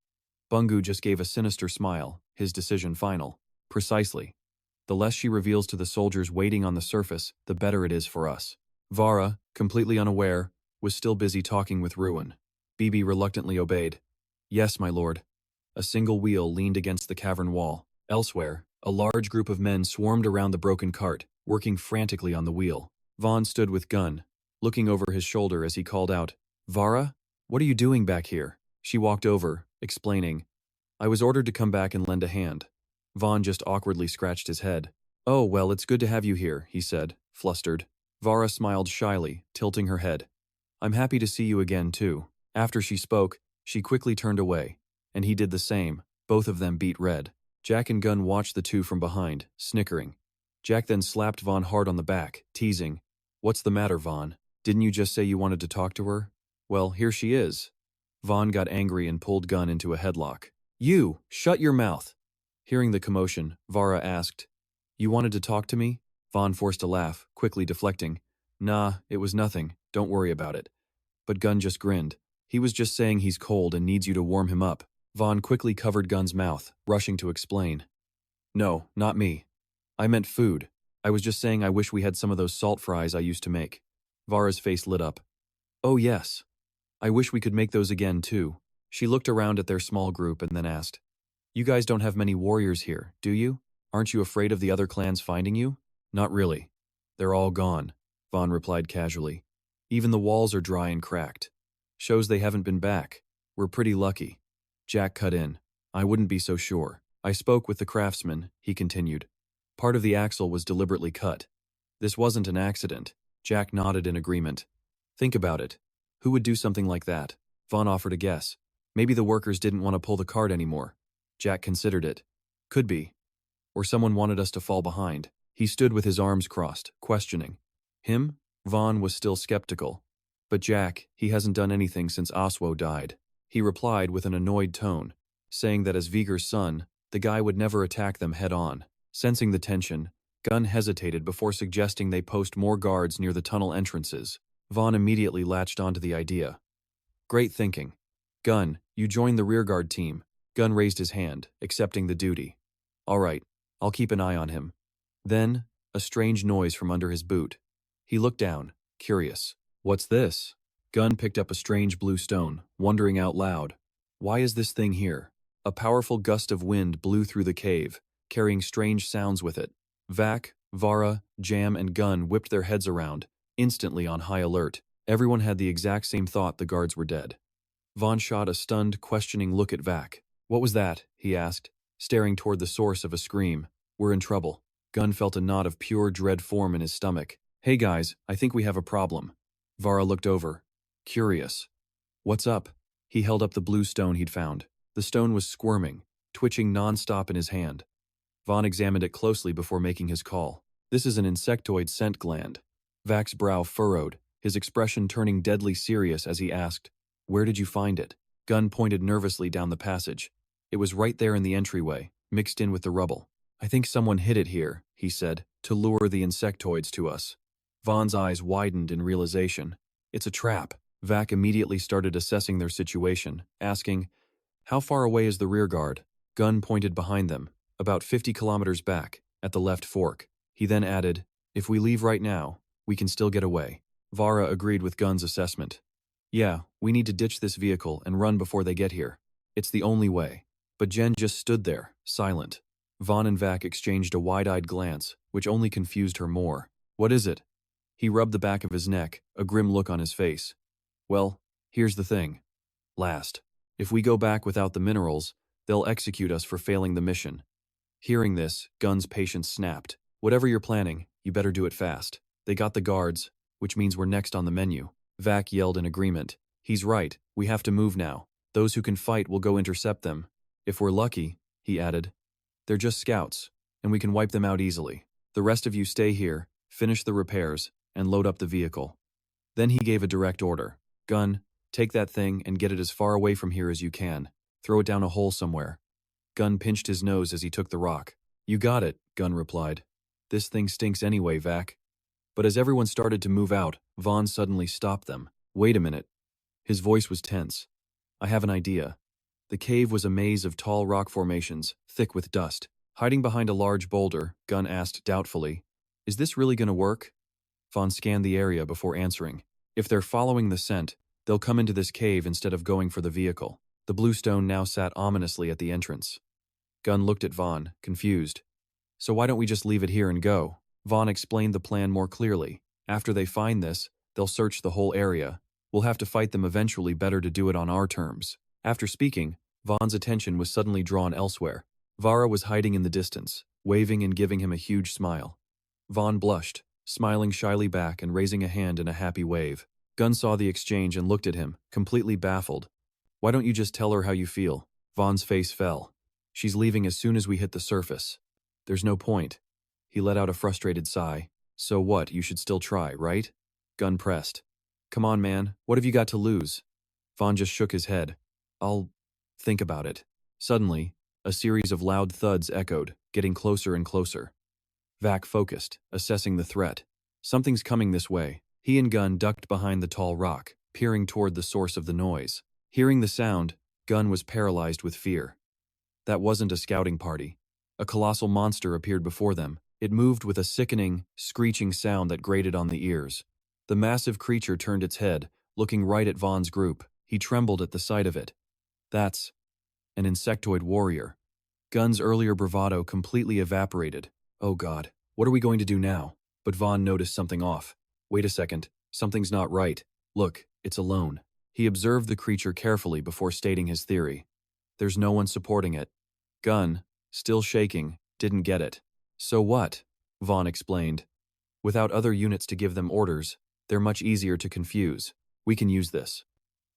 Bungu just gave a sinister smile, his decision final. Precisely. The less she reveals to the soldiers waiting on the surface, the better it is for us. Vara, completely unaware, was still busy talking with Ruin. Bibi reluctantly obeyed. Yes, my lord. A single wheel leaned against the cavern wall. Elsewhere, a large group of men swarmed around the broken cart, working frantically on the wheel. Vaughn stood with gun, looking over his shoulder as he called out, Vara, what are you doing back here? She walked over, explaining, I was ordered to come back and lend a hand. Vaughn just awkwardly scratched his head. Oh, well, it's good to have you here, he said, flustered. Vara smiled shyly, tilting her head. I'm happy to see you again, too. After she spoke, she quickly turned away, and he did the same. Both of them beat red. Jack and Gunn watched the two from behind, snickering. Jack then slapped Vaughn hard on the back, teasing, What's the matter, Vaughn? Didn't you just say you wanted to talk to her? Well, here she is. Vaughn got angry and pulled Gunn into a headlock. You, shut your mouth. Hearing the commotion, Vara asked, You wanted to talk to me? Vaughn forced a laugh, quickly deflecting. Nah, it was nothing. Don't worry about it. But Gunn just grinned. He was just saying he's cold and needs you to warm him up. Vaughn quickly covered Gunn's mouth, rushing to explain. No, not me. I meant food. I was just saying I wish we had some of those salt fries I used to make. Vara's face lit up. Oh yes. I wish we could make those again too. She looked around at their small group and then asked, You guys don't have many warriors here, do you? Aren't you afraid of the other clans finding you? Not really. They're all gone, Vaughn replied casually. Even the walls are dry and cracked. Shows they haven't been back. We're pretty lucky. Jack cut in. I wouldn't be so sure. I spoke with the craftsman, he continued. Part of the axle was deliberately cut. This wasn't an accident. Jack nodded in agreement. Think about it. Who would do something like that? Vaughn offered a guess. Maybe the workers didn't want to pull the cart anymore. Jack considered it. Could be. Or someone wanted us to fall behind. He stood with his arms crossed, questioning. Him? Vaughn was still skeptical. But Jack, he hasn't done anything since Oswo died. He replied with an annoyed tone, saying that as Viger's son, the guy would never attack them head-on. Sensing the tension, Gunn hesitated before suggesting they post more guards near the tunnel entrances. Vaughn immediately latched onto the idea. Great thinking. Gunn, you join the rearguard team. Gunn raised his hand, accepting the duty. All right, I'll keep an eye on him. Then, a strange noise from under his boot. He looked down, curious. What's this? Gunn picked up a strange blue stone, wondering out loud. Why is this thing here? A powerful gust of wind blew through the cave, carrying strange sounds with it. Vac, Vara, Jam, and Gunn whipped their heads around, instantly on high alert. Everyone had the exact same thought: the guards were dead. Vaughn shot a stunned, questioning look at Vac. What was that? He asked, staring toward the source of a scream. We're in trouble. Gunn felt a knot of pure dread form in his stomach. Hey guys, I think we have a problem. Vara looked over, curious. What's up? He held up the blue stone he'd found. The stone was squirming, twitching non-stop in his hand. Vaughn examined it closely before making his call. This is an insectoid scent gland. Vac's brow furrowed, his expression turning deadly serious as he asked, Where did you find it? Gunn pointed nervously down the passage. It was right there in the entryway, mixed in with the rubble. I think someone hid it here, he said, to lure the insectoids to us. Vaughn's eyes widened in realization. It's a trap. Vac immediately started assessing their situation, asking, How far away is the rear guard? Gunn pointed behind them, about 50 kilometers back, at the left fork. He then added, If we leave right now, we can still get away. Vara agreed with Gunn's assessment. Yeah, we need to ditch this vehicle and run before they get here. It's the only way. But Jen just stood there, silent. Vaughn and Vac exchanged a wide-eyed glance, which only confused her more. What is it? He rubbed the back of his neck, a grim look on his face. Well, here's the thing. Last. If we go back without the minerals, they'll execute us for failing the mission. Hearing this, Gunn's patience snapped. Whatever you're planning, you better do it fast. They got the guards, which means we're next on the menu. Vac yelled in agreement. He's right, we have to move now. Those who can fight will go intercept them. If we're lucky, he added. They're just scouts, and we can wipe them out easily. The rest of you stay here, finish the repairs, and load up the vehicle. Then he gave a direct order. Gunn, take that thing and get it as far away from here as you can. Throw it down a hole somewhere. Gunn pinched his nose as he took the rock. You got it, Gunn replied. This thing stinks anyway, Vac. But as everyone started to move out, Vaughn suddenly stopped them. Wait a minute. His voice was tense. I have an idea. The cave was a maze of tall rock formations, thick with dust. Hiding behind a large boulder, Gunn asked doubtfully, Is this really going to work? Vaughn scanned the area before answering. If they're following the scent, they'll come into this cave instead of going for the vehicle. The blue stone now sat ominously at the entrance. Gunn looked at Vaughn, confused. So why don't we just leave it here and go? Vaughn explained the plan more clearly. After they find this, they'll search the whole area. We'll have to fight them eventually, better to do it on our terms. After speaking, Vaughn's attention was suddenly drawn elsewhere. Vara was hiding in the distance, waving and giving him a huge smile. Vaughn blushed, smiling shyly back and raising a hand in a happy wave. Gunn saw the exchange and looked at him, completely baffled. Why don't you just tell her how you feel? Vaughn's face fell. She's leaving as soon as we hit the surface. There's no point. He let out a frustrated sigh. So what, you should still try, right? Gunn pressed. Come on, man, what have you got to lose? Vaughn just shook his head. I'll think about it. Suddenly, a series of loud thuds echoed, getting closer and closer. Vac focused, assessing the threat. Something's coming this way. He and Gunn ducked behind the tall rock, peering toward the source of the noise. Hearing the sound, Gunn was paralyzed with fear. That wasn't a scouting party. A colossal monster appeared before them. It moved with a sickening, screeching sound that grated on the ears. The massive creature turned its head, looking right at Vaughn's group. He trembled at the sight of it. That's an insectoid warrior. Gunn's earlier bravado completely evaporated. Oh God, what are we going to do now? But Vaughn noticed something off. Wait a second, something's not right. Look, it's alone. He observed the creature carefully before stating his theory. There's no one supporting it. Gunn, still shaking, didn't get it. So what? Vaughn explained. Without other units to give them orders, they're much easier to confuse. We can use this.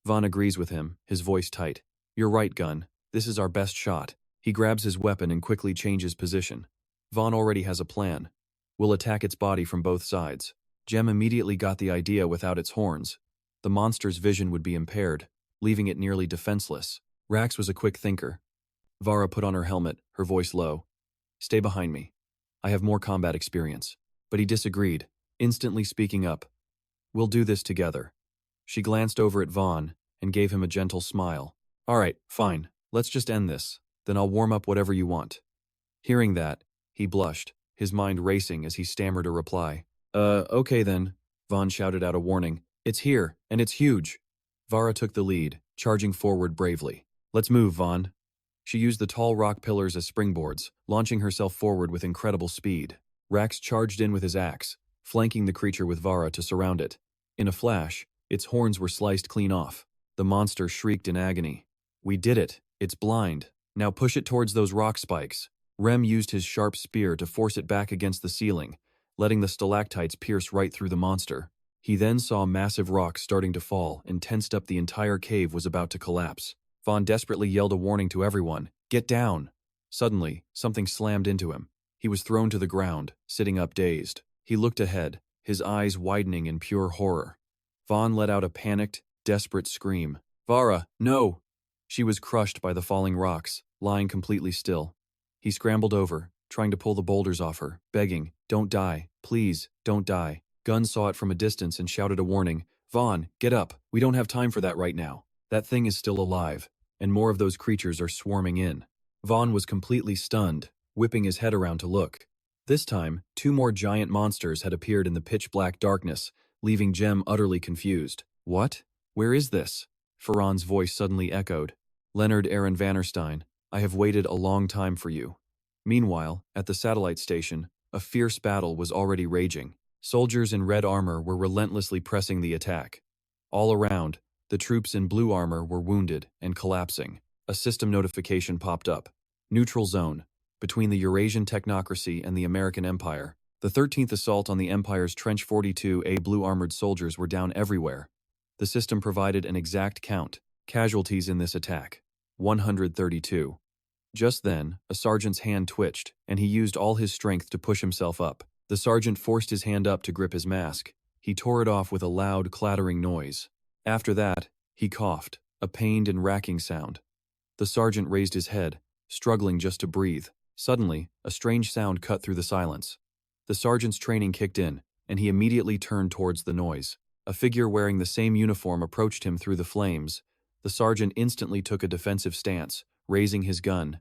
Vaughn agrees with him, his voice tight. You're right, Gunn. This is our best shot. He grabs his weapon and quickly changes position. Vaughn already has a plan. We'll attack its body from both sides. Jem immediately got the idea without its horns. The monster's vision would be impaired, leaving it nearly defenseless. Rax was a quick thinker. Vara put on her helmet, her voice low. Stay behind me. I have more combat experience. But he disagreed, instantly speaking up. We'll do this together. She glanced over at Vaughn and gave him a gentle smile. All right, fine. Let's just end this. Then I'll warm up whatever you want. Hearing that, he blushed, his mind racing as he stammered a reply. Okay then, Vaughn shouted out a warning. It's here, and it's huge. Vara took the lead, charging forward bravely. Let's move, Vaughn. She used the tall rock pillars as springboards, launching herself forward with incredible speed. Rax charged in with his axe, flanking the creature with Vara to surround it. In a flash, its horns were sliced clean off. The monster shrieked in agony. We did it. It's blind. Now push it towards those rock spikes. Rem used his sharp spear to force it back against the ceiling, letting the stalactites pierce right through the monster. He then saw massive rocks starting to fall and tensed up the entire cave was about to collapse. Vaughn desperately yelled a warning to everyone. Get down! Suddenly, something slammed into him. He was thrown to the ground, sitting up dazed. He looked ahead, his eyes widening in pure horror. Vaughn let out a panicked, desperate scream. Vara, no! She was crushed by the falling rocks, lying completely still. He scrambled over, trying to pull the boulders off her, begging, don't die, please, don't die. Gunn saw it from a distance and shouted a warning. Vaughn, get up, we don't have time for that right now. That thing is still alive, and more of those creatures are swarming in. Vaughn was completely stunned, whipping his head around to look. This time, 2 more giant monsters had appeared in the pitch-black darkness, leaving Jem utterly confused. What? Where is this? Ferran's voice suddenly echoed. Leonard Aaron Vannerstein, I have waited a long time for you. Meanwhile, at the satellite station, a fierce battle was already raging. Soldiers in red armor were relentlessly pressing the attack. All around, the troops in blue armor were wounded and collapsing. A system notification popped up. Neutral zone, between the Eurasian technocracy and the American Empire. The 13th assault on the Empire's Trench 42A blue-armored soldiers were down everywhere. The system provided an exact count. Casualties in this attack: 132. Just then, a sergeant's hand twitched, and he used all his strength to push himself up. The sergeant forced his hand up to grip his mask. He tore it off with a loud, clattering noise. After that, he coughed, a pained and racking sound. The sergeant raised his head, struggling just to breathe. Suddenly, a strange sound cut through the silence. The sergeant's training kicked in, and he immediately turned towards the noise. A figure wearing the same uniform approached him through the flames. The sergeant instantly took a defensive stance, raising his gun.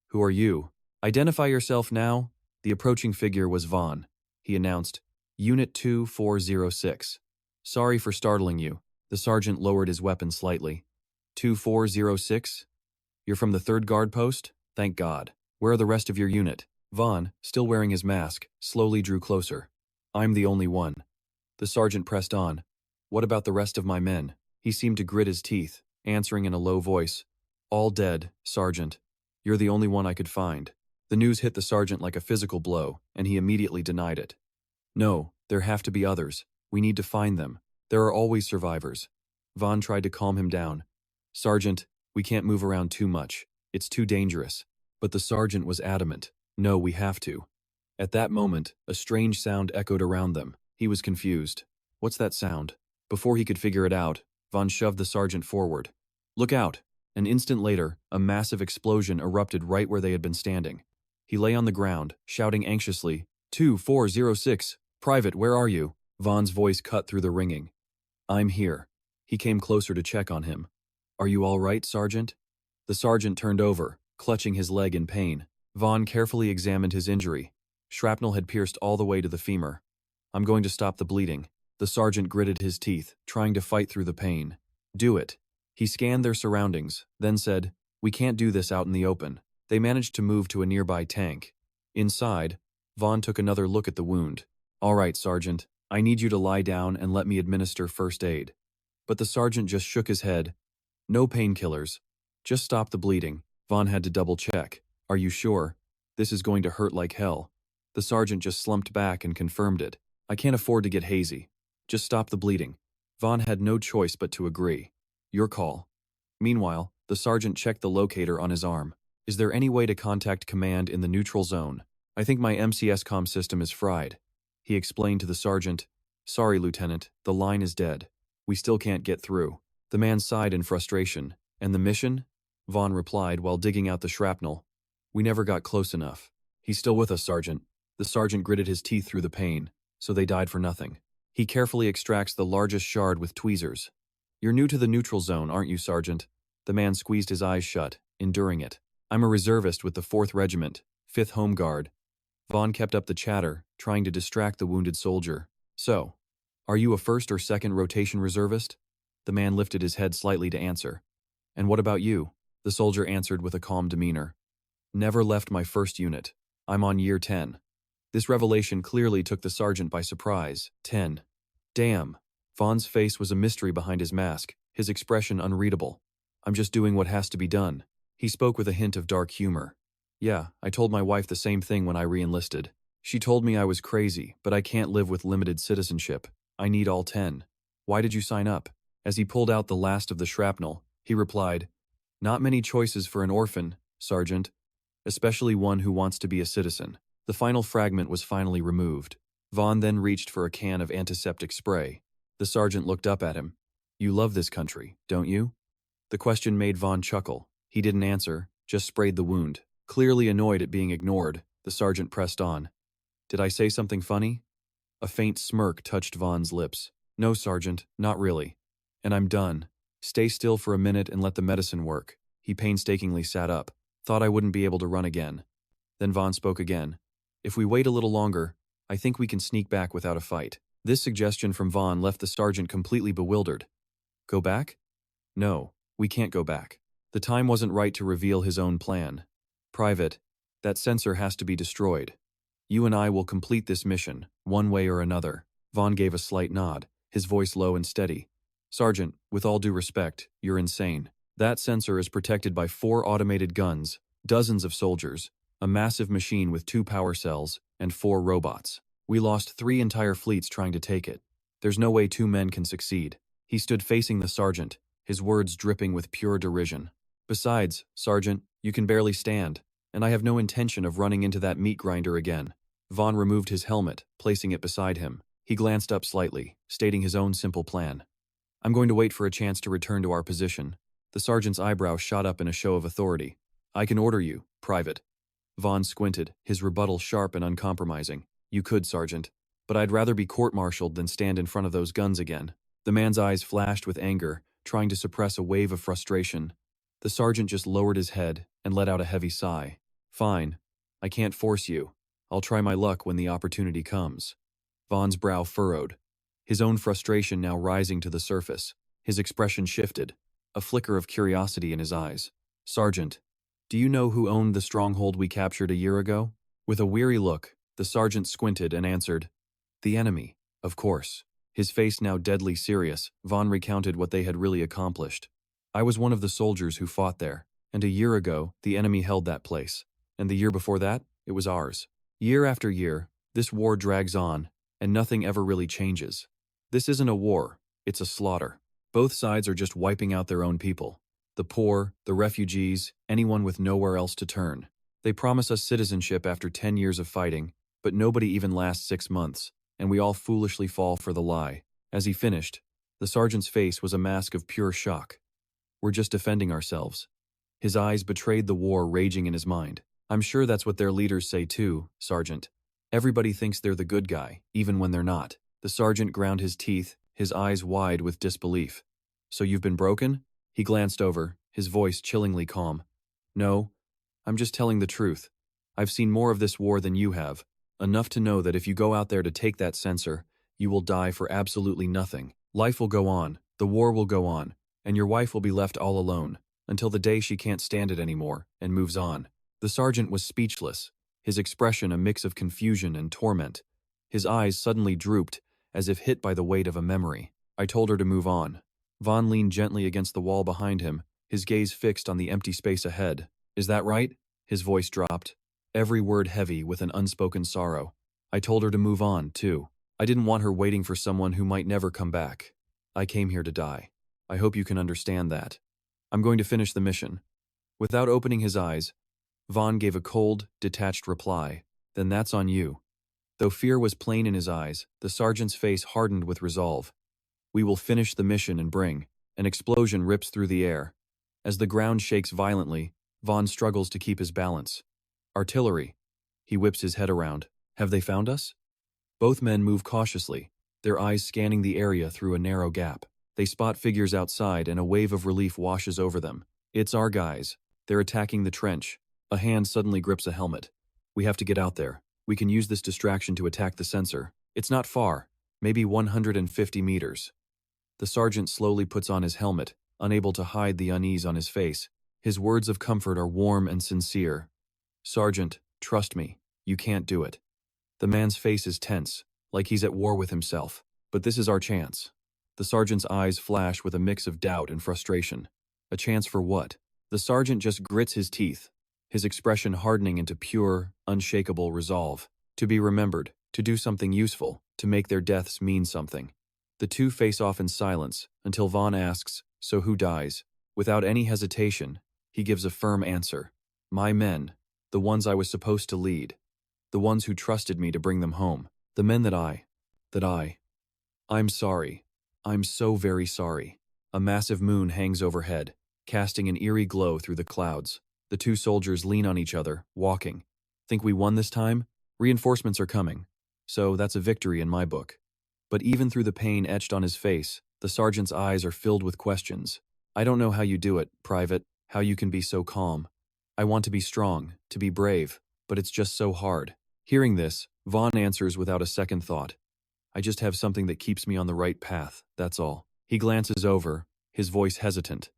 Who are you? Identify yourself now. The approaching figure was Vaughn. He announced, Unit 2406. Sorry for startling you. The sergeant lowered his weapon slightly. 2406? You're from the 3rd Guard Post? Thank God. Where are the rest of your unit? Vaughn, still wearing his mask, slowly drew closer. I'm the only one. The sergeant pressed on. What about the rest of my men? He seemed to grit his teeth, answering in a low voice. All dead, Sergeant. You're the only one I could find. The news hit the sergeant like a physical blow, and he immediately denied it. No, there have to be others. We need to find them. There are always survivors. Vaughn tried to calm him down. Sergeant, we can't move around too much. It's too dangerous. But the sergeant was adamant. No, we have to. At that moment, a strange sound echoed around them. He was confused. What's that sound? Before he could figure it out, Vaughn shoved the sergeant forward. Look out! An instant later, a massive explosion erupted right where they had been standing. He lay on the ground, shouting anxiously, 2406, Private, where are you? Vaughn's voice cut through the ringing. I'm here. He came closer to check on him. Are you all right, Sergeant? The sergeant turned over, clutching his leg in pain. Vaughn carefully examined his injury. Shrapnel had pierced all the way to the femur. I'm going to stop the bleeding. The sergeant gritted his teeth, trying to fight through the pain. Do it. He scanned their surroundings, then said, We can't do this out in the open. They managed to move to a nearby tank. Inside, Vaughn took another look at the wound. All right, Sergeant, I need you to lie down and let me administer first aid. But the sergeant just shook his head. No painkillers. Just stop the bleeding. Vaughn had to double-check. Are you sure? This is going to hurt like hell. The sergeant just slumped back and confirmed it. I can't afford to get hazy. Just stop the bleeding. Vaughn had no choice but to agree. Your call. Meanwhile, the sergeant checked the locator on his arm. Is there any way to contact command in the neutral zone? I think my MCS comm system is fried. He explained to the sergeant. Sorry, Lieutenant, the line is dead. We still can't get through. The man sighed in frustration. And the mission? Vaughn replied while digging out the shrapnel. We never got close enough. He's still with us, Sergeant. The sergeant gritted his teeth through the pain. So they died for nothing. He carefully extracts the largest shard with tweezers. You're new to the neutral zone, aren't you, Sergeant? The man squeezed his eyes shut, enduring it. I'm a reservist with the 4th Regiment, 5th Home Guard. Vaughn kept up the chatter, trying to distract the wounded soldier. So, are you a 1st or 2nd rotation reservist? The man lifted his head slightly to answer. And what about you? The soldier answered with a calm demeanor. Never left my 1st unit. I'm on year 10. This revelation clearly took the sergeant by surprise. 10. Damn. Vaughn's face was a mystery behind his mask, his expression unreadable. I'm just doing what has to be done. He spoke with a hint of dark humor. Yeah, I told my wife the same thing when I re-enlisted. She told me I was crazy, but I can't live with limited citizenship. I need all 10. Why did you sign up? As he pulled out the last of the shrapnel, he replied, Not many choices for an orphan, Sergeant, especially one who wants to be a citizen. The final fragment was finally removed. Vaughn then reached for a can of antiseptic spray. The sergeant looked up at him. You love this country, don't you? The question made Vaughn chuckle. He didn't answer, just sprayed the wound. Clearly annoyed at being ignored, the sergeant pressed on. Did I say something funny? A faint smirk touched Vaughn's lips. No, Sergeant, not really. And I'm done. Stay still for a minute and let the medicine work. He painstakingly sat up. Thought I wouldn't be able to run again. Then Vaughn spoke again. If we wait a little longer, I think we can sneak back without a fight. This suggestion from Vaughn left the sergeant completely bewildered. Go back? No, we can't go back. The time wasn't right to reveal his own plan. Private, that sensor has to be destroyed. You and I will complete this mission, one way or another. Vaughn gave a slight nod, his voice low and steady. Sergeant, with all due respect, you're insane. That sensor is protected by 4 automated guns, dozens of soldiers, a massive machine with 2 power cells, and 4 robots. We lost 3 entire fleets trying to take it. There's no way 2 men can succeed. He stood facing the sergeant, his words dripping with pure derision. Besides, Sergeant, you can barely stand, and I have no intention of running into that meat grinder again. Vaughn removed his helmet, placing it beside him. He glanced up slightly, stating his own simple plan. I'm going to wait for a chance to return to our position. The sergeant's eyebrow shot up in a show of authority. I can order you, Private. Vaughn squinted, his rebuttal sharp and uncompromising. You could, Sergeant, but I'd rather be court-martialed than stand in front of those guns again. The man's eyes flashed with anger, trying to suppress a wave of frustration. The sergeant just lowered his head and let out a heavy sigh. Fine. I can't force you. I'll try my luck when the opportunity comes. Vaughn's brow furrowed, his own frustration now rising to the surface. His expression shifted, a flicker of curiosity in his eyes. Sergeant, do you know who owned the stronghold we captured a year ago? With a weary look, the sergeant squinted and answered, The enemy, of course. His face now deadly serious, Vaughn recounted what they had really accomplished. I was one of the soldiers who fought there, and a year ago, the enemy held that place. And the year before that, it was ours. Year after year, this war drags on, and nothing ever really changes. This isn't a war, it's a slaughter. Both sides are just wiping out their own people. The poor, the refugees, anyone with nowhere else to turn. They promise us citizenship after 10 years of fighting, but nobody even lasts 6 months, and we all foolishly fall for the lie. As he finished, the sergeant's face was a mask of pure shock. We're just defending ourselves. His eyes betrayed the war raging in his mind. I'm sure that's what their leaders say too, Sergeant. Everybody thinks they're the good guy, even when they're not. The sergeant ground his teeth, his eyes wide with disbelief. So you've been broken? He glanced over, his voice chillingly calm. No, I'm just telling the truth. I've seen more of this war than you have. Enough to know that if you go out there to take that sensor, you will die for absolutely nothing. Life will go on, the war will go on, and your wife will be left all alone, until the day she can't stand it anymore, and moves on. The sergeant was speechless, his expression a mix of confusion and torment. His eyes suddenly drooped, as if hit by the weight of a memory. I told her to move on. Vaughn leaned gently against the wall behind him, his gaze fixed on the empty space ahead. Is that right? His voice dropped, every word heavy with an unspoken sorrow. I told her to move on, too. I didn't want her waiting for someone who might never come back. I came here to die. I hope you can understand that. I'm going to finish the mission. Without opening his eyes, Vaughn gave a cold, detached reply. Then that's on you. Though fear was plain in his eyes, the sergeant's face hardened with resolve. We will finish the mission and bring. An explosion rips through the air. As the ground shakes violently, Vaughn struggles to keep his balance. Artillery. He whips his head around. Have they found us? Both men move cautiously, their eyes scanning the area through a narrow gap. They spot figures outside and a wave of relief washes over them. It's our guys. They're attacking the trench. A hand suddenly grips a helmet. We have to get out there. We can use this distraction to attack the sensor. It's not far, maybe 150 meters. The sergeant slowly puts on his helmet, unable to hide the unease on his face. His words of comfort are warm and sincere. Sergeant, trust me, you can't do it. The man's face is tense, like he's at war with himself. But this is our chance. The sergeant's eyes flash with a mix of doubt and frustration. A chance for what? The sergeant just grits his teeth, his expression hardening into pure, unshakable resolve. To be remembered, to do something useful, to make their deaths mean something. The two face off in silence until Vaughn asks, so who dies? Without any hesitation, he gives a firm answer. My men, the ones I was supposed to lead. The ones who trusted me to bring them home. The men I'm sorry. I'm so very sorry. A massive moon hangs overhead, casting an eerie glow through the clouds. The two soldiers lean on each other, walking. Think we won this time? Reinforcements are coming. So that's a victory in my book. But even through the pain etched on his face, the sergeant's eyes are filled with questions. I don't know how you do it, Private, how you can be so calm. I want to be strong, to be brave, but it's just so hard. Hearing this, Vaughn answers without a second thought. I just have something that keeps me on the right path, that's all. He glances over, his voice hesitant.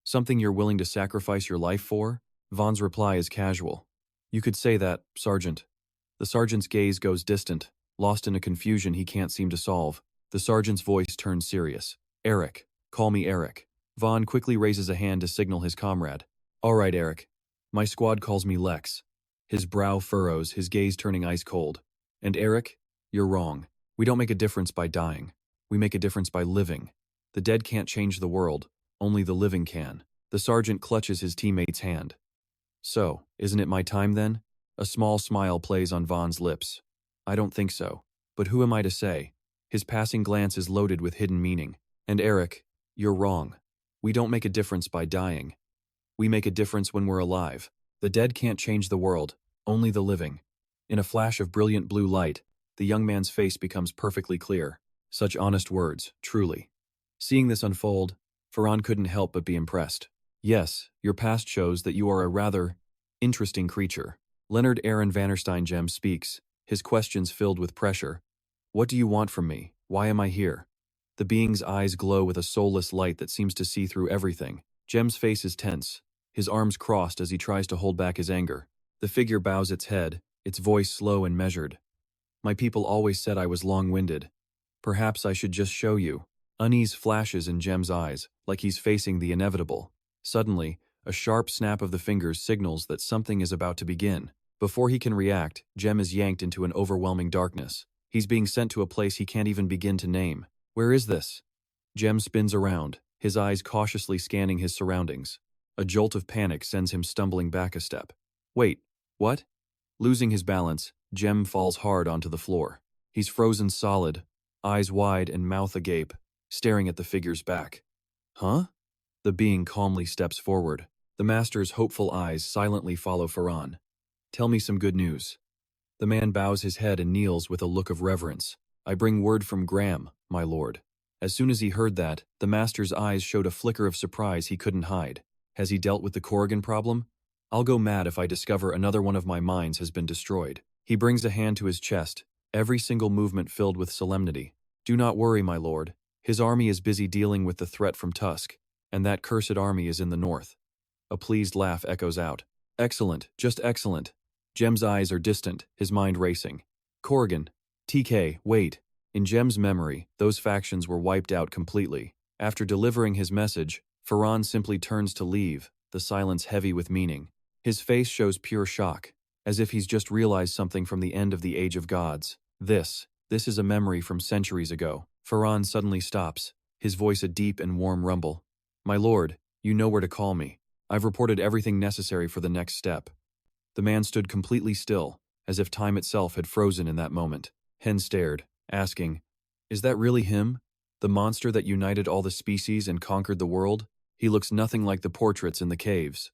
Something you're willing to sacrifice your life for? Vaughn's reply is casual. You could say that, Sergeant. The sergeant's gaze goes distant, lost in a confusion he can't seem to solve. The sergeant's voice turns serious. Eric. Call me Eric. Vaughn quickly raises a hand to signal his comrade. All right, Eric. My squad calls me Lex. His brow furrows, his gaze turning ice cold. And Eric, you're wrong. We don't make a difference by dying. We make a difference by living. The dead can't change the world. Only the living can. The sergeant clutches his teammate's hand. So, isn't it my time then? A small smile plays on Vaughn's lips. I don't think so. But who am I to say? His passing glance is loaded with hidden meaning. And Eric, you're wrong. We don't make a difference by dying. We make a difference when we're alive. The dead can't change the world, only the living. In a flash of brilliant blue light, the young man's face becomes perfectly clear. Such honest words, truly. Seeing this unfold, Farhan couldn't help but be impressed. Yes, your past shows that you are a rather interesting creature. Leonard Aaron Vannerstein Jem speaks, his questions filled with pressure. What do you want from me? Why am I here? The being's eyes glow with a soulless light that seems to see through everything. Jem's face is tense, his arms crossed as he tries to hold back his anger. The figure bows its head, its voice slow and measured. My people always said I was long-winded. Perhaps I should just show you. Unease flashes in Jem's eyes, like he's facing the inevitable. Suddenly, a sharp snap of the fingers signals that something is about to begin. Before he can react, Jem is yanked into an overwhelming darkness. He's being sent to a place he can't even begin to name. Where is this? Jem spins around, his eyes cautiously scanning his surroundings. A jolt of panic sends him stumbling back a step. Wait, what? Losing his balance, Jem falls hard onto the floor. He's frozen solid, eyes wide and mouth agape, staring at the figure's back. Huh? The being calmly steps forward. The master's hopeful eyes silently follow Farhan. Tell me some good news. The man bows his head and kneels with a look of reverence. I bring word from Graham, my lord. As soon as he heard that, the master's eyes showed a flicker of surprise he couldn't hide. Has he dealt with the Corrigan problem? I'll go mad if I discover another one of my mines has been destroyed. He brings a hand to his chest, every single movement filled with solemnity. Do not worry, my lord. His army is busy dealing with the threat from Tusk, and that cursed army is in the north. A pleased laugh echoes out. Excellent, just excellent. Jem's eyes are distant, his mind racing. Corrigan. TK, wait. In Jem's memory, those factions were wiped out completely. After delivering his message, Farhan simply turns to leave, the silence heavy with meaning. His face shows pure shock, as if he's just realized something from the end of the Age of Gods. This is a memory from centuries ago. Farhan suddenly stops, his voice a deep and warm rumble. My lord, you know where to call me. I've reported everything necessary for the next step. The man stood completely still, as if time itself had frozen in that moment. Hen stared, asking, Is that really him? The monster that united all the species and conquered the world? He looks nothing like the portraits in the caves.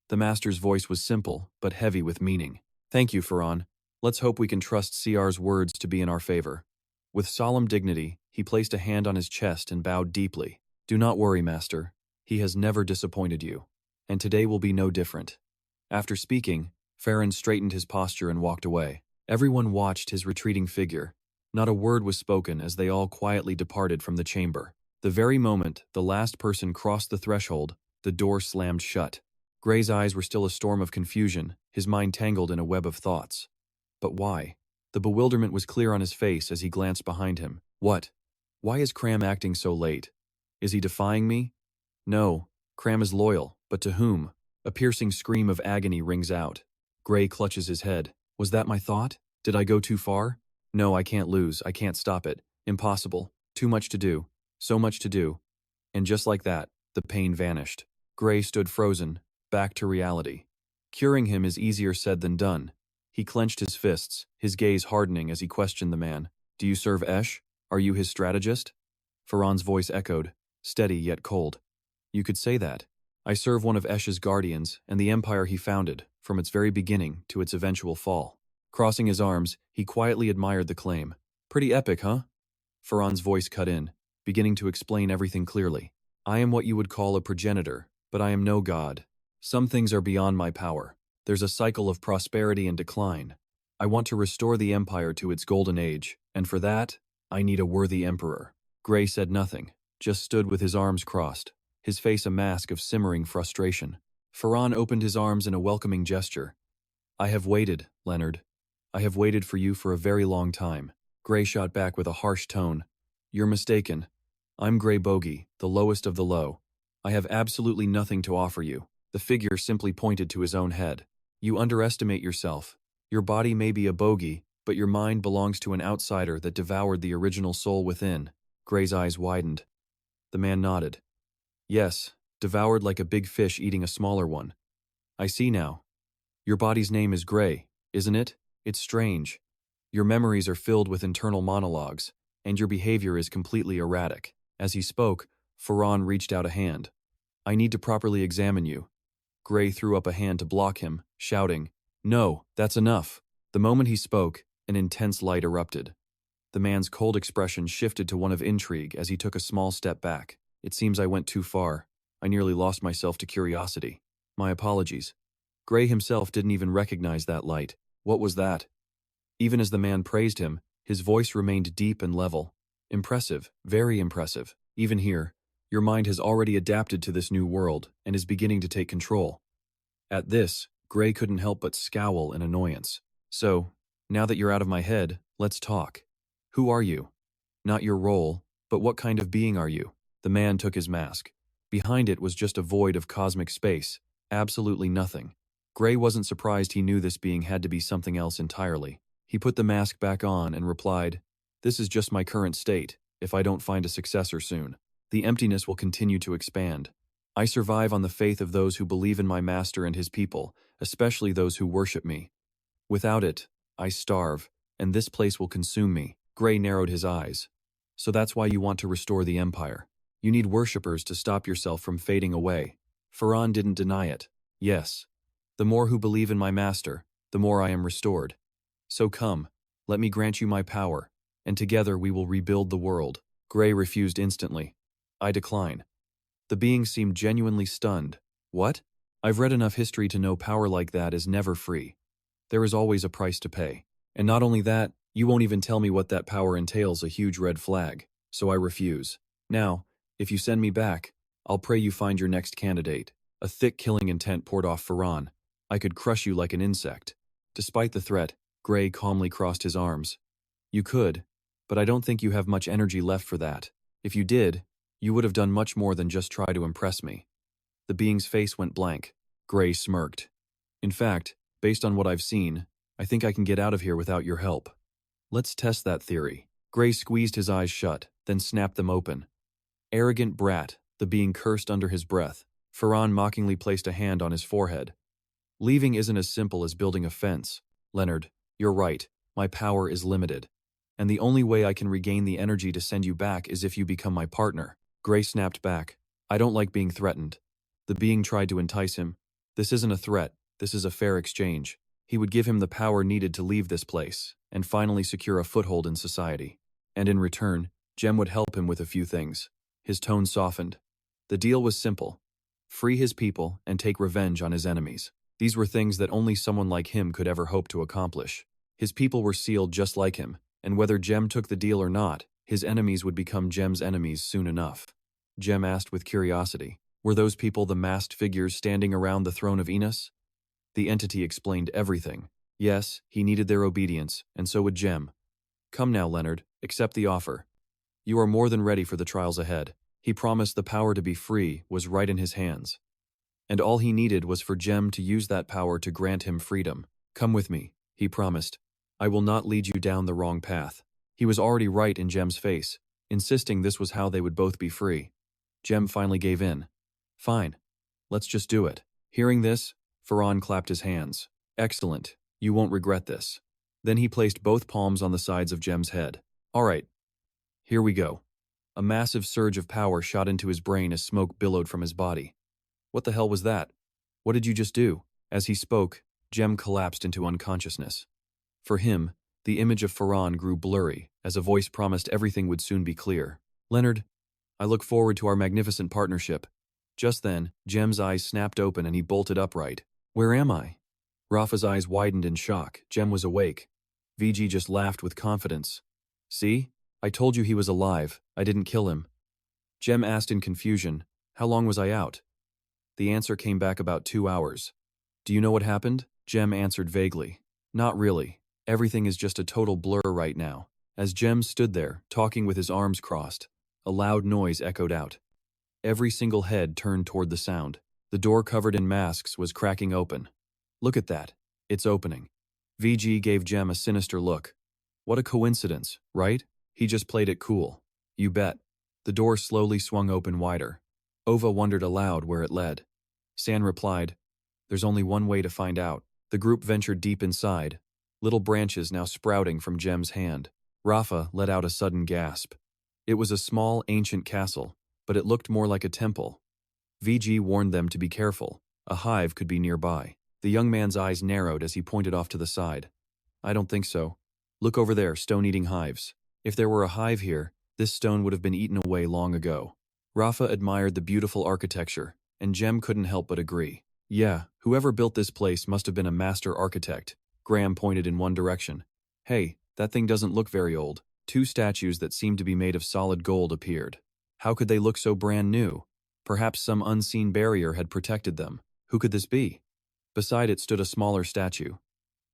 The master's voice was simple, but heavy with meaning. Thank you, Farhan. Let's hope we can trust CR's words to be in our favor. With solemn dignity, he placed a hand on his chest and bowed deeply. Do not worry, master. He has never disappointed you. And today will be no different. After speaking, Farhan straightened his posture and walked away. Everyone watched his retreating figure. Not a word was spoken as they all quietly departed from the chamber. The very moment the last person crossed the threshold, the door slammed shut. Gray's eyes were still a storm of confusion, his mind tangled in a web of thoughts. But why? The bewilderment was clear on his face as he glanced behind him. What? Why is Cram acting so late? Is he defying me? No, Cram is loyal, but to whom? A piercing scream of agony rings out. Gray clutches his head. Was that my thought? Did I go too far? No, I can't lose. I can't stop it. Impossible. Too much to do. So much to do. And just like that, the pain vanished. Gray stood frozen, back to reality. Curing him is easier said than done. He clenched his fists, his gaze hardening as he questioned the man. Do you serve Esh? Are you his strategist? Farhan's voice echoed, steady yet cold. You could say that. I serve one of Esh's guardians and the empire he founded, from its very beginning to its eventual fall. Crossing his arms, he quietly admired the claim. Pretty epic, huh? Farhan's voice cut in, beginning to explain everything clearly. I am what you would call a progenitor, but I am no god. Some things are beyond my power. There's a cycle of prosperity and decline. I want to restore the empire to its golden age, and for that, I need a worthy emperor. Gray said nothing, just stood with his arms crossed, his face a mask of simmering frustration. Ferran opened his arms in a welcoming gesture. I have waited, Leonard. I have waited for you for a very long time. Gray shot back with a harsh tone. You're mistaken. I'm Gray Bogey, the lowest of the low. I have absolutely nothing to offer you. The figure simply pointed to his own head. You underestimate yourself. Your body may be a bogey, but your mind belongs to an outsider that devoured the original soul within. Gray's eyes widened. The man nodded. Yes, devoured like a big fish eating a smaller one. I see now. Your body's name is Gray, isn't it? It's strange. Your memories are filled with internal monologues, and your behavior is completely erratic. As he spoke, Ferran reached out a hand. I need to properly examine you. Gray threw up a hand to block him, shouting, No, that's enough. The moment he spoke, an intense light erupted. The man's cold expression shifted to one of intrigue as he took a small step back. It seems I went too far. I nearly lost myself to curiosity. My apologies. Gray himself didn't even recognize that light. What was that? Even as the man praised him, his voice remained deep and level. Impressive, very impressive. Even here, your mind has already adapted to this new world and is beginning to take control. At this, Gray couldn't help but scowl in annoyance. So, now that you're out of my head, let's talk. Who are you? Not your role, but what kind of being are you? The man took his mask. Behind it was just a void of cosmic space, absolutely nothing. Gray wasn't surprised he knew this being had to be something else entirely. He put the mask back on and replied, This is just my current state, if I don't find a successor soon. The emptiness will continue to expand. I survive on the faith of those who believe in my master and his people, especially those who worship me. Without it, I starve, and this place will consume me. Gray narrowed his eyes. So that's why you want to restore the empire. You need worshippers to stop yourself from fading away. Ferran didn't deny it. Yes. The more who believe in my master, the more I am restored. So come, let me grant you my power, and together we will rebuild the world. Gray refused instantly. I decline. The being seemed genuinely stunned. What? I've read enough history to know power like that is never free. There is always a price to pay. And not only that, you won't even tell me what that power entails, a huge red flag. So I refuse. Now, if you send me back, I'll pray you find your next candidate. A thick killing intent poured off Ferran. I could crush you like an insect. Despite the threat, Gray calmly crossed his arms. You could, but I don't think you have much energy left for that. If you did, you would have done much more than just try to impress me. The being's face went blank. Gray smirked. In fact, based on what I've seen, I think I can get out of here without your help. Let's test that theory. Gray squeezed his eyes shut, then snapped them open. Arrogant brat, the being cursed under his breath. Ferran mockingly placed a hand on his forehead. Leaving isn't as simple as building a fence. Leonard, you're right. My power is limited. And the only way I can regain the energy to send you back is if you become my partner. Gray snapped back. I don't like being threatened. The being tried to entice him. This isn't a threat. This is a fair exchange. He would give him the power needed to leave this place and finally secure a foothold in society. And in return, Jem would help him with a few things. His tone softened. The deal was simple. Free his people and take revenge on his enemies. These were things that only someone like him could ever hope to accomplish. His people were sealed just like him, and whether Jem took the deal or not, his enemies would become Jem's enemies soon enough. Jem asked with curiosity, were those people the masked figures standing around the throne of Enos? The entity explained everything. Yes, he needed their obedience, and so would Jem. Come now, Leonard, accept the offer. You are more than ready for the trials ahead. He promised the power to be free was right in his hands. And all he needed was for Jem to use that power to grant him freedom. Come with me, he promised. I will not lead you down the wrong path. He was already right in Jem's face, insisting this was how they would both be free. Jem finally gave in. Fine. Let's just do it. Hearing this, Ferran clapped his hands. Excellent. You won't regret this. Then he placed both palms on the sides of Jem's head. All right. Here we go. A massive surge of power shot into his brain as smoke billowed from his body. What the hell was that? What did you just do? As he spoke, Jem collapsed into unconsciousness. For him, the image of Ferran grew blurry, as a voice promised everything would soon be clear. Leonard, I look forward to our magnificent partnership. Just then, Jem's eyes snapped open and he bolted upright. Where am I? Rafa's eyes widened in shock. Jem was awake. VG just laughed with confidence. See? I told you he was alive. I didn't kill him. Jem asked in confusion, how long was I out? The answer came back about 2 hours. Do you know what happened? Jem answered vaguely. Not really. Everything is just a total blur right now. As Jem stood there, talking with his arms crossed, a loud noise echoed out. Every single head turned toward the sound. The door covered in masks was cracking open. Look at that. It's opening. VG gave Jem a sinister look. What a coincidence, right? He just played it cool. You bet. The door slowly swung open wider. Ova wondered aloud where it led. San replied, there's only one way to find out. The group ventured deep inside, little branches now sprouting from Jem's hand. Rafa let out a sudden gasp. It was a small, ancient castle, but it looked more like a temple. VG warned them to be careful. A hive could be nearby. The young man's eyes narrowed as he pointed off to the side. I don't think so. Look over there, stone-eating hives. If there were a hive here, this stone would have been eaten away long ago. Rafa admired the beautiful architecture, and Jem couldn't help but agree. Yeah, whoever built this place must have been a master architect. Graham pointed in one direction. Hey, that thing doesn't look very old. 2 statues that seemed to be made of solid gold appeared. How could they look so brand new? Perhaps some unseen barrier had protected them. Who could this be? Beside it stood a smaller statue.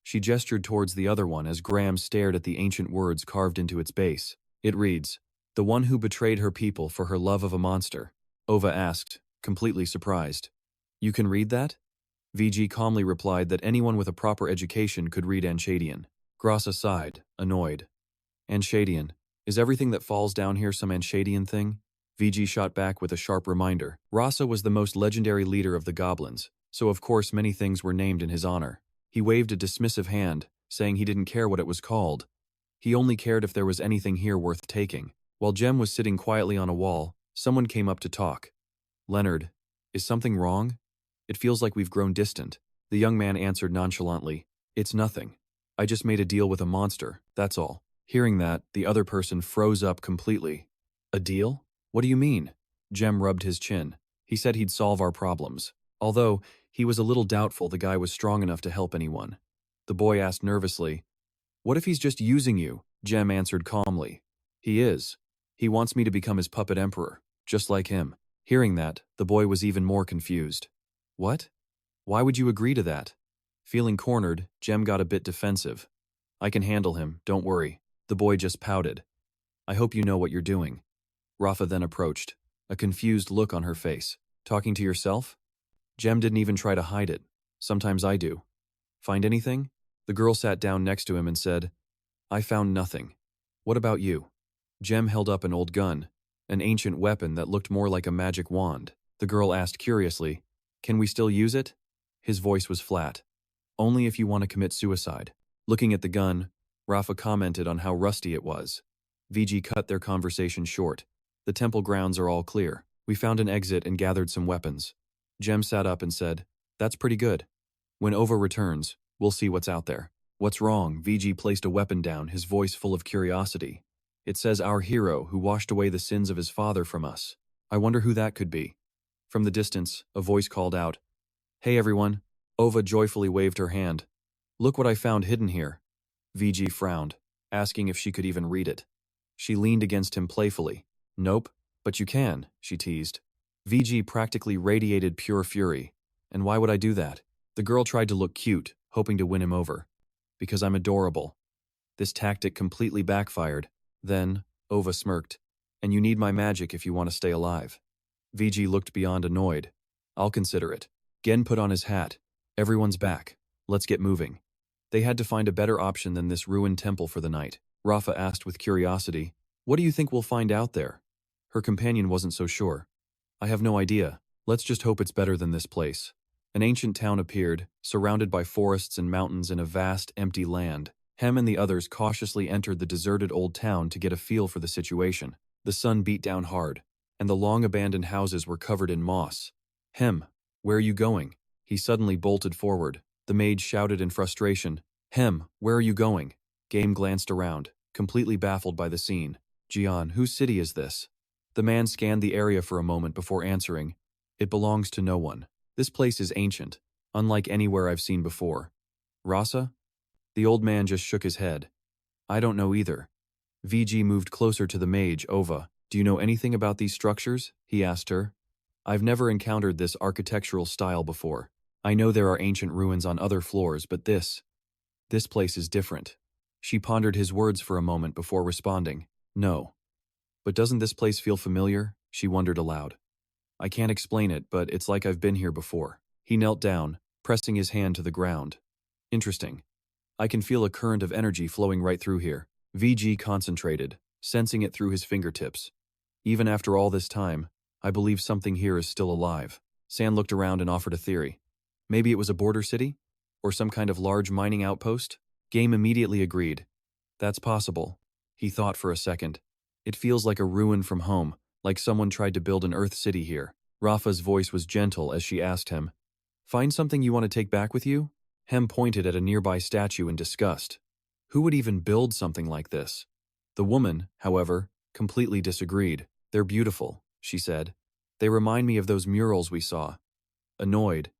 She gestured towards the other one as Graham stared at the ancient words carved into its base. It reads, "The one who betrayed her people for her love of a monster." Ova asked, completely surprised. You can read that? VG calmly replied that anyone with a proper education could read Anshadian. Grassa sighed, annoyed. Anshadian, is everything that falls down here some Anshadian thing? VG shot back with a sharp reminder. Rasa was the most legendary leader of the goblins, so of course many things were named in his honor. He waved a dismissive hand, saying he didn't care what it was called. He only cared if there was anything here worth taking. While Jem was sitting quietly on a wall, someone came up to talk. Leonard, is something wrong? It feels like we've grown distant. The young man answered nonchalantly, it's nothing. I just made a deal with a monster, that's all. Hearing that, the other person froze up completely. A deal? What do you mean? Jem rubbed his chin. He said he'd solve our problems. Although, he was a little doubtful the guy was strong enough to help anyone. The boy asked nervously, what if he's just using you? Jem answered calmly. He is. He wants me to become his puppet emperor, just like him. Hearing that, the boy was even more confused. What? Why would you agree to that? Feeling cornered, Jem got a bit defensive. I can handle him, don't worry. The boy just pouted. I hope you know what you're doing. Rafa then approached, a confused look on her face. Talking to yourself? Jem didn't even try to hide it. Sometimes I do. Find anything? The girl sat down next to him and said, I found nothing. What about you? Jem held up an old gun, an ancient weapon that looked more like a magic wand. The girl asked curiously, can we still use it? His voice was flat. Only if you want to commit suicide. Looking at the gun, Rafa commented on how rusty it was. VG cut their conversation short. The temple grounds are all clear. We found an exit and gathered some weapons. Jem sat up and said, that's pretty good. When Ova returns, we'll see what's out there. What's wrong? VG placed a weapon down, his voice full of curiosity. It says our hero who washed away the sins of his father from us. I wonder who that could be. From the distance, a voice called out, hey everyone. Ova joyfully waved her hand. Look what I found hidden here. VG frowned, asking if she could even read it. She leaned against him playfully. Nope, but you can, she teased. VG practically radiated pure fury. And why would I do that? The girl tried to look cute, hoping to win him over. Because I'm adorable. This tactic completely backfired. Then, Ova smirked. And you need my magic if you want to stay alive. VG looked beyond annoyed. I'll consider it. Gen put on his hat. Everyone's back. Let's get moving. They had to find a better option than this ruined temple for the night. Rafa asked with curiosity, what do you think we'll find out there? Her companion wasn't so sure. I have no idea. Let's just hope it's better than this place. An ancient town appeared, surrounded by forests and mountains in a vast, empty land. Hem and the others cautiously entered the deserted old town to get a feel for the situation. The sun beat down hard, and the long-abandoned houses were covered in moss. Hem, where are you going? He suddenly bolted forward. The maid shouted in frustration. Hem, where are you going? Game glanced around, completely baffled by the scene. Jian, whose city is this? The man scanned the area for a moment before answering. It belongs to no one. This place is ancient, unlike anywhere I've seen before. Rasa? The old man just shook his head. I don't know either. VG moved closer to the mage, Ova. Do you know anything about these structures? He asked her. I've never encountered this architectural style before. I know there are ancient ruins on other floors, but this place is different. She pondered his words for a moment before responding. No. But doesn't this place feel familiar? She wondered aloud. I can't explain it, but it's like I've been here before. He knelt down, pressing his hand to the ground. Interesting. I can feel a current of energy flowing right through here. VG concentrated, sensing it through his fingertips. Even after all this time, I believe something here is still alive. San looked around and offered a theory. Maybe it was a border city? Or some kind of large mining outpost? Game immediately agreed. That's possible. He thought for a second. It feels like a ruin from home, like someone tried to build an Earth city here. Rafa's voice was gentle as she asked him, Find something you want to take back with you? Hem pointed at a nearby statue in disgust. Who would even build something like this? The woman, however, completely disagreed. They're beautiful, she said. They remind me of those murals we saw. Annoyed,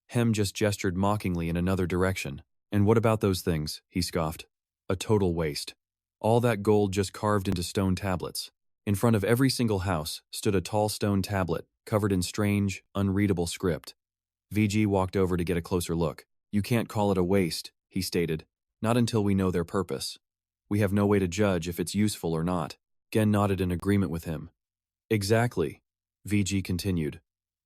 Hem just gestured mockingly in another direction. And what about those things? He scoffed. A total waste. All that gold just carved into stone tablets. In front of every single house stood a tall stone tablet covered in strange, unreadable script. VG walked over to get a closer look. You can't call it a waste, he stated. Not until we know their purpose. We have no way to judge if it's useful or not. Gen nodded in agreement with him. Exactly, VG continued.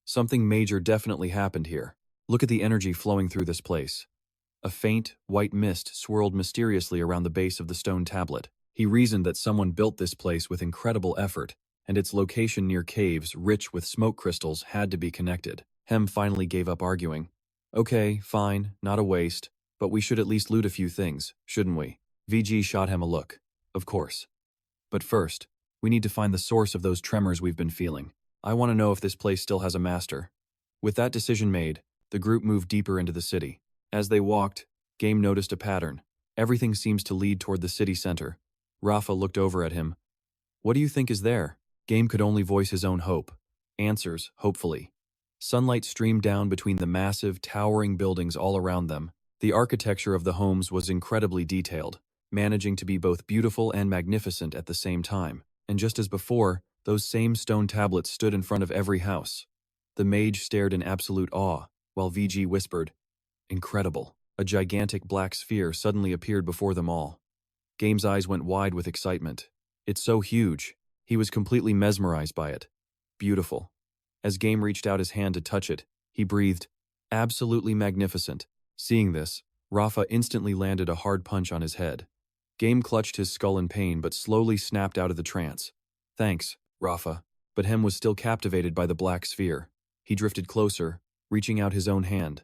Something major definitely happened here. Look at the energy flowing through this place. A faint, white mist swirled mysteriously around the base of the stone tablet. He reasoned that someone built this place with incredible effort, and its location near caves rich with smoke crystals had to be connected. Hem finally gave up arguing. Okay, fine, not a waste, but we should at least loot a few things, shouldn't we? VG shot him a look. Of course. But first, we need to find the source of those tremors we've been feeling. I want to know if this place still has a master. With that decision made, the group moved deeper into the city. As they walked, Game noticed a pattern. Everything seems to lead toward the city center. Rafa looked over at him. What do you think is there? Game could only voice his own hope. Answers, hopefully. Sunlight streamed down between the massive, towering buildings all around them. The architecture of the homes was incredibly detailed, managing to be both beautiful and magnificent at the same time. And just as before, those same stone tablets stood in front of every house. The mage stared in absolute awe, while VG whispered, Incredible. A gigantic black sphere suddenly appeared before them all. Game's eyes went wide with excitement. It's so huge. He was completely mesmerized by it. Beautiful. As Game reached out his hand to touch it, he breathed, Absolutely magnificent. Seeing this, Rafa instantly landed a hard punch on his head. Game clutched his skull in pain but slowly snapped out of the trance. Thanks, Rafa. But Hem was still captivated by the black sphere. He drifted closer, reaching out his own hand.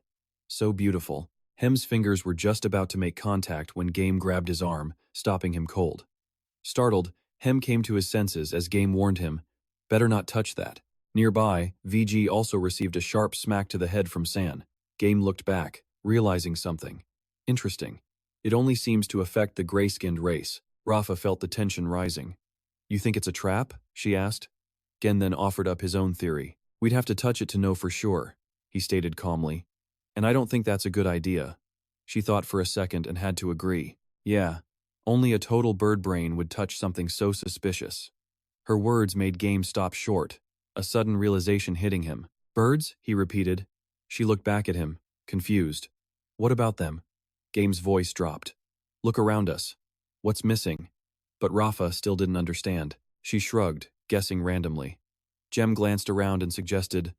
So beautiful. Hem's fingers were just about to make contact when Game grabbed his arm, stopping him cold. Startled, Hem came to his senses as Game warned him, Better not touch that. Nearby, VG also received a sharp smack to the head from San. Game looked back, realizing something. Interesting. It only seems to affect the gray-skinned race. Rafa felt the tension rising. You think it's a trap? She asked. Gen then offered up his own theory. We'd have to touch it to know for sure, he stated calmly. And I don't think that's a good idea. She thought for a second and had to agree. Yeah, only a total bird brain would touch something so suspicious. Her words made Game stop short, a sudden realization hitting him. Birds? He repeated. She looked back at him, confused. What about them? Game's voice dropped. Look around us. What's missing? But Rafa still didn't understand. She shrugged, guessing randomly. Jem glanced around and suggested,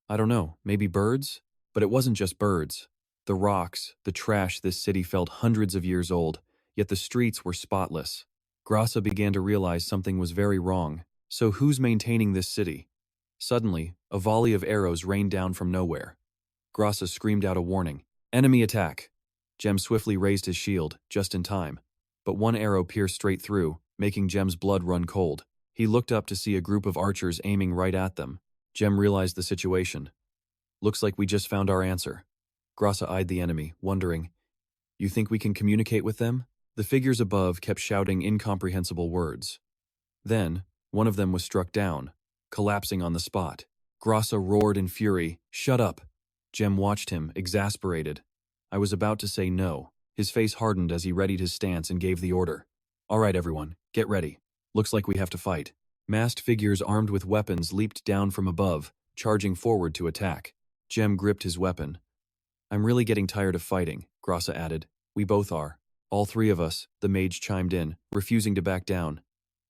I don't know, maybe birds? But it wasn't just birds. The rocks, the trash this city felt hundreds of years old, yet the streets were spotless. Grasa began to realize something was very wrong. So who's maintaining this city? Suddenly, a volley of arrows rained down from nowhere. Grasa screamed out a warning. Enemy attack! Jem swiftly raised his shield, just in time. But one arrow pierced straight through, making Jem's blood run cold. He looked up to see a group of archers aiming right at them. Jem realized the situation. Looks like we just found our answer. Grasa eyed the enemy, wondering, You think we can communicate with them? The figures above kept shouting incomprehensible words. Then, one of them was struck down, collapsing on the spot. Grasa roared in fury, Shut up! Jem watched him, exasperated. I was about to say no. His face hardened as he readied his stance and gave the order. All right, everyone, Get ready. Looks like we have to fight. Masked figures armed with weapons leaped down from above, charging forward to attack. Jem gripped his weapon. I'm really getting tired of fighting, Grasa added. We both are. All three of us, the mage chimed in, refusing to back down.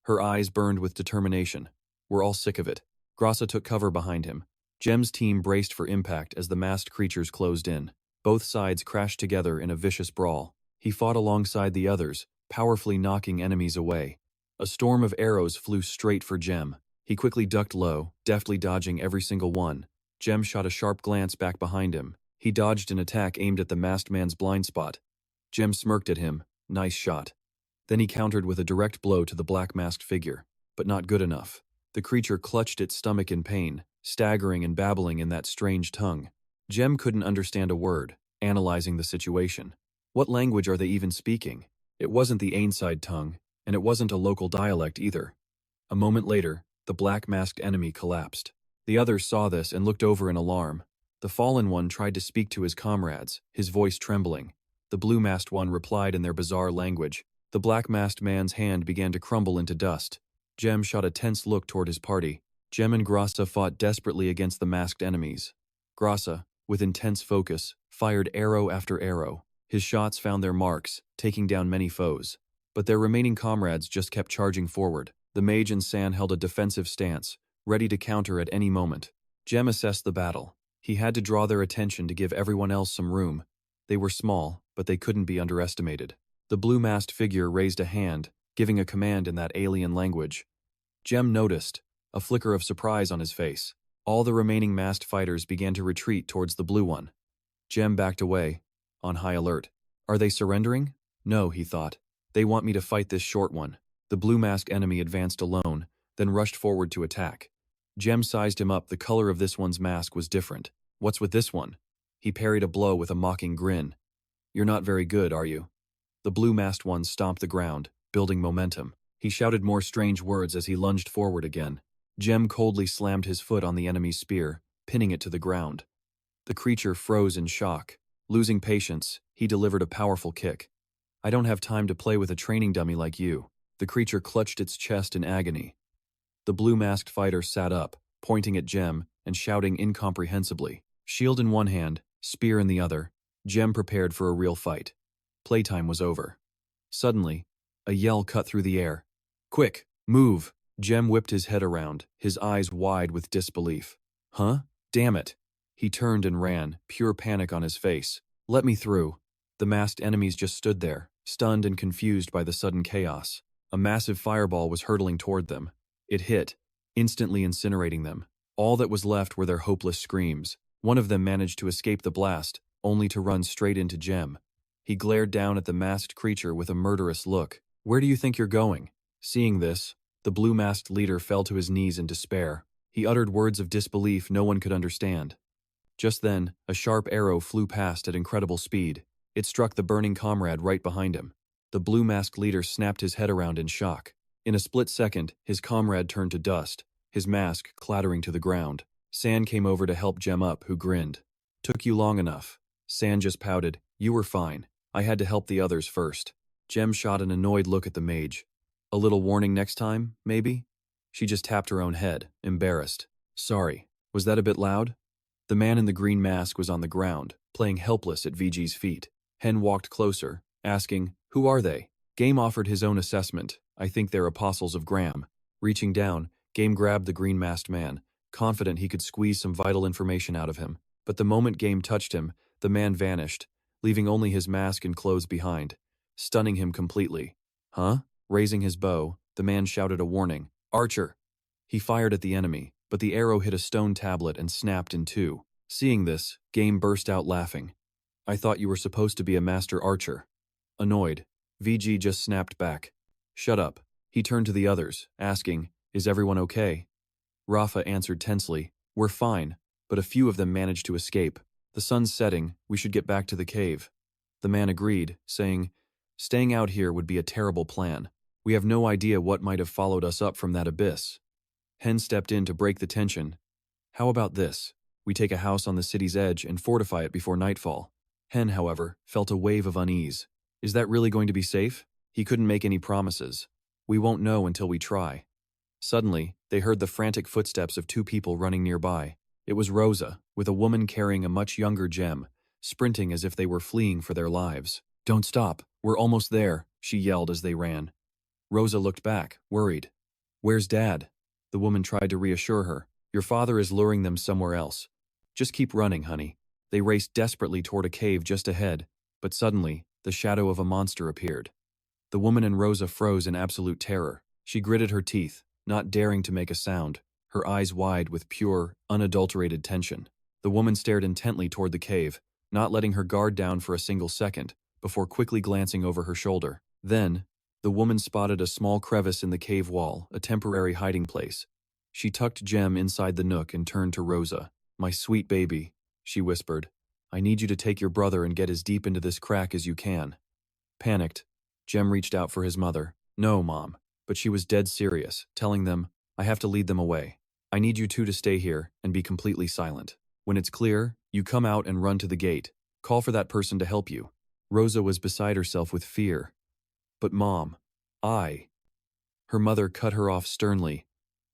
Her eyes burned with determination. We're all sick of it. Grasa took cover behind him. Jem's team braced for impact as the masked creatures closed in. Both sides crashed together in a vicious brawl. He fought alongside the others, powerfully knocking enemies away. A storm of arrows flew straight for Jem. He quickly ducked low, deftly dodging every single one. Jem shot a sharp glance back behind him. He dodged an attack aimed at the masked man's blind spot. Jem smirked at him. Nice shot. Then he countered with a direct blow to the black masked figure. But not good enough. The creature clutched its stomach in pain, staggering and babbling in that strange tongue. Jem couldn't understand a word, analyzing the situation. What language are they even speaking? It wasn't the Ainside tongue, and it wasn't a local dialect either. A moment later, the black masked enemy collapsed. The others saw this and looked over in alarm. The fallen one tried to speak to his comrades, his voice trembling. The blue-masked one replied in their bizarre language. The black-masked man's hand began to crumble into dust. Jem shot a tense look toward his party. Jem and Grasa fought desperately against the masked enemies. Grasa, with intense focus, fired arrow after arrow. His shots found their marks, taking down many foes. But their remaining comrades just kept charging forward. The mage and San held a defensive stance, ready to counter at any moment. Jem assessed the battle. He had to draw their attention to give everyone else some room. They were small, but they couldn't be underestimated. The blue-masked figure raised a hand, giving a command in that alien language. Jem noticed, a flicker of surprise on his face. All the remaining masked fighters began to retreat towards the blue one. Jem backed away, on high alert. Are they surrendering? No, he thought. They want me to fight this short one. The blue-masked enemy advanced alone, then rushed forward to attack. Jem sized him up. The color of this one's mask was different. What's with this one? He parried a blow with a mocking grin. You're not very good, are you? The blue-masked one stomped the ground, building momentum. He shouted more strange words as he lunged forward again. Jem coldly slammed his foot on the enemy's spear, pinning it to the ground. The creature froze in shock. Losing patience, he delivered a powerful kick. I don't have time to play with a training dummy like you. The creature clutched its chest in agony. The blue-masked fighter sat up, pointing at Jem and shouting incomprehensibly. Shield in one hand, spear in the other, Jem prepared for a real fight. Playtime was over. Suddenly, a yell cut through the air. Quick, move! Jem whipped his head around, his eyes wide with disbelief. Huh? Damn it! He turned and ran, pure panic on his face. Let me through. The masked enemies just stood there, stunned and confused by the sudden chaos. A massive fireball was hurtling toward them. It hit, instantly incinerating them. All that was left were their hopeless screams. One of them managed to escape the blast, only to run straight into Jem. He glared down at the masked creature with a murderous look. Where do you think you're going? Seeing this, the blue-masked leader fell to his knees in despair. He uttered words of disbelief no one could understand. Just then, a sharp arrow flew past at incredible speed. It struck the burning comrade right behind him. The blue-masked leader snapped his head around in shock. In a split second, his comrade turned to dust, his mask clattering to the ground. San came over to help Jem up, who grinned. Took you long enough. San just pouted. You were fine. I had to help the others first. Jem shot an annoyed look at the mage. A little warning next time, maybe? She just tapped her own head, embarrassed. Sorry. Was that a bit loud? The man in the green mask was on the ground, playing helpless at VG's feet. Hen walked closer, asking, Who are they? Game offered his own assessment. I think they're apostles of Graham. Reaching down, Game grabbed the green-masked man, confident he could squeeze some vital information out of him. But the moment Game touched him, the man vanished, leaving only his mask and clothes behind, stunning him completely. Huh? Raising his bow, the man shouted a warning. Archer! He fired at the enemy, but the arrow hit a stone tablet and snapped in two. Seeing this, Game burst out laughing. I thought you were supposed to be a master archer. Annoyed, VG just snapped back. Shut up. He turned to the others, asking, Is everyone okay? Rafa answered tensely, We're fine, but a few of them managed to escape. The sun's setting, we should get back to the cave. The man agreed, saying, Staying out here would be a terrible plan. We have no idea what might have followed us up from that abyss. Hen stepped in to break the tension. How about this? We take a house on the city's edge and fortify it before nightfall. Hen, however, felt a wave of unease. Is that really going to be safe? He couldn't make any promises. We won't know until we try. Suddenly, they heard the frantic footsteps of two people running nearby. It was Rosa, with a woman carrying a much younger Gem, sprinting as if they were fleeing for their lives. "Don't stop, we're almost there," she yelled as they ran. Rosa looked back, worried. "Where's Dad?" The woman tried to reassure her. "Your father is luring them somewhere else. Just keep running, honey." They raced desperately toward a cave just ahead, but suddenly, the shadow of a monster appeared. The woman and Rosa froze in absolute terror. She gritted her teeth, not daring to make a sound, her eyes wide with pure, unadulterated tension. The woman stared intently toward the cave, not letting her guard down for a single second, before quickly glancing over her shoulder. Then, the woman spotted a small crevice in the cave wall, a temporary hiding place. She tucked Gem inside the nook and turned to Rosa. "My sweet baby," she whispered. "I need you to take your brother and get as deep into this crack as you can." Panicked, Gem reached out for his mother. "No, Mom." But she was dead serious, telling them, "I have to lead them away. I need you two to stay here and be completely silent. When it's clear, you come out and run to the gate. Call for that person to help you." Rosa was beside herself with fear. "But Mom, Her mother cut her off sternly.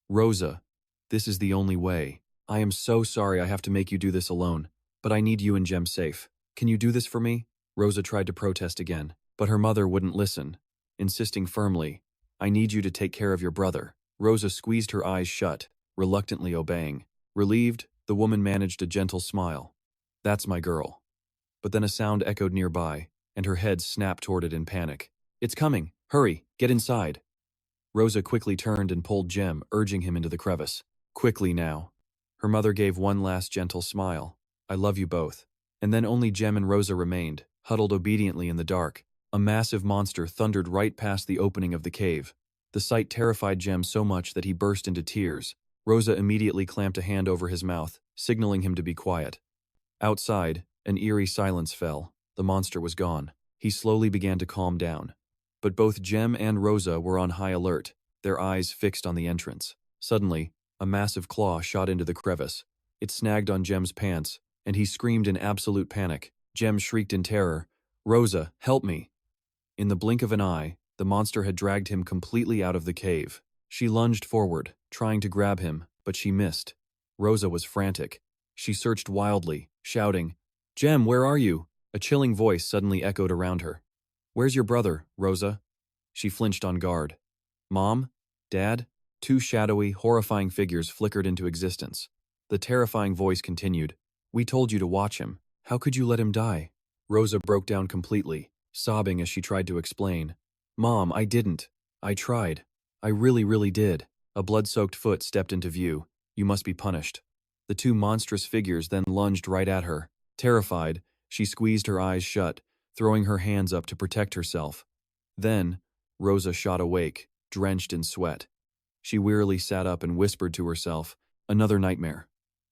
"Rosa, this is the only way. I am so sorry I have to make you do this alone, but I need you and Gem safe. Can you do this for me?" Rosa tried to protest again, but her mother wouldn't listen, insisting firmly, "I need you to take care of your brother." Rosa squeezed her eyes shut, reluctantly obeying. Relieved, the woman managed a gentle smile. "That's my girl." But then a sound echoed nearby, and her head snapped toward it in panic. "It's coming! Hurry, get inside!" Rosa quickly turned and pulled Gem, urging him into the crevice. "Quickly now." Her mother gave one last gentle smile. "I love you both." And then only Gem and Rosa remained, huddled obediently in the dark. A massive monster thundered right past the opening of the cave. The sight terrified Gem so much that he burst into tears. Rosa immediately clamped a hand over his mouth, signaling him to be quiet. Outside, an eerie silence fell. The monster was gone. He slowly began to calm down. But both Gem and Rosa were on high alert, their eyes fixed on the entrance. Suddenly, a massive claw shot into the crevice. It snagged on Gem's pants, and he screamed in absolute panic. Gem shrieked in terror, "Rosa, help me!" In the blink of an eye, the monster had dragged him completely out of the cave. She lunged forward, trying to grab him, but she missed. Rosa was frantic. She searched wildly, shouting, "Gem, where are you?" A chilling voice suddenly echoed around her. "Where's your brother, Rosa?" She flinched on guard. "Mom? Dad?" Two shadowy, horrifying figures flickered into existence. The terrifying voice continued, "We told you to watch him. How could you let him die?" Rosa broke down completely, sobbing as she tried to explain. "Mom, I didn't. I tried. I really did." A blood-soaked foot stepped into view. "You must be punished." The two monstrous figures then lunged right at her. Terrified, she squeezed her eyes shut, throwing her hands up to protect herself. Then, Rosa shot awake, drenched in sweat. She wearily sat up and whispered to herself, "Another nightmare."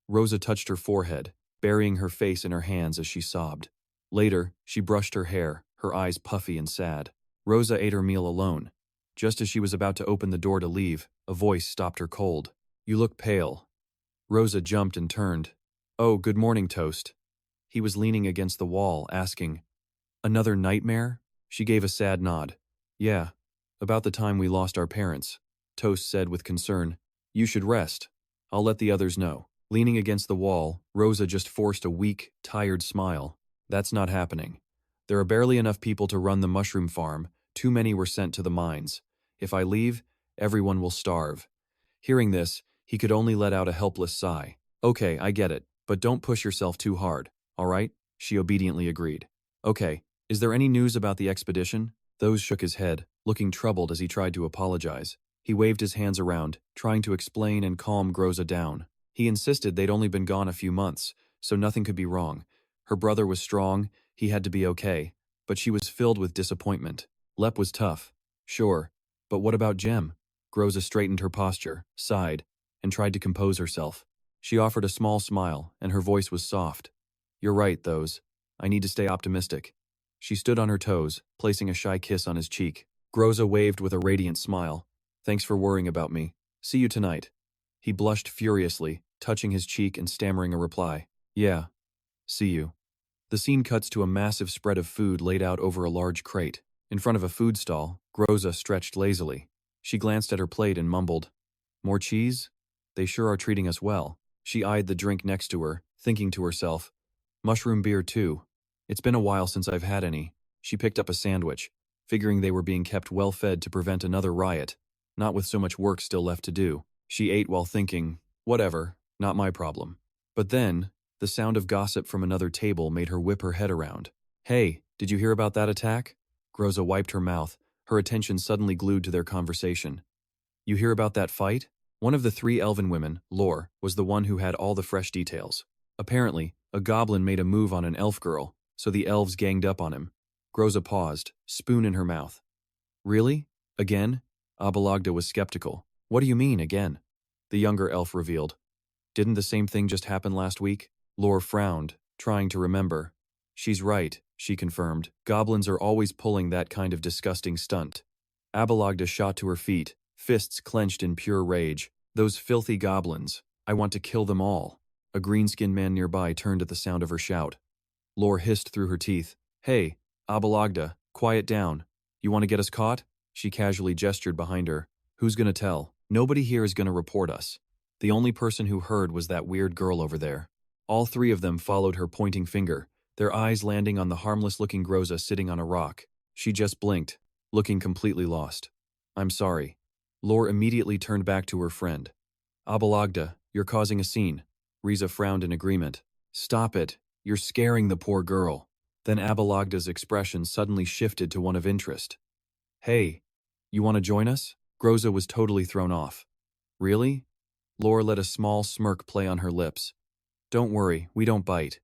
Rosa touched her forehead, burying her face in her hands as she sobbed. Later, she brushed her hair, her eyes puffy and sad. Rosa ate her meal alone. Just as she was about to open the door to leave, a voice stopped her cold. "You look pale." Rosa jumped and turned. "Oh, good morning, Toast." He was leaning against the wall, asking, "Another nightmare?" She gave a sad nod. "Yeah, about the time we lost our parents," Toast said with concern. "You should rest. I'll let the others know." Leaning against the wall, Rosa just forced a weak, tired smile. "That's not happening. There are barely enough people to run the mushroom farm. Too many were sent to the mines. If I leave, everyone will starve." Hearing this, he could only let out a helpless sigh. "Okay, I get it, but don't push yourself too hard, all right?" She obediently agreed. "Okay, is there any news about the expedition?" Those shook his head, looking troubled as he tried to apologize. He waved his hands around, trying to explain and calm Rosa down. He insisted they'd only been gone a few months, so nothing could be wrong. Her brother was strong, he had to be okay, but she was filled with disappointment. Lep was tough, sure, but what about Gem? Rosa straightened her posture, sighed, and tried to compose herself. She offered a small smile, and her voice was soft. "You're right, those. I need to stay optimistic." She stood on her toes, placing a shy kiss on his cheek. Rosa waved with a radiant smile. "Thanks for worrying about me. See you tonight." He blushed furiously, touching his cheek and stammering a reply. "Yeah. See you." The scene cuts to a massive spread of food laid out over a large crate. In front of a food stall, Rosa stretched lazily. She glanced at her plate and mumbled, "More cheese? They sure are treating us well." She eyed the drink next to her, thinking to herself, "Mushroom beer too. It's been a while since I've had any." She picked up a sandwich, figuring they were being kept well fed to prevent another riot, not with so much work still left to do. She ate while thinking, whatever, not my problem. But then, the sound of gossip from another table made her whip her head around. "Hey, did you hear about that attack?" Groza wiped her mouth, her attention suddenly glued to their conversation. "You hear about that fight?" One of the three elven women, Lore, was the one who had all the fresh details. Apparently, a goblin made a move on an elf girl, so the elves ganged up on him. Groza paused, spoon in her mouth. "Really? Again?" Abalagda was skeptical. "What do you mean, again?" The younger elf revealed. "Didn't the same thing just happen last week?" Lore frowned, trying to remember. "She's right," she confirmed. "Goblins are always pulling that kind of disgusting stunt." Abalagda shot to her feet, fists clenched in pure rage. "Those filthy goblins. I want to kill them all." A green-skinned man nearby turned at the sound of her shout. Lore hissed through her teeth. "Hey, Abalagda, quiet down. You want to get us caught?" She casually gestured behind her. "Who's gonna tell? Nobody here is gonna report us." The only person who heard was that weird girl over there. All three of them followed her pointing finger, their eyes landing on the harmless-looking Groza sitting on a rock. She just blinked, looking completely lost. "I'm sorry." Lore immediately turned back to her friend. "Abalagda, you're causing a scene." Riza frowned in agreement. "Stop it. You're scaring the poor girl." Then Abalagda's expression suddenly shifted to one of interest. "Hey, you want to join us?" Groza was totally thrown off. "Really?" Lore let a small smirk play on her lips. "Don't worry, we don't bite."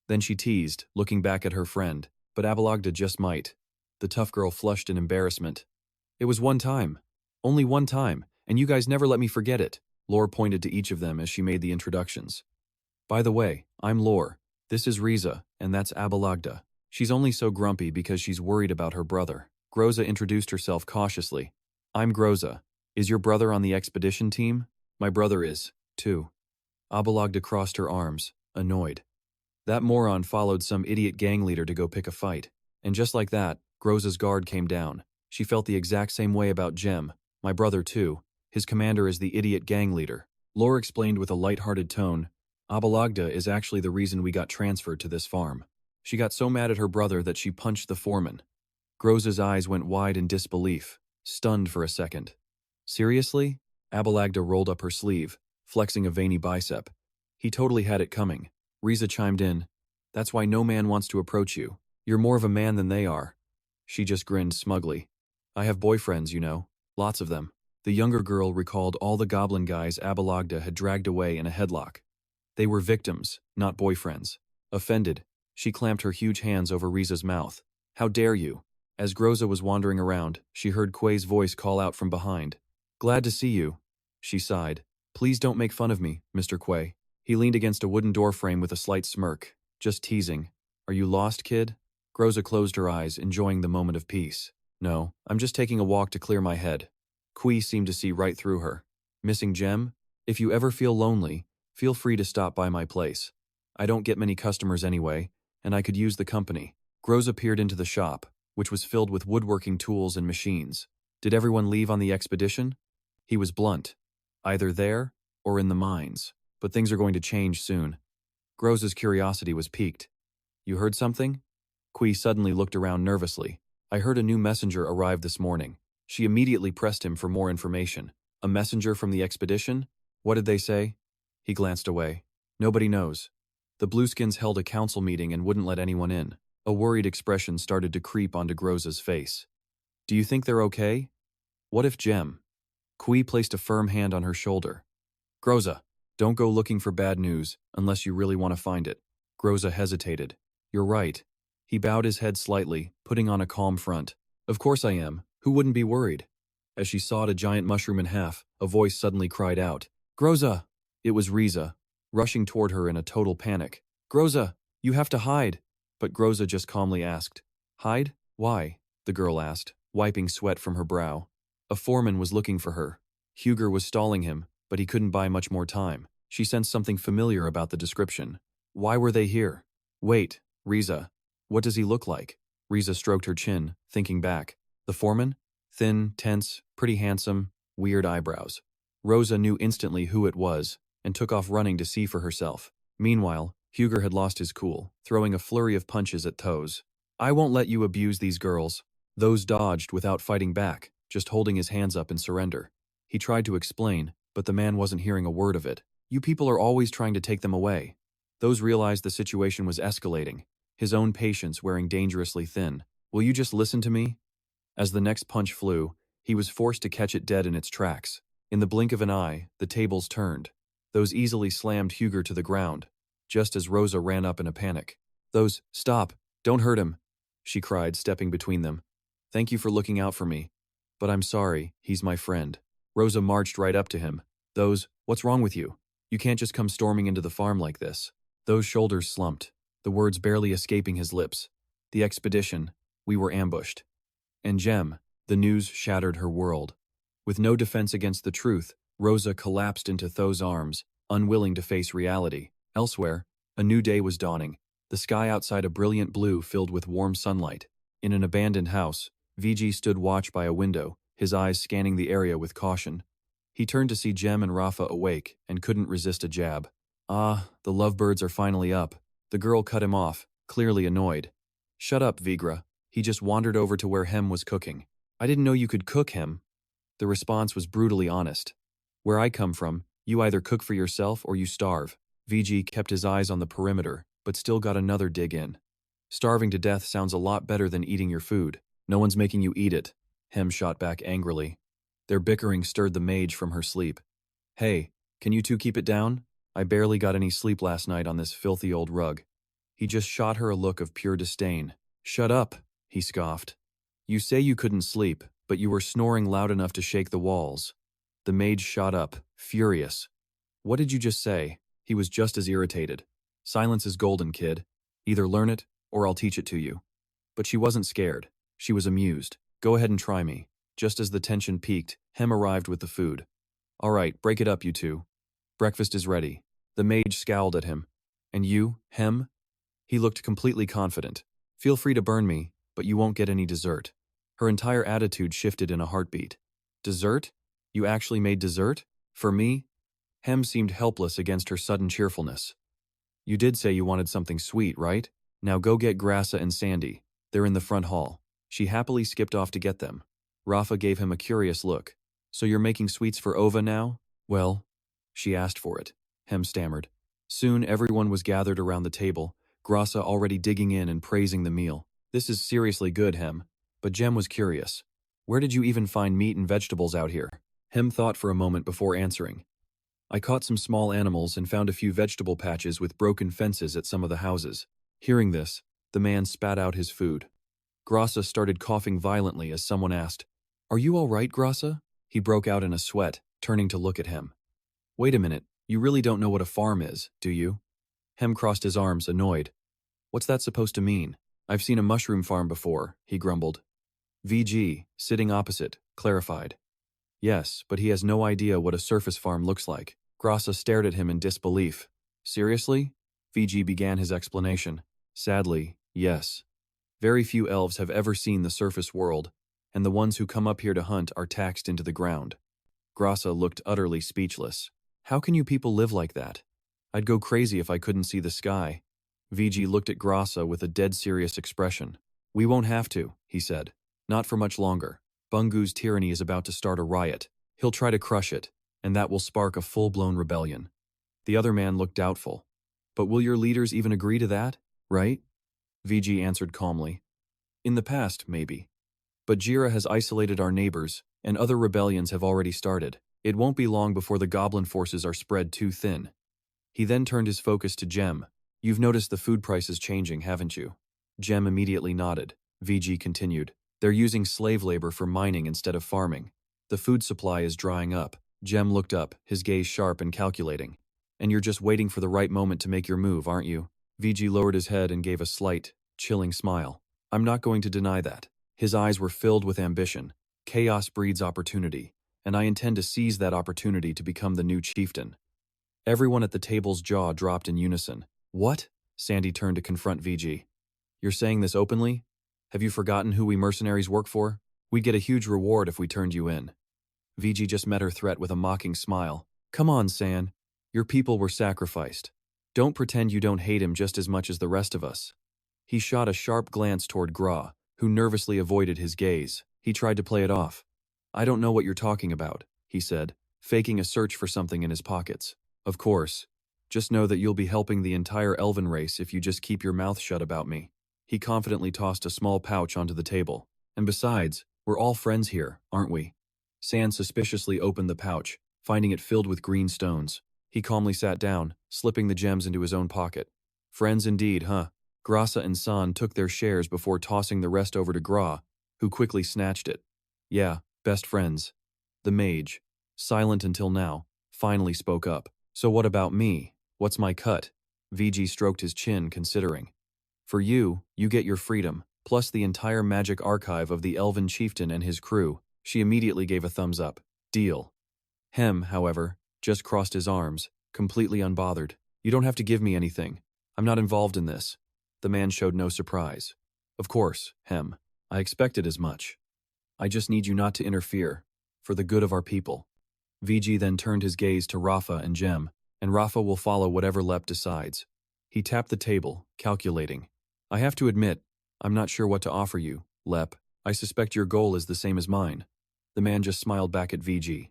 Then she teased, looking back at her friend, "But Abalagda just might." The tough girl flushed in embarrassment. "It was one time. Only one time, and you guys never let me forget it." Lore pointed to each of them as she made the introductions. "By the way, I'm Lore. This is Riza, and that's Abalagda. She's only so grumpy because she's worried about her brother." Groza introduced herself cautiously. "I'm Groza. Is your brother on the expedition team?" "My brother is, too." Abalagda crossed her arms, annoyed. That moron followed some idiot gang leader to go pick a fight. And just like that, Groza's guard came down. She felt the exact same way about Jem, my brother too. His commander is the idiot gang leader. Lore explained with a light-hearted tone, "Abalagda is actually the reason we got transferred to this farm. She got so mad at her brother that she punched the foreman." Groza's eyes went wide in disbelief, stunned for a second. "Seriously?" Abalagda rolled up her sleeve, flexing a veiny bicep. "He totally had it coming." Riza chimed in, "That's why no man wants to approach you. You're more of a man than they are." She just grinned smugly. "I have boyfriends, you know. Lots of them." The younger girl recalled all the goblin guys Abalagda had dragged away in a headlock. They were victims, not boyfriends. Offended, she clamped her huge hands over Riza's mouth. "How dare you?" As Groza was wandering around, she heard Quay's voice call out from behind. "Glad to see you." She sighed. "Please don't make fun of me, Mr. Quay." He leaned against a wooden doorframe with a slight smirk. "Just teasing. Are you lost, kid?" Groza closed her eyes, enjoying the moment of peace. "No, I'm just taking a walk to clear my head." Quay seemed to see right through her. "Missing Gem? If you ever feel lonely, feel free to stop by my place. I don't get many customers anyway, and I could use the company." Groza peered into the shop, which was filled with woodworking tools and machines. "Did everyone leave on the expedition?" He was blunt. "Either there, or in the mines. But things are going to change soon." Groza's curiosity was piqued. "You heard something?" Quay suddenly looked around nervously. "I heard a new messenger arrived this morning." She immediately pressed him for more information. "A messenger from the expedition? What did they say?" He glanced away. "Nobody knows. The Blueskins held a council meeting and wouldn't let anyone in." A worried expression started to creep onto Groza's face. "Do you think they're okay? What if Gem?" Quay placed a firm hand on her shoulder. "Groza, don't go looking for bad news unless you really want to find it." Groza hesitated. "You're right." He bowed his head slightly, putting on a calm front. "Of course I am. Who wouldn't be worried?" As she sawed a giant mushroom in half, a voice suddenly cried out, "Groza!" It was Riza, rushing toward her in a total panic. "Groza, you have to hide." But Groza just calmly asked, "Hide? Why?" the girl asked, wiping sweat from her brow. A foreman was looking for her. Huger was stalling him, but he couldn't buy much more time. She sensed something familiar about the description. Why were they here? "Wait, Riza. What does he look like?" Riza stroked her chin, thinking back. "The foreman? Thin, tense, pretty handsome, weird eyebrows. Rosa knew instantly who it was and took off running to see for herself. Meanwhile, Huger had lost his cool, throwing a flurry of punches at Those. I won't let you abuse these girls. Those dodged without fighting back, just holding his hands up in surrender. He tried to explain, but the man wasn't hearing a word of it. You people are always trying to take them away. Those realized the situation was escalating, his own patience wearing dangerously thin. Will you just listen to me? As the next punch flew, he was forced to catch it dead in its tracks. In the blink of an eye, the tables turned. Those easily slammed Huger to the ground, just as Rosa ran up in a panic. Those, stop, don't hurt him, she cried, stepping between them. Thank you for looking out for me. But I'm sorry, he's my friend. Rosa marched right up to him. Those, what's wrong with you? You can't just come storming into the farm like this. Those shoulders slumped, the words barely escaping his lips. The expedition, we were ambushed. And Jem, the news shattered her world. With no defense against the truth, Rosa collapsed into Tho's arms, unwilling to face reality. Elsewhere, a new day was dawning, the sky outside a brilliant blue filled with warm sunlight. In an abandoned house, VG stood watch by a window, his eyes scanning the area with caution. He turned to see Jem and Rafa awake and couldn't resist a jab. Ah, the lovebirds are finally up. The girl cut him off, clearly annoyed. Shut up, Vigra. He just wandered over to where Hem was cooking. I didn't know you could cook, Hem. The response was brutally honest. Where I come from, you either cook for yourself or you starve. VG kept his eyes on the perimeter, but still got another dig in. Starving to death sounds a lot better than eating your food. No one's making you eat it, Hem shot back angrily. Their bickering stirred the mage from her sleep. Hey, can you two keep it down? I barely got any sleep last night on this filthy old rug. He just shot her a look of pure disdain. Shut up, he scoffed. You say you couldn't sleep, but you were snoring loud enough to shake the walls. The mage shot up, furious. What did you just say? He was just as irritated. Silence is golden, kid. Either learn it, or I'll teach it to you. But she wasn't scared. She was amused. Go ahead and try me. Just as the tension peaked, Hem arrived with the food. All right, break it up, you two. Breakfast is ready. The mage scowled at him. And you, Hem? He looked completely confident. Feel free to burn me, but you won't get any dessert. Her entire attitude shifted in a heartbeat. Dessert? You actually made dessert? For me? Hem seemed helpless against her sudden cheerfulness. You did say you wanted something sweet, right? Now go get Grassa and Sandy. They're in the front hall. She happily skipped off to get them. Rafa gave him a curious look. So you're making sweets for Ova now? Well, she asked for it. Hem stammered. Soon everyone was gathered around the table, Grassa already digging in and praising the meal. This is seriously good, Hem. But Jem was curious. Where did you even find meat and vegetables out here? Hem thought for a moment before answering. I caught some small animals and found a few vegetable patches with broken fences at some of the houses. Hearing this, the man spat out his food. Grassa started coughing violently as someone asked, Are you all right, Grassa? He broke out in a sweat, turning to look at Hem. Wait a minute, you really don't know what a farm is, do you? Hem crossed his arms, annoyed. What's that supposed to mean? I've seen a mushroom farm before, he grumbled. VG, sitting opposite, clarified. Yes, but he has no idea what a surface farm looks like. Grassa stared at him in disbelief. Seriously? VG began his explanation. Sadly, yes. Very few elves have ever seen the surface world, and the ones who come up here to hunt are taxed into the ground. Grassa looked utterly speechless. How can you people live like that? I'd go crazy if I couldn't see the sky. VG looked at Grassa with a dead serious expression. We won't have to, he said. Not for much longer. Bungu's tyranny is about to start a riot. He'll try to crush it, and that will spark a full-blown rebellion. The other man looked doubtful. But will your leaders even agree to that, right? VG answered calmly. In the past, maybe. But Jira has isolated our neighbors, and other rebellions have already started. It won't be long before the goblin forces are spread too thin. He then turned his focus to Jem. You've noticed the food prices changing, haven't you? Jem immediately nodded. VG continued. They're using slave labor for mining instead of farming. The food supply is drying up. Jem looked up, his gaze sharp and calculating. And you're just waiting for the right moment to make your move, aren't you? VG lowered his head and gave a slight, chilling smile. I'm not going to deny that. His eyes were filled with ambition. Chaos breeds opportunity, and I intend to seize that opportunity to become the new chieftain. Everyone at the table's jaw dropped in unison. What? Sandy turned to confront VG. You're saying this openly? Have you forgotten who we mercenaries work for? We'd get a huge reward if we turned you in. VG just met her threat with a mocking smile. Come on, San. Your people were sacrificed. Don't pretend you don't hate him just as much as the rest of us. He shot a sharp glance toward Gra, who nervously avoided his gaze. He tried to play it off. I don't know what you're talking about, he said, faking a search for something in his pockets. Of course. Just know that you'll be helping the entire elven race if you just keep your mouth shut about me. He confidently tossed a small pouch onto the table. And besides, we're all friends here, aren't we? San suspiciously opened the pouch, finding it filled with green stones. He calmly sat down, slipping the gems into his own pocket. Friends indeed, huh? Grasa and San took their shares before tossing the rest over to Gra, who quickly snatched it. Yeah, best friends. The mage, silent until now, finally spoke up. So what about me? What's my cut? VG stroked his chin, considering. For you, you get your freedom, plus the entire magic archive of the elven chieftain and his crew. She immediately gave a thumbs up. Deal. Hem, however, just crossed his arms, completely unbothered. You don't have to give me anything. I'm not involved in this. The man showed no surprise. Of course, Hem. I expected as much. I just need you not to interfere, for the good of our people. VG then turned his gaze to Rafa and Jem, and Rafa will follow whatever Lep decides. He tapped the table, calculating. I have to admit, I'm not sure what to offer you, Lep. I suspect your goal is the same as mine. The man just smiled back at VG.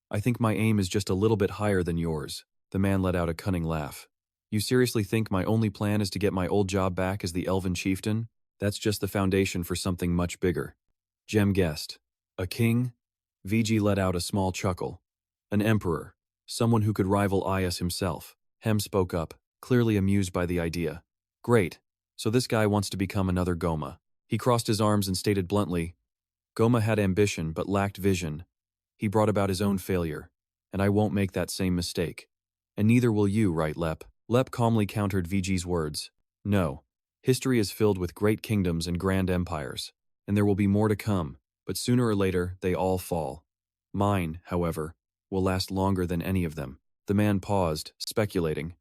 I think my aim is just a little bit higher than yours. The man let out a cunning laugh. You seriously think my only plan is to get my old job back as the elven chieftain? That's just the foundation for something much bigger. Jem guessed. A king? VG let out a small chuckle. An emperor. Someone who could rival Ias himself. Hem spoke up, clearly amused by the idea. Great. So this guy wants to become another Goma. He crossed his arms and stated bluntly, Goma had ambition but lacked vision. He brought about his own failure, and I won't make that same mistake. And neither will you, right, Lep? Lep calmly countered VG's words. No. History is filled with great kingdoms and grand empires, and there will be more to come, but sooner or later they all fall. Mine, however, will last longer than any of them. The man paused, speculating.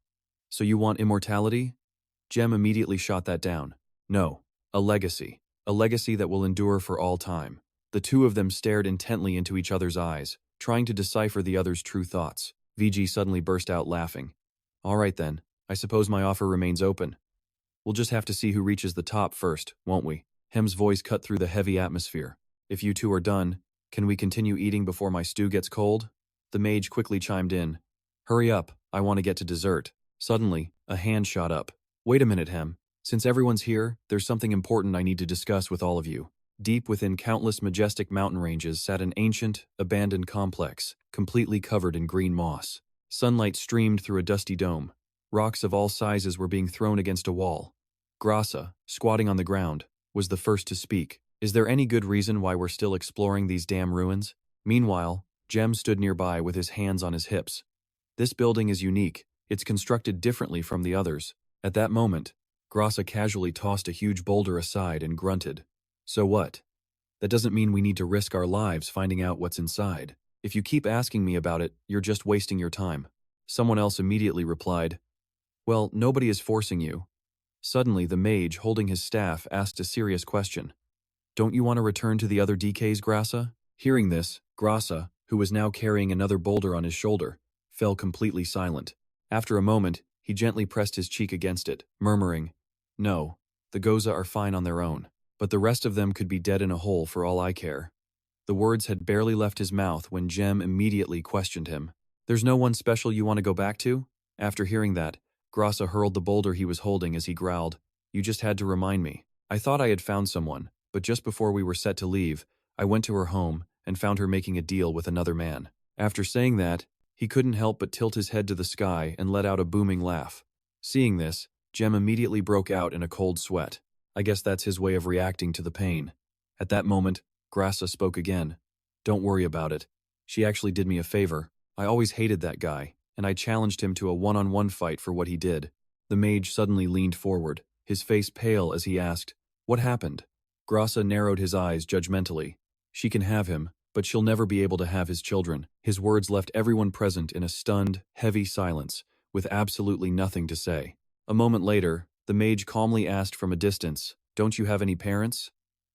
So you want immortality? Jem immediately shot that down. No. A legacy. A legacy that will endure for all time. The two of them stared intently into each other's eyes, trying to decipher the other's true thoughts. VG suddenly burst out laughing. All right then, I suppose my offer remains open. We'll just have to see who reaches the top first, won't we? Hem's voice cut through the heavy atmosphere. If you two are done, can we continue eating before my stew gets cold? The mage quickly chimed in. Hurry up, I want to get to dessert. Suddenly, a hand shot up. Wait a minute, Hem. Since everyone's here, there's something important I need to discuss with all of you. Deep within countless majestic mountain ranges sat an ancient, abandoned complex, completely covered in green moss. Sunlight streamed through a dusty dome. Rocks of all sizes were being thrown against a wall. Grasa, squatting on the ground, was the first to speak. Is there any good reason why we're still exploring these damn ruins? Meanwhile, Jem stood nearby with his hands on his hips. This building is unique. It's constructed differently from the others. At that moment, Grasa casually tossed a huge boulder aside and grunted. So what? That doesn't mean we need to risk our lives finding out what's inside. If you keep asking me about it, you're just wasting your time. Someone else immediately replied, Well, nobody is forcing you. Suddenly, the mage, holding his staff, asked a serious question. Don't you want to return to the other DKs, Grasa? Hearing this, Grasa, who was now carrying another boulder on his shoulder, fell completely silent. After a moment, he gently pressed his cheek against it, murmuring, No, the Goza are fine on their own, but the rest of them could be dead in a hole for all I care. The words had barely left his mouth when Jem immediately questioned him. There's no one special you want to go back to? After hearing that, Grasa hurled the boulder he was holding as he growled, You just had to remind me. I thought I had found someone, but just before we were set to leave, I went to her home and found her making a deal with another man. After saying that, he couldn't help but tilt his head to the sky and let out a booming laugh. Seeing this, Jem immediately broke out in a cold sweat. I guess that's his way of reacting to the pain. At that moment, Grasa spoke again. Don't worry about it. She actually did me a favor. I always hated that guy, and I challenged him to a one-on-one fight for what he did. The mage suddenly leaned forward, his face pale as he asked, What happened? Grasa narrowed his eyes judgmentally. She can have him, but she'll never be able to have his children. His words left everyone present in a stunned, heavy silence, with absolutely nothing to say. A moment later, the mage calmly asked from a distance, Don't you have any parents?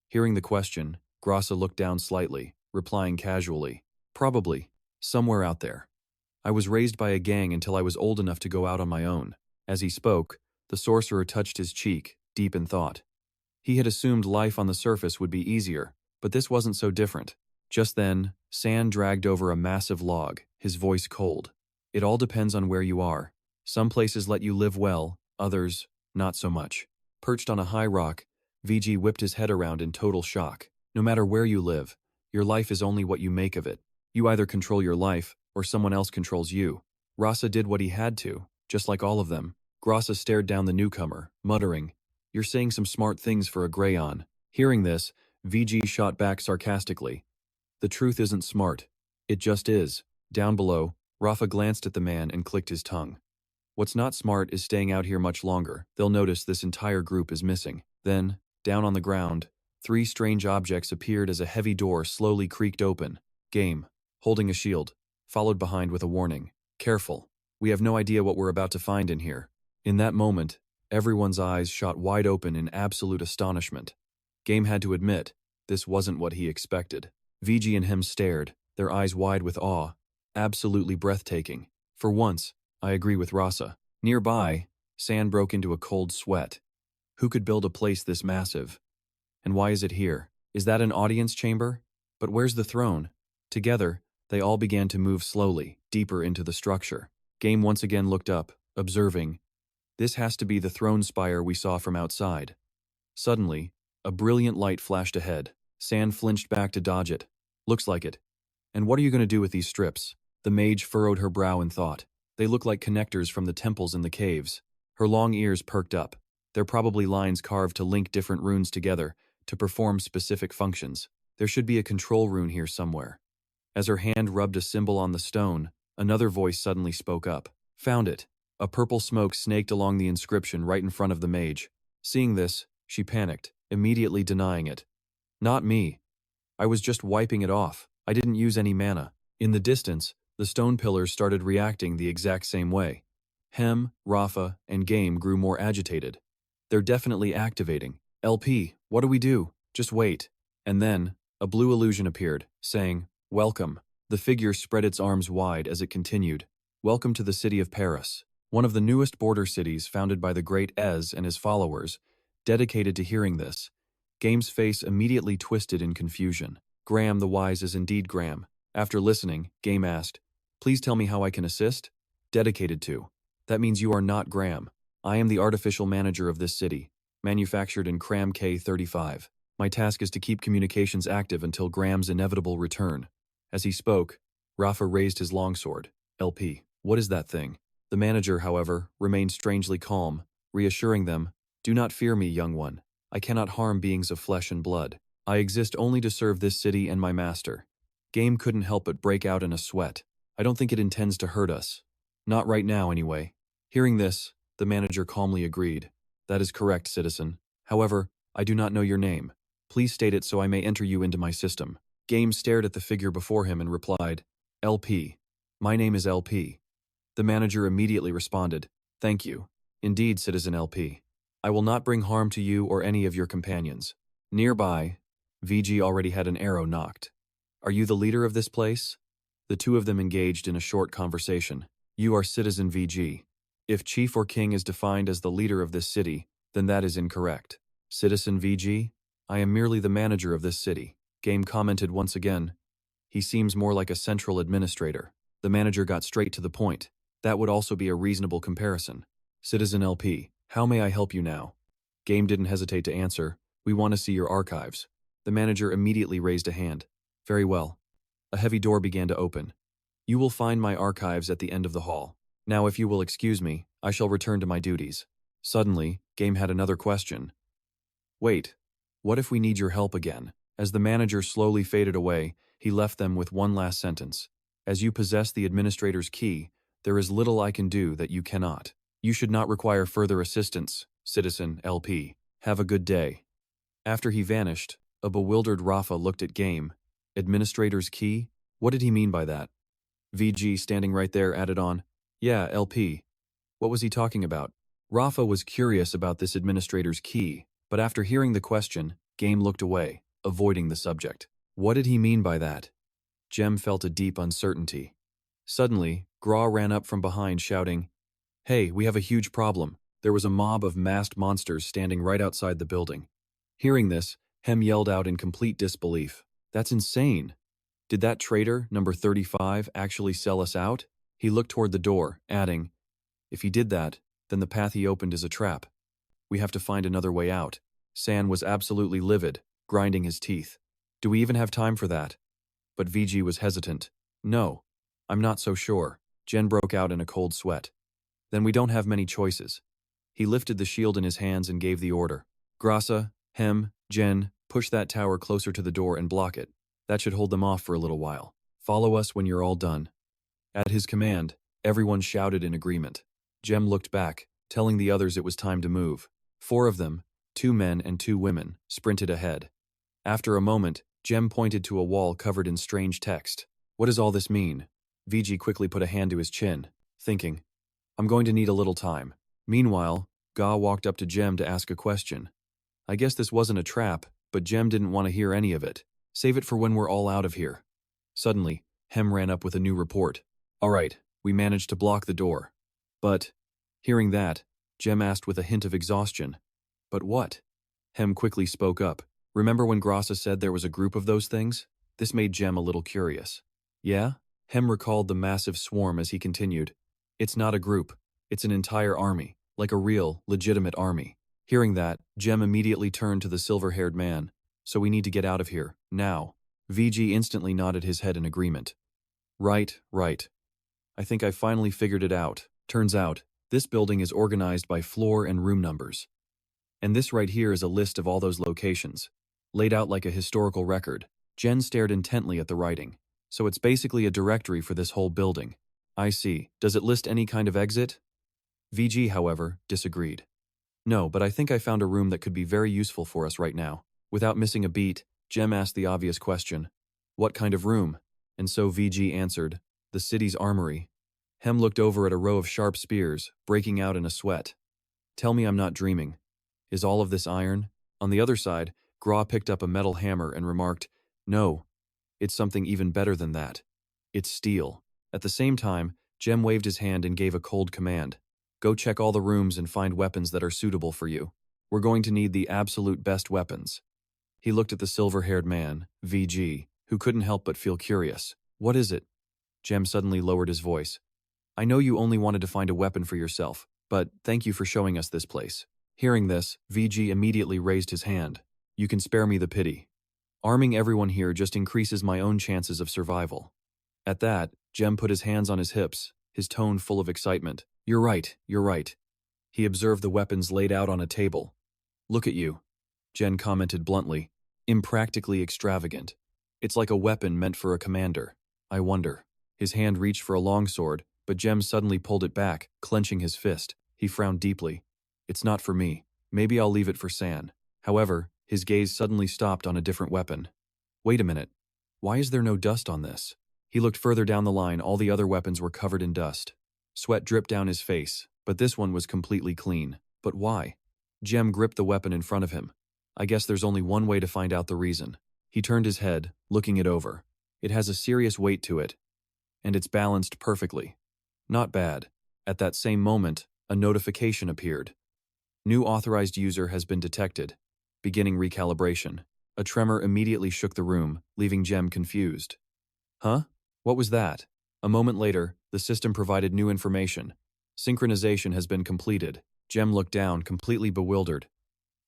Hearing the question, Grassa looked down slightly, replying casually, "Probably. Somewhere out there. I was raised by a gang until I was old enough to go out on my own." As he spoke, the sorcerer touched his cheek, deep in thought. He had assumed life on the surface would be easier, but this wasn't so different. Just then, Sand dragged over a massive log, his voice cold. "It all depends on where you are. Some places let you live well, others, not so much." Perched on a high rock, VG whipped his head around in total shock. No matter where you live, your life is only what you make of it. You either control your life, or someone else controls you. Rasa did what he had to, just like all of them. Grassa stared down the newcomer, muttering, "You're saying some smart things for a Greyon." Hearing this, VG shot back sarcastically. "The truth isn't smart. It just is." Down below, Rafa glanced at the man and clicked his tongue. "What's not smart is staying out here much longer. They'll notice this entire group is missing." Then, down on the ground, 3 strange objects appeared as a heavy door slowly creaked open. Game, holding a shield, followed behind with a warning. "Careful. We have no idea what we're about to find in here." In that moment, everyone's eyes shot wide open in absolute astonishment. Game had to admit, this wasn't what he expected. VG and him stared, their eyes wide with awe. Absolutely breathtaking. For once, I agree with Rasa. Nearby, Sand broke into a cold sweat. Who could build a place this massive? And why is it here? Is that an audience chamber? But where's the throne? Together, they all began to move slowly, deeper into the structure. Game once again looked up, observing, "This has to be the throne spire we saw from outside." Suddenly, a brilliant light flashed ahead. Sand flinched back to dodge it. "Looks like it. And what are you going to do with these strips?" The mage furrowed her brow in thought. "They look like connectors from the temples in the caves." Her long ears perked up. "They're probably lines carved to link different runes together, to perform specific functions. There should be a control rune here somewhere." As her hand rubbed a symbol on the stone, another voice suddenly spoke up. "Found it." A purple smoke snaked along the inscription right in front of the mage. Seeing this, she panicked, immediately denying it. "Not me. I was just wiping it off. I didn't use any mana." In the distance, the stone pillars started reacting the exact same way. Hem, Rafa, and Game grew more agitated. "They're definitely activating. LP, what do we do? Just wait." And then, a blue illusion appeared, saying, "Welcome." The figure spread its arms wide as it continued. "Welcome to the city of Paris, one of the newest border cities founded by the great Ez and his followers." Dedicated to hearing this, Game's face immediately twisted in confusion. "Graham the Wise is indeed Graham." After listening, Game asked, "Please tell me how I can assist?" "Dedicated to. That means you are not Graham. I am the artificial manager of this city, manufactured in Cram K35. My task is to keep communications active until Graham's inevitable return." As he spoke, Rafa raised his longsword. "LP, what is that thing?" The manager, however, remained strangely calm, reassuring them, "Do not fear me, young one. I cannot harm beings of flesh and blood. I exist only to serve this city and my master." Game couldn't help but break out in a sweat. "I don't think it intends to hurt us. Not right now, anyway." Hearing this, the manager calmly agreed. "That is correct, citizen. However, I do not know your name. Please state it so I may enter you into my system." Game stared at the figure before him and replied, "LP. My name is LP." The manager immediately responded, "Thank you. Indeed, citizen LP. I will not bring harm to you or any of your companions." Nearby, VG already had an arrow knocked. "Are you the leader of this place?" The two of them engaged in a short conversation. "You are citizen VG. If chief or king is defined as the leader of this city, then that is incorrect. Citizen VG, I am merely the manager of this city." Game commented once again, "He seems more like a central administrator." The manager got straight to the point. "That would also be a reasonable comparison." "Citizen LP, how may I help you now?" Game didn't hesitate to answer, "We want to see your archives." The manager immediately raised a hand. "Very well." A heavy door began to open. "You will find my archives at the end of the hall. Now if you will excuse me, I shall return to my duties." Suddenly, Game had another question. "Wait, what if we need your help again?" As the manager slowly faded away, he left them with one last sentence. "As you possess the administrator's key, there is little I can do that you cannot. You should not require further assistance, citizen LP. Have a good day." After he vanished, a bewildered Rafa looked at Game. "Administrator's key? What did he mean by that?" VG, standing right there, added on, "Yeah, LP. What was he talking about?" Rafa was curious about this administrator's key, but after hearing the question, Game looked away. avoiding the subject. What did he mean by that? Jem felt a deep uncertainty. Suddenly, Gra ran up from behind shouting, "Hey, we have a huge problem." There was a mob of masked monsters standing right outside the building. Hearing this, Hem yelled out in complete disbelief. "That's insane. Did that traitor, number 35, actually sell us out?" He looked toward the door, adding, "If he did that, then the path he opened is a trap. We have to find another way out." San was absolutely livid, grinding his teeth. "Do we even have time for that?" But VG was hesitant. "No, I'm not so sure." Jen broke out in a cold sweat. "Then we don't have many choices." He lifted the shield in his hands and gave the order. "Grasa, Hem, Jen, push that tower closer to the door and block it. That should hold them off for a little while. Follow us when you're all done." At his command, everyone shouted in agreement. Jem looked back, telling the others it was time to move. 4 of them, 2 men and 2 women, sprinted ahead. After a moment, Jem pointed to a wall covered in strange text. "What does all this mean?" VG quickly put a hand to his chin, thinking, "I'm going to need a little time." Meanwhile, Ga walked up to Jem to ask a question. I guess this wasn't a trap, but Jem didn't want to hear any of it. "Save it for when we're all out of here." Suddenly, Hem ran up with a new report. "All right, we managed to block the door. But..." Hearing that, Jem asked with a hint of exhaustion, "But what?" Hem quickly spoke up. "Remember when Grasa said there was a group of those things?" This made Jem a little curious. "Yeah?" Hem recalled the massive swarm as he continued. "It's not a group. It's an entire army, like a real, legitimate army." Hearing that, Jem immediately turned to the silver-haired man. "So we need to get out of here, now." VG instantly nodded his head in agreement. Right. I think I finally figured it out. Turns out, this building is organized by floor and room numbers. And this right here is a list of all those locations, laid out like a historical record." Jen stared intently at the writing. "So it's basically a directory for this whole building." "I see. Does it list any kind of exit?" VG, however, disagreed. "No, but I think I found a room that could be very useful for us right now." Without missing a beat, Jem asked the obvious question. "What kind of room?" And so VG answered, "The city's armory." Hem looked over at a row of sharp spears, breaking out in a sweat. "Tell me I'm not dreaming. Is all of this iron?" On the other side, Gra picked up a metal hammer and remarked, "No, it's something even better than that. It's steel." At the same time, Jem waved his hand and gave a cold command. "Go check all the rooms and find weapons that are suitable for you. We're going to need the absolute best weapons." He looked at the silver-haired man, VG, who couldn't help but feel curious. "What is it?" Jem suddenly lowered his voice. "I know you only wanted to find a weapon for yourself, but thank you for showing us this place." Hearing this, VG immediately raised his hand. "You can spare me the pity. Arming everyone here just increases my own chances of survival." At that, Jem put his hands on his hips, his tone full of excitement. You're right. He observed the weapons laid out on a table. "Look at you," Jen commented bluntly. "Impractically extravagant. It's like a weapon meant for a commander. I wonder." His hand reached for a longsword, but Jem suddenly pulled it back, clenching his fist. He frowned deeply. "It's not for me. Maybe I'll leave it for San." However, his gaze suddenly stopped on a different weapon. "Wait a minute. Why is there no dust on this?" He looked further down the line. All the other weapons were covered in dust. Sweat dripped down his face, but this one was completely clean. But why? Jem gripped the weapon in front of him. "I guess there's only one way to find out the reason." He turned his head, looking it over. "It has a serious weight to it, and it's balanced perfectly. Not bad." At that same moment, a notification appeared. "New authorized user has been detected. Beginning recalibration." A tremor immediately shook the room, leaving Jem confused. "Huh? What was that?" A moment later, the system provided new information. "Synchronization has been completed." Jem looked down, completely bewildered.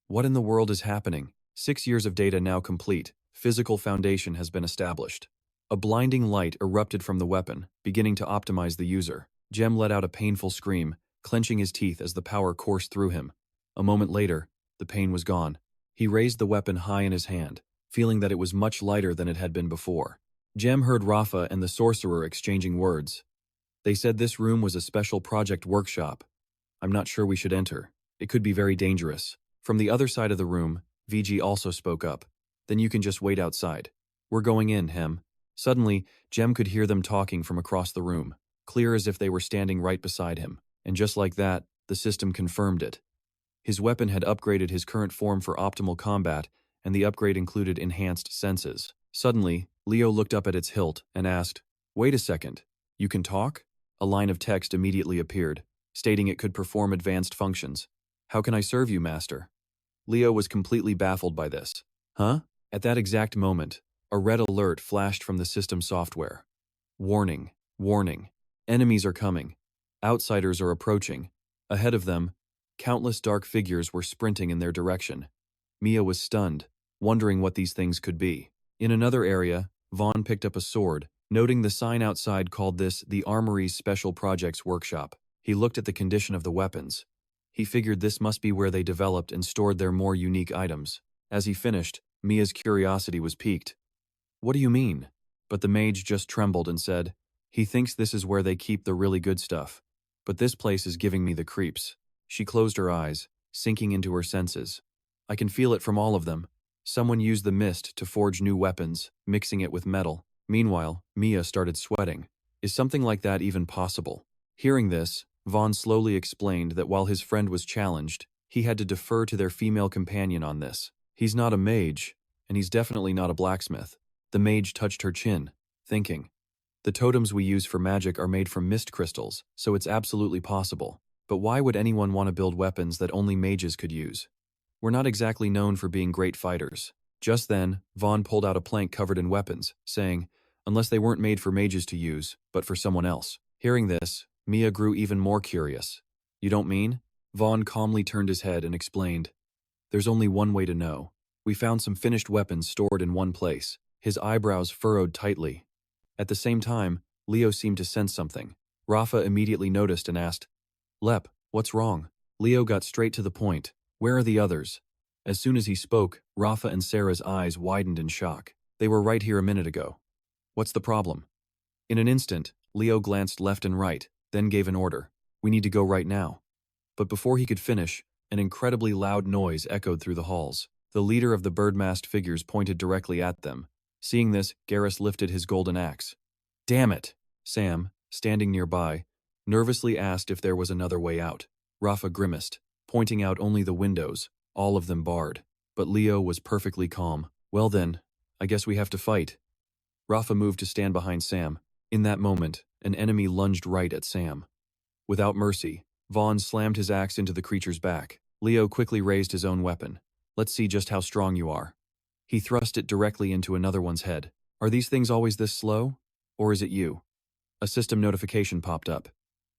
What in the world is happening? 6 years of data now complete. Physical foundation has been established. A blinding light erupted from the weapon, beginning to optimize the user. Jem let out a painful scream, clenching his teeth as the power coursed through him. A moment later, the pain was gone. He raised the weapon high in his hand, feeling that it was much lighter than it had been before. Jem heard Rafa and the sorcerer exchanging words. They said this room was a special project workshop. "I'm not sure we should enter. It could be very dangerous." From the other side of the room, VG also spoke up. "Then you can just wait outside. We're going in, Hem." Suddenly, Jem could hear them talking from across the room, clear as if they were standing right beside him. And just like that, the system confirmed it. His weapon had upgraded his current form for optimal combat, and the upgrade included enhanced senses. Suddenly, Leo looked up at its hilt and asked, "Wait a second. You can talk?" A line of text immediately appeared, stating it could perform advanced functions. "How can I serve you, master?" Leo was completely baffled by this. Huh? At that exact moment, a red alert flashed from the system software. Warning, warning. Enemies are coming. Outsiders are approaching. Ahead of them, countless dark figures were sprinting in their direction. Mia was stunned, wondering what these things could be. In another area, Vaughn picked up a sword, noting the sign outside called this the Armory's Special Projects Workshop. He looked at the condition of the weapons. He figured this must be where they developed and stored their more unique items. As he finished, Mia's curiosity was piqued. "What do you mean?" But the mage just trembled and said, "He thinks this is where they keep the really good stuff. But this place is giving me the creeps." She closed her eyes, sinking into her senses. "I can feel it from all of them. Someone used the mist to forge new weapons, mixing it with metal." Meanwhile, Mia started sweating. Is something like that even possible? Hearing this, Vaughn slowly explained that while his friend was challenged, he had to defer to their female companion on this. He's not a mage, and he's definitely not a blacksmith. The mage touched her chin, thinking, "The totems we use for magic are made from mist crystals, so it's absolutely possible. But why would anyone want to build weapons that only mages could use? We're not exactly known for being great fighters." Just then, Vaughn pulled out a plank covered in weapons, saying, "Unless they weren't made for mages to use, but for someone else." Hearing this, Mia grew even more curious. "You don't mean?" Vaughn calmly turned his head and explained, "There's only one way to know. We found some finished weapons stored in one place." His eyebrows furrowed tightly. At the same time, Leo seemed to sense something. Rafa immediately noticed and asked, "Lep, what's wrong?" Leo got straight to the point. "Where are the others?" As soon as he spoke, Rafa and Sarah's eyes widened in shock. "They were right here a minute ago. What's the problem?" In an instant, Leo glanced left and right, then gave an order. "We need to go right now." But before he could finish, an incredibly loud noise echoed through the halls. The leader of the bird-masked figures pointed directly at them. Seeing this, Garrus lifted his golden axe. "Damn it!" Sam, standing nearby, nervously asked if there was another way out. Rafa grimaced, pointing out only the windows, all of them barred. But Leo was perfectly calm. "Well then, I guess we have to fight." Rafa moved to stand behind Sam. In that moment, an enemy lunged right at Sam. Without mercy, Vaughn slammed his axe into the creature's back. Leo quickly raised his own weapon. "Let's see just how strong you are." He thrust it directly into another one's head. "Are these things always this slow? Or is it you?" A system notification popped up.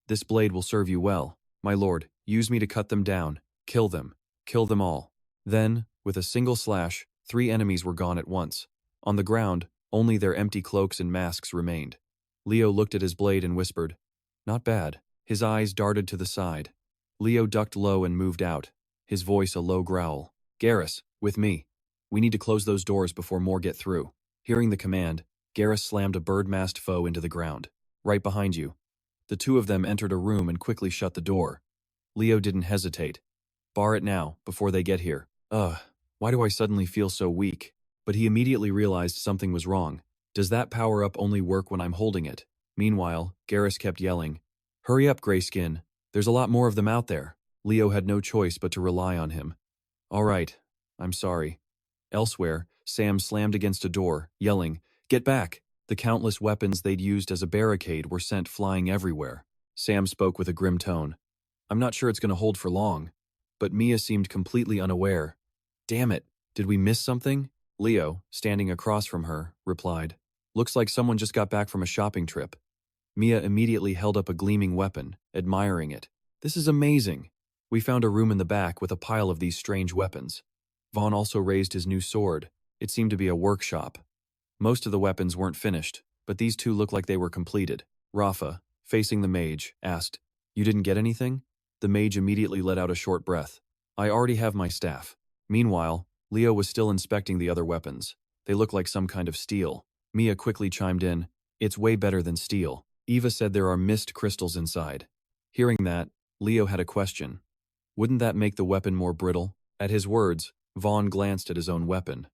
"This blade will serve you well, my lord. Use me to cut them down. Kill them. Kill them all." Then, with a single slash, 3 enemies were gone at once. On the ground, only their empty cloaks and masks remained. Leo looked at his blade and whispered, "Not bad." His eyes darted to the side. Leo ducked low and moved out, his voice a low growl. "Garrus, with me. We need to close those doors before more get through." Hearing the command, Garrus slammed a bird-masked foe into the ground. "Right behind you." The two of them entered a room and quickly shut the door. Leo didn't hesitate. "Bar it now, before they get here." Why do I suddenly feel so weak? But he immediately realized something was wrong. Does that power-up only work when I'm holding it? Meanwhile, Garrus kept yelling, "Hurry up, Grayskin. There's a lot more of them out there." Leo had no choice but to rely on him. "All right, I'm sorry." Elsewhere, Sam slammed against a door, yelling, "Get back!" The countless weapons they'd used as a barricade were sent flying everywhere. Sam spoke with a grim tone. "I'm not sure it's going to hold for long." But Mia seemed completely unaware. "Damn it, did we miss something?" Leo, standing across from her, replied, "Looks like someone just got back from a shopping trip." Mia immediately held up a gleaming weapon, admiring it. "This is amazing. We found a room in the back with a pile of these strange weapons." Vaughn also raised his new sword. It seemed to be a workshop. Most of the weapons weren't finished, but these two looked like they were completed. Rafa, facing the mage, asked, "You didn't get anything?" The mage immediately let out a short breath. "I already have my staff." Meanwhile, Leo was still inspecting the other weapons. They looked like some kind of steel. Mia quickly chimed in, "It's way better than steel. Eva said there are mist crystals inside." Hearing that, Leo had a question. Wouldn't that make the weapon more brittle? At his words, Vaughn glanced at his own weapon.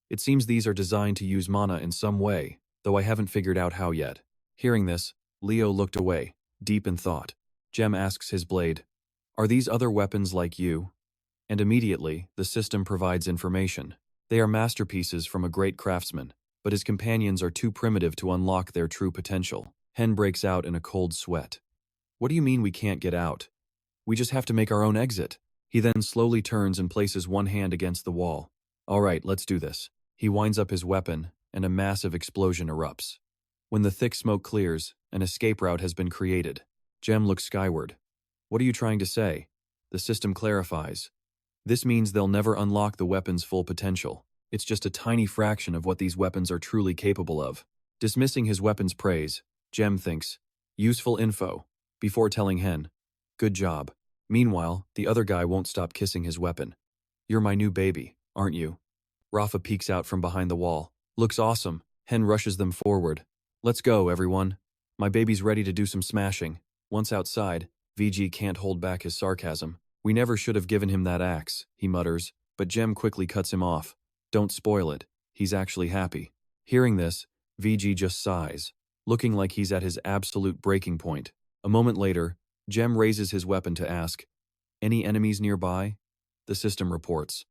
"It seems these are designed to use mana in some way, though I haven't figured out how yet." Hearing this, Leo looked away, deep in thought. Jem asks his blade, "Are these other weapons like you?" And immediately, the system provides information. They are masterpieces from a great craftsman, but his companions are too primitive to unlock their true potential. Hen breaks out in a cold sweat. What do you mean we can't get out? We just have to make our own exit. He then slowly turns and places one hand against the wall. All right, let's do this. He winds up his weapon, and a massive explosion erupts. When the thick smoke clears, an escape route has been created. Jem looks skyward. What are you trying to say? The system clarifies. This means they'll never unlock the weapon's full potential. It's just a tiny fraction of what these weapons are truly capable of. Dismissing his weapon's praise, Jem thinks, useful info, before telling Hen, good job. Meanwhile, the other guy won't stop kissing his weapon. You're my new baby, aren't you? Rafa peeks out from behind the wall. Looks awesome. Hen rushes them forward. Let's go, everyone. My baby's ready to do some smashing. Once outside, VG can't hold back his sarcasm. We never should have given him that axe, he mutters, but Jem quickly cuts him off. Don't spoil it. He's actually happy. Hearing this, VG just sighs, looking like he's at his absolute breaking point. A moment later, Jem raises his weapon to ask, any enemies nearby? The system reports.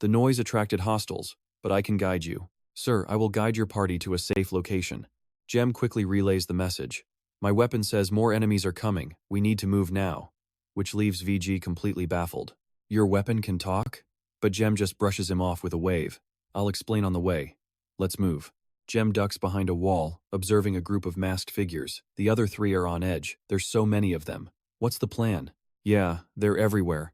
The noise attracted hostiles, but I can guide you. Sir, I will guide your party to a safe location. Jem quickly relays the message. My weapon says more enemies are coming, we need to move now. Which leaves VG completely baffled. Your weapon can talk? But Jem just brushes him off with a wave. I'll explain on the way. Let's move. Jem ducks behind a wall, observing a group of masked figures. The other three are on edge. There's so many of them. What's the plan? Yeah, they're everywhere.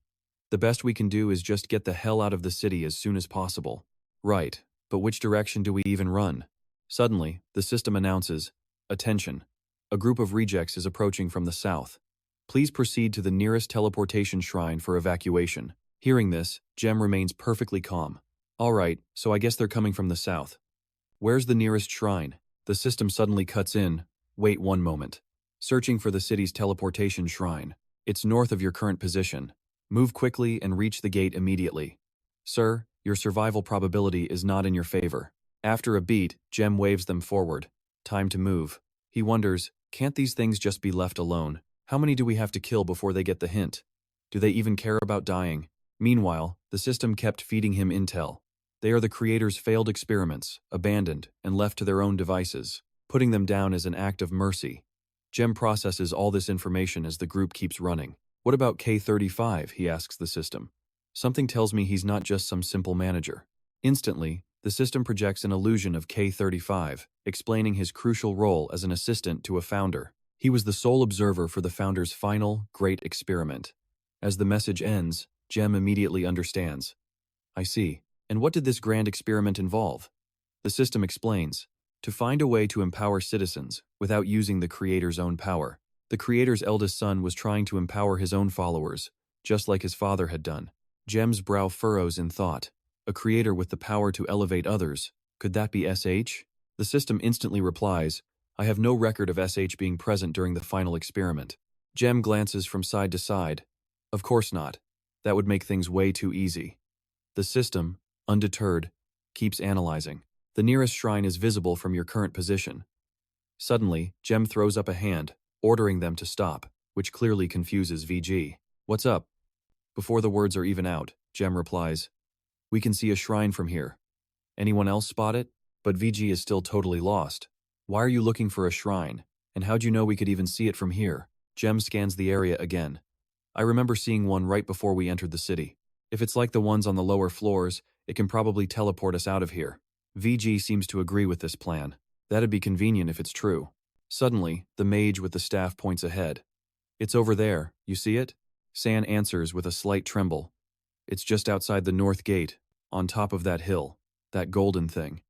The best we can do is just get the hell out of the city as soon as possible. Right, but which direction do we even run? Suddenly, the system announces, attention. A group of rejects is approaching from the south. Please proceed to the nearest teleportation shrine for evacuation. Hearing this, Jem remains perfectly calm. All right, so I guess they're coming from the south. Where's the nearest shrine? The system suddenly cuts in. Wait one moment. Searching for the city's teleportation shrine. It's north of your current position. Move quickly and reach the gate immediately. Sir, your survival probability is not in your favor. After a beat, Jem waves them forward. Time to move. He wonders, can't these things just be left alone? How many do we have to kill before they get the hint? Do they even care about dying? Meanwhile, the system kept feeding him intel. They are the creators' failed experiments, abandoned, and left to their own devices, putting them down as an act of mercy. Jem processes all this information as the group keeps running. What about K-35? He asks the system. Something tells me he's not just some simple manager. Instantly, the system projects an illusion of K-35, explaining his crucial role as an assistant to a founder. He was the sole observer for the founder's final, great experiment. As the message ends, Jem immediately understands. I see. And what did this grand experiment involve? The system explains. To find a way to empower citizens without using the creator's own power. The creator's eldest son was trying to empower his own followers, just like his father had done. Jem's brow furrows in thought. A creator with the power to elevate others. Could that be SH? The system instantly replies, I have no record of SH being present during the final experiment. Jem glances from side to side. Of course not. That would make things way too easy. The system, undeterred, keeps analyzing. The nearest shrine is visible from your current position. Suddenly, Jem throws up a hand, ordering them to stop, which clearly confuses VG. What's up? Before the words are even out, Jem replies, we can see a shrine from here. Anyone else spot it? But VG is still totally lost. Why are you looking for a shrine? And how'd you know we could even see it from here? Jem scans the area again. I remember seeing one right before we entered the city. If it's like the ones on the lower floors, it can probably teleport us out of here. VG seems to agree with this plan. That'd be convenient if it's true. Suddenly, the mage with the staff points ahead. It's over there, you see it? San answers with a slight tremble. It's just outside the north gate, on top of that hill, that golden thing.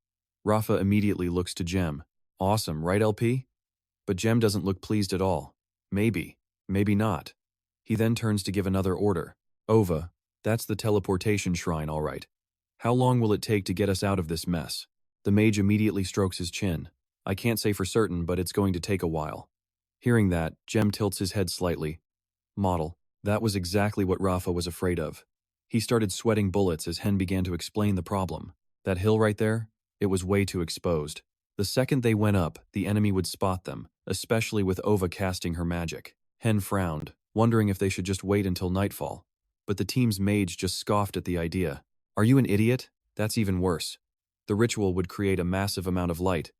Rafa immediately looks to Jem. Awesome, right LP? But Jem doesn't look pleased at all. Maybe, maybe not. He then turns to give another order. Ova, that's the teleportation shrine, all right. How long will it take to get us out of this mess? The mage immediately strokes his chin. I can't say for certain, but it's going to take a while. Hearing that, Jem tilts his head slightly. Model, that was exactly what Rafa was afraid of. He started sweating bullets as Hen began to explain the problem. That hill right there? It was way too exposed. The second they went up, the enemy would spot them, especially with Ova casting her magic. Hen frowned, wondering if they should just wait until nightfall. But the team's mage just scoffed at the idea. Are you an idiot? That's even worse. The ritual would create a massive amount of light.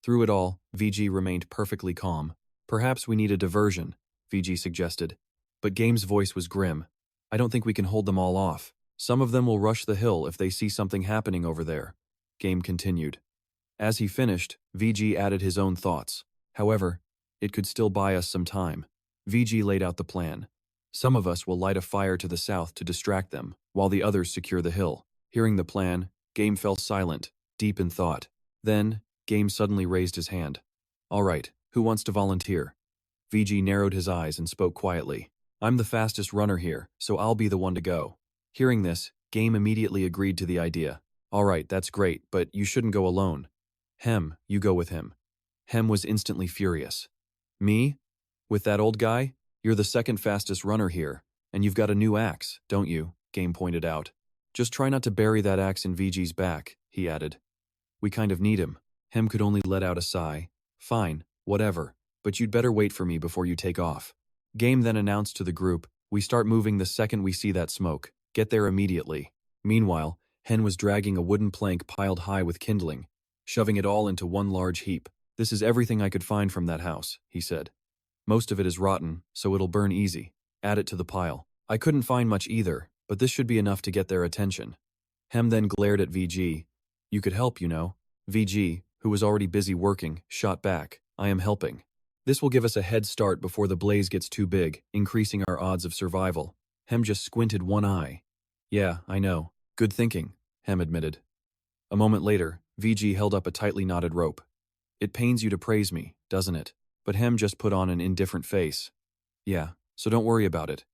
Through it all, VG remained perfectly calm. Perhaps we need a diversion, VG suggested. But Game's voice was grim. I don't think we can hold them all off. Some of them will rush the hill if they see something happening over there. Game continued. As he finished, VG added his own thoughts. However, it could still buy us some time. VG laid out the plan. Some of us will light a fire to the south to distract them, while the others secure the hill. Hearing the plan, Game fell silent, deep in thought. Then, Game suddenly raised his hand. All right, who wants to volunteer? VG narrowed his eyes and spoke quietly. I'm the fastest runner here, so I'll be the one to go. Hearing this, Game immediately agreed to the idea. All right, that's great, but you shouldn't go alone. Hem, you go with him. Hem was instantly furious. Me? With that old guy? You're the second fastest runner here, and you've got a new axe, don't you? Game pointed out. Just try not to bury that axe in VG's back, he added. We kind of need him. Hem could only let out a sigh. Fine, whatever, but you'd better wait for me before you take off. Game then announced to the group, we start moving the second we see that smoke. Get there immediately. Meanwhile, Hen was dragging a wooden plank piled high with kindling, shoving it all into one large heap. This is everything I could find from that house, he said. Most of it is rotten, so it'll burn easy. Add it to the pile. I couldn't find much either, but this should be enough to get their attention. Hem then glared at VG. You could help, you know. VG, who was already busy working, shot back. I am helping. This will give us a head start before the blaze gets too big, increasing our odds of survival. Hem just squinted one eye. Yeah, I know. Good thinking, Hem admitted. A moment later, VG held up a tightly knotted rope. It pains you to praise me, doesn't it? But Hem just put on an indifferent face. Yeah, so don't worry about it.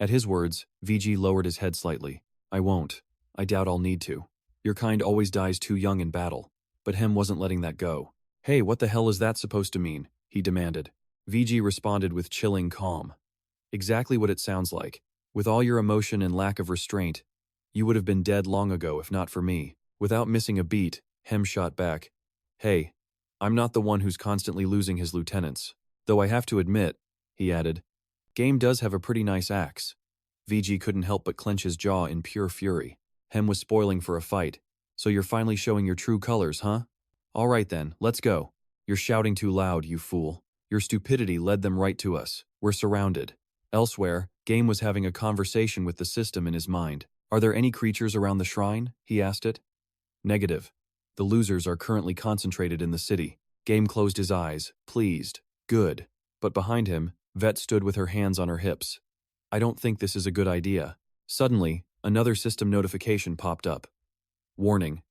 At his words, VG lowered his head slightly. I won't. I doubt I'll need to. Your kind always dies too young in battle. But Hem wasn't letting that go. Hey, what the hell is that supposed to mean? He demanded. VG responded with chilling calm. Exactly what it sounds like. With all your emotion and lack of restraint, you would have been dead long ago if not for me. Without missing a beat, Hem shot back. Hey, I'm not the one who's constantly losing his lieutenants. Though I have to admit, he added, Game does have a pretty nice axe. VG couldn't help but clench his jaw in pure fury. Hem was spoiling for a fight. So you're finally showing your true colors, huh? All right then, let's go. You're shouting too loud, you fool. Your stupidity led them right to us. We're surrounded. Elsewhere, Game was having a conversation with the system in his mind. Are there any creatures around the shrine? He asked it. Negative. The losers are currently concentrated in the city. Game closed his eyes, pleased. Good. But behind him, Vet stood with her hands on her hips. I don't think this is a good idea. Suddenly, another system notification popped up. Warning.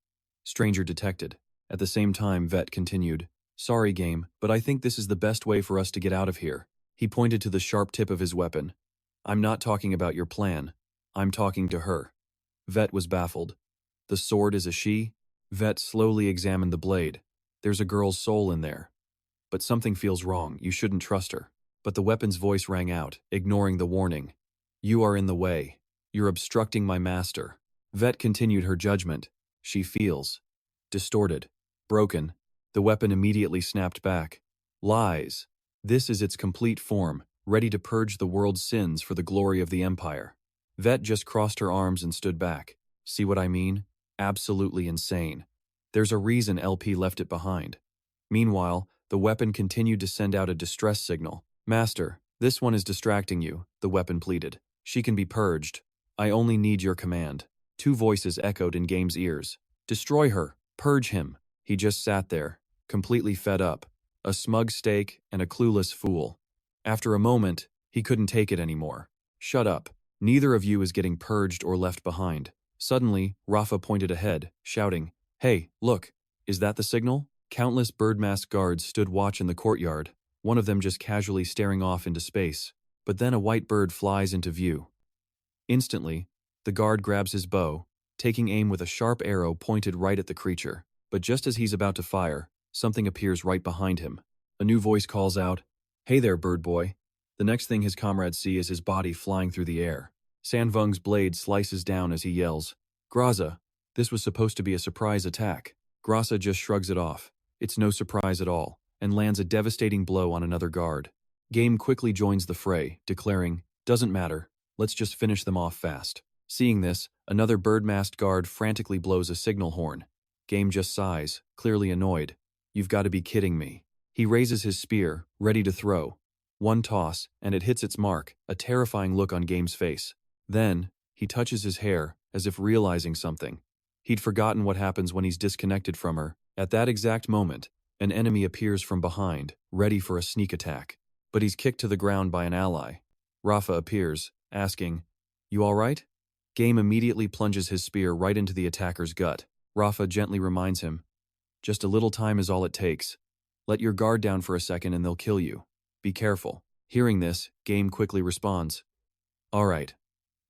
Stranger detected. At the same time, Vet continued. Sorry, Game, but I think this is the best way for us to get out of here. He pointed to the sharp tip of his weapon. I'm not talking about your plan. I'm talking to her. Vet was baffled. The sword is a she? Vet slowly examined the blade. There's a girl's soul in there. But something feels wrong. You shouldn't trust her. But the weapon's voice rang out, ignoring the warning. You are in the way. You're obstructing my master. Vet continued her judgment. She feels distorted, broken. The weapon immediately snapped back. Lies. This is its complete form, ready to purge the world's sins for the glory of the Empire. Vet just crossed her arms and stood back. See what I mean? Absolutely insane. There's a reason LP left it behind. Meanwhile, the weapon continued to send out a distress signal. Master, this one is distracting you, the weapon pleaded. She can be purged. I only need your command. Two voices echoed in Game's ears. Destroy her. Purge him. He just sat there, completely fed up. A smug steak and a clueless fool. After a moment, he couldn't take it anymore. Shut up. Neither of you is getting purged or left behind. Suddenly, Rafa pointed ahead, shouting, Hey, look, is that the signal? Countless bird-masked guards stood watch in the courtyard, one of them just casually staring off into space. But then a white bird flies into view. Instantly, the guard grabs his bow, taking aim with a sharp arrow pointed right at the creature. But just as he's about to fire, something appears right behind him. A new voice calls out, Hey there, bird boy. The next thing his comrades see is his body flying through the air. Sanvung's blade slices down as he yells, Graza, this was supposed to be a surprise attack. Graza just shrugs it off. It's no surprise at all, and lands a devastating blow on another guard. Game quickly joins the fray, declaring, Doesn't matter, let's just finish them off fast. Seeing this, another bird-masked guard frantically blows a signal horn. Game just sighs, clearly annoyed. You've got to be kidding me. He raises his spear, ready to throw. One toss, and it hits its mark, a terrifying look on Game's face. Then, he touches his hair, as if realizing something. He'd forgotten what happens when he's disconnected from her. At that exact moment, an enemy appears from behind, ready for a sneak attack. But he's kicked to the ground by an ally. Rafa appears, asking, "You all right?" Game immediately plunges his spear right into the attacker's gut. Rafa gently reminds him, "Just a little time is all it takes. Let your guard down for a second and they'll kill you. Be careful." Hearing this, Game quickly responds, "All right.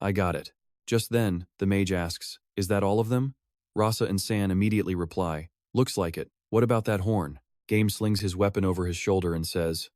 I got it." Just then, the mage asks, "Is that all of them?" Rasa and San immediately reply, "Looks like it. What about that horn?" Game slings his weapon over his shoulder and says,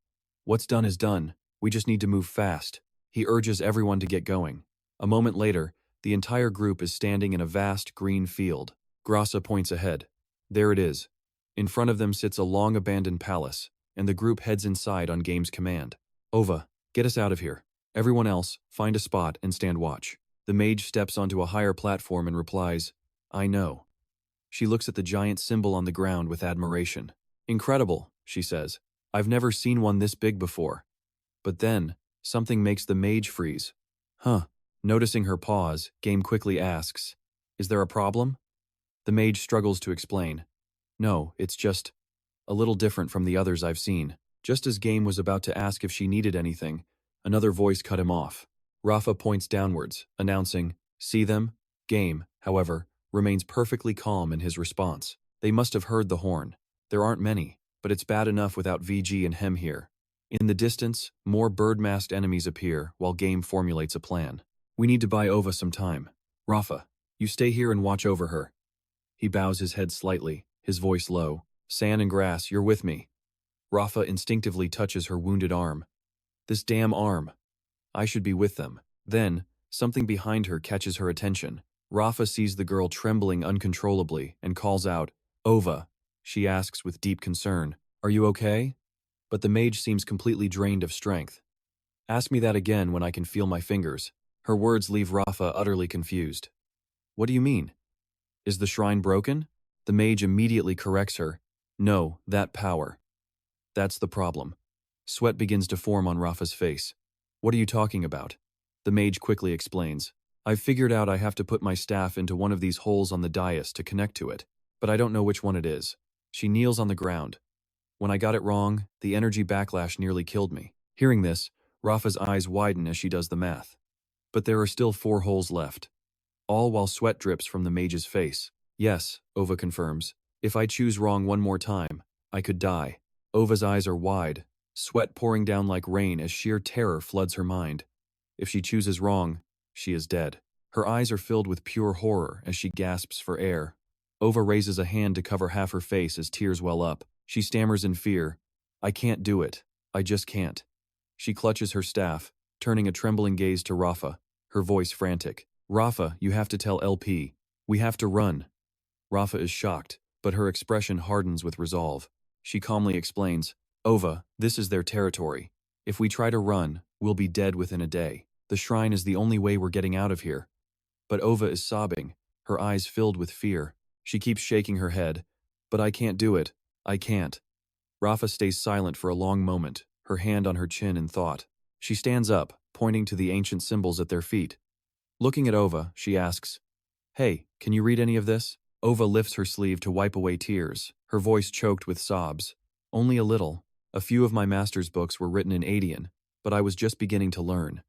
"What's done is done. We just need to move fast." He urges everyone to get going. A moment later, the entire group is standing in a vast green field. Grasa points ahead. There it is. In front of them sits a long-abandoned palace, and the group heads inside on Game's command. "Ova, get us out of here. Everyone else, find a spot and stand watch." The mage steps onto a higher platform and replies, "I know." She looks at the giant symbol on the ground with admiration. "Incredible," she says. "I've never seen one this big before." But then, something makes the mage freeze. "Huh." Noticing her pause, Game quickly asks, "Is there a problem?" The mage struggles to explain. "No, it's just a little different from the others I've seen." Just as Game was about to ask if she needed anything, another voice cut him off. Rafa points downwards, announcing, "See them?" Game, however, remains perfectly calm in his response. They must have heard the horn. There aren't many, but it's bad enough without VG and Hem here. In the distance, more bird-masked enemies appear while Game formulates a plan. "We need to buy Ova some time. Rafa, you stay here and watch over her." He bows his head slightly, his voice low. "San and Grass, you're with me." Rafa instinctively touches her wounded arm. "This damn arm. I should be with them." Then, something behind her catches her attention. Rafa sees the girl trembling uncontrollably and calls out, "Ova." She asks with deep concern, "Are you okay?" But the mage seems completely drained of strength. "Ask me that again when I can feel my fingers." Her words leave Rafa utterly confused. "What do you mean? Is the shrine broken?" The mage immediately corrects her. "No, that power. That's the problem." Sweat begins to form on Rafa's face. "What are you talking about?" The mage quickly explains. "I've figured out I have to put my staff into one of these holes on the dais to connect to it, but I don't know which one it is." She kneels on the ground. "When I got it wrong, the energy backlash nearly killed me." Hearing this, Rafa's eyes widen as she does the math. But there are still 4 holes left, all while sweat drips from the mage's face. "Yes," Ova confirms. "If I choose wrong one more time, I could die." Ova's eyes are wide, sweat pouring down like rain as sheer terror floods her mind. If she chooses wrong, she is dead. Her eyes are filled with pure horror as she gasps for air. Ova raises a hand to cover half her face as tears well up. She stammers in fear, "I can't do it. I just can't." She clutches her staff, turning a trembling gaze to Rafa, her voice frantic. "Rafa, you have to tell LP. We have to run." Rafa is shocked, but her expression hardens with resolve. She calmly explains, "Ova, this is their territory. If we try to run, we'll be dead within a day. The shrine is the only way we're getting out of here." But Ova is sobbing, her eyes filled with fear. She keeps shaking her head. "But I can't do it. I can't." Rafa stays silent for a long moment, her hand on her chin in thought. She stands up, pointing to the ancient symbols at their feet. Looking at Ova, she asks, "Hey, can you read any of this?" Ova lifts her sleeve to wipe away tears, her voice choked with sobs. "Only a little. A few of my master's books were written in Adian, but I was just beginning to learn.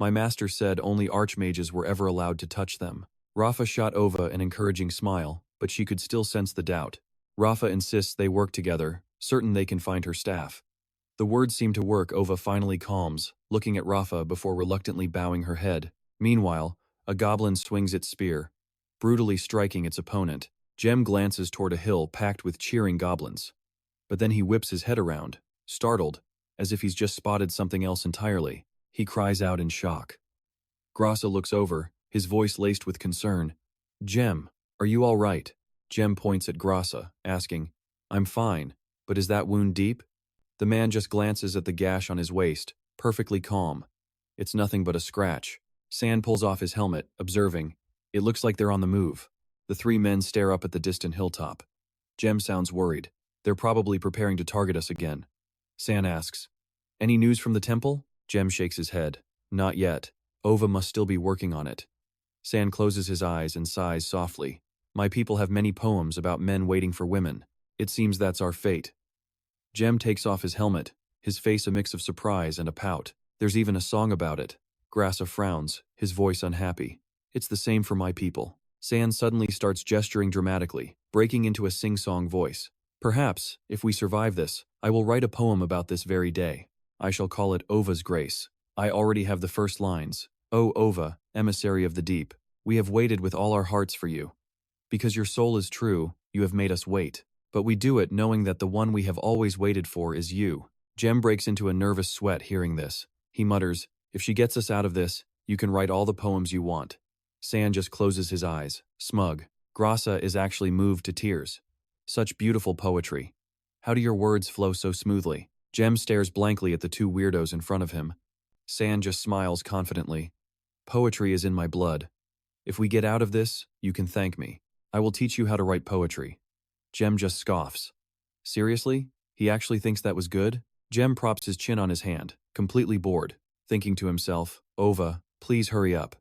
My master said only archmages were ever allowed to touch them." Rafa shot Ova an encouraging smile, but she could still sense the doubt. Rafa insists they work together, certain they can find her staff. The words seem to work. Ova finally calms, looking at Rafa before reluctantly bowing her head. Meanwhile, a goblin swings its spear, brutally striking its opponent. Jem glances toward a hill packed with cheering goblins. But then he whips his head around, startled, as if he's just spotted something else entirely. He cries out in shock. Grasa looks over, his voice laced with concern. "Jem, are you all right?" Jem points at Grasa, asking, "I'm fine, but is that wound deep?" The man just glances at the gash on his waist, perfectly calm. "It's nothing but a scratch." San pulls off his helmet, observing. It looks like they're on the move. The three men stare up at the distant hilltop. Jem sounds worried. They're probably preparing to target us again. San asks, "Any news from the temple?" Jem shakes his head. "Not yet. Ova must still be working on it." San closes his eyes and sighs softly. "My people have many poems about men waiting for women. It seems that's our fate." Jem takes off his helmet, his face a mix of surprise and a pout. There's even a song about it. Grassa frowns, his voice unhappy. "It's the same for my people." San suddenly starts gesturing dramatically, breaking into a sing-song voice. "Perhaps, if we survive this, I will write a poem about this very day. I shall call it Ova's Grace. I already have the first lines. O Ova, emissary of the deep, we have waited with all our hearts for you. Because your soul is true, you have made us wait. But we do it knowing that the one we have always waited for is you." Jem breaks into a nervous sweat hearing this. He mutters, "If she gets us out of this, you can write all the poems you want." San just closes his eyes, smug. Grassa is actually moved to tears. Such beautiful poetry. How do your words flow so smoothly? Jem stares blankly at the two weirdos in front of him. San just smiles confidently. "Poetry is in my blood. If we get out of this, you can thank me. I will teach you how to write poetry." Jem just scoffs. Seriously? He actually thinks that was good? Jem props his chin on his hand, completely bored, thinking to himself, "Ova, please hurry up."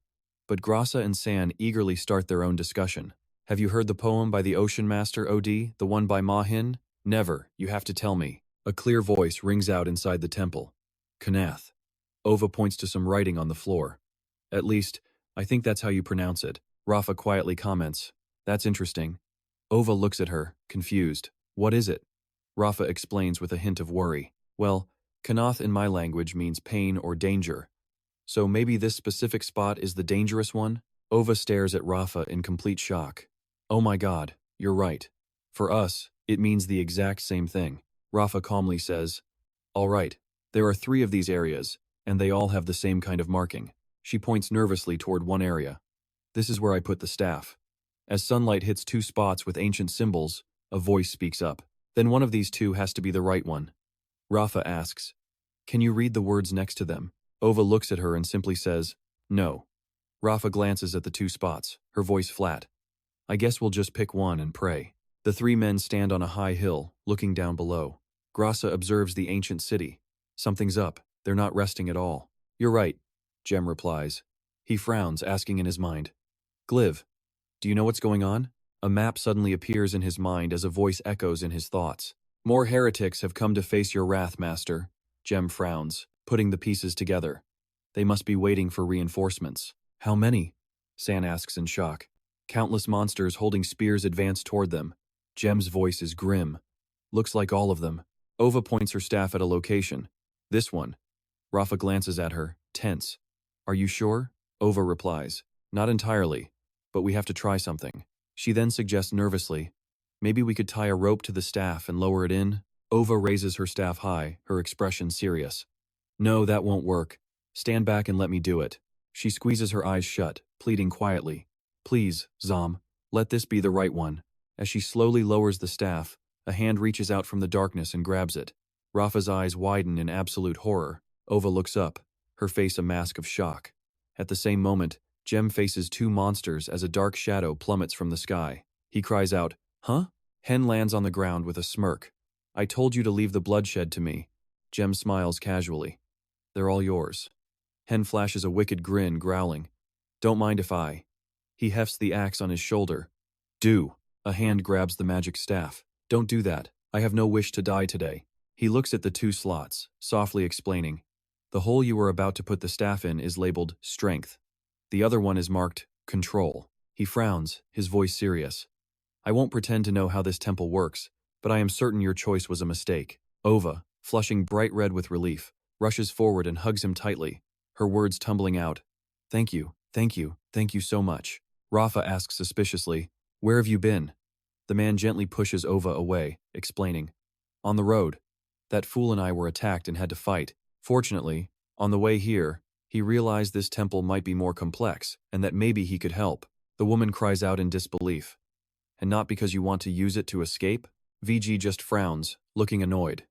But Grassa and San eagerly start their own discussion. "Have you heard the poem by the Ocean Master, OD, the one by Mahin?" "Never, you have to tell me." A clear voice rings out inside the temple. "Kanath." Ova points to some writing on the floor. "At least, I think that's how you pronounce it." Rafa quietly comments, "That's interesting." Ova looks at her, confused. "What is it?" Rafa explains with a hint of worry. "Well, Kanath in my language means pain or danger. So maybe this specific spot is the dangerous one?" Ova stares at Rafa in complete shock. "Oh my god, you're right. For us, it means the exact same thing." Rafa calmly says, "All right, there are 3 of these areas, and they all have the same kind of marking." She points nervously toward one area. "This is where I put the staff." As sunlight hits 2 spots with ancient symbols, a voice speaks up. "Then one of these 2 has to be the right one." Rafa asks, "Can you read the words next to them?" Ova looks at her and simply says, "No." Rafa glances at the 2 spots, her voice flat. "I guess we'll just pick one and pray." The 3 men stand on a high hill, looking down below. Grassa observes the ancient city. Something's up, they're not resting at all. "You're right," Jem replies. He frowns, asking in his mind, "Gliv, do you know what's going on?" A map suddenly appears in his mind as a voice echoes in his thoughts. "More heretics have come to face your wrath, Master." Jem frowns, putting the pieces together. They must be waiting for reinforcements. "How many?" San asks in shock. Countless monsters holding spears advance toward them. Jem's voice is grim. "Looks like all of them." Ova points her staff at a location. "This one." Rafa glances at her, tense. "Are you sure?" Ova replies, "Not entirely, but we have to try something." She then suggests nervously, "Maybe we could tie a rope to the staff and lower it in?" Ova raises her staff high, her expression serious. "No, that won't work. Stand back and let me do it." She squeezes her eyes shut, pleading quietly, "Please, Zom, let this be the right one." As she slowly lowers the staff, a hand reaches out from the darkness and grabs it. Rafa's eyes widen in absolute horror. Ova looks up, her face a mask of shock. At the same moment, Jem faces 2 monsters as a dark shadow plummets from the sky. He cries out, "Huh?" Hen lands on the ground with a smirk. "I told you to leave the bloodshed to me." Jem smiles casually. "They're all yours." Hen flashes a wicked grin, growling, "Don't mind if I." He hefts the axe on his shoulder. "Do." A hand grabs the magic staff. "Don't do that. I have no wish to die today." He looks at the 2 slots, softly explaining, "The hole you are about to put the staff in is labeled Strength. The other one is marked Control." He frowns, his voice serious. "I won't pretend to know how this temple works, but I am certain your choice was a mistake." Ova, flushing bright red with relief, rushes forward and hugs him tightly, her words tumbling out. "Thank you, thank you, thank you so much." Rafa asks suspiciously, "Where have you been?" The man gently pushes Ova away, explaining, "On the road. That fool and I were attacked and had to fight. Fortunately, on the way here, he realized this temple might be more complex, and that maybe he could help." The woman cries out in disbelief. "And not because you want to use it to escape?" VG just frowns, looking annoyed.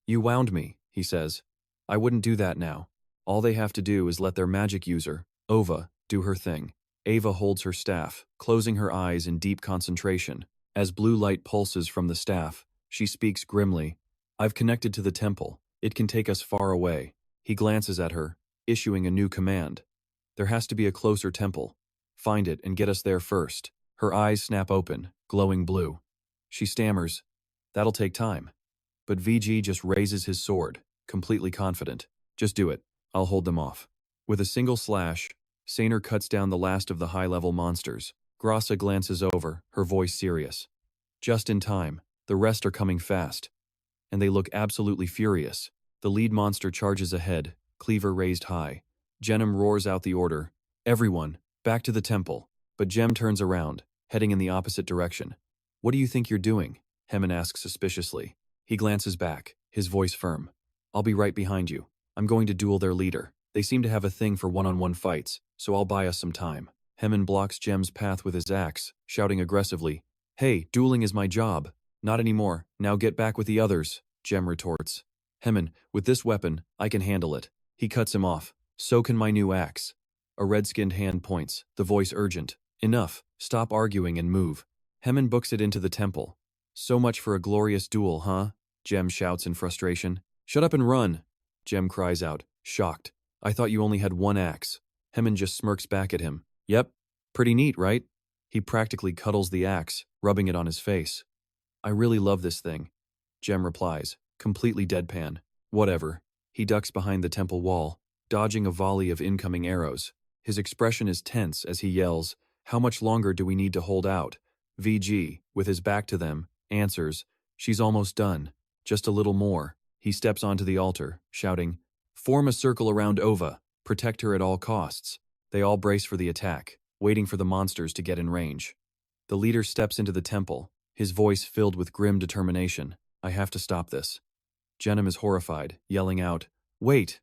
"You wound me," he says. "I wouldn't do that now. All they have to do is let their magic user, Ova, do her thing. Ava holds her staff, closing her eyes in deep concentration. As blue light pulses from the staff, she speaks grimly. I've connected to the temple. It can take us far away. He glances at her, issuing a new command. There has to be a closer temple. Find it and get us there first. Her eyes snap open, glowing blue. She stammers. That'll take time. But VG just raises his sword, completely confident. Just do it. I'll hold them off. With a single slash, Saner cuts down the last of the high-level monsters. Grassa glances over, her voice serious. Just in time. The rest are coming fast. And they look absolutely furious. The lead monster charges ahead, cleaver raised high. Genom roars out the order. Everyone, back to the temple. But Gem turns around, heading in the opposite direction. What do you think you're doing? Hemin asks suspiciously. He glances back, his voice firm. I'll be right behind you. I'm going to duel their leader. They seem to have a thing for one-on-one fights, so I'll buy us some time. Hemin blocks Gem's path with his axe, shouting aggressively, Hey, dueling is my job. Not anymore. Now get back with the others, Gem retorts. Hemin, with this weapon, I can handle it. He cuts him off. So can my new axe. A red-skinned hand points, the voice urgent. Enough. Stop arguing and move. Hemin books it into the temple. So much for a glorious duel, huh? Gem shouts in frustration. Shut up and run, Gem cries out, shocked. I thought you only had one axe. Hemin just smirks back at him. Yep. Pretty neat, right? He practically cuddles the axe, rubbing it on his face. I really love this thing. Gem replies, completely deadpan. Whatever. He ducks behind the temple wall, dodging a volley of incoming arrows. His expression is tense as he yells, How much longer do we need to hold out? VG, with his back to them, answers, She's almost done. Just a little more. He steps onto the altar, shouting, Form a circle around Ova. Protect her at all costs. They all brace for the attack, waiting for the monsters to get in range. The leader steps into the temple, his voice filled with grim determination. I have to stop this. Genom is horrified, yelling out, Wait!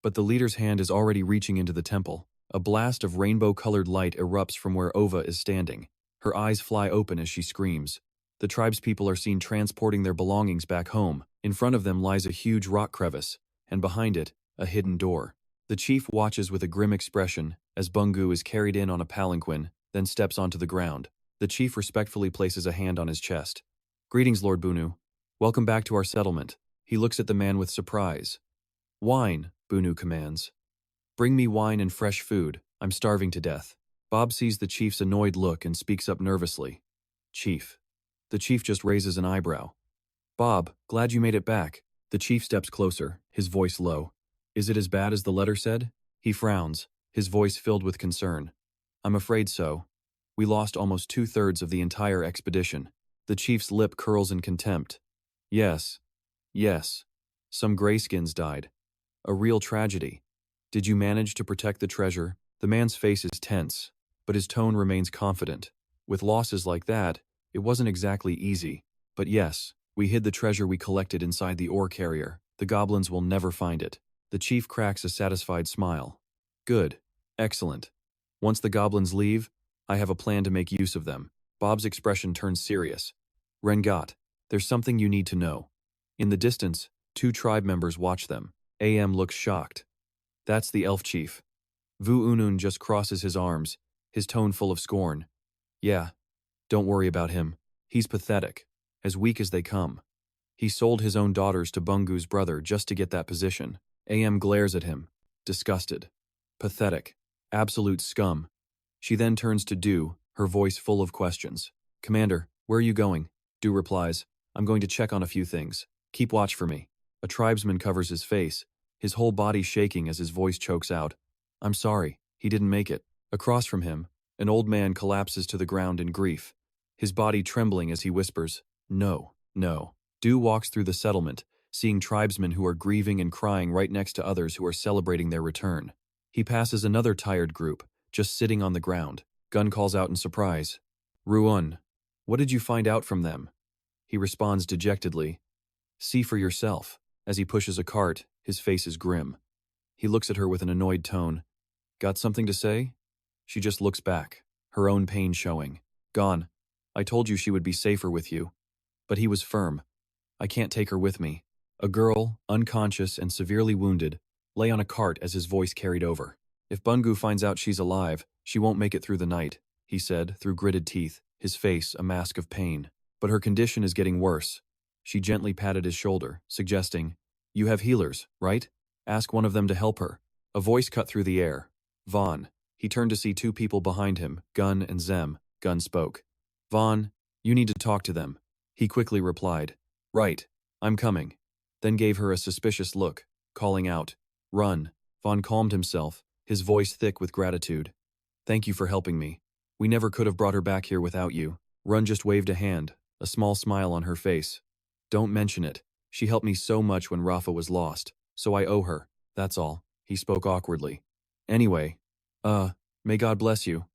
But the leader's hand is already reaching into the temple. A blast of rainbow-colored light erupts from where Ova is standing. Her eyes fly open as she screams. The tribespeople are seen transporting their belongings back home. In front of them lies a huge rock crevice, and behind it, a hidden door. The chief watches with a grim expression as Bungu is carried in on a palanquin, then steps onto the ground. The chief respectfully places a hand on his chest. Greetings, Lord Bunu. Welcome back to our settlement. He looks at the man with surprise. Wine, Bunu commands. Bring me wine and fresh food. I'm starving to death. Bob sees the chief's annoyed look and speaks up nervously. Chief. The chief just raises an eyebrow. Bob, glad you made it back. The chief steps closer, his voice low. Is it as bad as the letter said? He frowns, his voice filled with concern. I'm afraid so. We lost almost 2/3 of the entire expedition. The chief's lip curls in contempt. Yes. Yes. Some grayskins died. A real tragedy. Did you manage to protect the treasure? The man's face is tense, but his tone remains confident. With losses like that, it wasn't exactly easy. But yes, we hid the treasure we collected inside the ore carrier. The goblins will never find it. The chief cracks a satisfied smile. Good. Excellent. Once the goblins leave, I have a plan to make use of them. Bob's expression turns serious. Rengat, there's something you need to know. In the distance, 2 tribe members watch them. AM looks shocked. That's the elf chief. Vu Unun just crosses his arms, his tone full of scorn. Yeah, don't worry about him. He's pathetic, as weak as they come. He sold his own daughters to Bungu's brother just to get that position. AM glares at him, disgusted. Pathetic. Absolute scum. She then turns to Du, her voice full of questions. Commander, where are you going? Du replies, I'm going to check on a few things. Keep watch for me. A tribesman covers his face, his whole body shaking as his voice chokes out. I'm sorry, he didn't make it. Across from him, an old man collapses to the ground in grief, his body trembling as he whispers, No, no. Du walks through the settlement, seeing tribesmen who are grieving and crying right next to others who are celebrating their return. He passes another tired group, just sitting on the ground. Gun calls out in surprise. Ruun, what did you find out from them? He responds dejectedly. See for yourself. As he pushes a cart, his face is grim. He looks at her with an annoyed tone. Got something to say? She just looks back, her own pain showing. Gone. I told you she would be safer with you. But he was firm. I can't take her with me. A girl, unconscious and severely wounded, lay on a cart as his voice carried over. If Bungu finds out she's alive, she won't make it through the night, he said through gritted teeth, his face a mask of pain. But her condition is getting worse. She gently patted his shoulder, suggesting, "You have healers, right? Ask one of them to help her." A voice cut through the air. "Vaughn." He turned to see two people behind him, Gun and Zem. Gun spoke. "Vaughn, you need to talk to them." He quickly replied, "Right, I'm coming." Then gave her a suspicious look, calling out, "Run." Vaughn calmed himself, his voice thick with gratitude. "Thank you for helping me. We never could have brought her back here without you." Run just waved a hand, a small smile on her face. "Don't mention it. She helped me so much when Rafa was lost, so I owe her, that's all." He spoke awkwardly. "Anyway, may God bless you."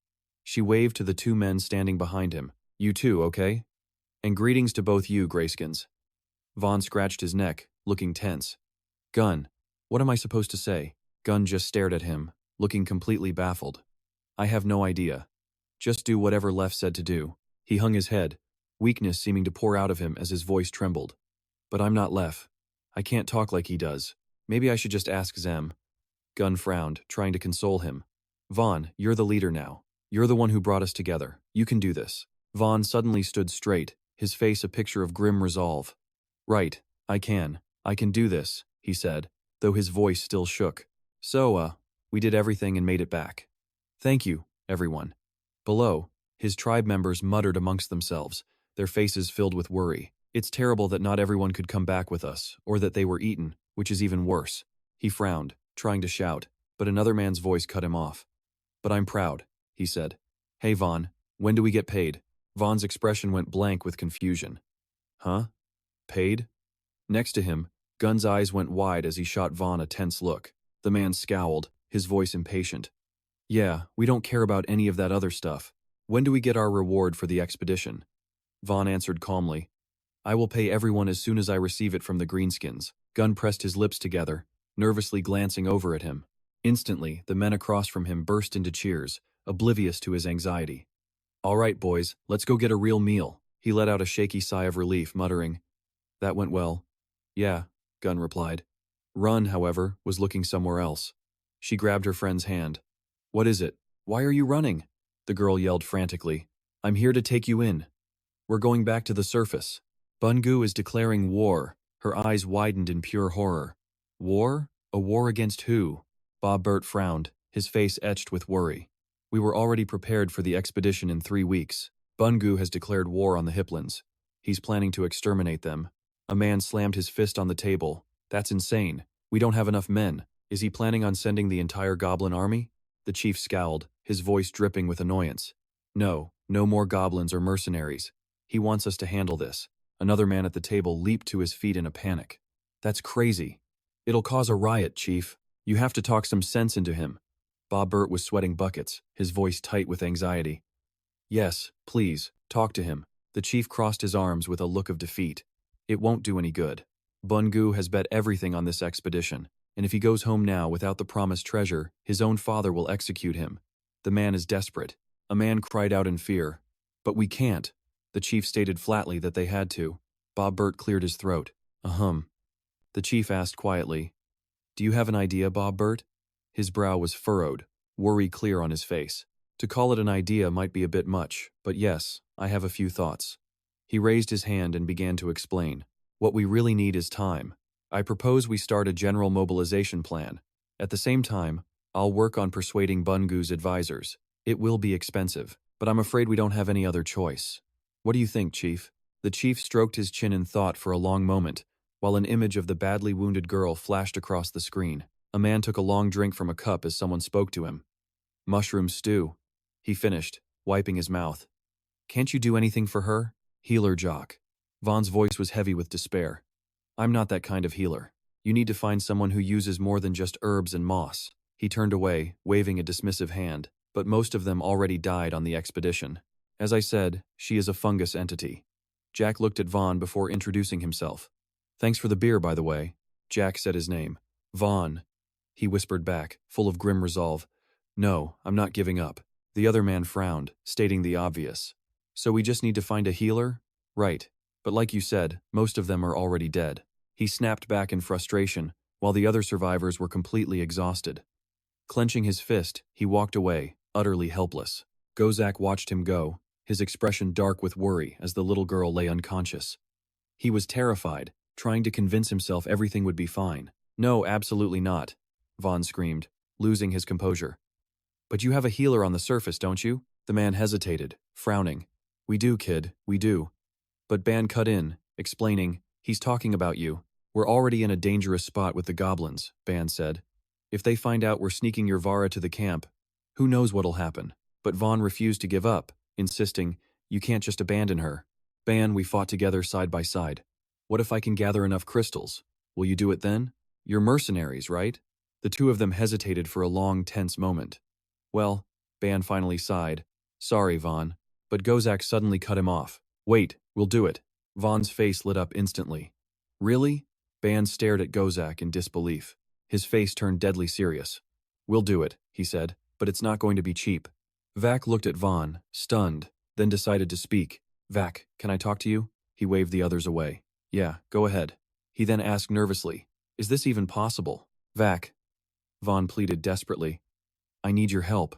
She waved to the two men standing behind him. "You too, okay? And greetings to both you, Grayskins." Vaughn scratched his neck, looking tense. "Gun, what am I supposed to say?" Gun just stared at him, looking completely baffled. "I have no idea. Just do whatever Lef said to do." He hung his head, weakness seeming to pour out of him as his voice trembled. "But I'm not Lef. I can't talk like he does. Maybe I should just ask Zem." Gun frowned, trying to console him. "Vaughn, you're the leader now. You're the one who brought us together. You can do this." Vaughn suddenly stood straight, his face a picture of grim resolve. "Right, I can do this," he said, though his voice still shook. "So, we did everything and made it back. Thank you, everyone." Below, his tribe members muttered amongst themselves, their faces filled with worry. "It's terrible that not everyone could come back with us, or that they were eaten, which is even worse." He frowned, trying to shout, but another man's voice cut him off. "But I'm proud," he said. "Hey Vaughn, when do we get paid?" Vaughn's expression went blank with confusion. "Huh? Paid?" Next to him, Gun's eyes went wide as he shot Vaughn a tense look. The man scowled, his voice impatient. "Yeah, we don't care about any of that other stuff. When do we get our reward for the expedition?" Vaughn answered calmly, "I will pay everyone as soon as I receive it from the Greenskins." Gun pressed his lips together, nervously glancing over at him. Instantly, the men across from him burst into cheers, oblivious to his anxiety. "All right, boys, let's go get a real meal." He let out a shaky sigh of relief, muttering, "That went well." "Yeah," Gun replied. Run, however, was looking somewhere else. She grabbed her friend's hand. "What is it? Why are you running?" The girl yelled frantically. "I'm here to take you in. We're going back to the surface. Bungu is declaring war." Her eyes widened in pure horror. "War? A war against who?" Bob Burt frowned, his face etched with worry. "We were already prepared for the expedition in 3 weeks. Bungu has declared war on the Hipplins. He's planning to exterminate them." A man slammed his fist on the table. "That's insane. We don't have enough men. Is he planning on sending the entire Goblin army?" The chief scowled, his voice dripping with annoyance. "No more goblins or mercenaries. He wants us to handle this." Another man at the table leaped to his feet in a panic. "That's crazy. It'll cause a riot, Chief. You have to talk some sense into him." Bob Burt was sweating buckets, his voice tight with anxiety. "Yes, please, talk to him." The chief crossed his arms with a look of defeat. "It won't do any good. Bungu has bet everything on this expedition, and if he goes home now without the promised treasure, his own father will execute him. The man is desperate." A man cried out in fear. "But we can't." The chief stated flatly that they had to. Bob Burt cleared his throat. "Ahem." The chief asked quietly, "Do you have an idea, Bob Burt?" His brow was furrowed, worry clear on his face. To call it an idea might be a bit much, but yes, I have a few thoughts. He raised his hand and began to explain. "What we really need is time. I propose we start a general mobilization plan. At the same time, I'll work on persuading Bungu's advisors. It will be expensive, but I'm afraid we don't have any other choice. What do you think, Chief?" The chief stroked his chin in thought for a long moment, while an image of the badly wounded girl flashed across the screen. A man took a long drink from a cup as someone spoke to him. "Mushroom stew," he finished, wiping his mouth. "Can't you do anything for her? Healer Jock." Vaughn's voice was heavy with despair. "I'm not that kind of healer. You need to find someone who uses more than just herbs and moss." He turned away, waving a dismissive hand, but most of them already died on the expedition. "As I said, she is a fungus entity." Jack looked at Vaughn before introducing himself. "Thanks for the beer, by the way." Jack said his name. "Vaughn," he whispered back, full of grim resolve. "No, I'm not giving up." The other man frowned, stating the obvious. "So we just need to find a healer?" "Right. But like you said, most of them are already dead." He snapped back in frustration, while the other survivors were completely exhausted. Clenching his fist, he walked away, utterly helpless. Gozak watched him go, his expression dark with worry as the little girl lay unconscious. He was terrified, trying to convince himself everything would be fine. No, absolutely not, Vaughn screamed, losing his composure. But you have a healer on the surface, don't you? The man hesitated, frowning. We do, kid, we do. But Ban cut in, explaining, he's talking about you. We're already in a dangerous spot with the goblins, Ban said. If they find out we're sneaking your Vara to the camp, who knows what'll happen? But Vaughn refused to give up, insisting, you can't just abandon her. Ban, we fought together side by side. What if I can gather enough crystals? Will you do it then? You're mercenaries, right? The two of them hesitated for a long, tense moment. Well, Ban finally sighed. Sorry, Vaughn. But Gozak suddenly cut him off. Wait, we'll do it. Vaughn's face lit up instantly. Really? Ban stared at Gozak in disbelief. His face turned deadly serious. We'll do it, he said, but it's not going to be cheap. Vac looked at Vaughn, stunned, then decided to speak. Vac, can I talk to you? He waved the others away. Yeah, go ahead. He then asked nervously, is this even possible? Vac. Vaughn pleaded desperately. I need your help.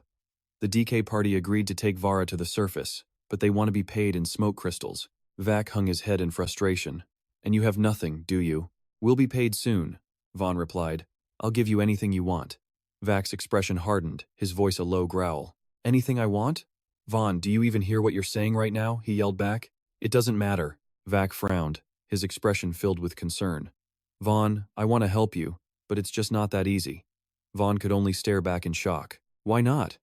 The DK party agreed to take Vara to the surface, but they want to be paid in smoke crystals. Vac hung his head in frustration. And you have nothing, do you? We'll be paid soon, Vaughn replied. I'll give you anything you want. Vac's expression hardened, his voice a low growl. Anything I want? Vaughn, do you even hear what you're saying right now? He yelled back. It doesn't matter. Vac frowned, his expression filled with concern. Vaughn, I want to help you, but it's just not that easy. Vaughn could only stare back in shock. Why not?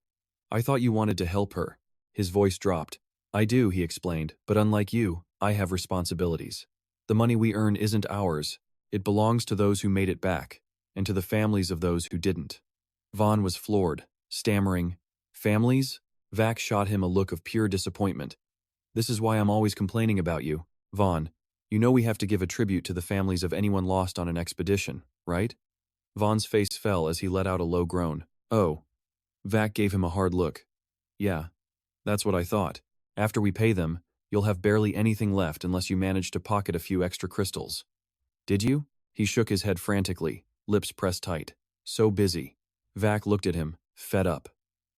I thought you wanted to help her. His voice dropped. I do, he explained, but unlike you, I have responsibilities. The money we earn isn't ours. It belongs to those who made it back, and to the families of those who didn't. Vaughn was floored, stammering, families? Vac shot him a look of pure disappointment. This is why I'm always complaining about you. Vaughn, you know we have to give a tribute to the families of anyone lost on an expedition, right? Vaughn's face fell as he let out a low groan. Oh. Vac gave him a hard look. Yeah, that's what I thought. After we pay them, you'll have barely anything left unless you manage to pocket a few extra crystals. Did you? He shook his head frantically, lips pressed tight. So busy. Vac looked at him, fed up.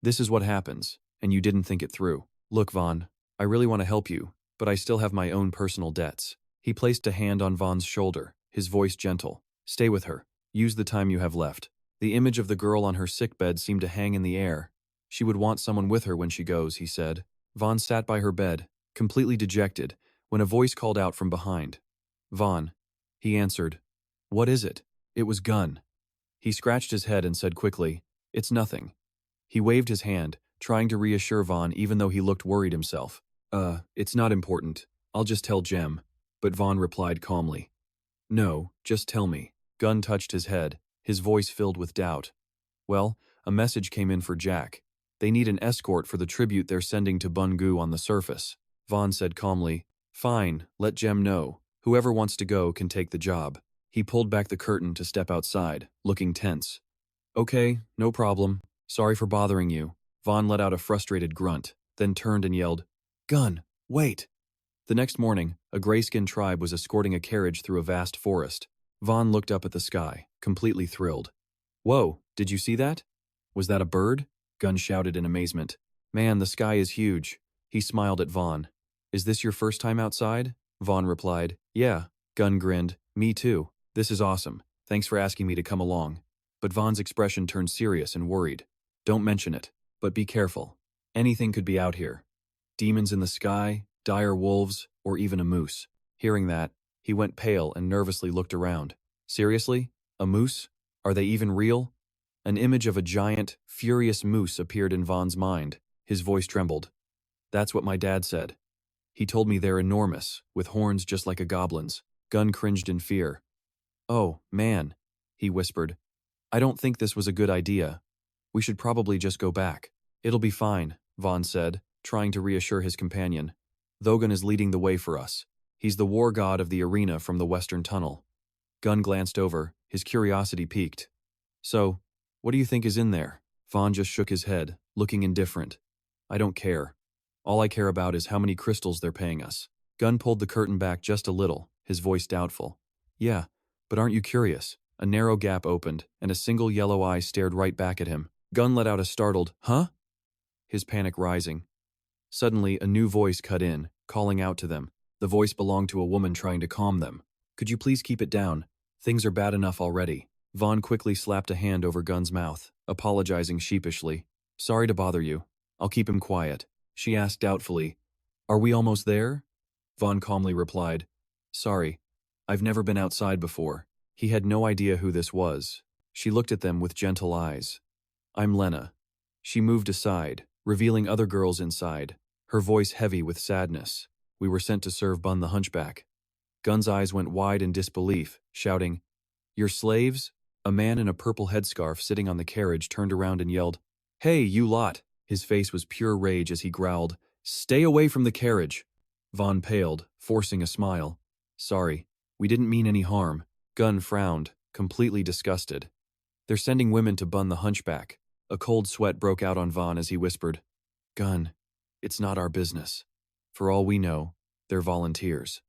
This is what happens, and you didn't think it through. Look, Vaughn, I really want to help you, but I still have my own personal debts. He placed a hand on Vaughn's shoulder, his voice gentle. Stay with her. Use the time you have left. The image of the girl on her sickbed seemed to hang in the air. She would want someone with her when she goes, he said. Vaughn sat by her bed, completely dejected, when a voice called out from behind. Vaughn. He answered. What is it? It was Gun. He scratched his head and said quickly, It's nothing. He waved his hand, trying to reassure Vaughn even though he looked worried himself. It's not important. I'll just tell Jem. But Vaughn replied calmly. No, just tell me. Gun touched his head, his voice filled with doubt. Well, a message came in for Jack. They need an escort for the tribute they're sending to Bungu on the surface. Vaughn said calmly, Fine, let Jem know. Whoever wants to go can take the job. He pulled back the curtain to step outside, looking tense. Okay, no problem. Sorry for bothering you. Vaughn let out a frustrated grunt, then turned and yelled, Gun, wait! The next morning, a grayskin tribe was escorting a carriage through a vast forest. Vaughn looked up at the sky, completely thrilled. Whoa, did you see that? Was that a bird? Gun shouted in amazement. Man, the sky is huge. He smiled at Vaughn. Is this your first time outside? Vaughn replied. Yeah. Gun grinned. Me too. This is awesome. Thanks for asking me to come along. But Vaughn's expression turned serious and worried. Don't mention it, but be careful. Anything could be out here. Demons in the sky, dire wolves, or even a moose. Hearing that, he went pale and nervously looked around. Seriously? A moose? Are they even real? An image of a giant, furious moose appeared in Vaughn's mind. His voice trembled. That's what my dad said. He told me they're enormous, with horns just like a goblin's. Gun cringed in fear. Oh, man, he whispered. I don't think this was a good idea. We should probably just go back. It'll be fine, Vaughn said, trying to reassure his companion. Thogan is leading the way for us. He's the war god of the arena from the western tunnel. Gun glanced over, his curiosity piqued. So, what do you think is in there? Vaughn just shook his head, looking indifferent. I don't care. All I care about is how many crystals they're paying us. Gun pulled the curtain back just a little, his voice doubtful. Yeah, but aren't you curious? A narrow gap opened, and a single yellow eye stared right back at him. Gun let out a startled, "Huh?" his panic rising. Suddenly, a new voice cut in, calling out to them. The voice belonged to a woman trying to calm them. "Could you please keep it down? Things are bad enough already." Vaughn quickly slapped a hand over Gun's mouth, apologizing sheepishly. "Sorry to bother you. I'll keep him quiet." She asked doubtfully, "Are we almost there?" Vaughn calmly replied, "Sorry, I've never been outside before." He had no idea who this was. She looked at them with gentle eyes. "I'm Lena." She moved aside, revealing other girls inside, her voice heavy with sadness. "We were sent to serve Bun the Hunchback." Gun's eyes went wide in disbelief, shouting, "You're slaves?" A man in a purple headscarf sitting on the carriage turned around and yelled, "Hey, you lot!" His face was pure rage as he growled, "Stay away from the carriage!" Vaughn paled, forcing a smile. "Sorry, we didn't mean any harm." Gun frowned, completely disgusted. "They're sending women to Bun the Hunchback." A cold sweat broke out on Vaughn as he whispered, "Gun, it's not our business. For all we know, they're volunteers."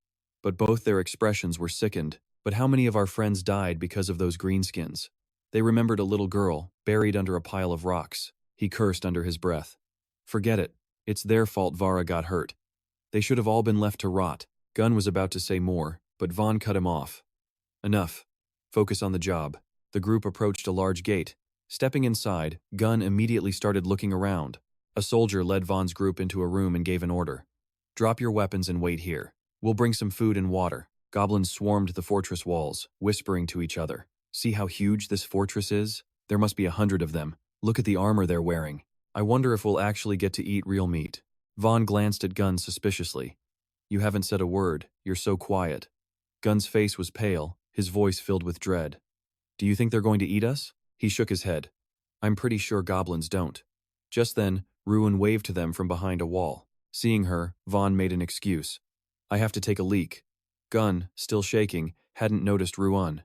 But both their expressions were sickened. "But how many of our friends died because of those greenskins?" They remembered a little girl, buried under a pile of rocks. He cursed under his breath. "Forget it. It's their fault Vara got hurt. They should have all been left to rot." Gunn was about to say more, but Vaughn cut him off. "Enough. Focus on the job." The group approached a large gate. Stepping inside, Gunn immediately started looking around. A soldier led Vaughn's group into a room and gave an order. "Drop your weapons and wait here. We'll bring some food and water." Goblins swarmed the fortress walls, whispering to each other. "See how huge this fortress is? There must be 100 of them. Look at the armor they're wearing. I wonder if we'll actually get to eat real meat." Vaughn glanced at Gunn suspiciously. "You haven't said a word. You're so quiet." Gunn's face was pale, his voice filled with dread. "Do you think they're going to eat us?" He shook his head. "I'm pretty sure goblins don't." Just then, Ruin waved to them from behind a wall. Seeing her, Vaughn made an excuse. "I have to take a leak." Gunn, still shaking, hadn't noticed Ruan.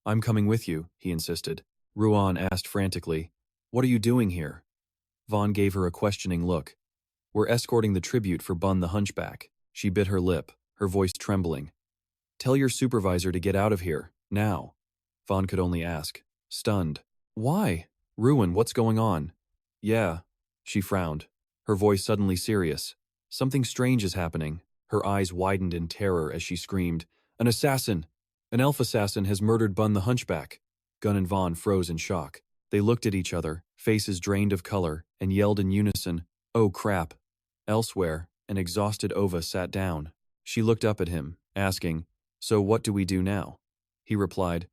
"I'm coming with you," he insisted. Ruan asked frantically, "What are you doing here?" Vaughn gave her a questioning look. "We're escorting the tribute for Bun the Hunchback." She bit her lip, her voice trembling. "Tell your supervisor to get out of here, now." Vaughn could only ask, stunned. "Why? Ruin, what's going on?" "Yeah." She frowned, her voice suddenly serious. "Something strange is happening." Her eyes widened in terror as she screamed, "An assassin! An elf assassin has murdered Bun the Hunchback." Gunn and Vaughn froze in shock. They looked at each other, faces drained of color, and yelled in unison, "Oh crap." Elsewhere, an exhausted Ova sat down. She looked up at him, asking, "So what do we do now?" He replied,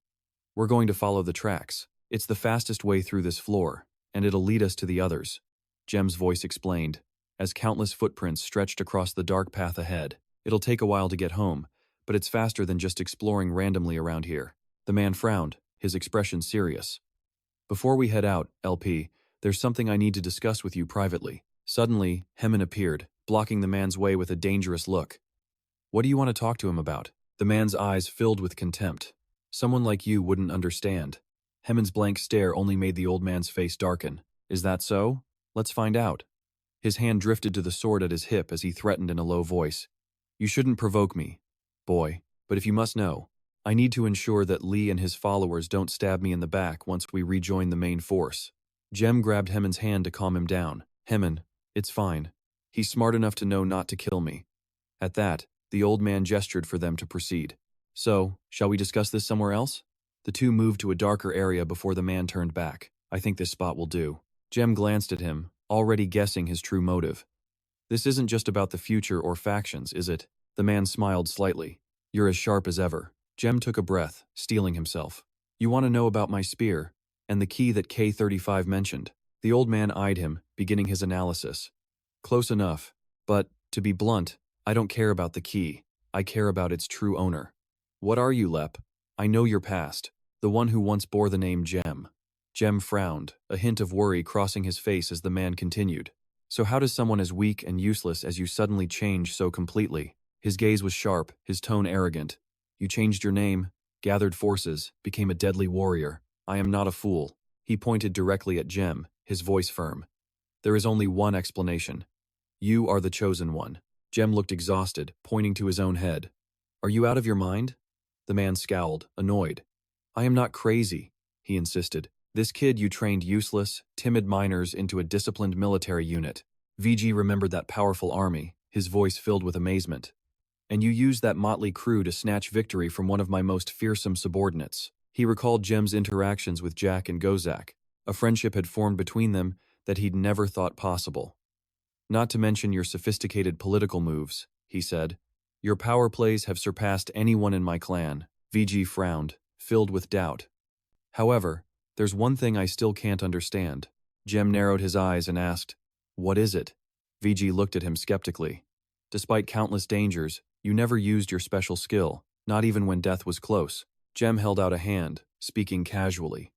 "We're going to follow the tracks. It's the fastest way through this floor, and it'll lead us to the others." Jem's voice explained, as countless footprints stretched across the dark path ahead. "It'll take a while to get home, but it's faster than just exploring randomly around here." The man frowned, his expression serious. "Before we head out, LP, there's something I need to discuss with you privately." Suddenly, Hemin appeared, blocking the man's way with a dangerous look. "What do you want to talk to him about?" The man's eyes filled with contempt. "Someone like you wouldn't understand." Hemin's blank stare only made the old man's face darken. "Is that so? Let's find out." His hand drifted to the sword at his hip as he threatened in a low voice. "You shouldn't provoke me, boy, but if you must know, I need to ensure that Lee and his followers don't stab me in the back once we rejoin the main force." Jem grabbed Hemin's hand to calm him down. "Hemin, it's fine. He's smart enough to know not to kill me." At that, the old man gestured for them to proceed. "So, shall we discuss this somewhere else?" The two moved to a darker area before the man turned back. "I think this spot will do." Jem glanced at him, already guessing his true motive. "This isn't just about the future or factions, is it?" The man smiled slightly. "You're as sharp as ever." Jem took a breath, steeling himself. "You want to know about my spear, and the key that K-35 mentioned?" The old man eyed him, beginning his analysis. "Close enough, but, to be blunt, I don't care about the key. I care about its true owner." "What are you, Lep?" "I know your past. The one who once bore the name Jem." Jem frowned, a hint of worry crossing his face as the man continued. "So how does someone as weak and useless as you suddenly change so completely?" His gaze was sharp, his tone arrogant. "You changed your name, gathered forces, became a deadly warrior. I am not a fool." He pointed directly at Jem, his voice firm. "There is only one explanation. You are the chosen one." Jem looked exhausted, pointing to his own head. "Are you out of your mind?" The man scowled, annoyed. "I am not crazy," he insisted. This kid you trained useless, timid minors into a disciplined military unit. VG remembered that powerful army, his voice filled with amazement. And you used that motley crew to snatch victory from one of my most fearsome subordinates. He recalled Jem's interactions with Jack and Gozak. A friendship had formed between them that he'd never thought possible. Not to mention your sophisticated political moves, he said. Your power plays have surpassed anyone in my clan. VG frowned, filled with doubt. However, there's one thing I still can't understand. Jem narrowed his eyes and asked, "What is it?" VG looked at him skeptically. Despite countless dangers, you never used your special skill, not even when death was close. Jem held out a hand, speaking casually.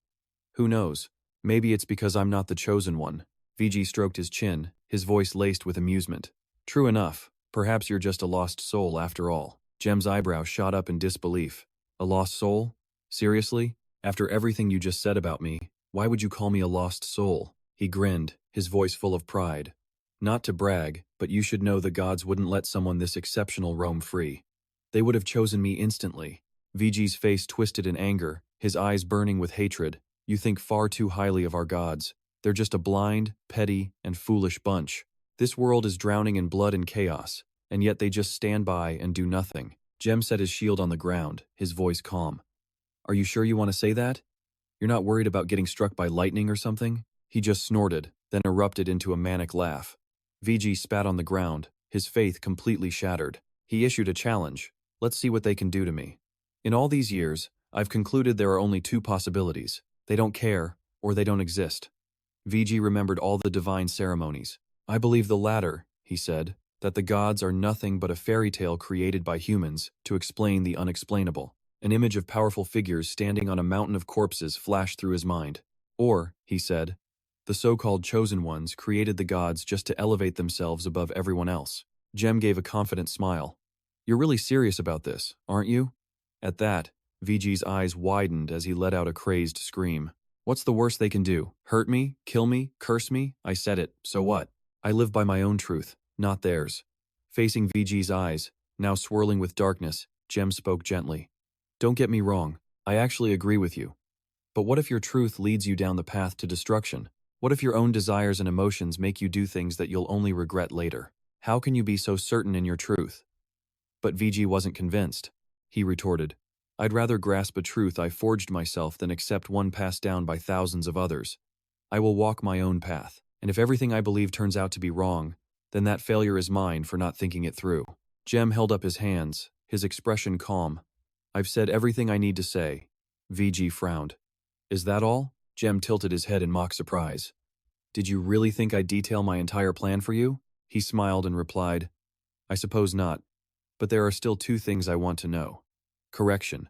Who knows? Maybe it's because I'm not the chosen one. VG stroked his chin, his voice laced with amusement. True enough, perhaps you're just a lost soul after all. Jem's eyebrow shot up in disbelief. A lost soul? Seriously? After everything you just said about me, why would you call me a lost soul? He grinned, his voice full of pride. Not to brag, but you should know the gods wouldn't let someone this exceptional roam free. They would have chosen me instantly. VG's face twisted in anger, his eyes burning with hatred. You think far too highly of our gods. They're just a blind, petty, and foolish bunch. This world is drowning in blood and chaos, and yet they just stand by and do nothing. Jem set his shield on the ground, his voice calm. Are you sure you want to say that? You're not worried about getting struck by lightning or something? He just snorted, then erupted into a manic laugh. VG spat on the ground, his faith completely shattered. He issued a challenge. Let's see what they can do to me. In all these years, I've concluded there are only two possibilities. They don't care, or they don't exist. VG remembered all the divine ceremonies. I believe the latter, he said, that the gods are nothing but a fairy tale created by humans to explain the unexplainable. An image of powerful figures standing on a mountain of corpses flashed through his mind. Or, he said, the so-called chosen ones created the gods just to elevate themselves above everyone else. Jem gave a confident smile. You're really serious about this, aren't you? At that, VG's eyes widened as he let out a crazed scream. What's the worst they can do? Hurt me? Kill me? Curse me? I said it, so what? I live by my own truth, not theirs. Facing VG's eyes, now swirling with darkness, Jem spoke gently. Don't get me wrong, I actually agree with you. But what if your truth leads you down the path to destruction? What if your own desires and emotions make you do things that you'll only regret later? How can you be so certain in your truth? But VG wasn't convinced. He retorted, I'd rather grasp a truth I forged myself than accept one passed down by thousands of others. I will walk my own path, and if everything I believe turns out to be wrong, then that failure is mine for not thinking it through. Jem held up his hands, his expression calm. I've said everything I need to say. VG frowned. Is that all? Jem tilted his head in mock surprise. Did you really think I'd detail my entire plan for you? He smiled and replied, I suppose not, but there are still two things I want to know. Correction.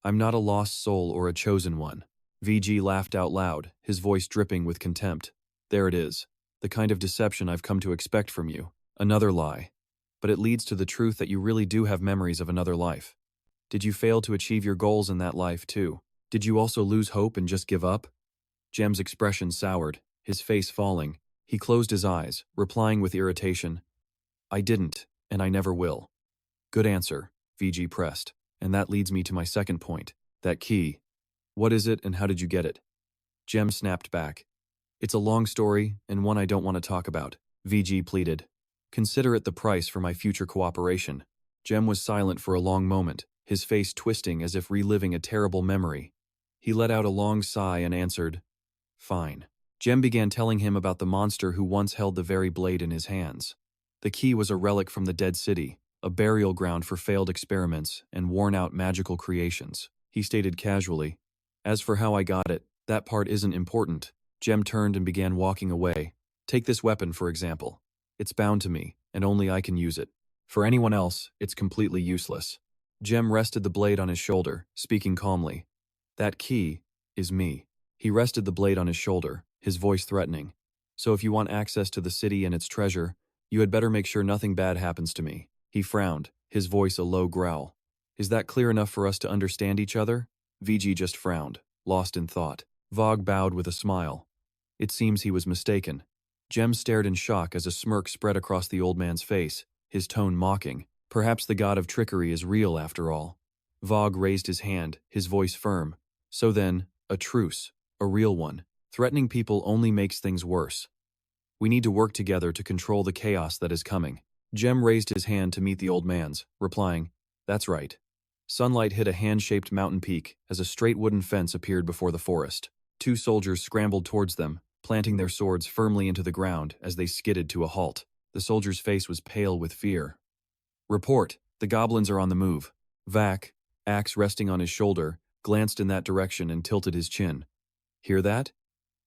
I'm not a lost soul or a chosen one. VG laughed out loud, his voice dripping with contempt. There it is, the kind of deception I've come to expect from you. Another lie. But it leads to the truth that you really do have memories of another life. Did you fail to achieve your goals in that life too? Did you also lose hope and just give up? Jem's expression soured, his face falling. He closed his eyes, replying with irritation. I didn't, and I never will. Good answer, VG pressed. And that leads me to my second point, that key. What is it and how did you get it? Jem snapped back. It's a long story and one I don't want to talk about, VG pleaded. Consider it the price for my future cooperation. Jem was silent for a long moment, his face twisting as if reliving a terrible memory. He let out a long sigh and answered, Fine. Jem began telling him about the monster who once held the very blade in his hands. The key was a relic from the dead city, a burial ground for failed experiments and worn-out magical creations. He stated casually, As for how I got it, that part isn't important. Jem turned and began walking away. Take this weapon, for example. It's bound to me, and only I can use it. For anyone else, it's completely useless. Jem rested the blade on his shoulder, speaking calmly. That key is me. He rested the blade on his shoulder, his voice threatening. So if you want access to the city and its treasure, you had better make sure nothing bad happens to me. He frowned, his voice a low growl. Is that clear enough for us to understand each other? VG just frowned, lost in thought. Vogue bowed with a smile. It seems he was mistaken. Jem stared in shock as a smirk spread across the old man's face, his tone mocking. Perhaps the god of trickery is real after all. Vogue raised his hand, his voice firm. So then, a truce. a real one. Threatening people only makes things worse. We need to work together to control the chaos that is coming. Jem raised his hand to meet the old man's, replying, "That's right." Sunlight hit a hand-shaped mountain peak as a straight wooden fence appeared before the forest. Two soldiers scrambled towards them, planting their swords firmly into the ground as they skidded to a halt. The soldier's face was pale with fear. "Report, the goblins are on the move." Vac, axe resting on his shoulder, glanced in that direction and tilted his chin. "Hear that?"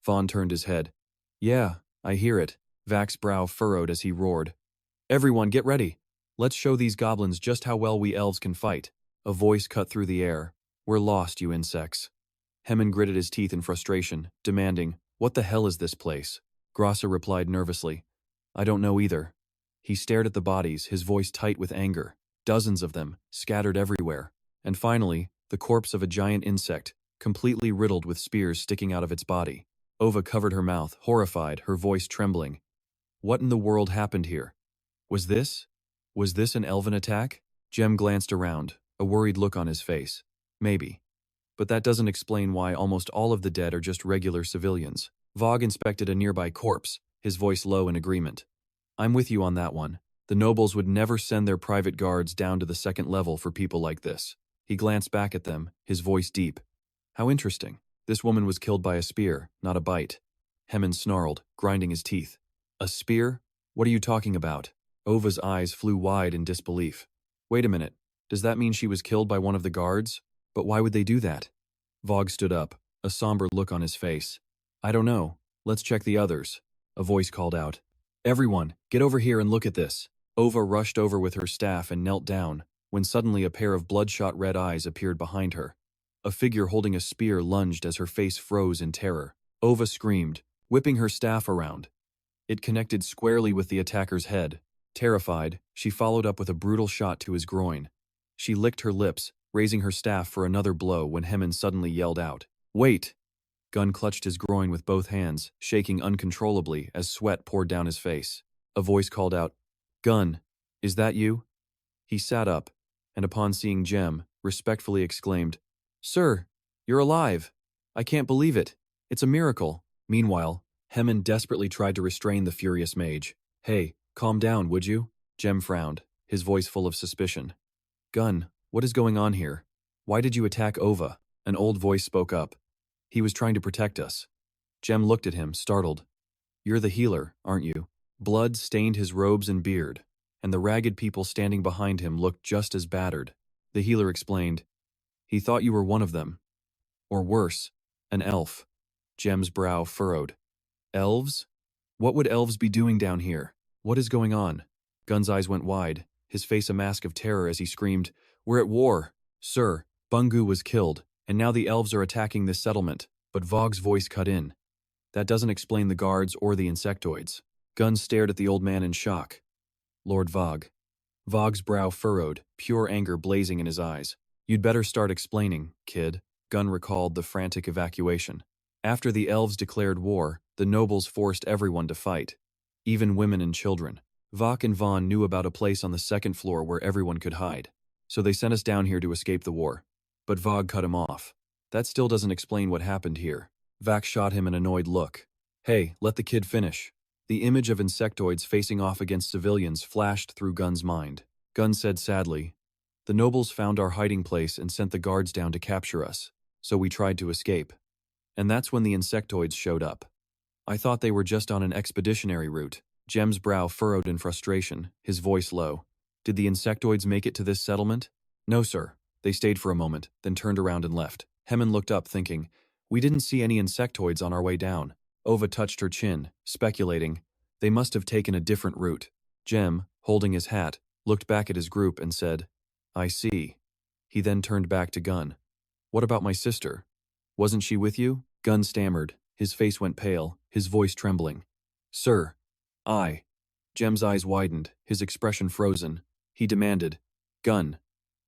Vaughn turned his head. "Yeah, I hear it." Vac's brow furrowed as he roared. "Everyone, get ready. Let's show these goblins just how well we elves can fight." A voice cut through the air. "We're lost, you insects." Hemon gritted his teeth in frustration, demanding, "What the hell is this place?" Grassa replied nervously, "I don't know either." He stared at the bodies, his voice tight with anger. Dozens of them, scattered everywhere. And finally, the corpse of a giant insect, completely riddled with spears sticking out of its body. Ova covered her mouth, horrified, her voice trembling. What in the world happened here? Was this an elven attack? Jem glanced around, a worried look on his face. Maybe. But that doesn't explain why almost all of the dead are just regular civilians. Vogue inspected a nearby corpse, his voice low in agreement. "I'm with you on that one. The nobles would never send their private guards down to the second level for people like this." He glanced back at them, his voice deep. "How interesting. This woman was killed by a spear, not a bite." Hemon snarled, grinding his teeth. "A spear? What are you talking about?" Ova's eyes flew wide in disbelief. "Wait a minute. Does that mean she was killed by one of the guards? But why would they do that?" Vogue stood up, a somber look on his face. "I don't know. Let's check the others." A voice called out. "Everyone, get over here and look at this." Ova rushed over with her staff and knelt down, when suddenly a pair of bloodshot red eyes appeared behind her. A figure holding a spear lunged as her face froze in terror. Ova screamed, whipping her staff around. It connected squarely with the attacker's head. Terrified, she followed up with a brutal shot to his groin. She licked her lips, raising her staff for another blow when Hemon suddenly yelled out, "Wait!" Gunn clutched his groin with both hands, shaking uncontrollably as sweat poured down his face. A voice called out, "Gunn, is that you?" He sat up, and upon seeing Jem, respectfully exclaimed, "Sir, you're alive! I can't believe it! It's a miracle!" Meanwhile, Hemon desperately tried to restrain the furious mage. "Hey, calm down, would you?" Jem frowned, his voice full of suspicion. "Gunn, what is going on here? Why did you attack Ova?" An old voice spoke up. "He was trying to protect us." Jem looked at him, startled. "You're the healer, aren't you?" Blood stained his robes and beard, and the ragged people standing behind him looked just as battered. The healer explained, "He thought you were one of them. Or worse, an elf." Jem's brow furrowed. "Elves? What would elves be doing down here? What is going on?" Gunn's eyes went wide, his face a mask of terror as he screamed, "We're at war! Sir, Bungu was killed, and now the elves are attacking this settlement." But Vogue's voice cut in. "That doesn't explain the guards or the insectoids." Gunn stared at the old man in shock. "Lord Vogue." Vogue's brow furrowed, pure anger blazing in his eyes. "You'd better start explaining, kid." Gunn recalled the frantic evacuation. After the elves declared war, the nobles forced everyone to fight, even women and children. Vogue and Vaughn knew about a place on the second floor where everyone could hide, so they sent us down here to escape the war. But Vogue cut him off. "That still doesn't explain what happened here." Vac shot him an annoyed look. "Hey, let the kid finish." The image of insectoids facing off against civilians flashed through Gunn's mind. Gunn said sadly, "The nobles found our hiding place and sent the guards down to capture us, so we tried to escape. And that's when the insectoids showed up. I thought they were just on an expeditionary route." Jem's brow furrowed in frustration, his voice low. "Did the insectoids make it to this settlement?" "No, sir. They stayed for a moment, then turned around and left." Hemon looked up, thinking, "We didn't see any insectoids on our way down." Ova touched her chin, speculating, "They must have taken a different route." Jem, holding his hat, looked back at his group and said, "I see." He then turned back to Gunn. "What about my sister? Wasn't she with you?" Gunn stammered, his face went pale, his voice trembling. "Sir, I." Jem's eyes widened, his expression frozen. He demanded, "Gunn,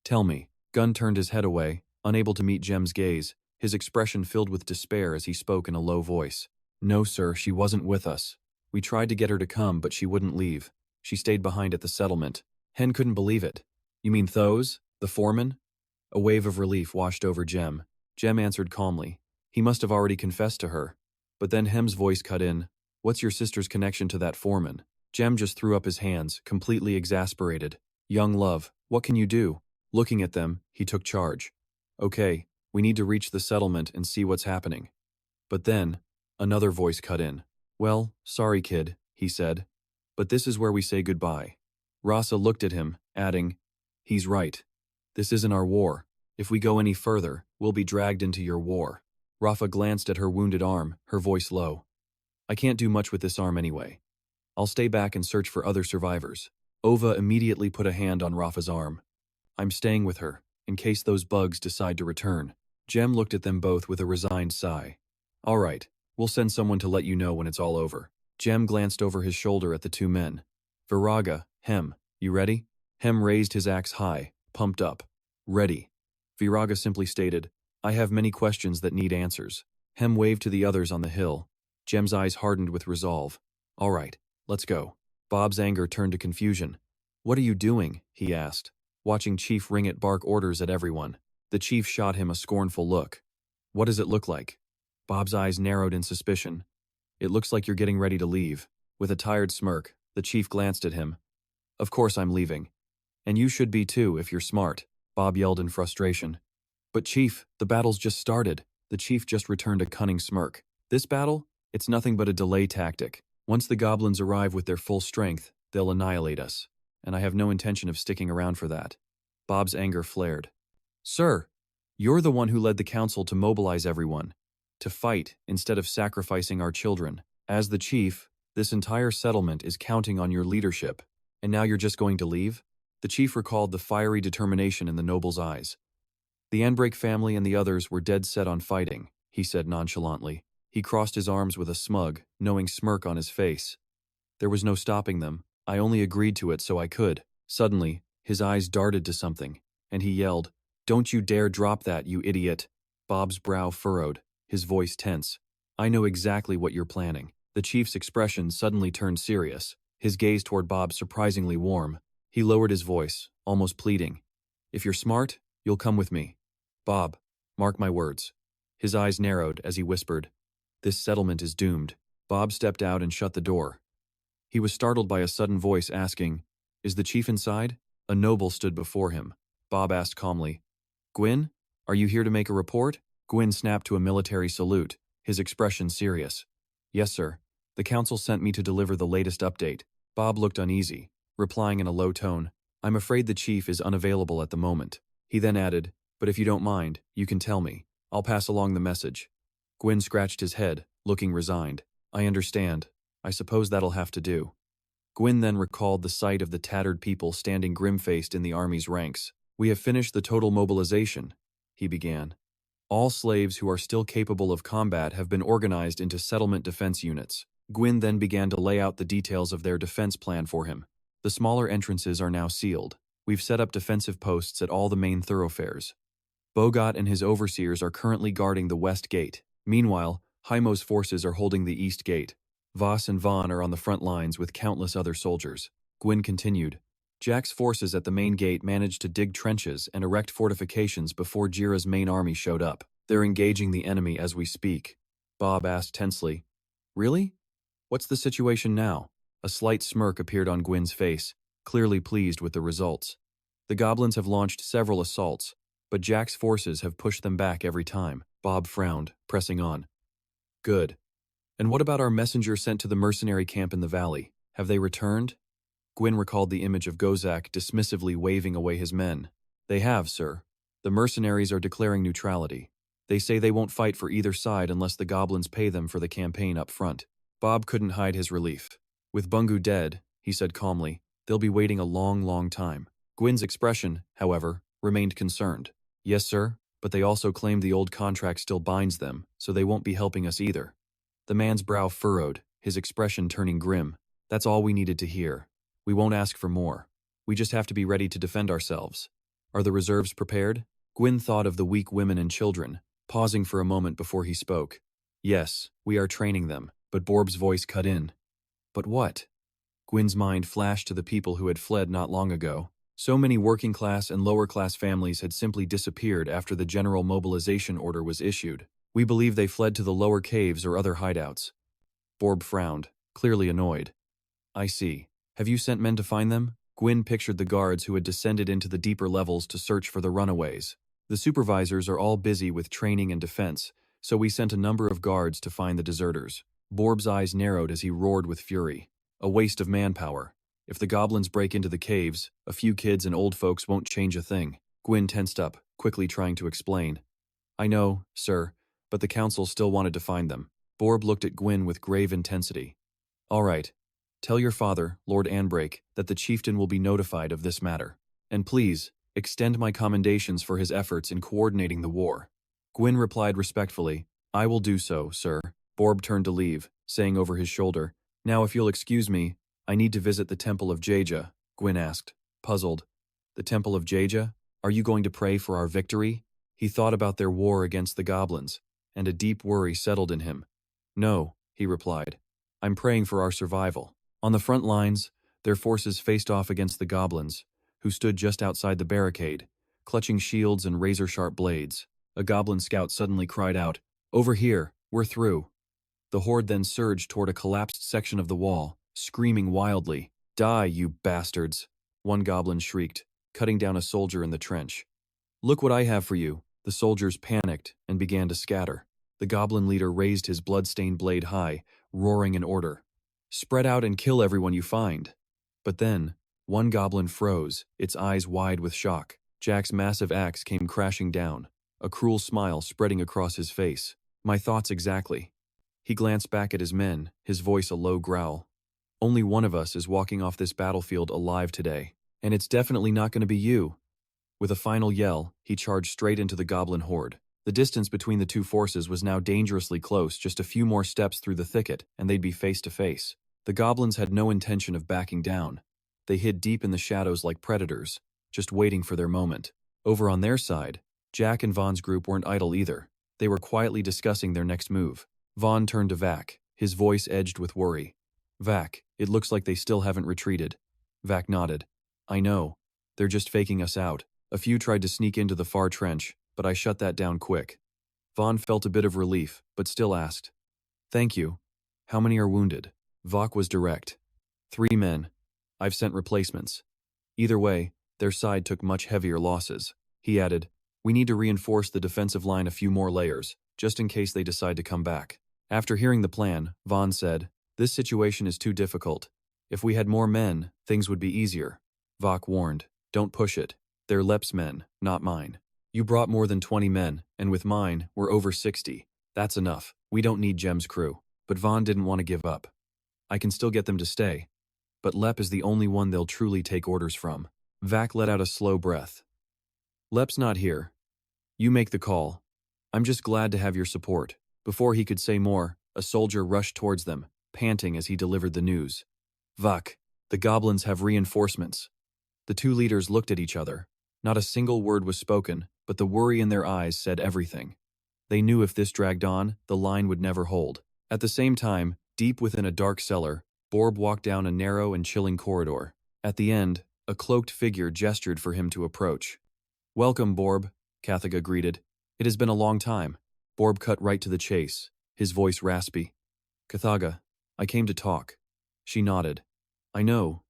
tell me." Gunn turned his head away, unable to meet Jem's gaze, his expression filled with despair as he spoke in a low voice. "No, sir, she wasn't with us. We tried to get her to come, but she wouldn't leave. She stayed behind at the settlement." Hen couldn't believe it. "You mean Thos, the foreman?" A wave of relief washed over Jem. Jem answered calmly, He must have already confessed to her. But then Hem's voice cut in. What's your sister's connection to that foreman? Jem just threw up his hands, completely exasperated. Young love, what can you do? Looking at them, he took charge. Okay, we need to reach the settlement and see what's happening. But then, another voice cut in. Well, sorry kid, he said. But this is where we say goodbye. Rasa looked at him, adding, he's right. This isn't our war. If we go any further, we'll be dragged into your war. Rafa glanced at her wounded arm, her voice low. I can't do much with this arm anyway. I'll stay back and search for other survivors. Ova immediately put a hand on Rafa's arm. I'm staying with her, in case those bugs decide to return. Jem looked at them both with a resigned sigh. All right, we'll send someone to let you know when it's all over. Jem glanced over his shoulder at the two men. Viraga, Hem, you ready? Hem raised his axe high, pumped up. Ready. Viraga simply stated, I have many questions that need answers. Hem waved to the others on the hill. Jem's eyes hardened with resolve. All right, let's go. Bob's anger turned to confusion. What are you doing? He asked, watching Chief Ringit bark orders at everyone. The chief shot him a scornful look. What does it look like? Bob's eyes narrowed in suspicion. It looks like you're getting ready to leave. With a tired smirk, the chief glanced at him. Of course I'm leaving. And you should be too if you're smart, Bob yelled in frustration. But chief, the battle's just started. The chief just returned a cunning smirk. This battle? It's nothing but a delay tactic. Once the goblins arrive with their full strength, they'll annihilate us. And I have no intention of sticking around for that. Bob's anger flared. Sir, you're the one who led the council to mobilize everyone. To fight instead of sacrificing our children. As the chief, this entire settlement is counting on your leadership. And now you're just going to leave? The chief recalled the fiery determination in the noble's eyes. The Anbrake family and the others were dead set on fighting, he said nonchalantly. He crossed his arms with a smug, knowing smirk on his face. There was no stopping them. I only agreed to it so I could. Suddenly, his eyes darted to something, and he yelled, Don't you dare drop that, you idiot. Bob's brow furrowed, his voice tense. I know exactly what you're planning. The chief's expression suddenly turned serious, his gaze toward Bob surprisingly warm. He lowered his voice, almost pleading. If you're smart, you'll come with me. Bob, mark my words. His eyes narrowed as he whispered, This settlement is doomed. Bob stepped out and shut the door. He was startled by a sudden voice asking, Is the chief inside? A noble stood before him. Bob asked calmly, Gwyn, are you here to make a report? Gwyn snapped to a military salute, his expression serious. Yes, sir. The council sent me to deliver the latest update. Bob looked uneasy, replying in a low tone, I'm afraid the chief is unavailable at the moment. He then added, But if you don't mind, you can tell me. I'll pass along the message. Gwyn scratched his head, looking resigned. I understand. I suppose that'll have to do. Gwyn then recalled the sight of the tattered people standing grim-faced in the army's ranks. We have finished the total mobilization, he began. All slaves who are still capable of combat have been organized into settlement defense units. Gwyn then began to lay out the details of their defense plan for him. The smaller entrances are now sealed. We've set up defensive posts at all the main thoroughfares. Bogot and his overseers are currently guarding the west gate. Meanwhile, Haimo's forces are holding the east gate. Voss and Vaughn are on the front lines with countless other soldiers. Gwyn continued. Jack's forces at the main gate managed to dig trenches and erect fortifications before Jira's main army showed up. They're engaging the enemy as we speak. Bob asked tensely, Really? What's the situation now? A slight smirk appeared on Gwyn's face, clearly pleased with the results. The goblins have launched several assaults, but Jack's forces have pushed them back every time. Bob frowned, pressing on. Good. And what about our messenger sent to the mercenary camp in the valley? Have they returned? Gwyn recalled the image of Gozak dismissively waving away his men. They have, sir. The mercenaries are declaring neutrality. They say they won't fight for either side unless the goblins pay them for the campaign up front. Bob couldn't hide his relief. With Bungu dead, he said calmly, they'll be waiting a long, long time. Gwyn's expression, however, remained concerned. Yes, sir, but they also claim the old contract still binds them, so they won't be helping us either. The man's brow furrowed, his expression turning grim. That's all we needed to hear. We won't ask for more. We just have to be ready to defend ourselves. Are the reserves prepared? Gwyn thought of the weak women and children, pausing for a moment before he spoke. Yes, we are training them, but Borb's voice cut in. But what? Gwyn's mind flashed to the people who had fled not long ago. So many working-class and lower-class families had simply disappeared after the general mobilization order was issued. We believe they fled to the lower caves or other hideouts. Borb frowned, clearly annoyed. I see. Have you sent men to find them? Gwyn pictured the guards who had descended into the deeper levels to search for the runaways. The supervisors are all busy with training and defense, so we sent a number of guards to find the deserters. Borb's eyes narrowed as he roared with fury. A waste of manpower. If the goblins break into the caves, a few kids and old folks won't change a thing. Gwyn tensed up, quickly trying to explain. I know, sir, but the council still wanted to find them. Borb looked at Gwyn with grave intensity. All right. Tell your father, Lord Anbrake, that the chieftain will be notified of this matter. And please, extend my commendations for his efforts in coordinating the war. Gwyn replied respectfully, I will do so, sir. Borb turned to leave, saying over his shoulder, Now if you'll excuse me, I need to visit the Temple of Jaja. Gwyn asked, puzzled. The Temple of Jaja? Are you going to pray for our victory? He thought about their war against the goblins, and a deep worry settled in him. No, he replied. I'm praying for our survival. On the front lines, their forces faced off against the goblins, who stood just outside the barricade, clutching shields and razor-sharp blades. A goblin scout suddenly cried out, Over here, we're through. The horde then surged toward a collapsed section of the wall, screaming wildly, Die, you bastards! One goblin shrieked, cutting down a soldier in the trench. Look what I have for you! The soldiers panicked and began to scatter. The goblin leader raised his blood-stained blade high, roaring an order. Spread out and kill everyone you find. But then, one goblin froze, its eyes wide with shock. Jack's massive axe came crashing down, a cruel smile spreading across his face. My thoughts exactly. He glanced back at his men, his voice a low growl. Only one of us is walking off this battlefield alive today, and it's definitely not going to be you. With a final yell, he charged straight into the goblin horde. The distance between the two forces was now dangerously close, just a few more steps through the thicket, and they'd be face to face. The goblins had no intention of backing down. They hid deep in the shadows like predators, just waiting for their moment. Over on their side, Jack and Vaughn's group weren't idle either. They were quietly discussing their next move. Vaughn turned to Vac, his voice edged with worry. Vac, it looks like they still haven't retreated. Vac nodded. I know. They're just faking us out. A few tried to sneak into the far trench, but I shut that down quick. Vaughn felt a bit of relief, but still asked. Thank you. How many are wounded? Vac was direct. 3 men. I've sent replacements. Either way, their side took much heavier losses. He added, we need to reinforce the defensive line a few more layers, just in case they decide to come back. After hearing the plan, Vaughn said, this situation is too difficult. If we had more men, things would be easier. Vac warned, don't push it. They're Lep's men, not mine. You brought more than 20 men, and with mine, we're over 60. That's enough. We don't need Jem's crew. But Vaughn didn't want to give up. I can still get them to stay. But Lep is the only one they'll truly take orders from. Vac let out a slow breath. Lep's not here. You make the call. I'm just glad to have your support. Before he could say more, a soldier rushed towards them, panting as he delivered the news. Vac, the goblins have reinforcements. The two leaders looked at each other. Not a single word was spoken, but the worry in their eyes said everything. They knew if this dragged on, the line would never hold. At the same time, deep within a dark cellar, Borb walked down a narrow and chilling corridor. At the end, a cloaked figure gestured for him to approach. Welcome, Borb, Kathiga greeted. It has been a long time. Borb cut right to the chase, his voice raspy. Kathaga, I came to talk. She nodded. I know.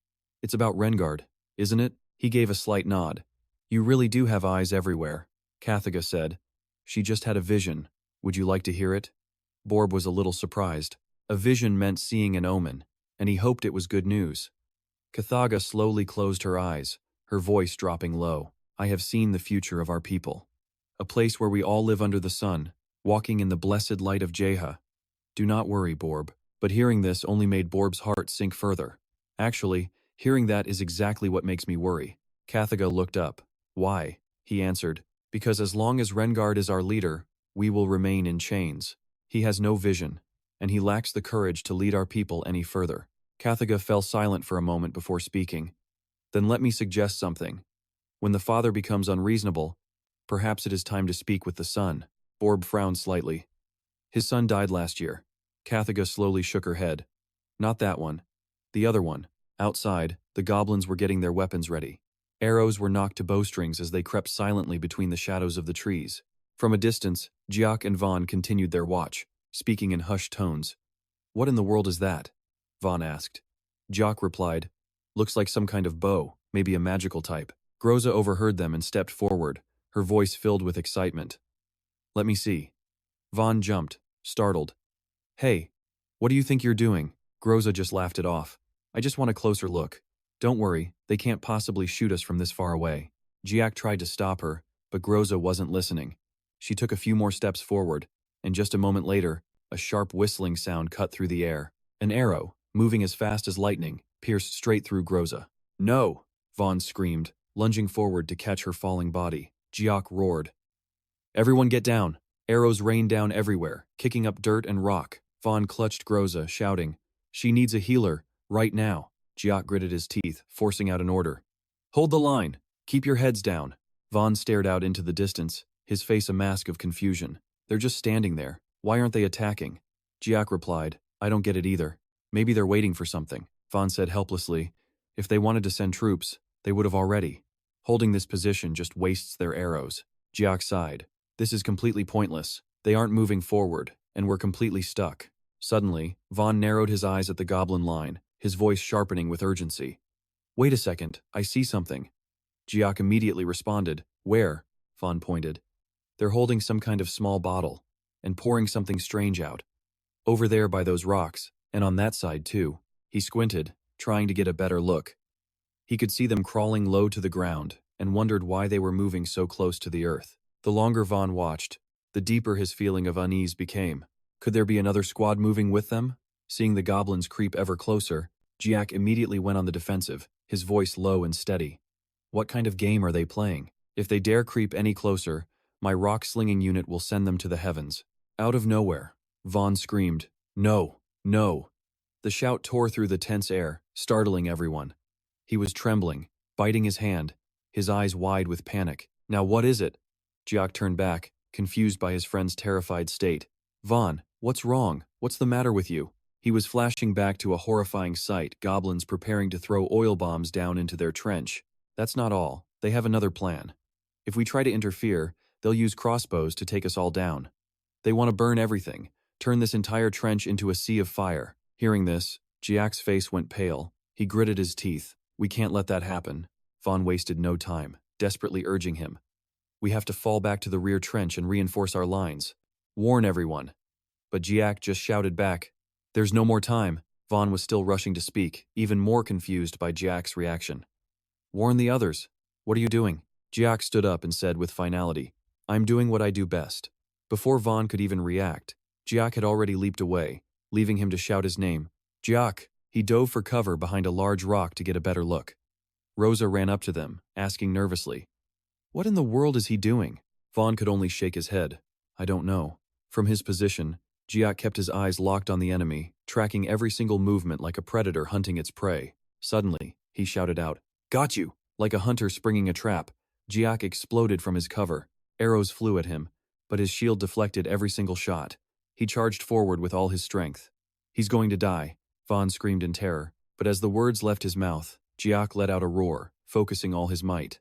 It's about Rengard, isn't it? He gave a slight nod. You really do have eyes everywhere, Kathiga said. She just had a vision. Would you like to hear it? Borb was a little surprised. A vision meant seeing an omen, and he hoped it was good news. Kathaga slowly closed her eyes, her voice dropping low. I have seen the future of our people. A place where we all live under the sun, walking in the blessed light of Jeha. Do not worry, Borb. But hearing this only made Borb's heart sink further. Actually, hearing that is exactly what makes me worry. Kathiga looked up. Why? He answered. Because as long as Rengard is our leader, we will remain in chains. He has no vision, and he lacks the courage to lead our people any further. Kathiga fell silent for a moment before speaking. Then let me suggest something. When the father becomes unreasonable, perhaps it is time to speak with the son. Borb frowned slightly. His son died last year. Kathiga slowly shook her head. Not that one. The other one. Outside, the goblins were getting their weapons ready. Arrows were knocked to bowstrings as they crept silently between the shadows of the trees. From a distance, Jiak and Vaughn continued their watch, speaking in hushed tones. "What in the world is that?" Vaughn asked. Jiak replied, "Looks like some kind of bow, maybe a magical type." Groza overheard them and stepped forward, her voice filled with excitement. "Let me see." Vaughn jumped, startled. "Hey, what do you think you're doing?" Groza just laughed it off. "I just want a closer look. Don't worry, they can't possibly shoot us from this far away." Jiak tried to stop her, but Groza wasn't listening. She took a few more steps forward, and just a moment later, a sharp whistling sound cut through the air. An arrow, moving as fast as lightning, pierced straight through Groza. "No!" Vaughn screamed, lunging forward to catch her falling body. Jiak roared. "Everyone get down!" Arrows rained down everywhere, kicking up dirt and rock. Vaughn clutched Groza, shouting, "She needs a healer, right now." Jiak gritted his teeth, forcing out an order. "Hold the line! Keep your heads down!" Vaughn stared out into the distance, his face a mask of confusion. "They're just standing there. Why aren't they attacking?" Jiak replied, "I don't get it either. Maybe they're waiting for something." Vaughn said helplessly, "If they wanted to send troops, they would have already. Holding this position just wastes their arrows." Jiak sighed. "This is completely pointless. They aren't moving forward, and we're completely stuck." Suddenly, Vaughn narrowed his eyes at the goblin line, his voice sharpening with urgency. "Wait a second, I see something." Jiak immediately responded. "Where?" Vaughn pointed. "They're holding some kind of small bottle, and pouring something strange out. Over there by those rocks, and on that side too." He squinted, trying to get a better look. He could see them crawling low to the ground, and wondered why they were moving so close to the earth. The longer Vaughn watched, the deeper his feeling of unease became. Could there be another squad moving with them? Seeing the goblins creep ever closer, Jiak immediately went on the defensive, his voice low and steady. "What kind of game are they playing? If they dare creep any closer, my rock-slinging unit will send them to the heavens." Out of nowhere, Vaughn screamed, "No, no." The shout tore through the tense air, startling everyone. He was trembling, biting his hand, his eyes wide with panic. "Now what is it?" Jiak turned back, confused by his friend's terrified state. "Vaughn, what's wrong? What's the matter with you?" He was flashing back to a horrifying sight, goblins preparing to throw oil bombs down into their trench. "That's not all. They have another plan. If we try to interfere, they'll use crossbows to take us all down. They want to burn everything, turn this entire trench into a sea of fire." Hearing this, Jiak's face went pale. He gritted his teeth. "We can't let that happen." Vaughn wasted no time, desperately urging him. "We have to fall back to the rear trench and reinforce our lines. Warn everyone." But Jiak just shouted back, "There's no more time." Vaughn was still rushing to speak, even more confused by Jiak's reaction. "Warn the others. What are you doing?" Jiak stood up and said with finality, "I'm doing what I do best." Before Vaughn could even react, Jiak had already leaped away, leaving him to shout his name. "Jiak!" He dove for cover behind a large rock to get a better look. Rosa ran up to them, asking nervously, "What in the world is he doing?" Vaughn could only shake his head. "I don't know." From his position, Jiak kept his eyes locked on the enemy, tracking every single movement like a predator hunting its prey. Suddenly, he shouted out, "Got you!" Like a hunter springing a trap, Jiak exploded from his cover. Arrows flew at him, but his shield deflected every single shot. He charged forward with all his strength. "He's going to die," Vaughn screamed in terror, but as the words left his mouth, Jiak let out a roar, focusing all his might.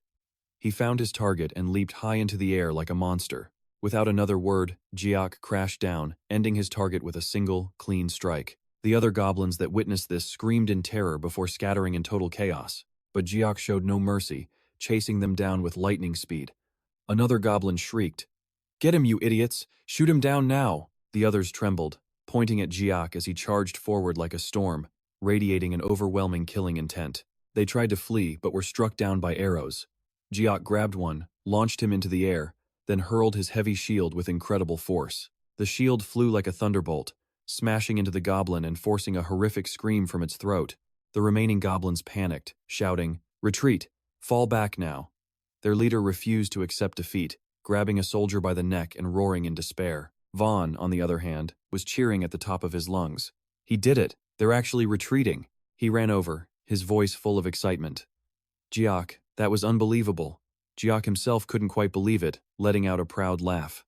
He found his target and leaped high into the air like a monster. Without another word, Jiak crashed down, ending his target with a single, clean strike. The other goblins that witnessed this screamed in terror before scattering in total chaos, but Jiak showed no mercy, chasing them down with lightning speed. Another goblin shrieked, "Get him, you idiots! Shoot him down now!" The others trembled, pointing at Jiak as he charged forward like a storm, radiating an overwhelming killing intent. They tried to flee, but were struck down by arrows. Jiak grabbed one, launched him into the air, then hurled his heavy shield with incredible force. The shield flew like a thunderbolt, smashing into the goblin and forcing a horrific scream from its throat. The remaining goblins panicked, shouting, "Retreat! Fall back now!" Their leader refused to accept defeat, grabbing a soldier by the neck and roaring in despair. Vaughn, on the other hand, was cheering at the top of his lungs. "He did it! They're actually retreating!" He ran over, his voice full of excitement. "Jiak, that was unbelievable." Jiak himself couldn't quite believe it, letting out a proud laugh.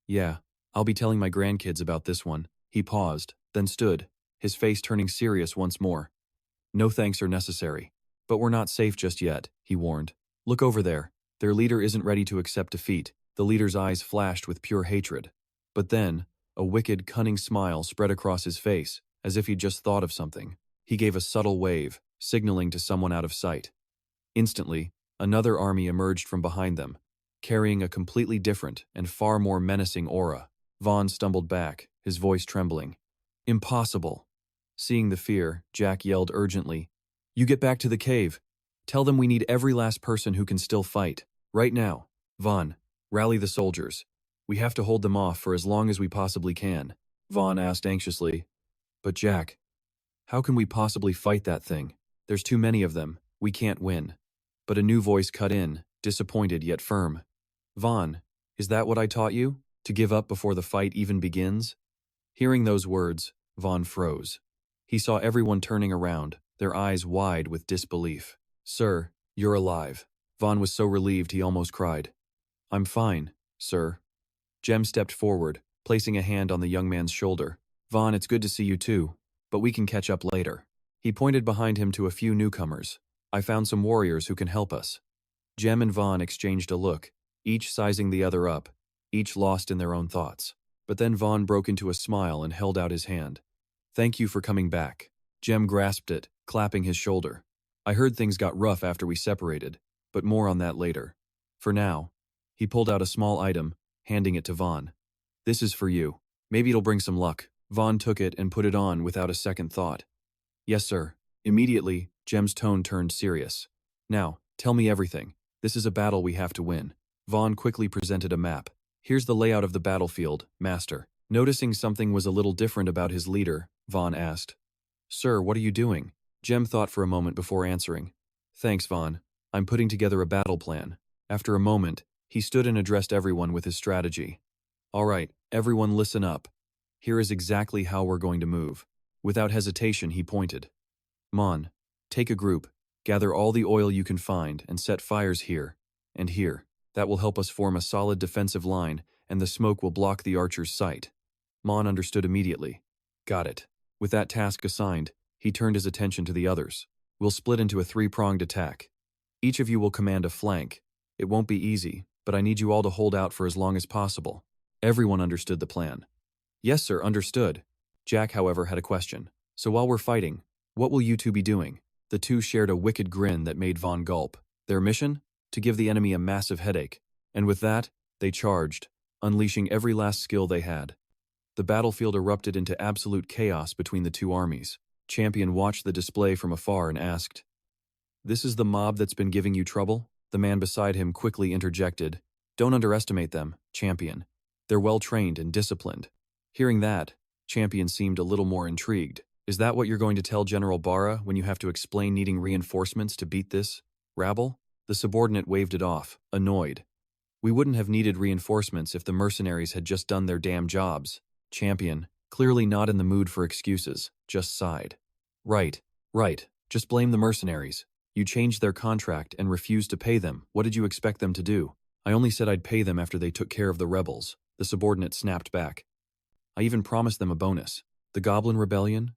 "Yeah, I'll be telling my grandkids about this one." He paused, then stood, his face turning serious once more. "No thanks are necessary. But we're not safe just yet," he warned. "Look over there. Their leader isn't ready to accept defeat. The leader's eyes flashed with pure hatred. But then, a wicked, cunning smile spread across his face, as if he'd just thought of something. He gave a subtle wave, signaling to someone out of sight. Instantly, another army emerged from behind them, carrying a completely different and far more menacing aura. Vaughn stumbled back, his voice trembling. Impossible. Seeing the fear, Jack yelled urgently, "You get back to the cave. Tell them we need every last person who can still fight. Right now. Vaughn, rally the soldiers. We have to hold them off for as long as we possibly can." Vaughn asked anxiously, "But Jack, how can we possibly fight that thing? There's too many of them. We can't win." But a new voice cut in, disappointed yet firm. "Vaughn, is that what I taught you? To give up before the fight even begins?" Hearing those words, Vaughn froze. He saw everyone turning around, their eyes wide with disbelief. "Sir, you're alive." Vaughn was so relieved he almost cried. "I'm fine, sir." Jem stepped forward, placing a hand on the young man's shoulder. "Vaughn, it's good to see you too, but we can catch up later." He pointed behind him to a few newcomers. "I found some warriors who can help us." Jem and Vaughn exchanged a look, each sizing the other up, each lost in their own thoughts. But then Vaughn broke into a smile and held out his hand. "Thank you for coming back." Jem grasped it, clapping his shoulder. "I heard things got rough after we separated, but more on that later. For now." He pulled out a small item, handing it to Vaughn. "This is for you. Maybe it'll bring some luck." Vaughn took it and put it on without a second thought. "Yes, sir." Immediately, Jem's tone turned serious. "Now, tell me everything. This is a battle we have to win." Vaughn quickly presented a map. "Here's the layout of the battlefield, Master." Noticing something was a little different about his leader, Vaughn asked, "Sir, what are you doing?" Jem thought for a moment before answering. "Thanks, Vaughn. I'm putting together a battle plan." After a moment, he stood and addressed everyone with his strategy. "All right, everyone listen up. Here is exactly how we're going to move." Without hesitation, he pointed. "Mon, take a group, gather all the oil you can find, and set fires here and here. That will help us form a solid defensive line, and the smoke will block the archer's sight." Mon understood immediately. "Got it." With that task assigned, he turned his attention to the others. "We'll split into a three-pronged attack. Each of you will command a flank. It won't be easy, but I need you all to hold out for as long as possible." Everyone understood the plan. "Yes, sir, understood." Jack, however, had a question. "So while we're fighting, what will you two be doing?" The two shared a wicked grin that made Vaughn gulp. Their mission? To give the enemy a massive headache. And with that, they charged, unleashing every last skill they had. The battlefield erupted into absolute chaos between the two armies. Champion watched the display from afar and asked, "This is the mob that's been giving you trouble?" The man beside him quickly interjected, "Don't underestimate them, Champion. They're well-trained and disciplined." Hearing that, Champion seemed a little more intrigued. "Is that what you're going to tell General Barra when you have to explain needing reinforcements to beat this rabble?" The subordinate waved it off, annoyed. "We wouldn't have needed reinforcements if the mercenaries had just done their damn jobs." Champion, clearly not in the mood for excuses, just sighed. Right. Just blame the mercenaries. You changed their contract and refused to pay them. What did you expect them to do?" "I only said I'd pay them after they took care of the rebels," the subordinate snapped back. "I even promised them a bonus." "The Goblin Rebellion?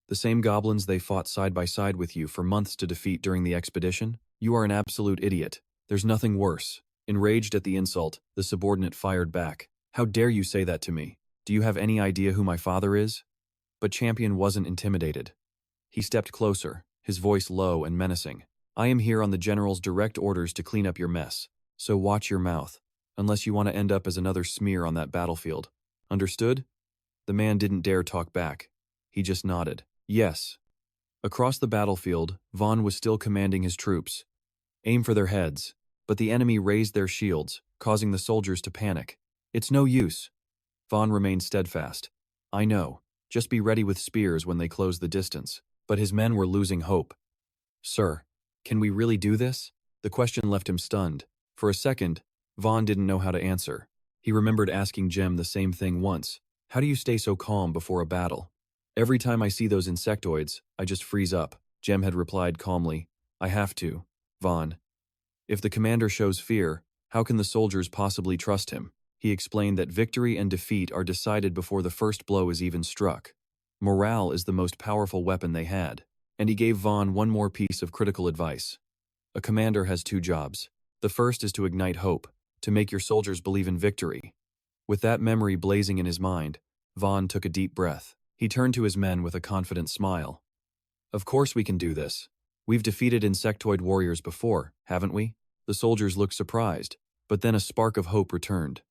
The same goblins they fought side by side with you for months to defeat during the expedition? You are an absolute idiot. There's nothing worse." Enraged at the insult, the subordinate fired back. "How dare you say that to me? Do you have any idea who my father is?" But Champion wasn't intimidated. He stepped closer, his voice low and menacing. "I am here on the General's direct orders to clean up your mess, so watch your mouth, unless you want to end up as another smear on that battlefield. Understood?" The man didn't dare talk back. He just nodded. "Yes." Across the battlefield, Vaughn was still commanding his troops. "Aim for their heads." But the enemy raised their shields, causing the soldiers to panic. "It's no use." Vaughn remained steadfast. "I know. Just be ready with spears when they close the distance." But his men were losing hope. "Sir, can we really do this?" The question left him stunned. For a second, Vaughn didn't know how to answer. He remembered asking Jem the same thing once. "How do you stay so calm before a battle?" "Every time I see those insectoids, I just freeze up," Jem had replied calmly. "I have to, Vaughn. If the commander shows fear, how can the soldiers possibly trust him?" He explained that victory and defeat are decided before the first blow is even struck. Morale is the most powerful weapon they had. And he gave Vaughn one more piece of critical advice. A commander has two jobs. The first is to ignite hope, to make your soldiers believe in victory. With that memory blazing in his mind, Vaughn took a deep breath. He turned to his men with a confident smile. Of course we can do this. We've defeated insectoid warriors before, haven't we? The soldiers looked surprised, but then a spark of hope returned.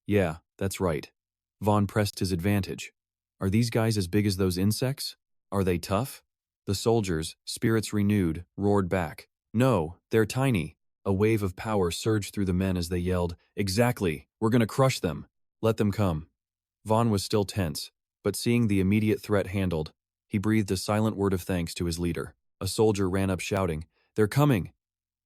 Yeah, that's right. Vaughn pressed his advantage. Are these guys as big as those insects? Are they tough? The soldiers, spirits renewed, roared back. No, they're tiny. A wave of power surged through the men as they yelled, "Exactly! We're gonna crush them! Let them come!" Vaughn was still tense, but seeing the immediate threat handled, he breathed a silent word of thanks to his leader. A soldier ran up shouting, "They're coming!"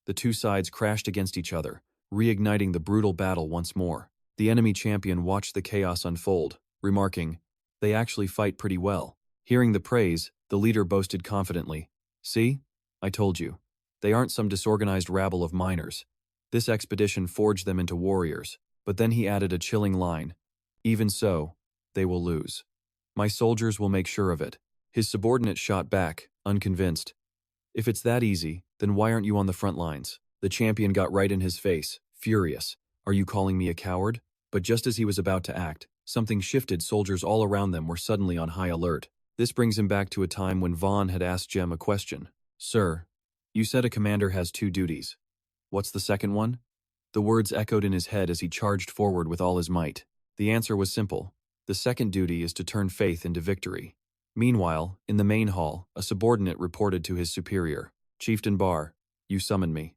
The two sides crashed against each other, reigniting the brutal battle once more. The enemy champion watched the chaos unfold, remarking, "They actually fight pretty well." Hearing the praise, the leader boasted confidently, "See? I told you. They aren't some disorganized rabble of miners. This expedition forged them into warriors." But then he added a chilling line, "Even so, they will lose. My soldiers will make sure of it." His subordinate shot back, unconvinced. "If it's that easy, then why aren't you on the front lines?" The champion got right in his face, furious. "Are you calling me a coward?" But just as he was about to act, something shifted. Soldiers all around them were suddenly on high alert. This brings him back to a time when Vaughn had asked Jem a question. "Sir, you said a commander has two duties. What's the second one?" The words echoed in his head as he charged forward with all his might. The answer was simple. The second duty is to turn faith into victory. Meanwhile, in the main hall, a subordinate reported to his superior. "Chieftain Bar, you summoned me."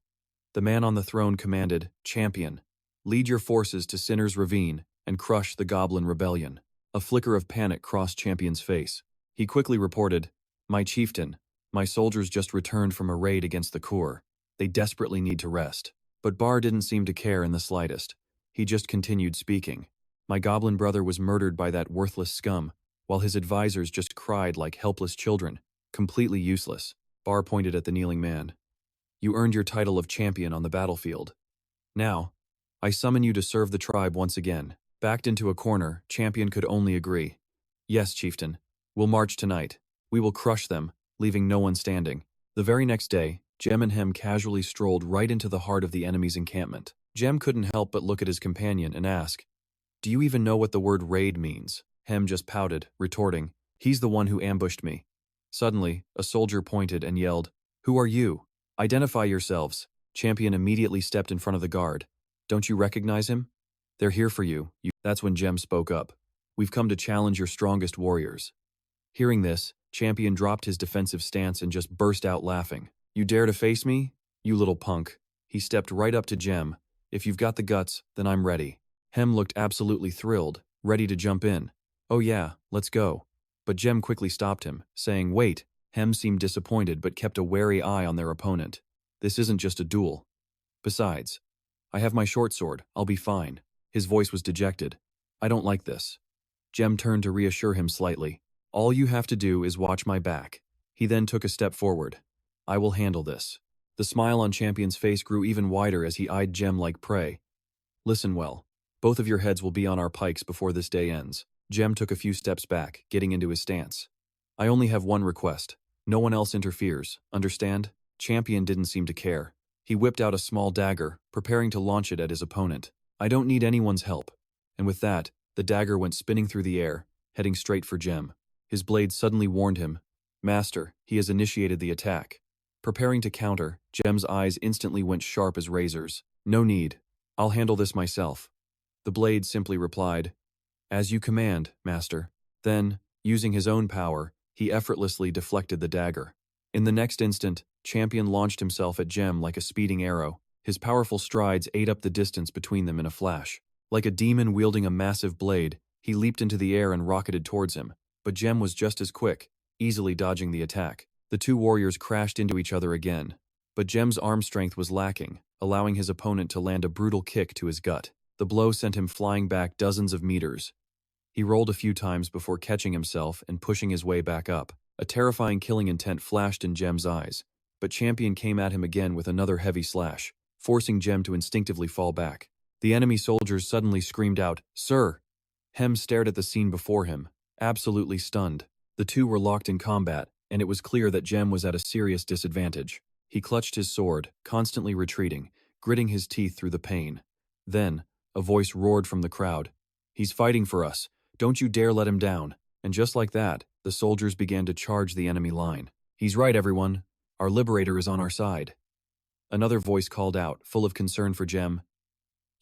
The man on the throne commanded, "Champion, lead your forces to Sinner's Ravine and crush the Goblin rebellion." A flicker of panic crossed Champion's face. He quickly reported, "My chieftain, my soldiers just returned from a raid against the Kur. They desperately need to rest." But Bar didn't seem to care in the slightest. He just continued speaking. "My goblin brother was murdered by that worthless scum, while his advisors just cried like helpless children. Completely useless." Bar pointed at the kneeling man. "You earned your title of champion on the battlefield. Now, I summon you to serve the tribe once again." Backed into a corner, Champion could only agree. "Yes, chieftain. We'll march tonight. We will crush them, leaving no one standing." The very next day, Jem and Hem casually strolled right into the heart of the enemy's encampment. Jem couldn't help but look at his companion and ask, "Do you even know what the word raid means?" Hem just pouted, retorting, "He's the one who ambushed me." Suddenly, a soldier pointed and yelled, "Who are you? Identify yourselves." Champion immediately stepped in front of the guard. "Don't you recognize him? They're here for you." That's when Jem spoke up. "We've come to challenge your strongest warriors." Hearing this, Champion dropped his defensive stance and just burst out laughing. "You dare to face me? You little punk." He stepped right up to Jem. "If you've got the guts, then I'm ready." Hem looked absolutely thrilled, ready to jump in. "Oh yeah, let's go." But Jem quickly stopped him, saying, "Wait." Hem seemed disappointed but kept a wary eye on their opponent. "This isn't just a duel. Besides, I have my short sword, I'll be fine." His voice was dejected. "I don't like this." Jem turned to reassure him slightly. "All you have to do is watch my back." He then took a step forward. "I will handle this." The smile on Champion's face grew even wider as he eyed Jem like prey. "Listen well. Both of your heads will be on our pikes before this day ends." Jem took a few steps back, getting into his stance. "I only have one request. No one else interferes, understand?" Champion didn't seem to care. He whipped out a small dagger, preparing to launch it at his opponent. "I don't need anyone's help." And with that, the dagger went spinning through the air, heading straight for Jem. His blade suddenly warned him, "Master, he has initiated the attack." Preparing to counter, Jem's eyes instantly went sharp as razors. "No need. I'll handle this myself." The blade simply replied, "As you command, master." Then, using his own power, he effortlessly deflected the dagger. In the next instant, Champion launched himself at Jem like a speeding arrow. His powerful strides ate up the distance between them in a flash. Like a demon wielding a massive blade, he leaped into the air and rocketed towards him. But Jem was just as quick, easily dodging the attack. The two warriors crashed into each other again. But Jem's arm strength was lacking, allowing his opponent to land a brutal kick to his gut. The blow sent him flying back dozens of meters. He rolled a few times before catching himself and pushing his way back up. A terrifying killing intent flashed in Jem's eyes, but Champion came at him again with another heavy slash, forcing Jem to instinctively fall back. The enemy soldiers suddenly screamed out, "Sir!" Hem stared at the scene before him, absolutely stunned. The two were locked in combat, and it was clear that Jem was at a serious disadvantage. He clutched his sword, constantly retreating, gritting his teeth through the pain. Then, a voice roared from the crowd. "He's fighting for us. Don't you dare let him down." And just like that, the soldiers began to charge the enemy line. "He's right, everyone. Our liberator is on our side." Another voice called out, full of concern for Jem.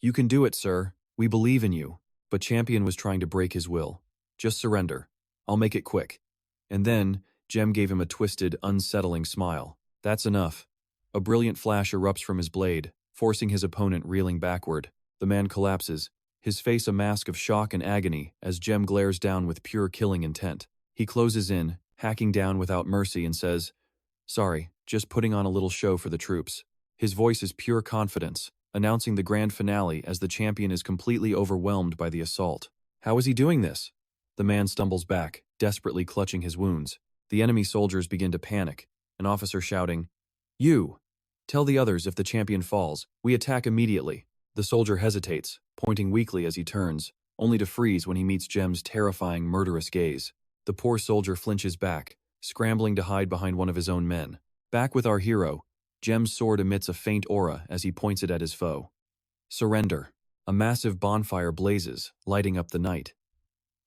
"You can do it, sir. We believe in you." But Champion was trying to break his will. "Just surrender. I'll make it quick." And then, Jem gave him a twisted, unsettling smile. "That's enough." A brilliant flash erupts from his blade, forcing his opponent reeling backward. The man collapses, his face a mask of shock and agony as Jem glares down with pure killing intent. He closes in, hacking down without mercy, and says, "Sorry, just putting on a little show for the troops." His voice is pure confidence, announcing the grand finale as the champion is completely overwhelmed by the assault. How is he doing this? The man stumbles back, desperately clutching his wounds. The enemy soldiers begin to panic, an officer shouting, "You! Tell the others if the champion falls, we attack immediately." The soldier hesitates, pointing weakly as he turns, only to freeze when he meets Jem's terrifying, murderous gaze. The poor soldier flinches back, scrambling to hide behind one of his own men. Back with our hero, Jem's sword emits a faint aura as he points it at his foe. Surrender. A massive bonfire blazes, lighting up the night.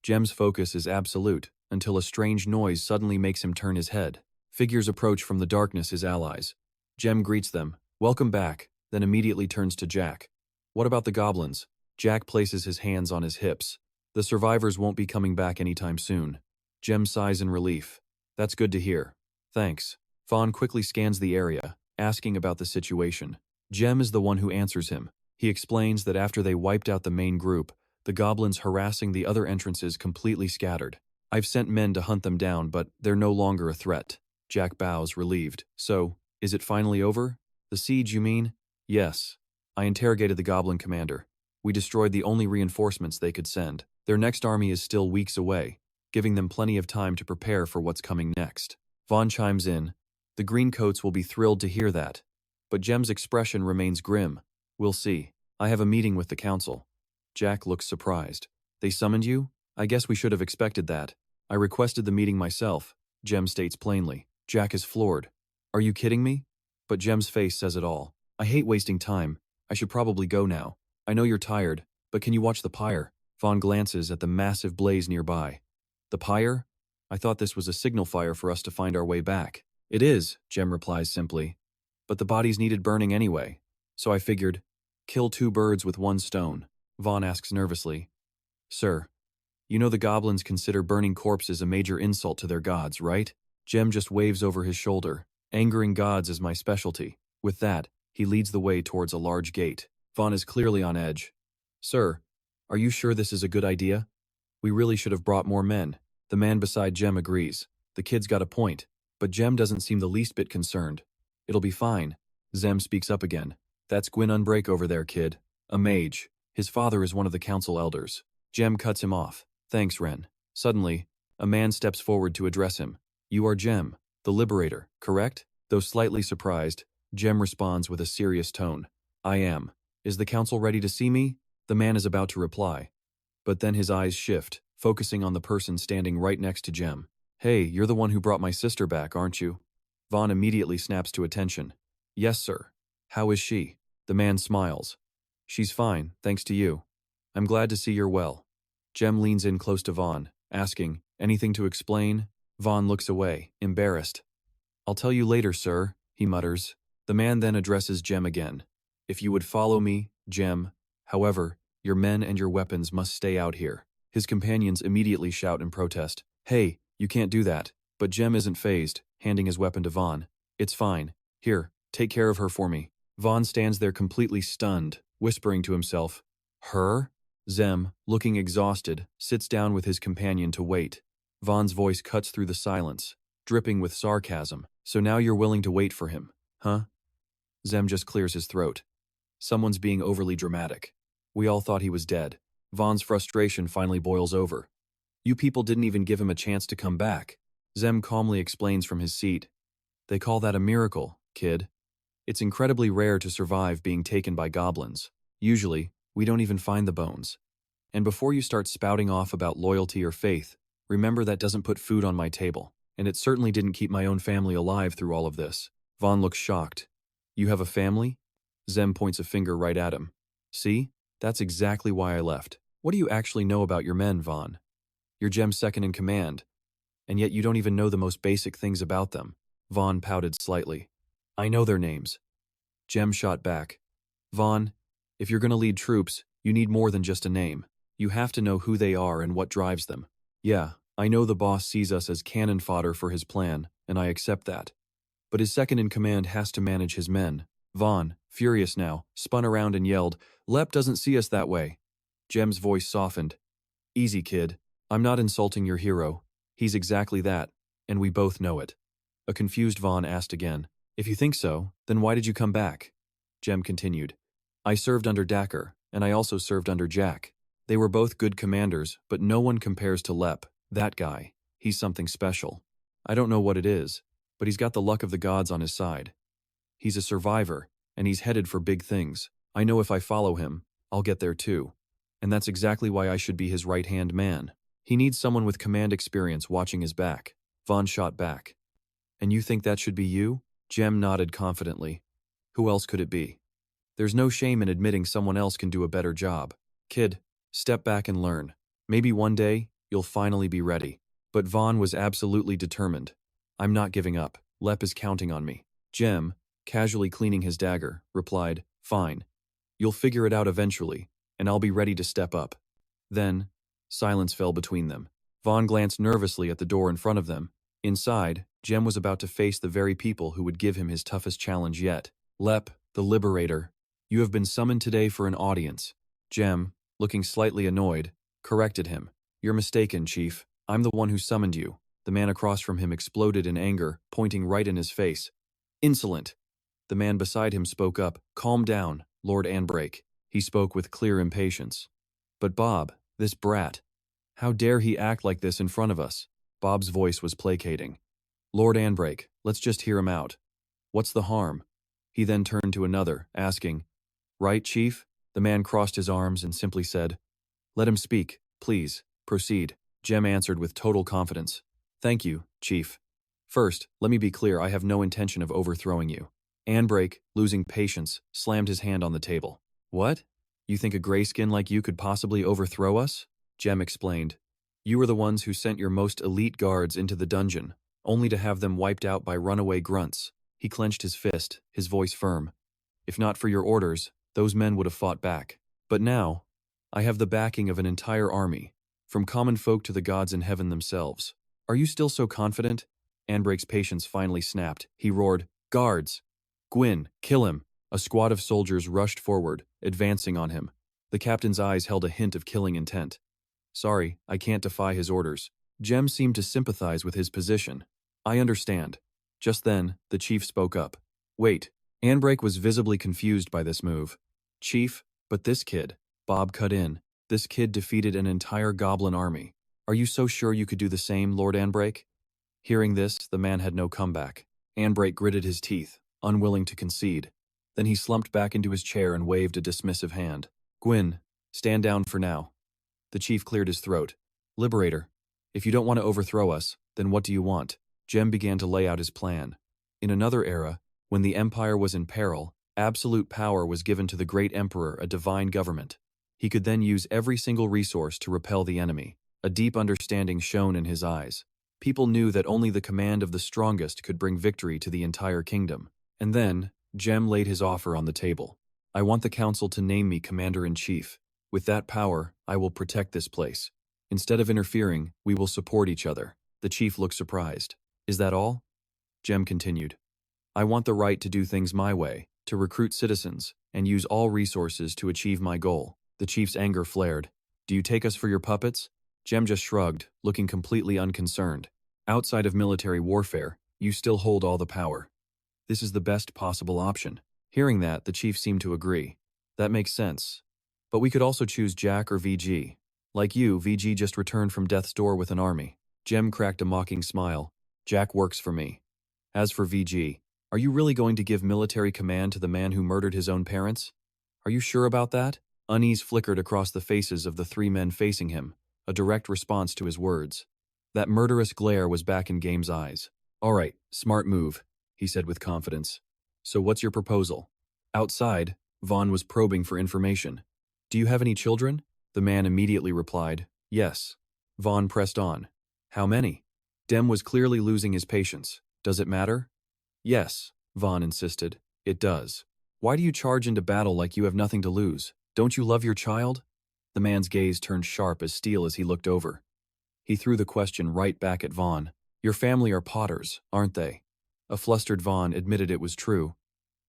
Jem's focus is absolute, until a strange noise suddenly makes him turn his head. Figures approach from the darkness, his allies. Jem greets them, "Welcome back," then immediately turns to Jack. "What about the goblins?" Jack places his hands on his hips. "The survivors won't be coming back anytime soon." Jem sighs in relief. "That's good to hear. Thanks." Vaughn quickly scans the area, asking about the situation. Jem is the one who answers him. He explains that after they wiped out the main group, the goblins harassing the other entrances completely scattered. "I've sent men to hunt them down, but they're no longer a threat." Jack bows, relieved. "So, is it finally over? The siege, you mean?" "Yes. I interrogated the goblin commander. We destroyed the only reinforcements they could send. Their next army is still weeks away, giving them plenty of time to prepare for what's coming next." Vaughn chimes in. "The Greencoats will be thrilled to hear that." But Jem's expression remains grim. "We'll see. I have a meeting with the council." Jack looks surprised. "They summoned you? I guess we should have expected that. I requested the meeting myself," Jem states plainly. Jack is floored. "Are you kidding me?" But Jem's face says it all. "I hate wasting time. I should probably go now. I know you're tired, but can you watch the pyre?" Vaughn glances at the massive blaze nearby. "The pyre? I thought this was a signal fire for us to find our way back." "It is," Jem replies simply. "But the bodies needed burning anyway. So I figured, kill two birds with one stone." Vaughn asks nervously, "Sir, you know the goblins consider burning corpses a major insult to their gods, right?" Jem just waves over his shoulder. "Angering gods is my specialty." With that, he leads the way towards a large gate. Vaughn is clearly on edge. "Sir, are you sure this is a good idea? We really should have brought more men." The man beside Jem agrees. The kid's got a point, but Jem doesn't seem the least bit concerned. "It'll be fine." Zem speaks up again. "That's Gwyn Unbreak over there, kid. A mage. His father is one of the council elders." Jem cuts him off. "Thanks, Ren." Suddenly, a man steps forward to address him. "You are Jem, the Liberator, correct?" Though slightly surprised, Jem responds with a serious tone. "I am. Is the council ready to see me?" The man is about to reply. But then his eyes shift, focusing on the person standing right next to Jem. "Hey, you're the one who brought my sister back, aren't you?" Vaughn immediately snaps to attention. "Yes, sir. How is she?" The man smiles. "She's fine, thanks to you. I'm glad to see you're well." Jem leans in close to Vaughn, asking, "Anything to explain?" Vaughn looks away, embarrassed. "I'll tell you later, sir," he mutters. The man then addresses Jem again. "If you would follow me, Jem. However, your men and your weapons must stay out here." His companions immediately shout in protest. "Hey, you can't do that." But Jem isn't fazed, handing his weapon to Vaughn. "It's fine. Here, take care of her for me." Vaughn stands there completely stunned, whispering to himself, "Her?" Zem, looking exhausted, sits down with his companion to wait. Vaughn's voice cuts through the silence, dripping with sarcasm. "So now you're willing to wait for him, huh?" Zem just clears his throat. Someone's being overly dramatic. We all thought he was dead. Vaughn's frustration finally boils over. "You people didn't even give him a chance to come back." Zem calmly explains from his seat. "They call that a miracle, kid. It's incredibly rare to survive being taken by goblins. Usually, we don't even find the bones. And before you start spouting off about loyalty or faith, remember that doesn't put food on my table, and it certainly didn't keep my own family alive through all of this." Vaughn looks shocked. "You have a family?" Zem points a finger right at him. "See? That's exactly why I left. What do you actually know about your men, Vaughn? You're Jem's second in command, and yet you don't even know the most basic things about them. Vaughn pouted slightly. I know their names. Jem shot back. Vaughn, if you're going to lead troops, you need more than just a name. You have to know who they are and what drives them. Yeah, I know the boss sees us as cannon fodder for his plan, and I accept that. But his second in command has to manage his men. Vaughn, furious now, spun around and yelled, Lep doesn't see us that way. Jem's voice softened. Easy, kid. I'm not insulting your hero. He's exactly that, and we both know it. A confused Vaughn asked again. If you think so, then why did you come back? Jem continued. I served under Dacker, and I also served under Jack. They were both good commanders, but no one compares to Lep, that guy. He's something special. I don't know what it is, but he's got the luck of the gods on his side. He's a survivor, and he's headed for big things. I know if I follow him, I'll get there too. And that's exactly why I should be his right-hand man. He needs someone with command experience watching his back. Vaughn shot back. And you think that should be you? Jem nodded confidently. Who else could it be? There's no shame in admitting someone else can do a better job. Kid, step back and learn. Maybe one day, you'll finally be ready. But Vaughn was absolutely determined. I'm not giving up. Lep is counting on me. Jem, casually cleaning his dagger, replied, Fine. You'll figure it out eventually, and I'll be ready to step up. Then, silence fell between them. Vaughn glanced nervously at the door in front of them. Inside, Jem was about to face the very people who would give him his toughest challenge yet. Lep, the Liberator, you have been summoned today for an audience. Jem, looking slightly annoyed, corrected him. You're mistaken, Chief. I'm the one who summoned you. The man across from him exploded in anger, pointing right in his face. Insolent! The man beside him spoke up. Calm down, Lord Anbrake. He spoke with clear impatience. But Bob, this brat. How dare he act like this in front of us? Bob's voice was placating. Lord Anbrake, let's just hear him out. What's the harm? He then turned to another, asking, Right, Chief? The man crossed his arms and simply said, Let him speak, please, proceed. Jem answered with total confidence. Thank you, Chief. First, let me be clear, I have no intention of overthrowing you. Anbrake, losing patience, slammed his hand on the table. What? You think a grayskin like you could possibly overthrow us? Jem explained. You were the ones who sent your most elite guards into the dungeon, only to have them wiped out by runaway grunts. He clenched his fist, his voice firm. If not for your orders, those men would have fought back. But now, I have the backing of an entire army, from common folk to the gods in heaven themselves. Are you still so confident? Anbrake's patience finally snapped. He roared, Guards! Gwyn, kill him! A squad of soldiers rushed forward, advancing on him. The captain's eyes held a hint of killing intent. Sorry, I can't defy his orders. Jem seemed to sympathize with his position. I understand. Just then, the chief spoke up. Wait. Anbrake was visibly confused by this move. Chief, but this kid. Bob cut in. This kid defeated an entire goblin army. Are you so sure you could do the same, Lord Anbrake? Hearing this, the man had no comeback. Anbrake gritted his teeth, unwilling to concede. Then he slumped back into his chair and waved a dismissive hand. Gwyn, stand down for now. The chief cleared his throat. Liberator, if you don't want to overthrow us, then what do you want? Jem began to lay out his plan. In another era, when the Empire was in peril, absolute power was given to the great Emperor, a divine government. He could then use every single resource to repel the enemy. A deep understanding shone in his eyes. People knew that only the command of the strongest could bring victory to the entire kingdom. And then, Jem laid his offer on the table. I want the council to name me Commander-in-Chief. With that power, I will protect this place. Instead of interfering, we will support each other. The chief looked surprised. Is that all? Jem continued. I want the right to do things my way, to recruit citizens, and use all resources to achieve my goal. The chief's anger flared. Do you take us for your puppets? Jem just shrugged, looking completely unconcerned. Outside of military warfare, you still hold all the power. This is the best possible option. Hearing that, the chief seemed to agree. That makes sense. But we could also choose Jack or VG. Like you, VG just returned from death's door with an army. Jem cracked a mocking smile. Jack works for me. As for VG, are you really going to give military command to the man who murdered his own parents? Are you sure about that? Unease flickered across the faces of the three men facing him, a direct response to his words. That murderous glare was back in Game's eyes. All right, smart move, he said with confidence. So what's your proposal? Outside, Vaughn was probing for information. Do you have any children? The man immediately replied, yes. Vaughn pressed on. How many? Dem was clearly losing his patience. Does it matter? Yes, Vaughn insisted. It does. Why do you charge into battle like you have nothing to lose? Don't you love your child? The man's gaze turned sharp as steel as he looked over. He threw the question right back at Vaughn. Your family are potters, aren't they? A flustered Vaughn admitted it was true.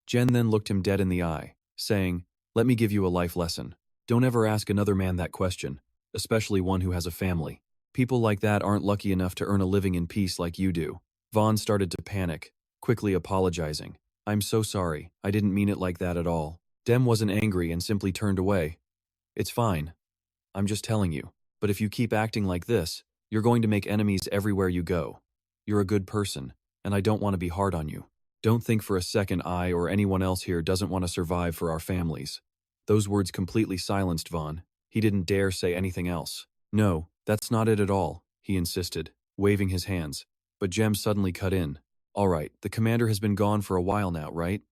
Jen then looked him dead in the eye, saying, let me give you a life lesson. Don't ever ask another man that question, especially one who has a family. People like that aren't lucky enough to earn a living in peace like you do. Vaughn started to panic, quickly apologizing. I'm so sorry, I didn't mean it like that at all. Dem wasn't angry and simply turned away. It's fine. I'm just telling you. But if you keep acting like this, you're going to make enemies everywhere you go. You're a good person, and I don't want to be hard on you. Don't think for a second I or anyone else here doesn't want to survive for our families. Those words completely silenced Vaughn. He didn't dare say anything else. No, that's not it at all, he insisted, waving his hands. But Jem suddenly cut in. All right, the commander has been gone for a while now, right?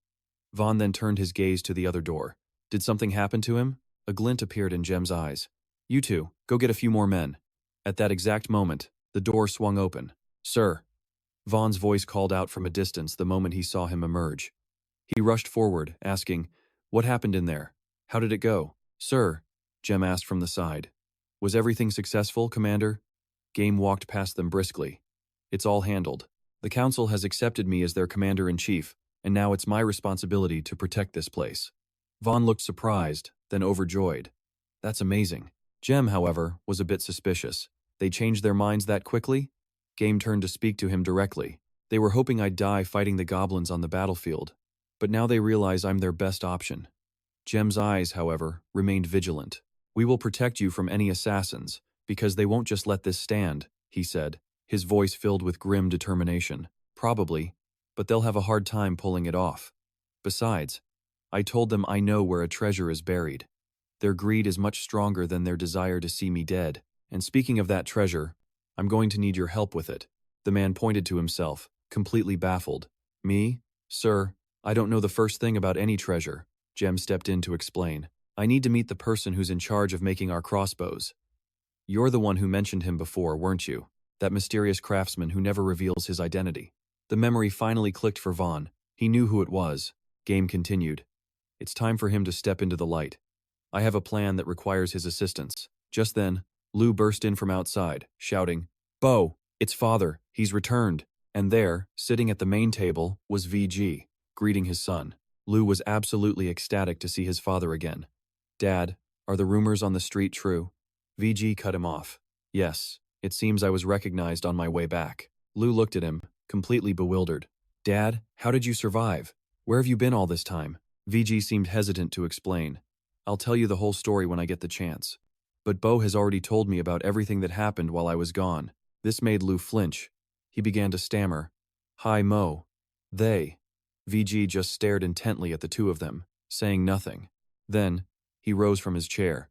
Vaughn then turned his gaze to the other door. Did something happen to him? A glint appeared in Jem's eyes. You two, go get a few more men. At that exact moment, the door swung open. Sir. Vaughn's voice called out from a distance the moment he saw him emerge. He rushed forward, asking, what happened in there? How did it go? Sir, Jem asked from the side. Was everything successful, Commander? Game walked past them briskly. It's all handled. The Council has accepted me as their Commander-in-Chief, and now it's my responsibility to protect this place. Vaughn looked surprised, then overjoyed. That's amazing. Jem, however, was a bit suspicious. They changed their minds that quickly? Game turned to speak to him directly. They were hoping I'd die fighting the goblins on the battlefield, but now they realize I'm their best option. Jem's eyes, however, remained vigilant. We will protect you from any assassins, because they won't just let this stand, he said, his voice filled with grim determination. Probably, but they'll have a hard time pulling it off. Besides, I told them I know where a treasure is buried. Their greed is much stronger than their desire to see me dead, and speaking of that treasure, I'm going to need your help with it. The man pointed to himself, completely baffled. Me? Sir, I don't know the first thing about any treasure. Jem stepped in to explain. I need to meet the person who's in charge of making our crossbows. You're the one who mentioned him before, weren't you? That mysterious craftsman who never reveals his identity. The memory finally clicked for Vaughn. He knew who it was. Game continued. It's time for him to step into the light. I have a plan that requires his assistance. Just then, Lou burst in from outside, shouting, Bo, it's father, he's returned. And there, sitting at the main table, was VG, greeting his son. Lou was absolutely ecstatic to see his father again. Dad, are the rumors on the street true? VG cut him off. Yes, it seems I was recognized on my way back. Lou looked at him, completely bewildered. Dad, how did you survive? Where have you been all this time? VG seemed hesitant to explain. I'll tell you the whole story when I get the chance. But Bo has already told me about everything that happened while I was gone. This made Lou flinch. He began to stammer. Hi, Mo. They. VG just stared intently at the two of them, saying nothing. Then, he rose from his chair.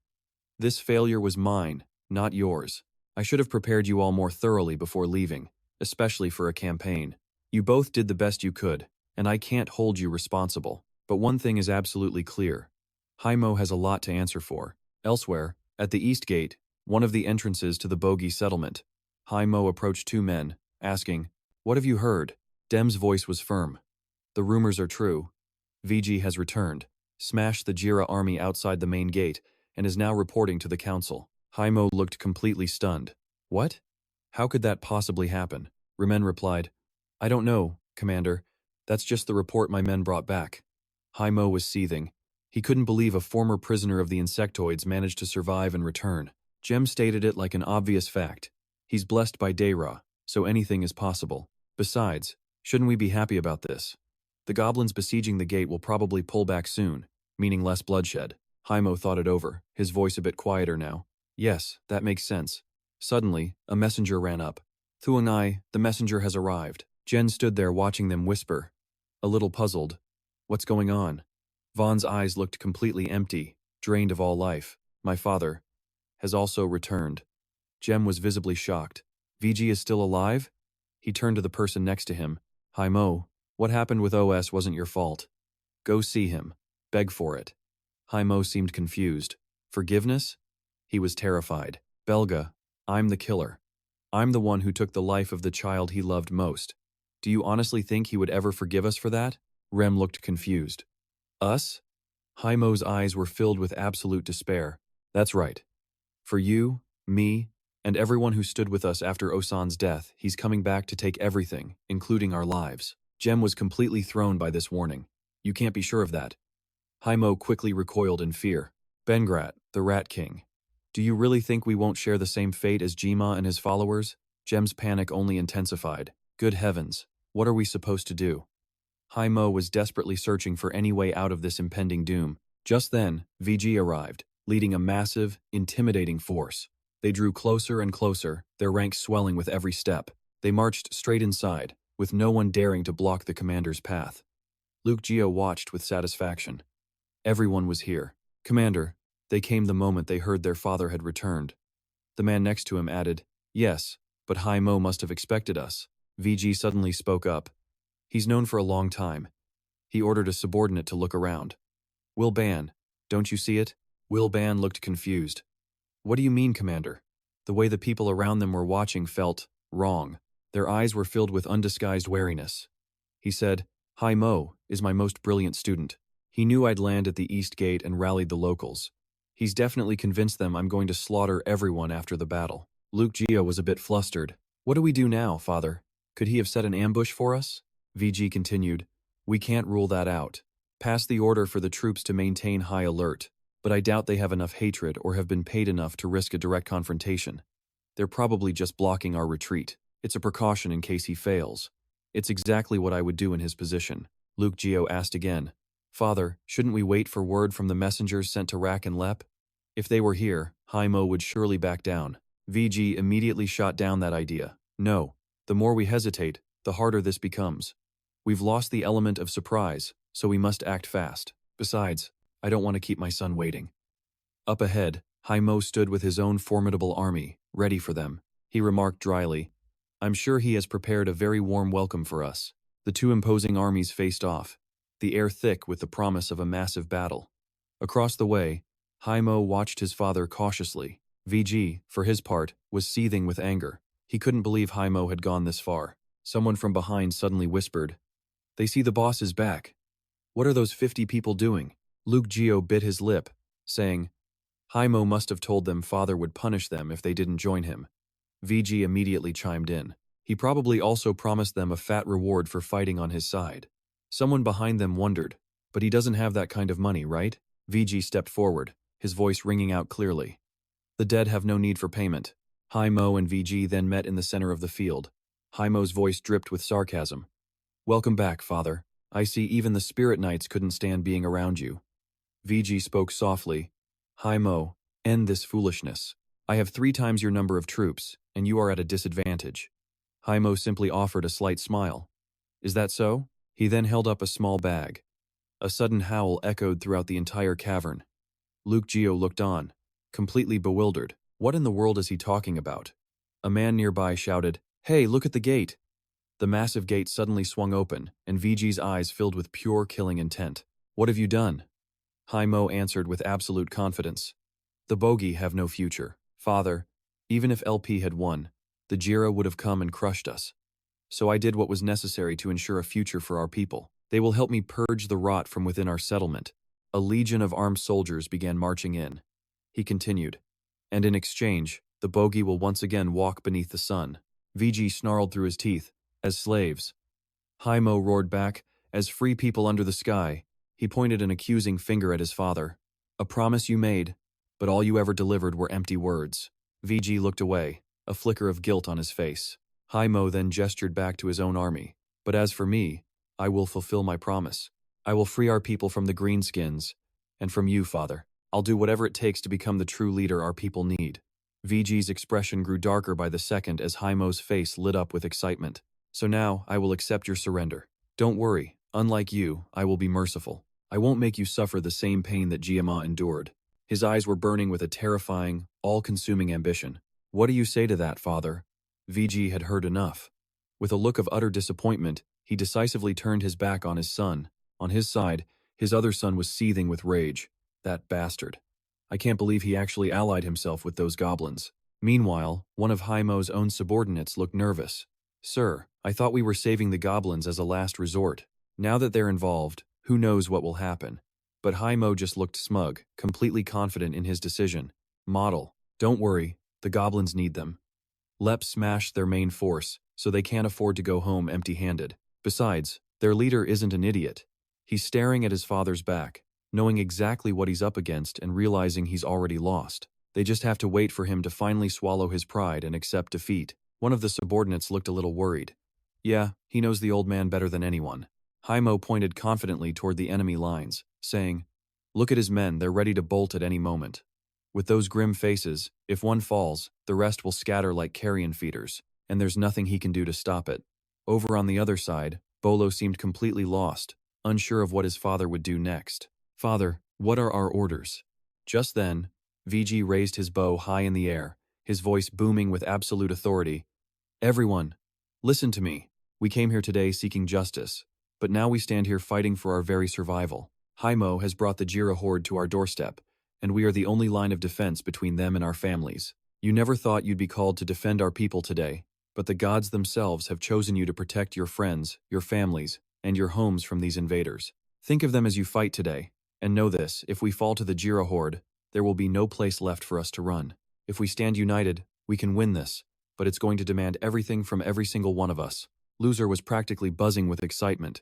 This failure was mine, not yours. I should have prepared you all more thoroughly before leaving, especially for a campaign. You both did the best you could, and I can't hold you responsible. But one thing is absolutely clear. Haimo has a lot to answer for. Elsewhere, at the East Gate, one of the entrances to the Bogey settlement, Haimo approached two men, asking, What have you heard? Dem's voice was firm. The rumors are true. VG has returned, smashed the Jira army outside the main gate, and is now reporting to the council. Haimo looked completely stunned. What? How could that possibly happen? Remen replied, I don't know, Commander. That's just the report my men brought back. Haimo was seething. He couldn't believe a former prisoner of the insectoids managed to survive and return. Jem stated it like an obvious fact. He's blessed by Dayra, so anything is possible. Besides, shouldn't we be happy about this? The goblins besieging the gate will probably pull back soon, meaning less bloodshed. Haimo thought it over, his voice a bit quieter now. Yes, that makes sense. Suddenly, a messenger ran up. Thuangai, the messenger has arrived. Jen stood there watching them whisper. A little puzzled. What's going on? Vaughn's eyes looked completely empty, drained of all life. My father has also returned. Jem was visibly shocked. VG is still alive? He turned to the person next to him. Hi Mo, what happened with OS wasn't your fault. Go see him. Beg for it. Hi Mo seemed confused. Forgiveness? He was terrified. Belga, I'm the killer. I'm the one who took the life of the child he loved most. Do you honestly think he would ever forgive us for that? Rem looked confused. Us? Haimo's eyes were filled with absolute despair. That's right. For you, me, and everyone who stood with us after Osan's death, he's coming back to take everything, including our lives. Jem was completely thrown by this warning. You can't be sure of that. Haimo quickly recoiled in fear. Bengrat, the Rat King. Do you really think we won't share the same fate as Jima and his followers? Jem's panic only intensified. Good heavens, what are we supposed to do? Haimo was desperately searching for any way out of this impending doom. Just then, VG arrived, leading a massive, intimidating force. They drew closer and closer, their ranks swelling with every step. They marched straight inside, with no one daring to block the commander's path. Luke Geo watched with satisfaction. Everyone was here. Commander, they came the moment they heard their father had returned. The man next to him added, Yes, but Haimo must have expected us. VG suddenly spoke up. He's known for a long time. He ordered a subordinate to look around. Will Ban, don't you see it? Will Ban looked confused. What do you mean, Commander? The way the people around them were watching felt wrong. Their eyes were filled with undisguised wariness. He said, Haimo is my most brilliant student. He knew I'd land at the East Gate and rallied the locals. He's definitely convinced them I'm going to slaughter everyone after the battle. Luke Geo was a bit flustered. What do we do now, Father? Could he have set an ambush for us? VG continued, We can't rule that out. Pass the order for the troops to maintain high alert, but I doubt they have enough hatred or have been paid enough to risk a direct confrontation. They're probably just blocking our retreat. It's a precaution in case he fails. It's exactly what I would do in his position. Luke Geo asked again, Father, shouldn't we wait for word from the messengers sent to Rak and Lep? If they were here, Haimo would surely back down. VG immediately shot down that idea. No, the more we hesitate, the harder this becomes. We've lost the element of surprise, so we must act fast. Besides, I don't want to keep my son waiting. Up ahead, Haimo stood with his own formidable army, ready for them. He remarked dryly, I'm sure he has prepared a very warm welcome for us. The two imposing armies faced off, the air thick with the promise of a massive battle. Across the way, Haimo watched his father cautiously. VG, for his part, was seething with anger. He couldn't believe Haimo had gone this far. Someone from behind suddenly whispered, They see the boss is back. What are those 50 people doing? Luke Geo bit his lip, saying, Haimo must have told them father would punish them if they didn't join him. VG immediately chimed in. He probably also promised them a fat reward for fighting on his side. Someone behind them wondered, but he doesn't have that kind of money, right? VG stepped forward, his voice ringing out clearly. The dead have no need for payment. Haimo and VG then met in the center of the field. Haimo's voice dripped with sarcasm. Welcome back, father. I see even the spirit knights couldn't stand being around you. VG spoke softly. Haimo, end this foolishness. I have 3 times your number of troops, and you are at a disadvantage. Haimo simply offered a slight smile. Is that so? He then held up a small bag. A sudden howl echoed throughout the entire cavern. Luke Geo looked on, completely bewildered. What in the world is he talking about? A man nearby shouted, Hey, look at the gate! The massive gate suddenly swung open, and VG's eyes filled with pure killing intent. What have you done? Haimo answered with absolute confidence. The bogey have no future. Father, even if LP had won, the Jira would have come and crushed us. So I did what was necessary to ensure a future for our people. They will help me purge the rot from within our settlement. A legion of armed soldiers began marching in. He continued, and in exchange, the bogey will once again walk beneath the sun. VG snarled through his teeth, as slaves. Haimo roared back, as free people under the sky. He pointed an accusing finger at his father. A promise you made, but all you ever delivered were empty words. VG looked away, a flicker of guilt on his face. Haimo then gestured back to his own army. But as for me, I will fulfill my promise. I will free our people from the greenskins, and from you, father. I'll do whatever it takes to become the true leader our people need. VG's expression grew darker by the second as Haimo's face lit up with excitement. So now, I will accept your surrender. Don't worry, unlike you, I will be merciful. I won't make you suffer the same pain that Giama endured. His eyes were burning with a terrifying, all-consuming ambition. What do you say to that, father? VG had heard enough. With a look of utter disappointment, he decisively turned his back on his son. On his side, his other son was seething with rage. That bastard. I can't believe he actually allied himself with those goblins. Meanwhile, one of Haimo's own subordinates looked nervous. Sir, I thought we were saving the goblins as a last resort. Now that they're involved, who knows what will happen. But Haimo just looked smug, completely confident in his decision. Model, don't worry, the goblins need them. Lep smashed their main force, so they can't afford to go home empty-handed. Besides, their leader isn't an idiot. He's staring at his father's back, knowing exactly what he's up against and realizing he's already lost. They just have to wait for him to finally swallow his pride and accept defeat. One of the subordinates looked a little worried. Yeah, he knows the old man better than anyone. Haimo pointed confidently toward the enemy lines, saying, Look at his men, they're ready to bolt at any moment. With those grim faces, if one falls, the rest will scatter like carrion feeders, and there's nothing he can do to stop it. Over on the other side, Bolo seemed completely lost, unsure of what his father would do next. Father, what are our orders? Just then, VG raised his bow high in the air, his voice booming with absolute authority. Everyone, listen to me. We came here today seeking justice, but now we stand here fighting for our very survival. Haimo has brought the Jira horde to our doorstep, and we are the only line of defense between them and our families. You never thought you'd be called to defend our people today, but the gods themselves have chosen you to protect your friends, your families, and your homes from these invaders. Think of them as you fight today, and know this, if we fall to the Jira horde, there will be no place left for us to run. If we stand united, we can win this, but it's going to demand everything from every single one of us. Loser was practically buzzing with excitement.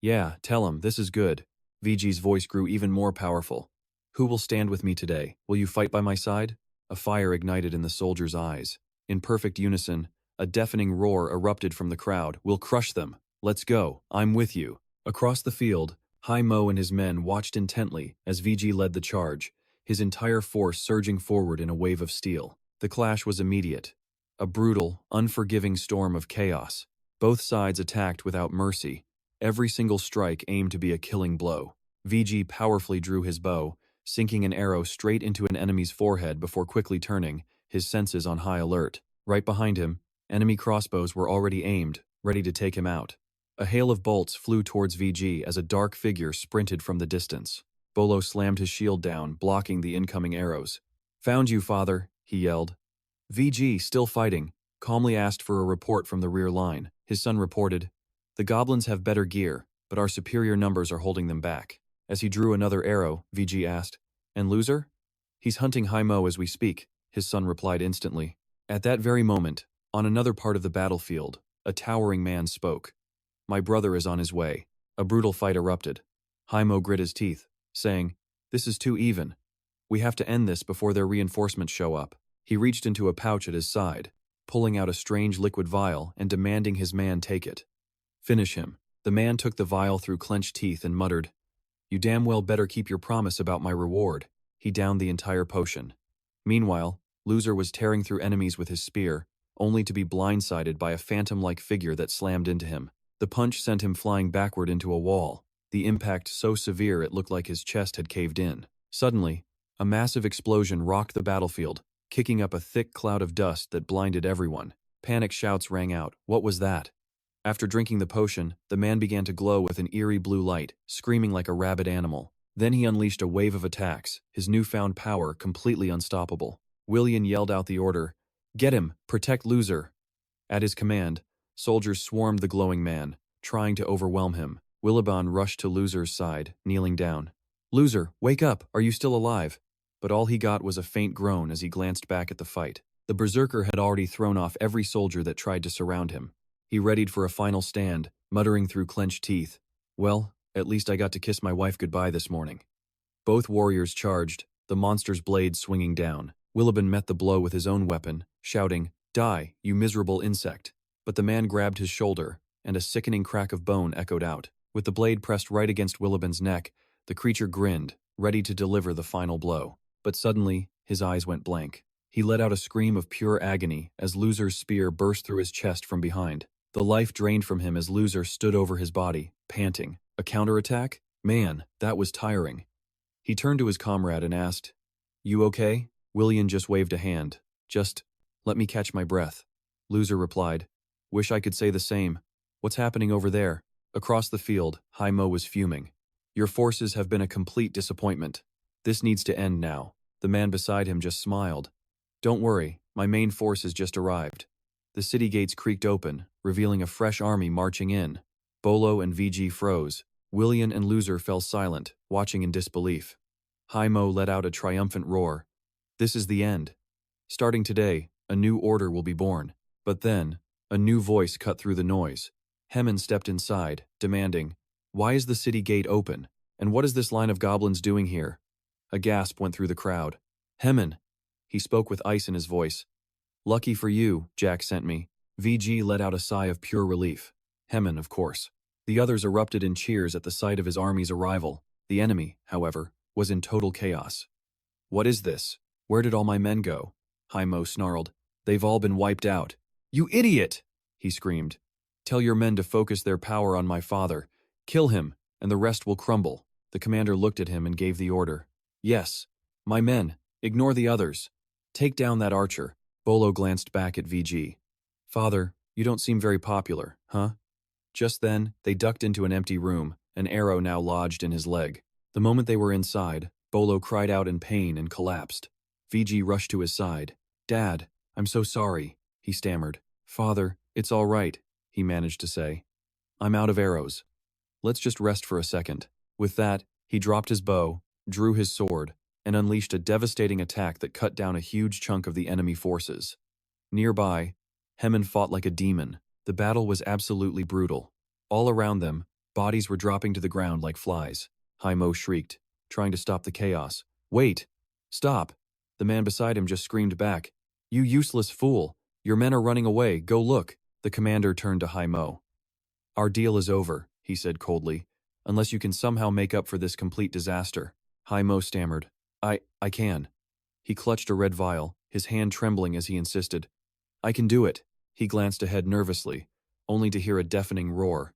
Yeah, tell him, this is good. VG's voice grew even more powerful. Who will stand with me today? Will you fight by my side? A fire ignited in the soldier's eyes. In perfect unison, a deafening roar erupted from the crowd. We'll crush them. Let's go. I'm with you. Across the field, Haimo and his men watched intently as VG led the charge, his entire force surging forward in a wave of steel. The clash was immediate. A brutal, unforgiving storm of chaos. Both sides attacked without mercy. Every single strike aimed to be a killing blow. VG powerfully drew his bow, sinking an arrow straight into an enemy's forehead before quickly turning, his senses on high alert. Right behind him, enemy crossbows were already aimed, ready to take him out. A hail of bolts flew towards VG as a dark figure sprinted from the distance. Bolo slammed his shield down, blocking the incoming arrows. Found you, father, he yelled. VG, still fighting, calmly asked for a report from the rear line. His son reported, The goblins have better gear, but our superior numbers are holding them back. As he drew another arrow, VG asked, And loser? He's hunting Haimo as we speak, his son replied instantly. At that very moment, on another part of the battlefield, a towering man spoke. My brother is on his way. A brutal fight erupted. Haimo grit his teeth, saying, This is too even. We have to end this before their reinforcements show up. He reached into a pouch at his side, pulling out a strange liquid vial and demanding his man take it. Finish him. The man took the vial through clenched teeth and muttered, You damn well better keep your promise about my reward. He downed the entire potion. Meanwhile, Loser was tearing through enemies with his spear, only to be blindsided by a phantom-like figure that slammed into him. The punch sent him flying backward into a wall, the impact so severe it looked like his chest had caved in. Suddenly, a massive explosion rocked the battlefield, kicking up a thick cloud of dust that blinded everyone. Panic shouts rang out. What was that? After drinking the potion, the man began to glow with an eerie blue light, screaming like a rabid animal. Then he unleashed a wave of attacks, his newfound power completely unstoppable. Willian yelled out the order, Get him! Protect Loser! At his command, soldiers swarmed the glowing man, trying to overwhelm him. Willibon rushed to Loser's side, kneeling down. Loser, wake up! Are you still alive? But all he got was a faint groan as he glanced back at the fight. The berserker had already thrown off every soldier that tried to surround him. He readied for a final stand, muttering through clenched teeth, Well, at least I got to kiss my wife goodbye this morning. Both warriors charged, the monster's blade swinging down. Willibon met the blow with his own weapon, shouting, Die, you miserable insect. But the man grabbed his shoulder, and a sickening crack of bone echoed out. With the blade pressed right against Willibon's neck, the creature grinned, ready to deliver the final blow. But suddenly, his eyes went blank. He let out a scream of pure agony as Loser's spear burst through his chest from behind. The life drained from him as Loser stood over his body, panting. A counterattack? Man, that was tiring. He turned to his comrade and asked, You okay? Willian just waved a hand. Just, let me catch my breath. Loser replied, Wish I could say the same. What's happening over there? Across the field, Haimo was fuming. Your forces have been a complete disappointment. This needs to end now. The man beside him just smiled. Don't worry, my main force has just arrived. The city gates creaked open, revealing a fresh army marching in. Bolo and VG froze. Willian and Loser fell silent, watching in disbelief. Haimo let out a triumphant roar. This is the end. Starting today, a new order will be born. But then, a new voice cut through the noise. Hemin stepped inside, demanding, Why is the city gate open? And what is this line of goblins doing here? A gasp went through the crowd. Hemin. He spoke with ice in his voice. Lucky for you, Jack sent me. VG let out a sigh of pure relief. Hemin, of course. The others erupted in cheers at the sight of his army's arrival. The enemy, however, was in total chaos. What is this? Where did all my men go? Haimo snarled. They've all been wiped out. You idiot! He screamed. Tell your men to focus their power on my father. Kill him, and the rest will crumble. The commander looked at him and gave the order. Yes. My men, ignore the others. Take down that archer. Bolo glanced back at VG. Father, you don't seem very popular, huh? Just then, they ducked into an empty room, an arrow now lodged in his leg. The moment they were inside, Bolo cried out in pain and collapsed. VG rushed to his side. Dad, I'm so sorry, he stammered. Father, it's all right, he managed to say. I'm out of arrows. Let's just rest for a second. With that, he dropped his bow, drew his sword, and unleashed a devastating attack that cut down a huge chunk of the enemy forces. Nearby, Hemin fought like a demon. The battle was absolutely brutal. All around them, bodies were dropping to the ground like flies. Haimo shrieked, trying to stop the chaos. Wait! Stop! The man beside him just screamed back. You useless fool! Your men are running away, go look! The commander turned to Haimo. Our deal is over, he said coldly, unless you can somehow make up for this complete disaster. Haimo stammered. I can. He clutched a red vial, his hand trembling as he insisted. I can do it. He glanced ahead nervously, only to hear a deafening roar.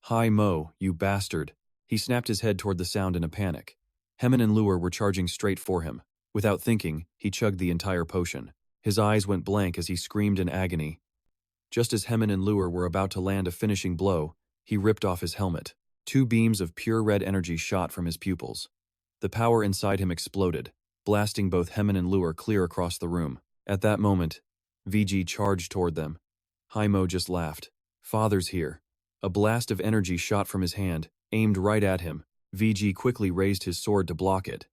Haimo, you bastard. He snapped his head toward the sound in a panic. Hemin and Lure were charging straight for him. Without thinking, he chugged the entire potion. His eyes went blank as he screamed in agony. Just as Hemin and Lure were about to land a finishing blow, he ripped off his helmet. 2 beams of pure red energy shot from his pupils. The power inside him exploded, blasting both Hemin and Lure clear across the room. At that moment, VG charged toward them. Haimo just laughed. Father's here. A blast of energy shot from his hand, aimed right at him. VG quickly raised his sword to block it,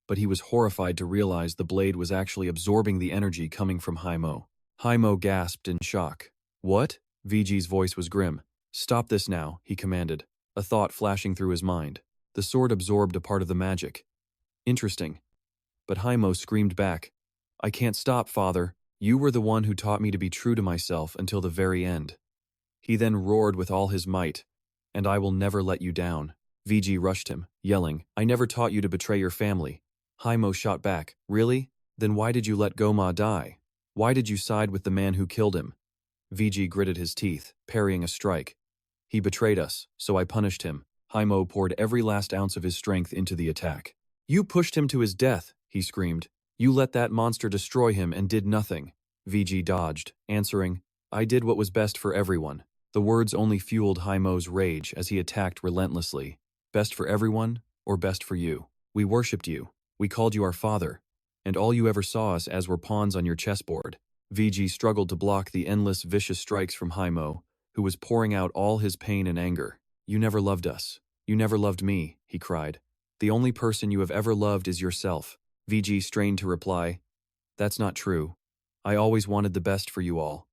but he was horrified to realize the blade was actually absorbing the energy coming from Haimo. Haimo gasped in shock. What? VG's voice was grim. Stop this now, he commanded, a thought flashing through his mind. The sword absorbed a part of the magic. Interesting. But Haimo screamed back. I can't stop, Father. You were the one who taught me to be true to myself until the very end. He then roared with all his might. And I will never let you down. VG rushed him, yelling, I never taught you to betray your family. Haimo shot back. Really? Then why did you let Goma die? Why did you side with the man who killed him? VG gritted his teeth, parrying a strike. He betrayed us, so I punished him. Haimo poured every last ounce of his strength into the attack. You pushed him to his death, he screamed. You let that monster destroy him and did nothing. VG dodged, answering, I did what was best for everyone. The words only fueled Haimo's rage as he attacked relentlessly. Best for everyone, or best for you? We worshipped you. We called you our father. And all you ever saw us as were pawns on your chessboard. VG struggled to block the endless vicious strikes from Haimo, who was pouring out all his pain and anger. You never loved us. You never loved me, he cried. The only person you have ever loved is yourself. VG strained to reply, That's not true. I always wanted the best for you all.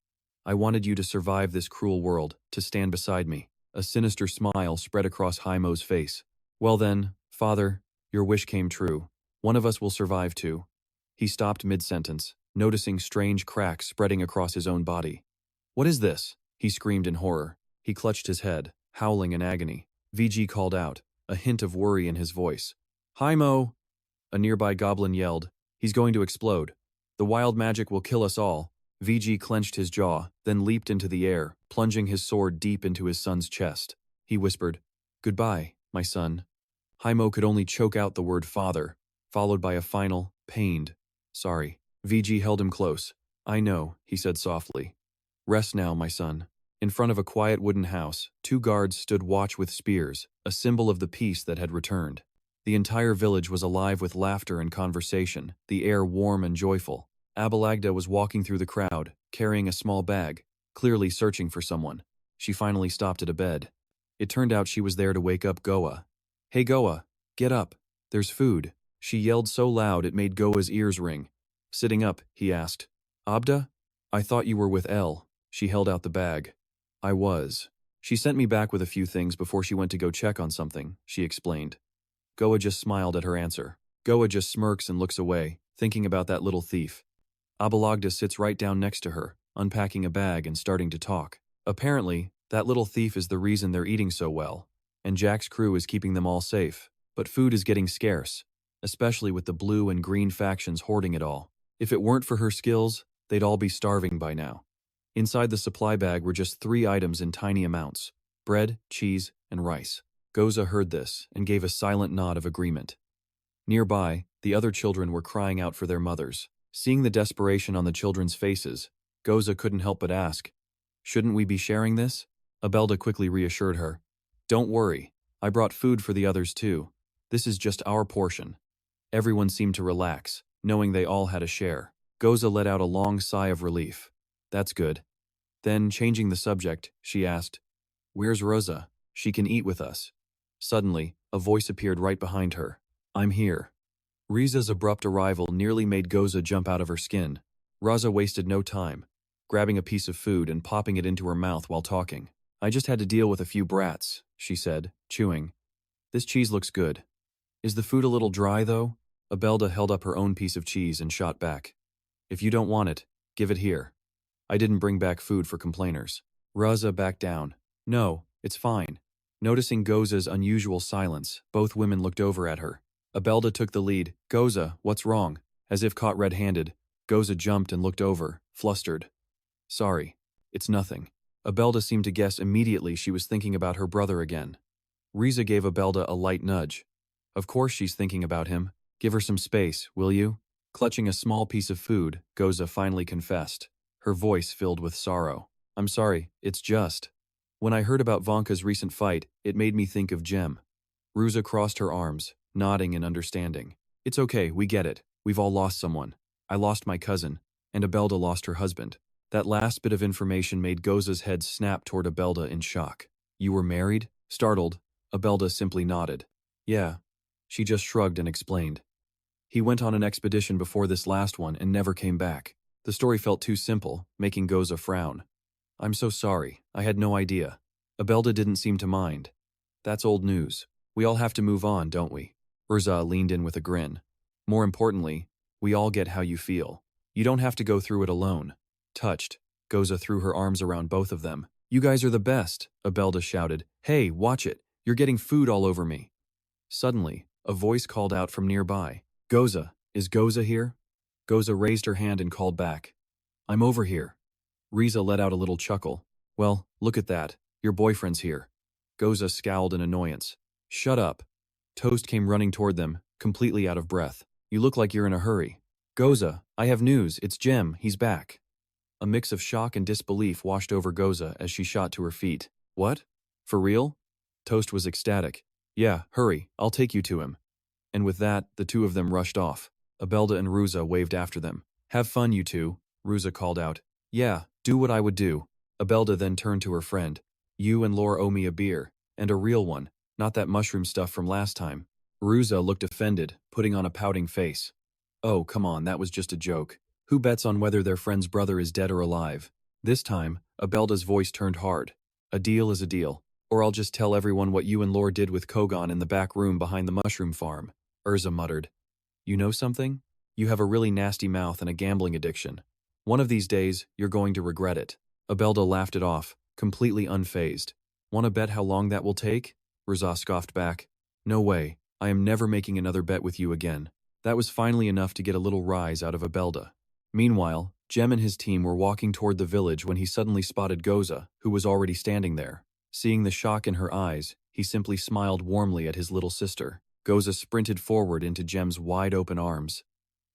I wanted you to survive this cruel world, to stand beside me. A sinister smile spread across Haimo's face. Well then, Father, your wish came true. One of us will survive too. He stopped mid-sentence, noticing strange cracks spreading across his own body. What is this? He screamed in horror. He clutched his head, howling in agony. VG called out, a hint of worry in his voice. Haimo! A nearby goblin yelled, He's going to explode. The wild magic will kill us all. VG clenched his jaw, then leaped into the air, plunging his sword deep into his son's chest. He whispered, Goodbye, my son. Haimo could only choke out the word father, followed by a final, pained, sorry. VG held him close. I know, he said softly. Rest now, my son. In front of a quiet wooden house, 2 guards stood watch with spears, a symbol of the peace that had returned. The entire village was alive with laughter and conversation, the air warm and joyful. Abalagda was walking through the crowd, carrying a small bag, clearly searching for someone. She finally stopped at a bed. It turned out she was there to wake up Goa. "Hey Goa, get up. There's food." She yelled so loud it made Goa's ears ring. Sitting up, he asked, "Abda? I thought you were with Elle." She held out the bag. "I was. She sent me back with a few things before she went to go check on something," she explained. Goa just smiled at her answer. Goa just smirks and looks away, thinking about that little thief. Abalagda sits right down next to her, unpacking a bag and starting to talk. Apparently, that little thief is the reason they're eating so well, and Jack's crew is keeping them all safe. But food is getting scarce, especially with the blue and green factions hoarding it all. If it weren't for her skills, they'd all be starving by now. Inside the supply bag were just 3 items in tiny amounts: bread, cheese, and rice. Goza heard this and gave a silent nod of agreement. Nearby, the other children were crying out for their mothers. Seeing the desperation on the children's faces, Goza couldn't help but ask, "Shouldn't we be sharing this?" Abelda quickly reassured her. "Don't worry, I brought food for the others too. This is just our portion." Everyone seemed to relax, knowing they all had a share. Goza let out a long sigh of relief. "That's good." Then, changing the subject, she asked, "Where's Rosa? She can eat with us." Suddenly, a voice appeared right behind her. "I'm here." Riza's abrupt arrival nearly made Goza jump out of her skin. Raza wasted no time, grabbing a piece of food and popping it into her mouth while talking. "I just had to deal with a few brats," she said, chewing. "This cheese looks good. Is the food a little dry, though?" Abelda held up her own piece of cheese and shot back. "If you don't want it, give it here. I didn't bring back food for complainers." Raza backed down. "No, it's fine." Noticing Goza's unusual silence, both women looked over at her. Abelda took the lead. "Goza, what's wrong?" As if caught red-handed, Goza jumped and looked over, flustered. "Sorry, it's nothing." Abelda seemed to guess immediately she was thinking about her brother again. Riza gave Abelda a light nudge. "Of course she's thinking about him. Give her some space, will you?" Clutching a small piece of food, Goza finally confessed, her voice filled with sorrow. "I'm sorry, it's just. When I heard about Vanka's recent fight, it made me think of Jem." Ruza crossed her arms, nodding in understanding. "It's okay, we get it. We've all lost someone. I lost my cousin, and Abelda lost her husband." That last bit of information made Goza's head snap toward Abelda in shock. "You were married?" Startled, Abelda simply nodded. "Yeah." She just shrugged and explained. "He went on an expedition before this last one and never came back." The story felt too simple, making Goza frown. "I'm so sorry, I had no idea." Abelda didn't seem to mind. "That's old news. We all have to move on, don't we?" Urza leaned in with a grin. "More importantly, we all get how you feel. You don't have to go through it alone." Touched, Goza threw her arms around both of them. "You guys are the best," Abelda shouted. "Hey, watch it. You're getting food all over me." Suddenly, a voice called out from nearby. "Goza, is Goza here?" Goza raised her hand and called back. "I'm over here." Riza let out a little chuckle. "Well, look at that. Your boyfriend's here." Goza scowled in annoyance. "Shut up." Toast came running toward them, completely out of breath. "You look like you're in a hurry." "Goza, I have news. It's Jem. He's back." A mix of shock and disbelief washed over Goza as she shot to her feet. "What? For real?" Toast was ecstatic. "Yeah, hurry. I'll take you to him." And with that, the two of them rushed off. Abelda and Ruza waved after them. "Have fun, you two," Ruza called out. "Yeah, do what I would do." Abelda then turned to her friend. "You and Laura owe me a beer. And a real one, not that mushroom stuff from last time." Ruza looked offended, putting on a pouting face. "Oh, come on, that was just a joke. Who bets on whether their friend's brother is dead or alive?" This time, Abelda's voice turned hard. "A deal is a deal. Or I'll just tell everyone what you and Lore did with Kogan in the back room behind the mushroom farm," Urza muttered. "You know something? You have a really nasty mouth and a gambling addiction. One of these days, you're going to regret it." Abelda laughed it off, completely unfazed. "Want to bet how long that will take?" Urza scoffed back. "No way. I am never making another bet with you again." That was finally enough to get a little rise out of Abelda. Meanwhile, Jem and his team were walking toward the village when he suddenly spotted Goza, who was already standing there. Seeing the shock in her eyes, he simply smiled warmly at his little sister. Goza sprinted forward into Jem's wide-open arms.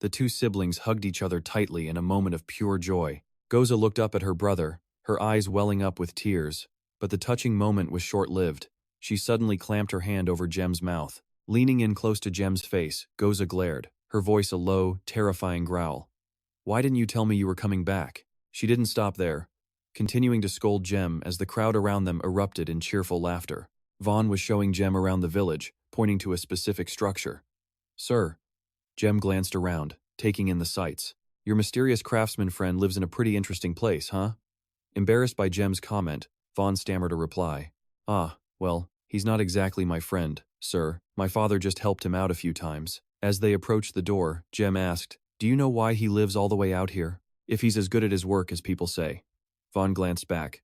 The two siblings hugged each other tightly in a moment of pure joy. Goza looked up at her brother, her eyes welling up with tears. But the touching moment was short-lived. She suddenly clamped her hand over Jem's mouth, Leaning in close to Jem's face, Goza glared, her voice a low, terrifying growl. Why didn't you tell me you were coming back? She didn't stop there, continuing to scold Jem as the crowd around them erupted in cheerful laughter. Vaughn was showing Jem around the village, pointing to a specific structure. Sir. Jem glanced around, taking in the sights. Your mysterious craftsman friend lives in a pretty interesting place, huh? Embarrassed by Jem's comment, Vaughn stammered a reply. Ah, well, he's not exactly my friend, sir. My father just helped him out a few times. As they approached the door, Jem asked, Do you know why he lives all the way out here? If he's as good at his work as people say. Vaughn glanced back.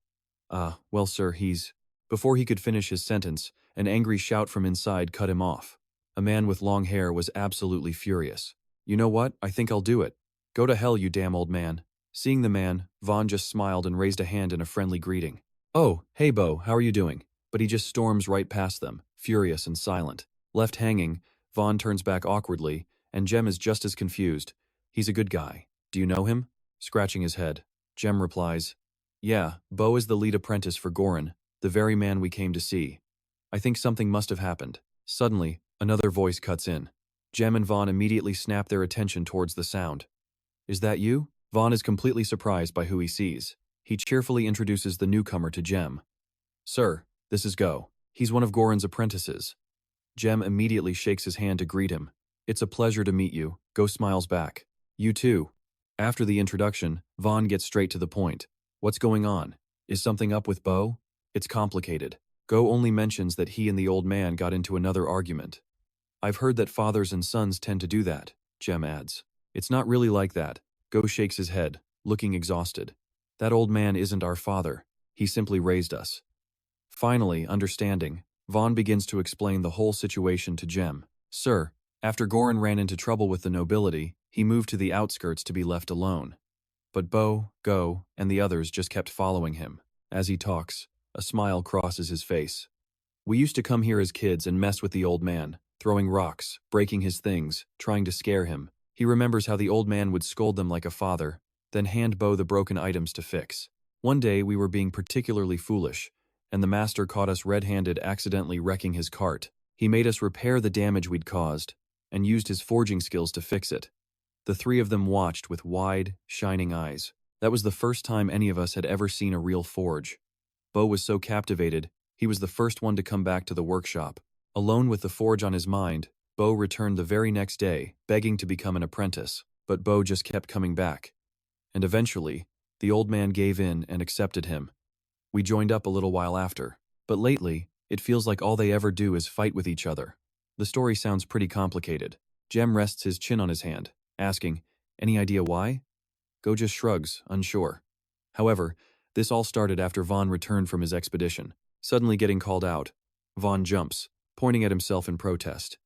Well, sir, he's… Before he could finish his sentence, an angry shout from inside cut him off. A man with long hair was absolutely furious. You know what? I think I'll do it. Go to hell, you damn old man. Seeing the man, Vaughn just smiled and raised a hand in a friendly greeting. Oh, hey Bo, how are you doing? But he just storms right past them, furious and silent. Left hanging, Vaughn turns back awkwardly, and Jem is just as confused. He's a good guy. Do you know him? Scratching his head. Jem replies, Yeah, Bo is the lead apprentice for Goran, the very man we came to see. I think something must have happened. Suddenly, another voice cuts in. Jem and Vaughn immediately snap their attention towards the sound. Is that you? Vaughn is completely surprised by who he sees. He cheerfully introduces the newcomer to Jem. Sir, this is Go. He's one of Goran's apprentices. Jem immediately shakes his hand to greet him. It's a pleasure to meet you. Go smiles back. You too. After the introduction, Vaughn gets straight to the point. What's going on? Is something up with Bo? It's complicated. Go only mentions that he and the old man got into another argument. I've heard that fathers and sons tend to do that, Jem adds. It's not really like that. Go shakes his head, looking exhausted. That old man isn't our father. He simply raised us. Finally, understanding, Vaughn begins to explain the whole situation to Jem. Sir, after Goran ran into trouble with the nobility, he moved to the outskirts to be left alone. But Bo, Go, and the others just kept following him. As he talks, a smile crosses his face. We used to come here as kids and mess with the old man, throwing rocks, breaking his things, trying to scare him. He remembers how the old man would scold them like a father, then hand Bo the broken items to fix. One day we were being particularly foolish, and the master caught us red-handed accidentally wrecking his cart. He made us repair the damage we'd caused, and used his forging skills to fix it. The three of them watched with wide, shining eyes. That was the first time any of us had ever seen a real forge. Bo was so captivated, he was the first one to come back to the workshop. Alone with the forge on his mind, Bo returned the very next day, begging to become an apprentice, but Bo just kept coming back. And eventually, the old man gave in and accepted him. We joined up a little while after, but lately, it feels like all they ever do is fight with each other. The story sounds pretty complicated. Jem rests his chin on his hand, asking, Any idea why? Go just shrugs, unsure. However, this all started after Vaughn returned from his expedition. Suddenly getting called out, Vaughn jumps, pointing at himself in protest.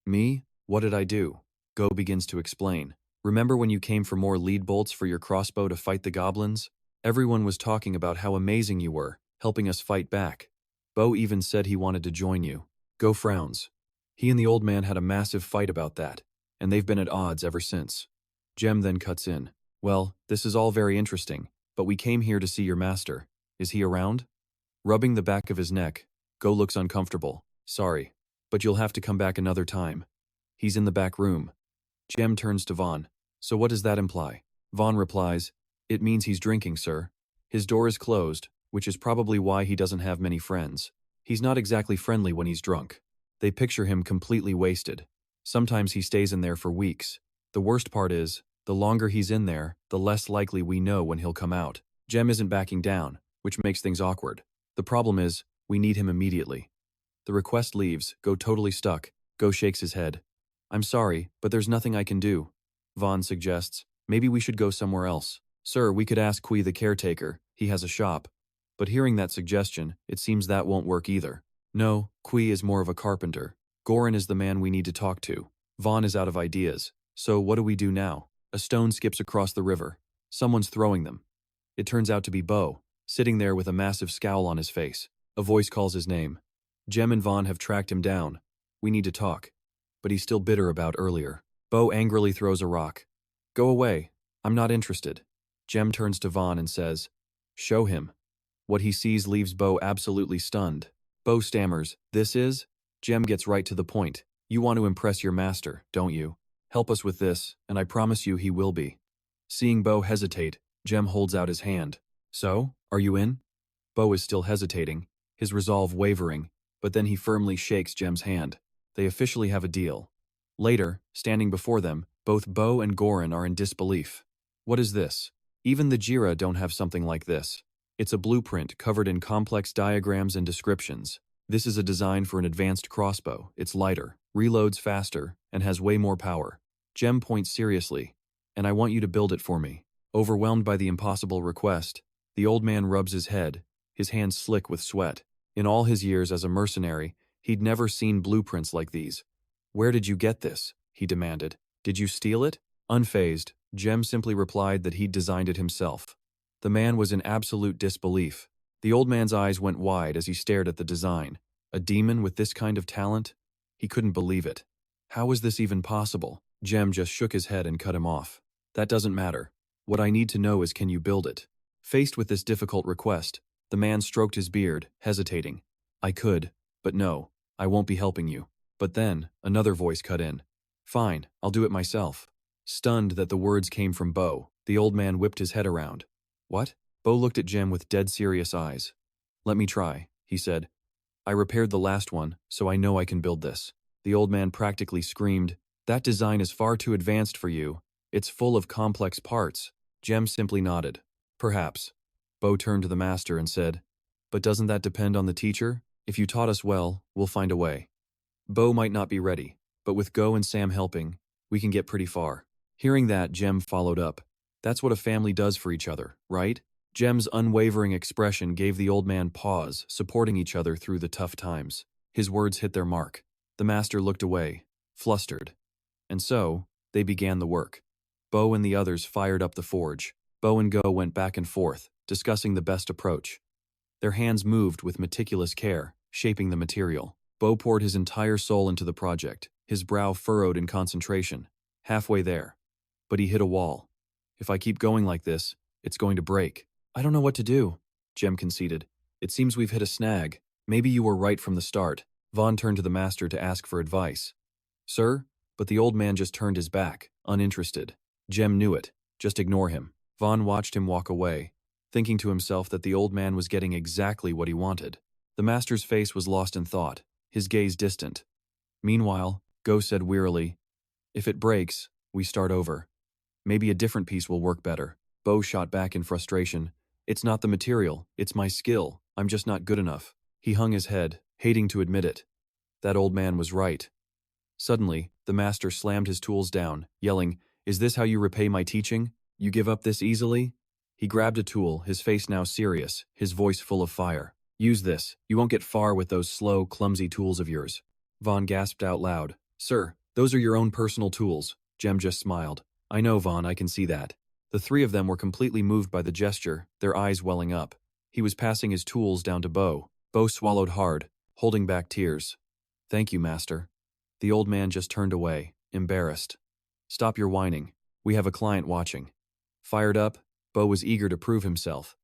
Me? What did I do? Go begins to explain. Remember when you came for more lead bolts for your crossbow to fight the goblins? Everyone was talking about how amazing you were, helping us fight back. Bo even said he wanted to join you. Go frowns. He and the old man had a massive fight about that, and they've been at odds ever since. Jem then cuts in. Well, this is all very interesting, but we came here to see your master. Is he around? Rubbing the back of his neck, Go looks uncomfortable. Sorry, but you'll have to come back another time. He's in the back room. Jem turns to Vaughn. So what does that imply? Vaughn replies, It means he's drinking, sir. His door is closed, which is probably why he doesn't have many friends. He's not exactly friendly when he's drunk. They picture him completely wasted. Sometimes he stays in there for weeks. The worst part is, the longer he's in there, the less likely we know when he'll come out. Jem isn't backing down, which makes things awkward. The problem is, we need him immediately. The request leaves, Go totally stuck. Go shakes his head. I'm sorry, but there's nothing I can do. Vaughn suggests, maybe we should go somewhere else. Sir, we could ask Kui the caretaker, he has a shop. But hearing that suggestion, it seems that won't work either. No, Kui is more of a carpenter. Goran is the man we need to talk to. Vaughn is out of ideas. So what do we do now? A stone skips across the river. Someone's throwing them. It turns out to be Bo, sitting there with a massive scowl on his face. A voice calls his name. Jem and Vaughn have tracked him down. We need to talk. But he's still bitter about earlier. Bo angrily throws a rock. Go away. I'm not interested. Jem turns to Vaughn and says, Show him. What he sees leaves Bo absolutely stunned. Bo stammers, This is? Jem gets right to the point. You want to impress your master, don't you? Help us with this, and I promise you he will be. Seeing Bo hesitate, Jem holds out his hand. So, are you in? Bo is still hesitating, his resolve wavering, but then he firmly shakes Jem's hand. They officially have a deal. Later, standing before them, both Bo and Goran are in disbelief. What is this? Even the Jira don't have something like this. It's a blueprint covered in complex diagrams and descriptions. This is a design for an advanced crossbow. It's lighter, reloads faster, and has way more power. Jem points seriously. And I want you to build it for me. Overwhelmed by the impossible request, the old man rubs his head, his hands slick with sweat. In all his years as a mercenary, he'd never seen blueprints like these. Where did you get this? He demanded. Did you steal it? Unfazed, Jem simply replied that he'd designed it himself. The man was in absolute disbelief. The old man's eyes went wide as he stared at the design. A demon with this kind of talent? He couldn't believe it. How was this even possible? Jem just shook his head and cut him off. That doesn't matter. What I need to know is, can you build it? Faced with this difficult request, the man stroked his beard, hesitating. I could, but no, I won't be helping you. But then, another voice cut in. Fine, I'll do it myself. Stunned that the words came from Bo, the old man whipped his head around. What? Bo looked at Jem with dead serious eyes. Let me try, he said. I repaired the last one, so I know I can build this. The old man practically screamed, that design is far too advanced for you. It's full of complex parts. Jem simply nodded. Perhaps. Bo turned to the master and said, but doesn't that depend on the teacher? If you taught us well, we'll find a way. Bo might not be ready, but with Go and Sam helping, we can get pretty far. Hearing that, Jem followed up. That's what a family does for each other, right? Jem's unwavering expression gave the old man pause, supporting each other through the tough times. His words hit their mark. The master looked away, flustered. And so, they began the work. Bo and the others fired up the forge. Bo and Go went back and forth, discussing the best approach. Their hands moved with meticulous care, shaping the material. Bo poured his entire soul into the project, his brow furrowed in concentration. Halfway there. But he hit a wall. If I keep going like this, it's going to break. I don't know what to do, Jem conceded. It seems we've hit a snag. Maybe you were right from the start. Vaughn turned to the master to ask for advice. Sir? But the old man just turned his back, uninterested. Jem knew it. Just ignore him. Vaughn watched him walk away, thinking to himself that the old man was getting exactly what he wanted. The master's face was lost in thought, his gaze distant. Meanwhile, Go said wearily, if it breaks, we start over. Maybe a different piece will work better. Bo shot back in frustration. It's not the material, it's my skill. I'm just not good enough. He hung his head, hating to admit it. That old man was right. Suddenly, the master slammed his tools down, yelling, is this how you repay my teaching? You give up this easily? He grabbed a tool, his face now serious, his voice full of fire. Use this. You won't get far with those slow, clumsy tools of yours. Vaughn gasped out loud. Sir, those are your own personal tools. Jem just smiled. I know, Vaughn, I can see that. The three of them were completely moved by the gesture, their eyes welling up. He was passing his tools down to Bo. Bo swallowed hard, holding back tears. Thank you, master. The old man just turned away, embarrassed. Stop your whining. We have a client watching. Fired up, Bo was eager to prove himself.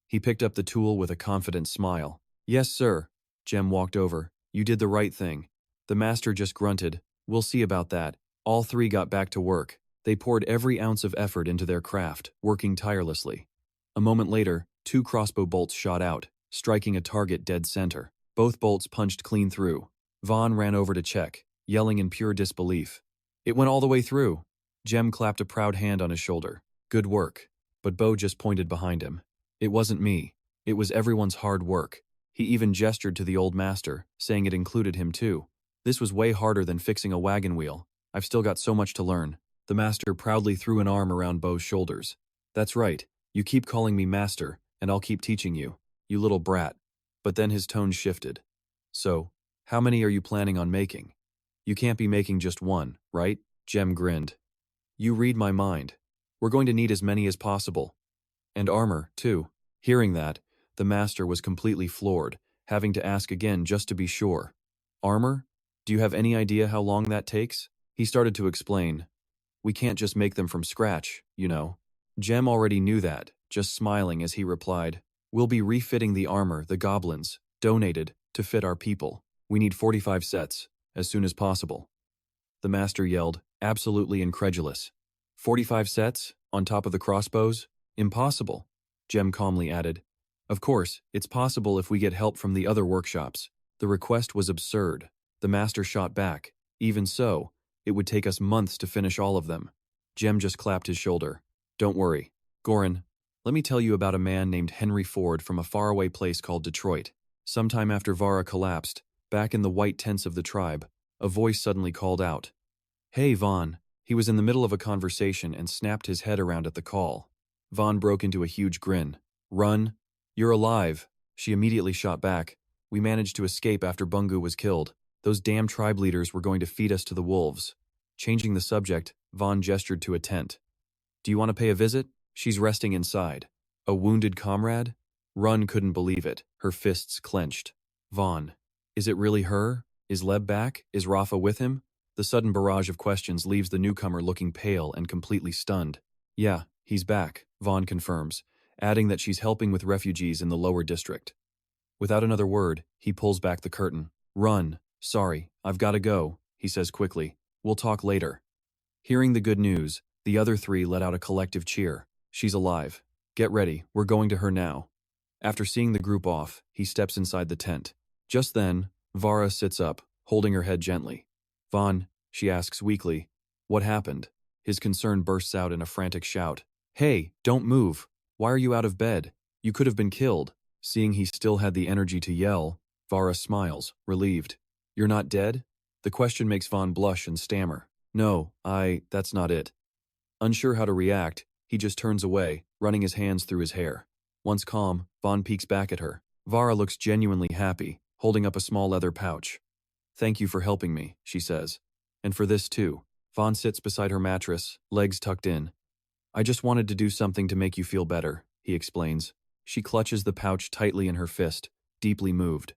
He picked up the tool with a confident smile. Yes, sir. Jem walked over. You did the right thing. The master just grunted. We'll see about that. All three got back to work. They poured every ounce of effort into their craft, working tirelessly. A moment later, 2 crossbow bolts shot out, striking a target dead center. Both bolts punched clean through. Vaughn ran over to check, yelling in pure disbelief. It went all the way through. Jem clapped a proud hand on his shoulder. Good work. But Bo just pointed behind him. It wasn't me. It was everyone's hard work. He even gestured to the old master, saying it included him too. This was way harder than fixing a wagon wheel. I've still got so much to learn. The master proudly threw an arm around Bo's shoulders. That's right. You keep calling me master, and I'll keep teaching you. You little brat. But then his tone shifted. So, how many are you planning on making? You can't be making just one, right? Jem grinned. You read my mind. We're going to need as many as possible. And armor, too. Hearing that, the master was completely floored, having to ask again just to be sure. Armor? Do you have any idea how long that takes? He started to explain. We can't just make them from scratch, you know. Jem already knew that, just smiling as he replied, we'll be refitting the armor the goblins donated to fit our people. We need 45 sets, as soon as possible. the master yelled, absolutely incredulous. 45 sets? On top of the crossbows? Impossible, Jem calmly added. Of course, it's possible if we get help from the other workshops. The request was absurd. The master shot back. Even so, it would take us months to finish all of them. Jem just clapped his shoulder. Don't worry. Goran, let me tell you about a man named Henry Ford from a faraway place called Detroit. Sometime after Vara collapsed, back in the white tents of the tribe, a voice suddenly called out. Hey, Vaughn. He was in the middle of a conversation and snapped his head around at the call. Vaughn broke into a huge grin. Run. You're alive. She immediately shot back. We managed to escape after Bungu was killed. Those damn tribe leaders were going to feed us to the wolves. Changing the subject, Vaughn gestured to a tent. Do you want to pay a visit? She's resting inside. A wounded comrade? Run couldn't believe it, her fists clenched. Vaughn. Is it really her? Is Leb back? Is Rafa with him? The sudden barrage of questions leaves the newcomer looking pale and completely stunned. Yeah, he's back, Vaughn confirms, adding that she's helping with refugees in the lower district. Without another word, he pulls back the curtain. Run. Sorry, I've got to go, he says quickly. We'll talk later. Hearing the good news, the other three let out a collective cheer. She's alive. Get ready, we're going to her now. After seeing the group off, he steps inside the tent. Just then, Vara sits up, holding her head gently. Vaughn, she asks weakly, what happened? His concern bursts out in a frantic shout. Hey, don't move. Why are you out of bed? You could have been killed. Seeing he still had the energy to yell, Vara smiles, relieved. You're not dead? The question makes Vaughn blush and stammer. No, that's not it. Unsure how to react, he just turns away, running his hands through his hair. Once calm, Vaughn peeks back at her. Vara looks genuinely happy, holding up a small leather pouch. Thank you for helping me, she says. And for this too. Vaughn sits beside her mattress, legs tucked in. I just wanted to do something to make you feel better, he explains. She clutches the pouch tightly in her fist, deeply moved.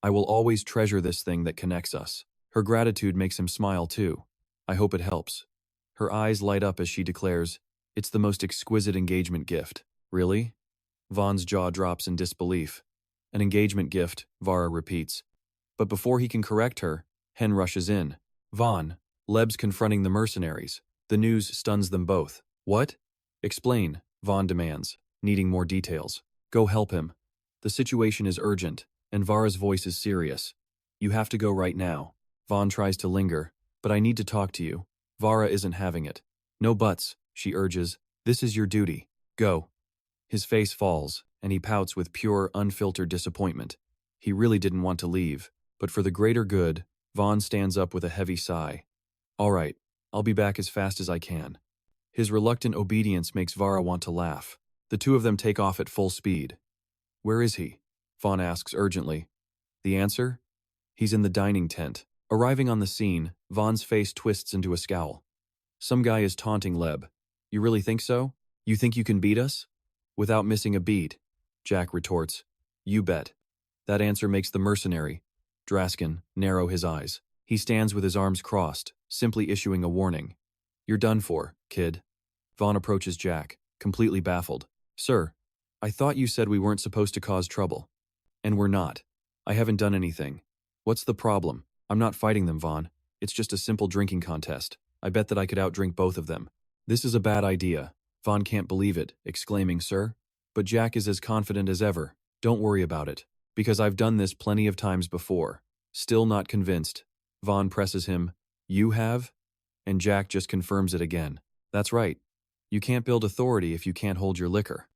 I will always treasure this thing that connects us. Her gratitude makes him smile too. I hope it helps. Her eyes light up as she declares, it's the most exquisite engagement gift. Really? Vaughn's jaw drops in disbelief. An engagement gift, Vara repeats. But before he can correct her, Hen rushes in. Vaughn, Leb's confronting the mercenaries. The news stuns them both. What? Explain, Vaughn demands, needing more details. Go help him. The situation is urgent, and Vara's voice is serious. You have to go right now. Vaughn tries to linger, but I need to talk to you. Vara isn't having it. No buts, she urges. This is your duty. Go. His face falls, and he pouts with pure, unfiltered disappointment. He really didn't want to leave, but for the greater good, Vaughn stands up with a heavy sigh. All right, I'll be back as fast as I can. His reluctant obedience makes Vara want to laugh. The two of them take off at full speed. Where is he? Vaughn asks urgently. The answer? He's in the dining tent. Arriving on the scene, Vaughn's face twists into a scowl. Some guy is taunting Leb. You really think so? You think you can beat us? Without missing a beat, Jack retorts. You bet. That answer makes the mercenary, Draskin, narrow his eyes. He stands with his arms crossed, simply issuing a warning. You're done for, kid. Vaughn approaches Jack, completely baffled. Sir, I thought you said we weren't supposed to cause trouble. And we're not. I haven't done anything. What's the problem? I'm not fighting them, Vaughn. It's just a simple drinking contest. I bet that I could outdrink both of them. This is a bad idea. Vaughn can't believe it, exclaiming, Sir. But Jack is as confident as ever. Don't worry about it. Because I've done this plenty of times before. Still not convinced. Vaughn presses him. You have? And Jack just confirms it again. That's right. You can't build authority if you can't hold your liquor.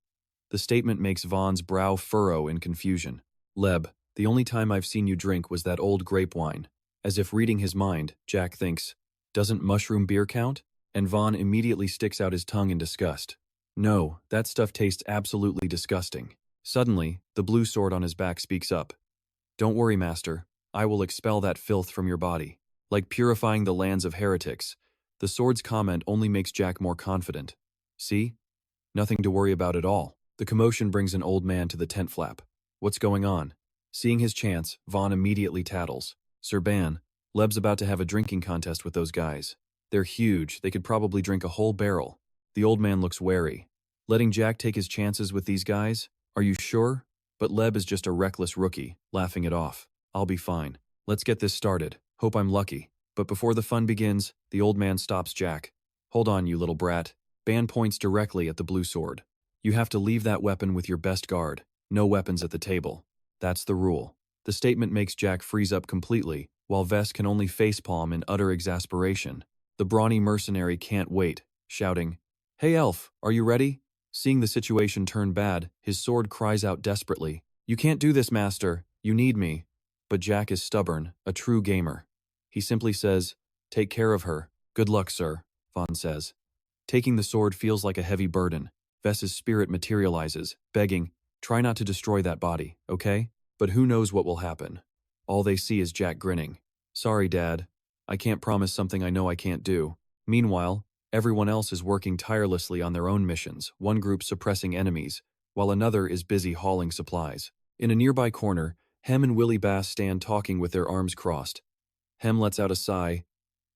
The statement makes Vaughn's brow furrow in confusion. Leb, the only time I've seen you drink was that old grape wine. As if reading his mind, Jack thinks, doesn't mushroom beer count? And Vaughn immediately sticks out his tongue in disgust. No, that stuff tastes absolutely disgusting. Suddenly, the blue sword on his back speaks up. Don't worry, master. I will expel that filth from your body. Like purifying the lands of heretics, the sword's comment only makes Jack more confident. See? Nothing to worry about at all. The commotion brings an old man to the tent flap. What's going on? Seeing his chance, Vaughn immediately tattles. Sir Ban, Leb's about to have a drinking contest with those guys. They're huge, they could probably drink a whole barrel. The old man looks wary. Letting Jack take his chances with these guys? Are you sure? But Leb is just a reckless rookie, laughing it off. I'll be fine. Let's get this started. Hope I'm lucky. But before the fun begins, the old man stops Jack. Hold on, you little brat. Ban points directly at the blue sword. You have to leave that weapon with your best guard. No weapons at the table. That's the rule. The statement makes Jack freeze up completely, while Vess can only facepalm in utter exasperation. The brawny mercenary can't wait, shouting, "Hey elf, are you ready?" Seeing the situation turn bad, his sword cries out desperately, "You can't do this, master. You need me." But Jack is stubborn, a true gamer. He simply says, "Take care of her. Good luck, sir," Vaughn says. Taking the sword feels like a heavy burden. Vess's spirit materializes, begging, "Try not to destroy that body, okay?" But who knows what will happen. All they see is Jack grinning. "Sorry, Dad. I can't promise something I know I can't do." Meanwhile, everyone else is working tirelessly on their own missions, one group suppressing enemies, while another is busy hauling supplies. In a nearby corner, Hem and Willie Bass stand talking with their arms crossed. Hem lets out a sigh.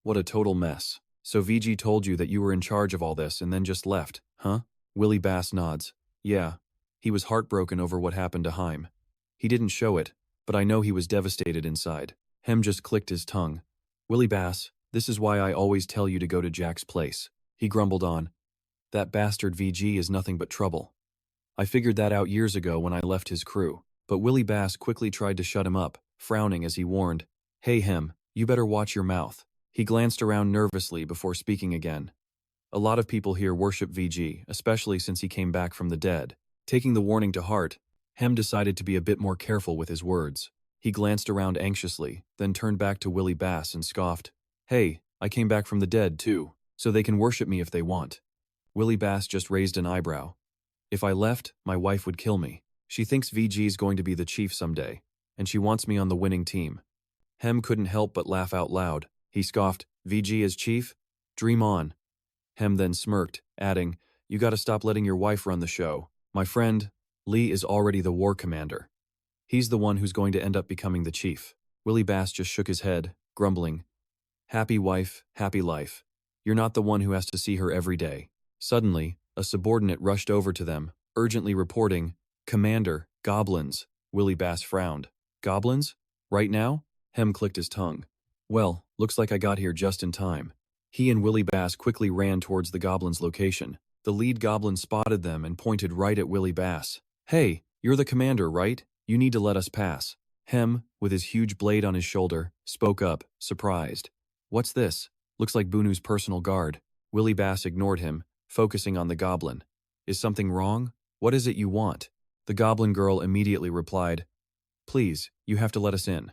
"What a total mess. So VG told you that you were in charge of all this and then just left, huh?" Willie Bass nods. "Yeah." He was heartbroken over what happened to Heim. He didn't show it, but I know he was devastated inside. Hem just clicked his tongue. "Willie Bass, this is why I always tell you to go to Jack's place." He grumbled on. "That bastard VG is nothing but trouble. I figured that out years ago when I left his crew." But Willie Bass quickly tried to shut him up, frowning as he warned, "Hey Hem, you better watch your mouth." He glanced around nervously before speaking again. "A lot of people here worship VG, especially since he came back from the dead." Taking the warning to heart, Hem decided to be a bit more careful with his words. He glanced around anxiously, then turned back to Willie Bass and scoffed, "Hey, I came back from the dead too, so they can worship me if they want." Willie Bass just raised an eyebrow. "If I left, my wife would kill me. She thinks VG's going to be the chief someday, and she wants me on the winning team." Hem couldn't help but laugh out loud. He scoffed, "VG as chief? Dream on." Hem then smirked, adding, "You gotta stop letting your wife run the show. My friend, Lee is already the war commander. He's the one who's going to end up becoming the chief." Willie Bass just shook his head, grumbling, "Happy wife, happy life. You're not the one who has to see her every day." Suddenly, a subordinate rushed over to them, urgently reporting, "Commander, goblins." Willie Bass frowned. "Goblins? Right now?" Hem clicked his tongue. "Well, looks like I got here just in time." He and Willie Bass quickly ran towards the goblins' location. The lead goblin spotted them and pointed right at Willie Bass. "Hey, you're the commander, right? You need to let us pass." Hem, with his huge blade on his shoulder, spoke up, surprised. "What's this? Looks like Bunu's personal guard." Willie Bass ignored him, focusing on the goblin. "Is something wrong? What is it you want?" The goblin girl immediately replied, "Please, you have to let us in.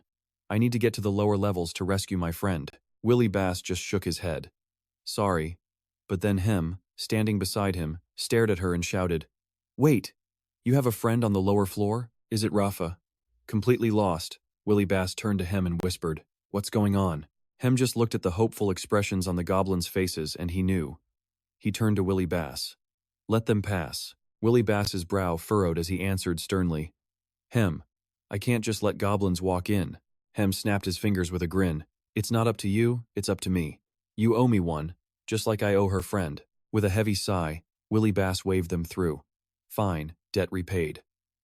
I need to get to the lower levels to rescue my friend." Willie Bass just shook his head. "Sorry." But then Hem, standing beside him, stared at her and shouted, "Wait! You have a friend on the lower floor? Is it Rafa?" Completely lost, Willie Bass turned to Hem and whispered, "What's going on?" Hem just looked at the hopeful expressions on the goblins' faces and he knew. He turned to Willie Bass. "Let them pass." Willie Bass's brow furrowed as he answered sternly, "Hem, I can't just let goblins walk in." Hem snapped his fingers with a grin. "It's not up to you, it's up to me. You owe me one, just like I owe her friend." With a heavy sigh, Willie Bass waved them through. "Fine, debt repaid."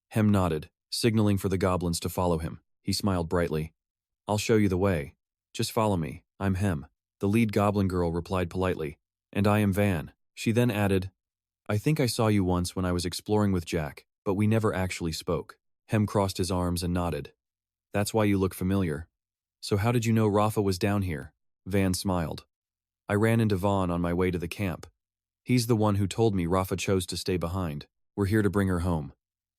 Hem nodded, signaling for the goblins to follow him. He smiled brightly. "I'll show you the way. Just follow me, I'm Hem." The lead goblin girl replied politely, "And I am Van." She then added, "I think I saw you once when I was exploring with Jack, but we never actually spoke." Hem crossed his arms and nodded. "That's why you look familiar." "So how did you know Rafa was down here?" Van smiled. "I ran into Vaughn on my way to the camp. He's the one who told me Rafa chose to stay behind. We're here to bring her home."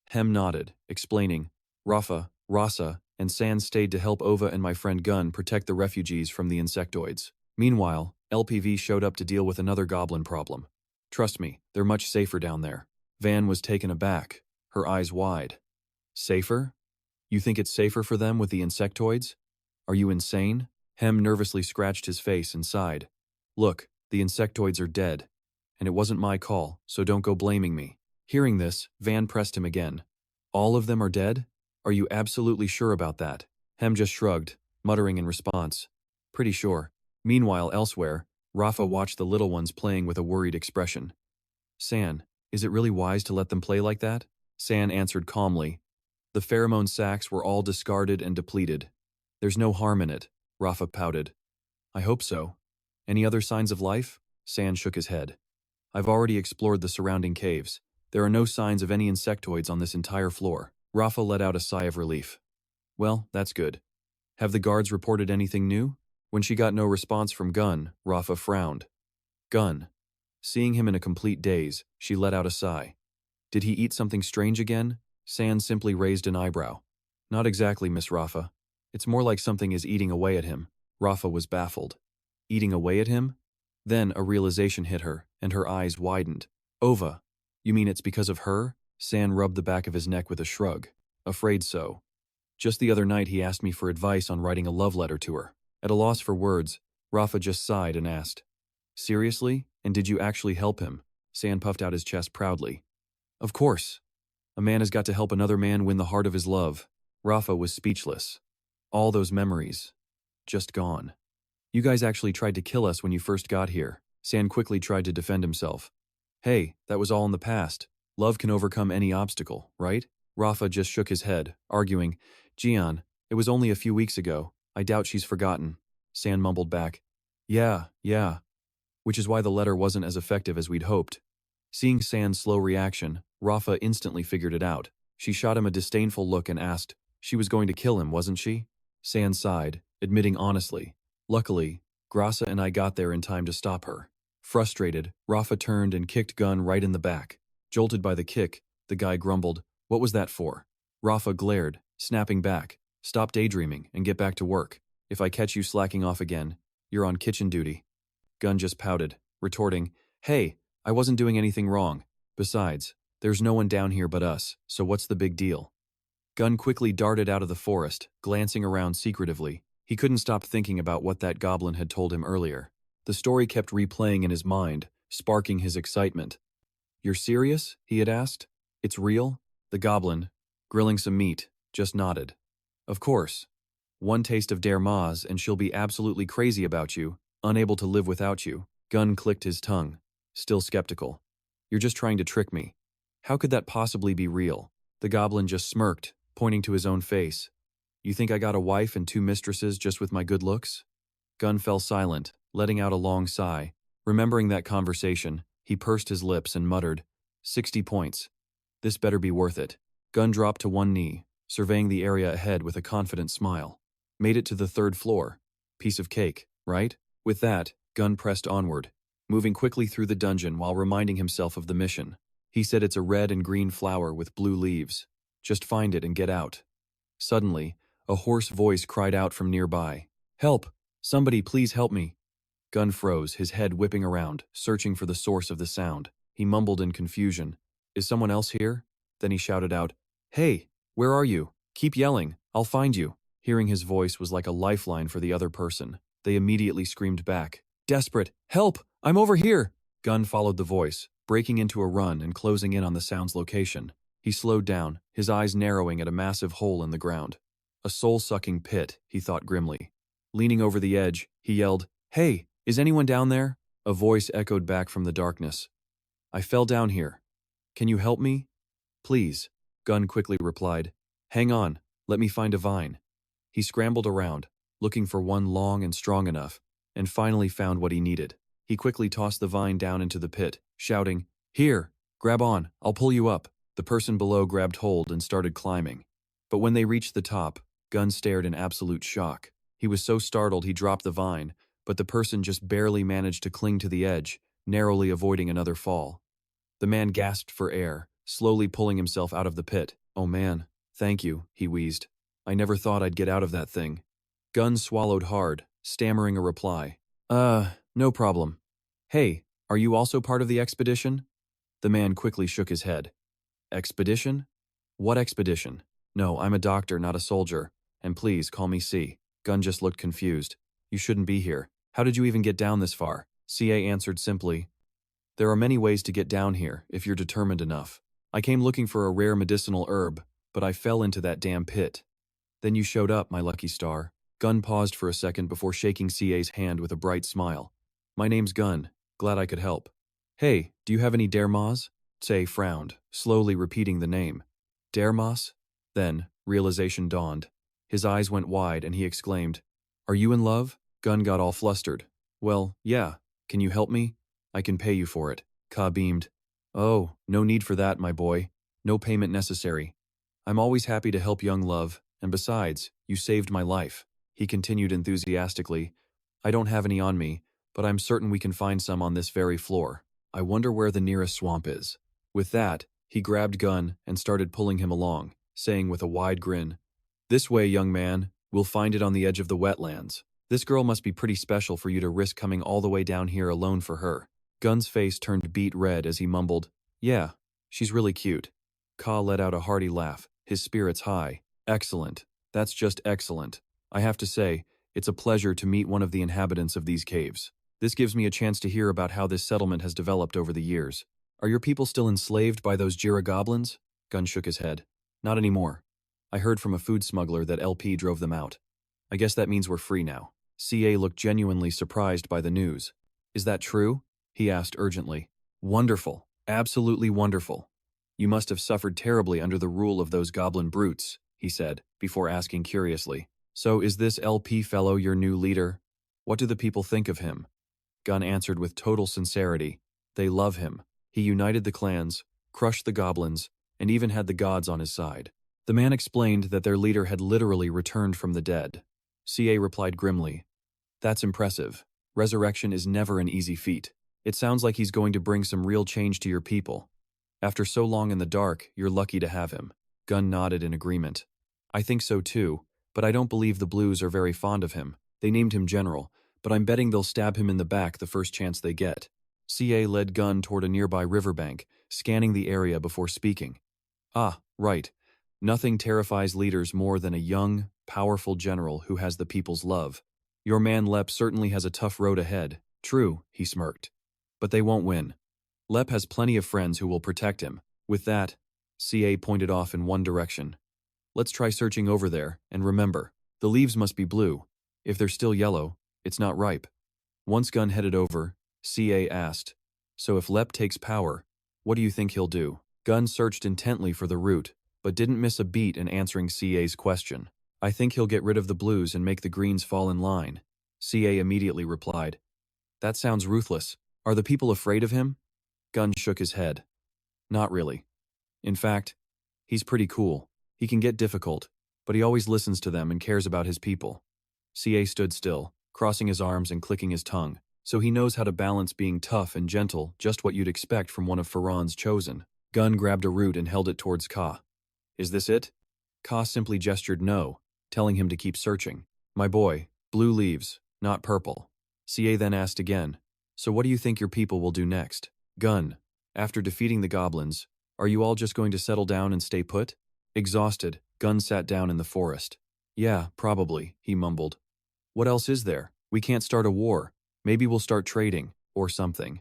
Hem nodded, explaining, "Rafa, Rasa, and San stayed to help Ova and my friend Gunn protect the refugees from the insectoids. Meanwhile, LPV showed up to deal with another goblin problem. Trust me, they're much safer down there." Van was taken aback, her eyes wide. "Safer? You think it's safer for them with the insectoids? Are you insane?" Hem nervously scratched his face and sighed. "Look, the insectoids are dead. And it wasn't my call, so don't go blaming me." Hearing this, Van pressed him again. "All of them are dead? Are you absolutely sure about that?" Hem just shrugged, muttering in response, "Pretty sure." Meanwhile, elsewhere, Rafa watched the little ones playing with a worried expression. "San, is it really wise to let them play like that?" San answered calmly. "The pheromone sacs were all discarded and depleted. There's no harm in it," Rafa pouted. I hope so. Any other signs of life? San shook his head. I've already explored the surrounding caves. There are no signs of any insectoids on this entire floor. Rafa let out a sigh of relief. Well, that's good. Have the guards reported anything new? When she got no response from Gun, Rafa frowned. Gun. Seeing him in a complete daze, she let out a sigh. Did he eat something strange again? San simply raised an eyebrow. Not exactly, Miss Rafa. It's more like something is eating away at him. Rafa was baffled. Eating away at him? Then a realization hit her, and her eyes widened. Ova. You mean it's because of her? San rubbed the back of his neck with a shrug. Afraid so. Just the other night he asked me for advice on writing a love letter to her. At a loss for words, Rafa just sighed and asked, Seriously? And did you actually help him? San puffed out his chest proudly. Of course. A man has got to help another man win the heart of his love. Rafa was speechless. All those memories. Just gone. You guys actually tried to kill us when you first got here. San quickly tried to defend himself. Hey, that was all in the past. Love can overcome any obstacle, right? Rafa just shook his head, arguing, Gian, it was only a few weeks ago. I doubt she's forgotten. San mumbled back. Yeah. Which is why the letter wasn't as effective as we'd hoped. Seeing San's slow reaction, Rafa instantly figured it out. She shot him a disdainful look and asked, She was going to kill him, wasn't she? San sighed, admitting honestly. Luckily, Grasa and I got there in time to stop her. Frustrated, Rafa turned and kicked Gun right in the back. Jolted by the kick, the guy grumbled, What was that for? Rafa glared, snapping back, Stop daydreaming and get back to work. If I catch you slacking off again, you're on kitchen duty. Gun just pouted, retorting, Hey, I wasn't doing anything wrong. Besides, there's no one down here but us, so what's the big deal? Gun quickly darted out of the forest, glancing around secretively. He couldn't stop thinking about what that goblin had told him earlier. The story kept replaying in his mind, sparking his excitement. You're serious? He had asked. It's real? The goblin, grilling some meat, just nodded. Of course. One taste of Der Maz and she'll be absolutely crazy about you, unable to live without you. Gun clicked his tongue, still skeptical. You're just trying to trick me. How could that possibly be real? The goblin just smirked, pointing to his own face. You think I got a wife and 2 mistresses just with my good looks? Gun fell silent, letting out a long sigh. Remembering that conversation, he pursed his lips and muttered, 60 points. This better be worth it. Gun dropped to one knee, surveying the area ahead with a confident smile. Made it to the 3rd floor. Piece of cake, right? With that, Gun pressed onward, moving quickly through the dungeon while reminding himself of the mission. He said it's a red and green flower with blue leaves. Just find it and get out. Suddenly, a hoarse voice cried out from nearby. Help! Somebody please help me! Gun froze, his head whipping around, searching for the source of the sound. He mumbled in confusion. Is someone else here? Then he shouted out, Hey, where are you? Keep yelling, I'll find you. Hearing his voice was like a lifeline for the other person. They immediately screamed back. Desperate, help! I'm over here! Gun followed the voice, breaking into a run and closing in on the sound's location. He slowed down, his eyes narrowing at a massive hole in the ground. A soul-sucking pit, he thought grimly. Leaning over the edge, he yelled, Hey, is anyone down there? A voice echoed back from the darkness. I fell down here. Can you help me? Please, Gun quickly replied. Hang on, let me find a vine. He scrambled around, looking for one long and strong enough, and finally found what he needed. He quickly tossed the vine down into the pit, shouting, Here, grab on, I'll pull you up. The person below grabbed hold and started climbing. But when they reached the top, Gun stared in absolute shock. He was so startled he dropped the vine, but the person just barely managed to cling to the edge, narrowly avoiding another fall. The man gasped for air, slowly pulling himself out of the pit. Oh man, thank you, he wheezed. I never thought I'd get out of that thing. Gun swallowed hard, stammering a reply. No problem. Hey, are you also part of the expedition? The man quickly shook his head. Expedition? What expedition? No, I'm a doctor, not a soldier. And please, call me C. Gun just looked confused. You shouldn't be here. How did you even get down this far? CA answered simply. There are many ways to get down here, if you're determined enough. I came looking for a rare medicinal herb, but I fell into that damn pit. Then you showed up, my lucky star. Gun paused for a second before shaking CA's hand with a bright smile. My name's Gun. Glad I could help. Hey, do you have any Der Maz? Tse frowned, slowly repeating the name. Der Maz? Then, realization dawned. His eyes went wide and he exclaimed, Are you in love? Gun got all flustered. Well, yeah, can you help me? I can pay you for it. Ka beamed. Oh, no need for that, my boy. No payment necessary. I'm always happy to help young love, and besides, you saved my life. He continued enthusiastically. I don't have any on me, but I'm certain we can find some on this very floor. I wonder where the nearest swamp is. With that, he grabbed Gun and started pulling him along, saying with a wide grin, This way, young man, we'll find it on the edge of the wetlands. This girl must be pretty special for you to risk coming all the way down here alone for her. Gun's face turned beet red as he mumbled, Yeah, she's really cute. Ka let out a hearty laugh, his spirits high. Excellent. That's just excellent. I have to say, it's a pleasure to meet one of the inhabitants of these caves. This gives me a chance to hear about how this settlement has developed over the years. Are your people still enslaved by those Jira goblins? Gun shook his head. Not anymore. I heard from a food smuggler that LP drove them out. I guess that means we're free now. CA looked genuinely surprised by the news. Is that true? He asked urgently. Wonderful. Absolutely wonderful. You must have suffered terribly under the rule of those goblin brutes, he said, before asking curiously. So is this LP fellow your new leader? What do the people think of him? Gun answered with total sincerity. They love him. He united the clans, crushed the goblins, and even had the gods on his side. The man explained that their leader had literally returned from the dead. CA replied grimly, That's impressive. Resurrection is never an easy feat. It sounds like he's going to bring some real change to your people. After so long in the dark, you're lucky to have him. Gun nodded in agreement. I think so too, but I don't believe the Blues are very fond of him. They named him General, but I'm betting they'll stab him in the back the first chance they get. CA led Gun toward a nearby riverbank, scanning the area before speaking. Ah, right. Nothing terrifies leaders more than a young, powerful general who has the people's love. Your man Lep certainly has a tough road ahead. True, he smirked. But they won't win. Lep has plenty of friends who will protect him. With that, CA pointed off in one direction. Let's try searching over there, and remember, the leaves must be blue. If they're still yellow, it's not ripe. Once Gun headed over, CA asked, So if Lep takes power, what do you think he'll do? Gun searched intently for the route, but didn't miss a beat in answering CA's question. I think he'll get rid of the blues and make the greens fall in line. CA immediately replied. That sounds ruthless. Are the people afraid of him? Gun shook his head. Not really. In fact, he's pretty cool. He can get difficult, but he always listens to them and cares about his people. CA stood still, crossing his arms and clicking his tongue, so he knows how to balance being tough and gentle, just what you'd expect from one of Farron's chosen. Gun grabbed a root and held it towards Ka. Is this it? Ka simply gestured no, telling him to keep searching. My boy, blue leaves, not purple. CA then asked again, So what do you think your people will do next? Gun, after defeating the goblins, are you all just going to settle down and stay put? Exhausted, Gun sat down in the forest. Yeah, probably, he mumbled. What else is there? We can't start a war. Maybe we'll start trading, or something.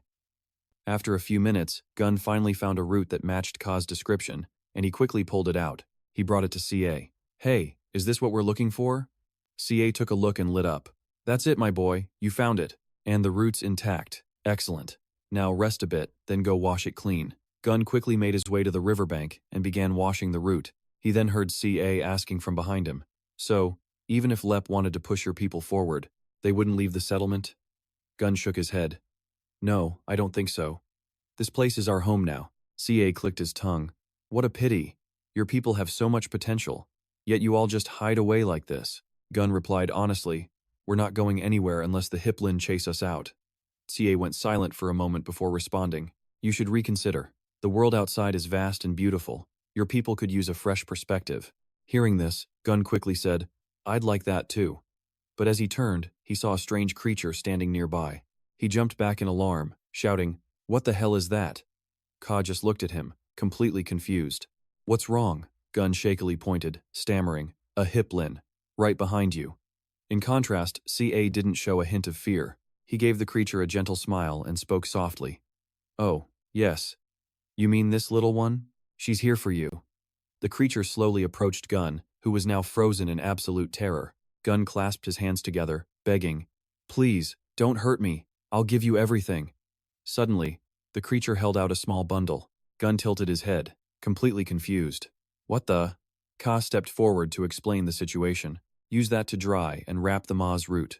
After a few minutes, Gun finally found a route that matched Ka's description, and he quickly pulled it out. He brought it to CA. Hey, is this what we're looking for? CA took a look and lit up. That's it, my boy, you found it. And the route's intact. Excellent. Now rest a bit, then go wash it clean. Gun quickly made his way to the riverbank and began washing the route. He then heard CA asking from behind him. So, even if Lep wanted to push your people forward, they wouldn't leave the settlement? Gun shook his head. No, I don't think so. This place is our home now. CA clicked his tongue. What a pity. Your people have so much potential, yet you all just hide away like this. Gun replied honestly, We're not going anywhere unless the Hiplin chase us out. CA went silent for a moment before responding. You should reconsider. The world outside is vast and beautiful. Your people could use a fresh perspective. Hearing this, Gun quickly said, I'd like that too. But as he turned, he saw a strange creature standing nearby. He jumped back in alarm, shouting, What the hell is that? Ka just looked at him, completely confused. What's wrong? Gun shakily pointed, stammering, A Hiplin, right behind you. In contrast, CA didn't show a hint of fear. He gave the creature a gentle smile and spoke softly. Oh, yes. You mean this little one? She's here for you. The creature slowly approached Gun, who was now frozen in absolute terror. Gun clasped his hands together, begging, Please, don't hurt me. I'll give you everything. Suddenly, the creature held out a small bundle. Gun tilted his head, completely confused. What the? Ka stepped forward to explain the situation. Use that to dry and wrap the ma's root.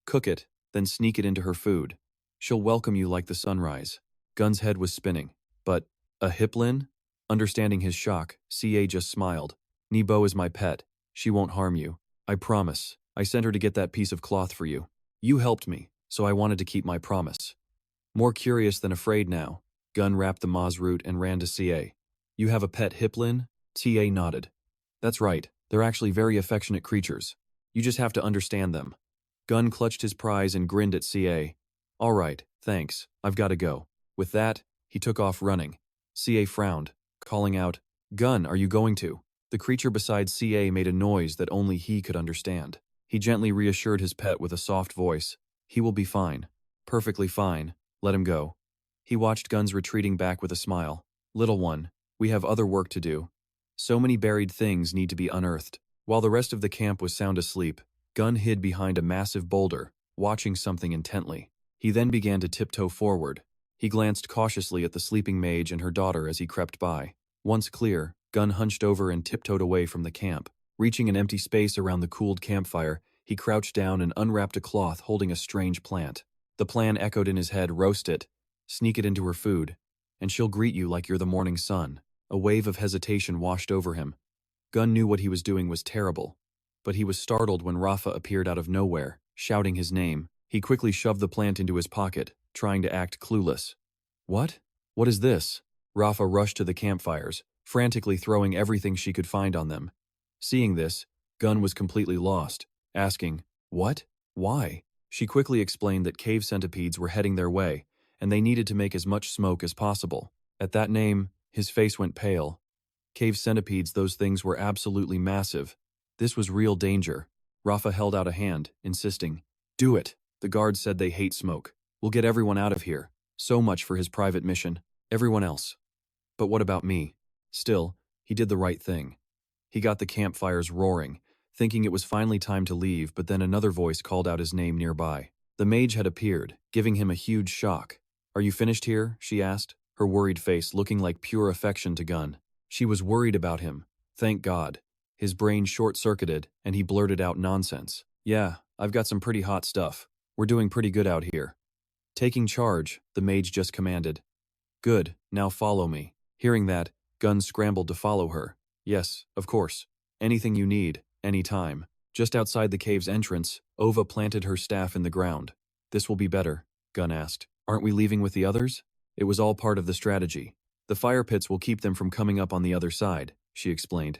Cook it, then sneak it into her food. She'll welcome you like the sunrise. Gun's head was spinning. But, a hiplin? Understanding his shock, CA just smiled. Nebo is my pet. She won't harm you. I promise. I sent her to get that piece of cloth for you. You helped me, so I wanted to keep my promise. More curious than afraid now, Gun wrapped the Ma's root and ran to CA. You have a pet hiplin? TA nodded. That's right, they're actually very affectionate creatures. You just have to understand them. Gun clutched his prize and grinned at CA. All right, thanks, I've got to go. With that, he took off running. CA frowned, calling out, Gun, are you going to? The creature beside CA made a noise that only he could understand. He gently reassured his pet with a soft voice. He will be fine. Perfectly fine. Let him go. He watched Gun's retreating back with a smile. Little one, we have other work to do. So many buried things need to be unearthed. While the rest of the camp was sound asleep, Gun hid behind a massive boulder, watching something intently. He then began to tiptoe forward. He glanced cautiously at the sleeping mage and her daughter as he crept by. Once clear, Gun hunched over and tiptoed away from the camp. Reaching an empty space around the cooled campfire, he crouched down and unwrapped a cloth holding a strange plant. The plan echoed in his head, roast it, sneak it into her food, and she'll greet you like you're the morning sun. A wave of hesitation washed over him. Gun knew what he was doing was terrible, but he was startled when Rafa appeared out of nowhere, shouting his name. He quickly shoved the plant into his pocket, trying to act clueless. What? What is this? Rafa rushed to the campfires, frantically throwing everything she could find on them. Seeing this, Gun was completely lost, asking, What? Why? She quickly explained that cave centipedes were heading their way, and they needed to make as much smoke as possible. At that name, his face went pale. Cave centipedes, those things were absolutely massive. This was real danger. Rafa held out a hand, insisting, Do it. The guards said they hate smoke. We'll get everyone out of here. So much for his private mission. Everyone else. But what about me? Still, he did the right thing. He got the campfires roaring, thinking it was finally time to leave, but then another voice called out his name nearby. The mage had appeared, giving him a huge shock. Are you finished here? She asked, her worried face looking like pure affection to Gun. She was worried about him. Thank God. His brain short-circuited, and he blurted out nonsense. Yeah, I've got some pretty hot stuff. We're doing pretty good out here. Taking charge, the mage just commanded. Good, now follow me. Hearing that, Gun scrambled to follow her. Yes, of course. Anything you need, anytime. Just outside the cave's entrance, Ova planted her staff in the ground. This will be better, Gun asked. Aren't we leaving with the others? It was all part of the strategy. The fire pits will keep them from coming up on the other side, she explained.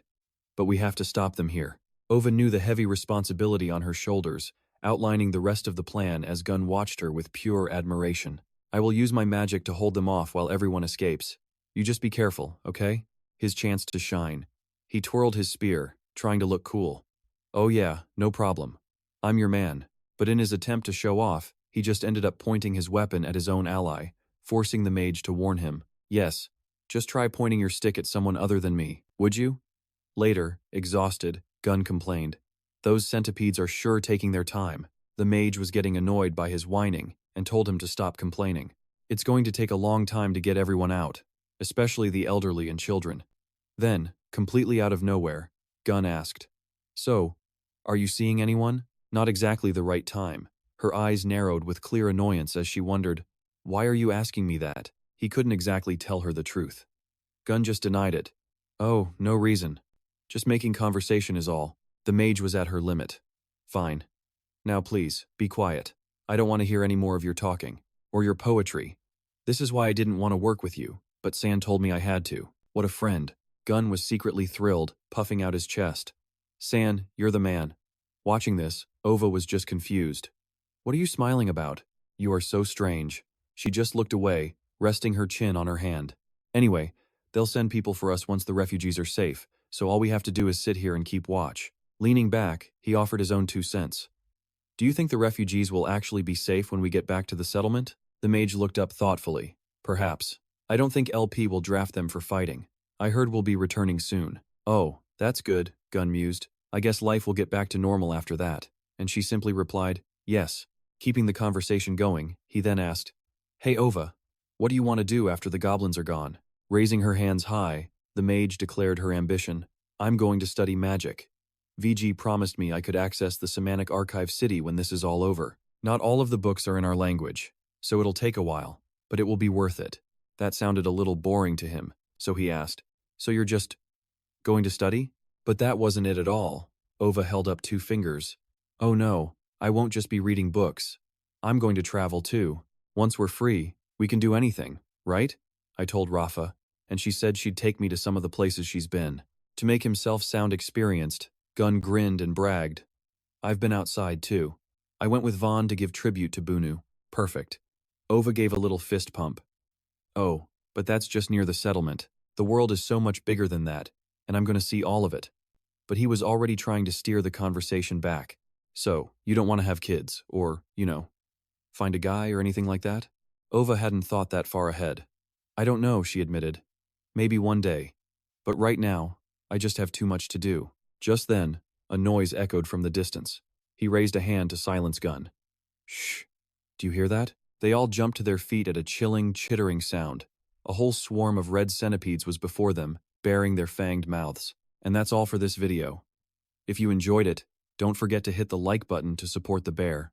But we have to stop them here. Ova knew the heavy responsibility on her shoulders, outlining the rest of the plan as Gun watched her with pure admiration. I will use my magic to hold them off while everyone escapes. You just be careful, okay? His chance to shine. He twirled his spear, trying to look cool. Oh yeah, no problem. I'm your man. But in his attempt to show off, he just ended up pointing his weapon at his own ally, forcing the mage to warn him. Yes, just try pointing your stick at someone other than me, would you? Later, exhausted, Gun complained. Those centipedes are sure taking their time. The mage was getting annoyed by his whining and told him to stop complaining. It's going to take a long time to get everyone out, especially the elderly and children. Then, completely out of nowhere, Gun asked, So, are you seeing anyone? Not exactly the right time. Her eyes narrowed with clear annoyance as she wondered, Why are you asking me that? He couldn't exactly tell her the truth. Gun just denied it. Oh, no reason. Just making conversation is all. The mage was at her limit. Fine. Now please, be quiet. I don't want to hear any more of your talking. Or your poetry. This is why I didn't want to work with you, but San told me I had to. What a friend. Gun was secretly thrilled, puffing out his chest. San, you're the man. Watching this, Ova was just confused. What are you smiling about? You are so strange. She just looked away, resting her chin on her hand. Anyway, they'll send people for us once the refugees are safe, so all we have to do is sit here and keep watch. Leaning back, he offered his own 2 cents. Do you think the refugees will actually be safe when we get back to the settlement? The mage looked up thoughtfully. Perhaps. I don't think LP will draft them for fighting. I heard we'll be returning soon. Oh, that's good, Gun mused. I guess life will get back to normal after that. And she simply replied, yes. Keeping the conversation going, he then asked, Hey Ova, what do you want to do after the goblins are gone? Raising her hands high, the mage declared her ambition. I'm going to study magic. VG promised me I could access the Semantic Archive City when this is all over. Not all of the books are in our language, so it'll take a while, but it will be worth it. That sounded a little boring to him, so he asked, "So you're just going to study?" But that wasn't it at all. Ova held up 2 fingers. "Oh no, I won't just be reading books. I'm going to travel too. Once we're free, we can do anything, right?" I told Rafa, and she said she'd take me to some of the places she's been. To make himself sound experienced, Gunn grinned and bragged. "I've been outside too. I went with Vaughn to give tribute to Bunu. Perfect." Ova gave a little fist pump. "Oh, but that's just near the settlement. The world is so much bigger than that, and I'm going to see all of it." But he was already trying to steer the conversation back. "So, you don't want to have kids, or, find a guy or anything like that?" Ova hadn't thought that far ahead. "I don't know," she admitted. "Maybe one day. But right now, I just have too much to do." Just then, a noise echoed from the distance. He raised a hand to silence Gunn. "Shh. Do you hear that?" They all jumped to their feet at a chilling, chittering sound. A whole swarm of red centipedes was before them, baring their fanged mouths. And that's all for this video. If you enjoyed it, don't forget to hit the like button to support the bear.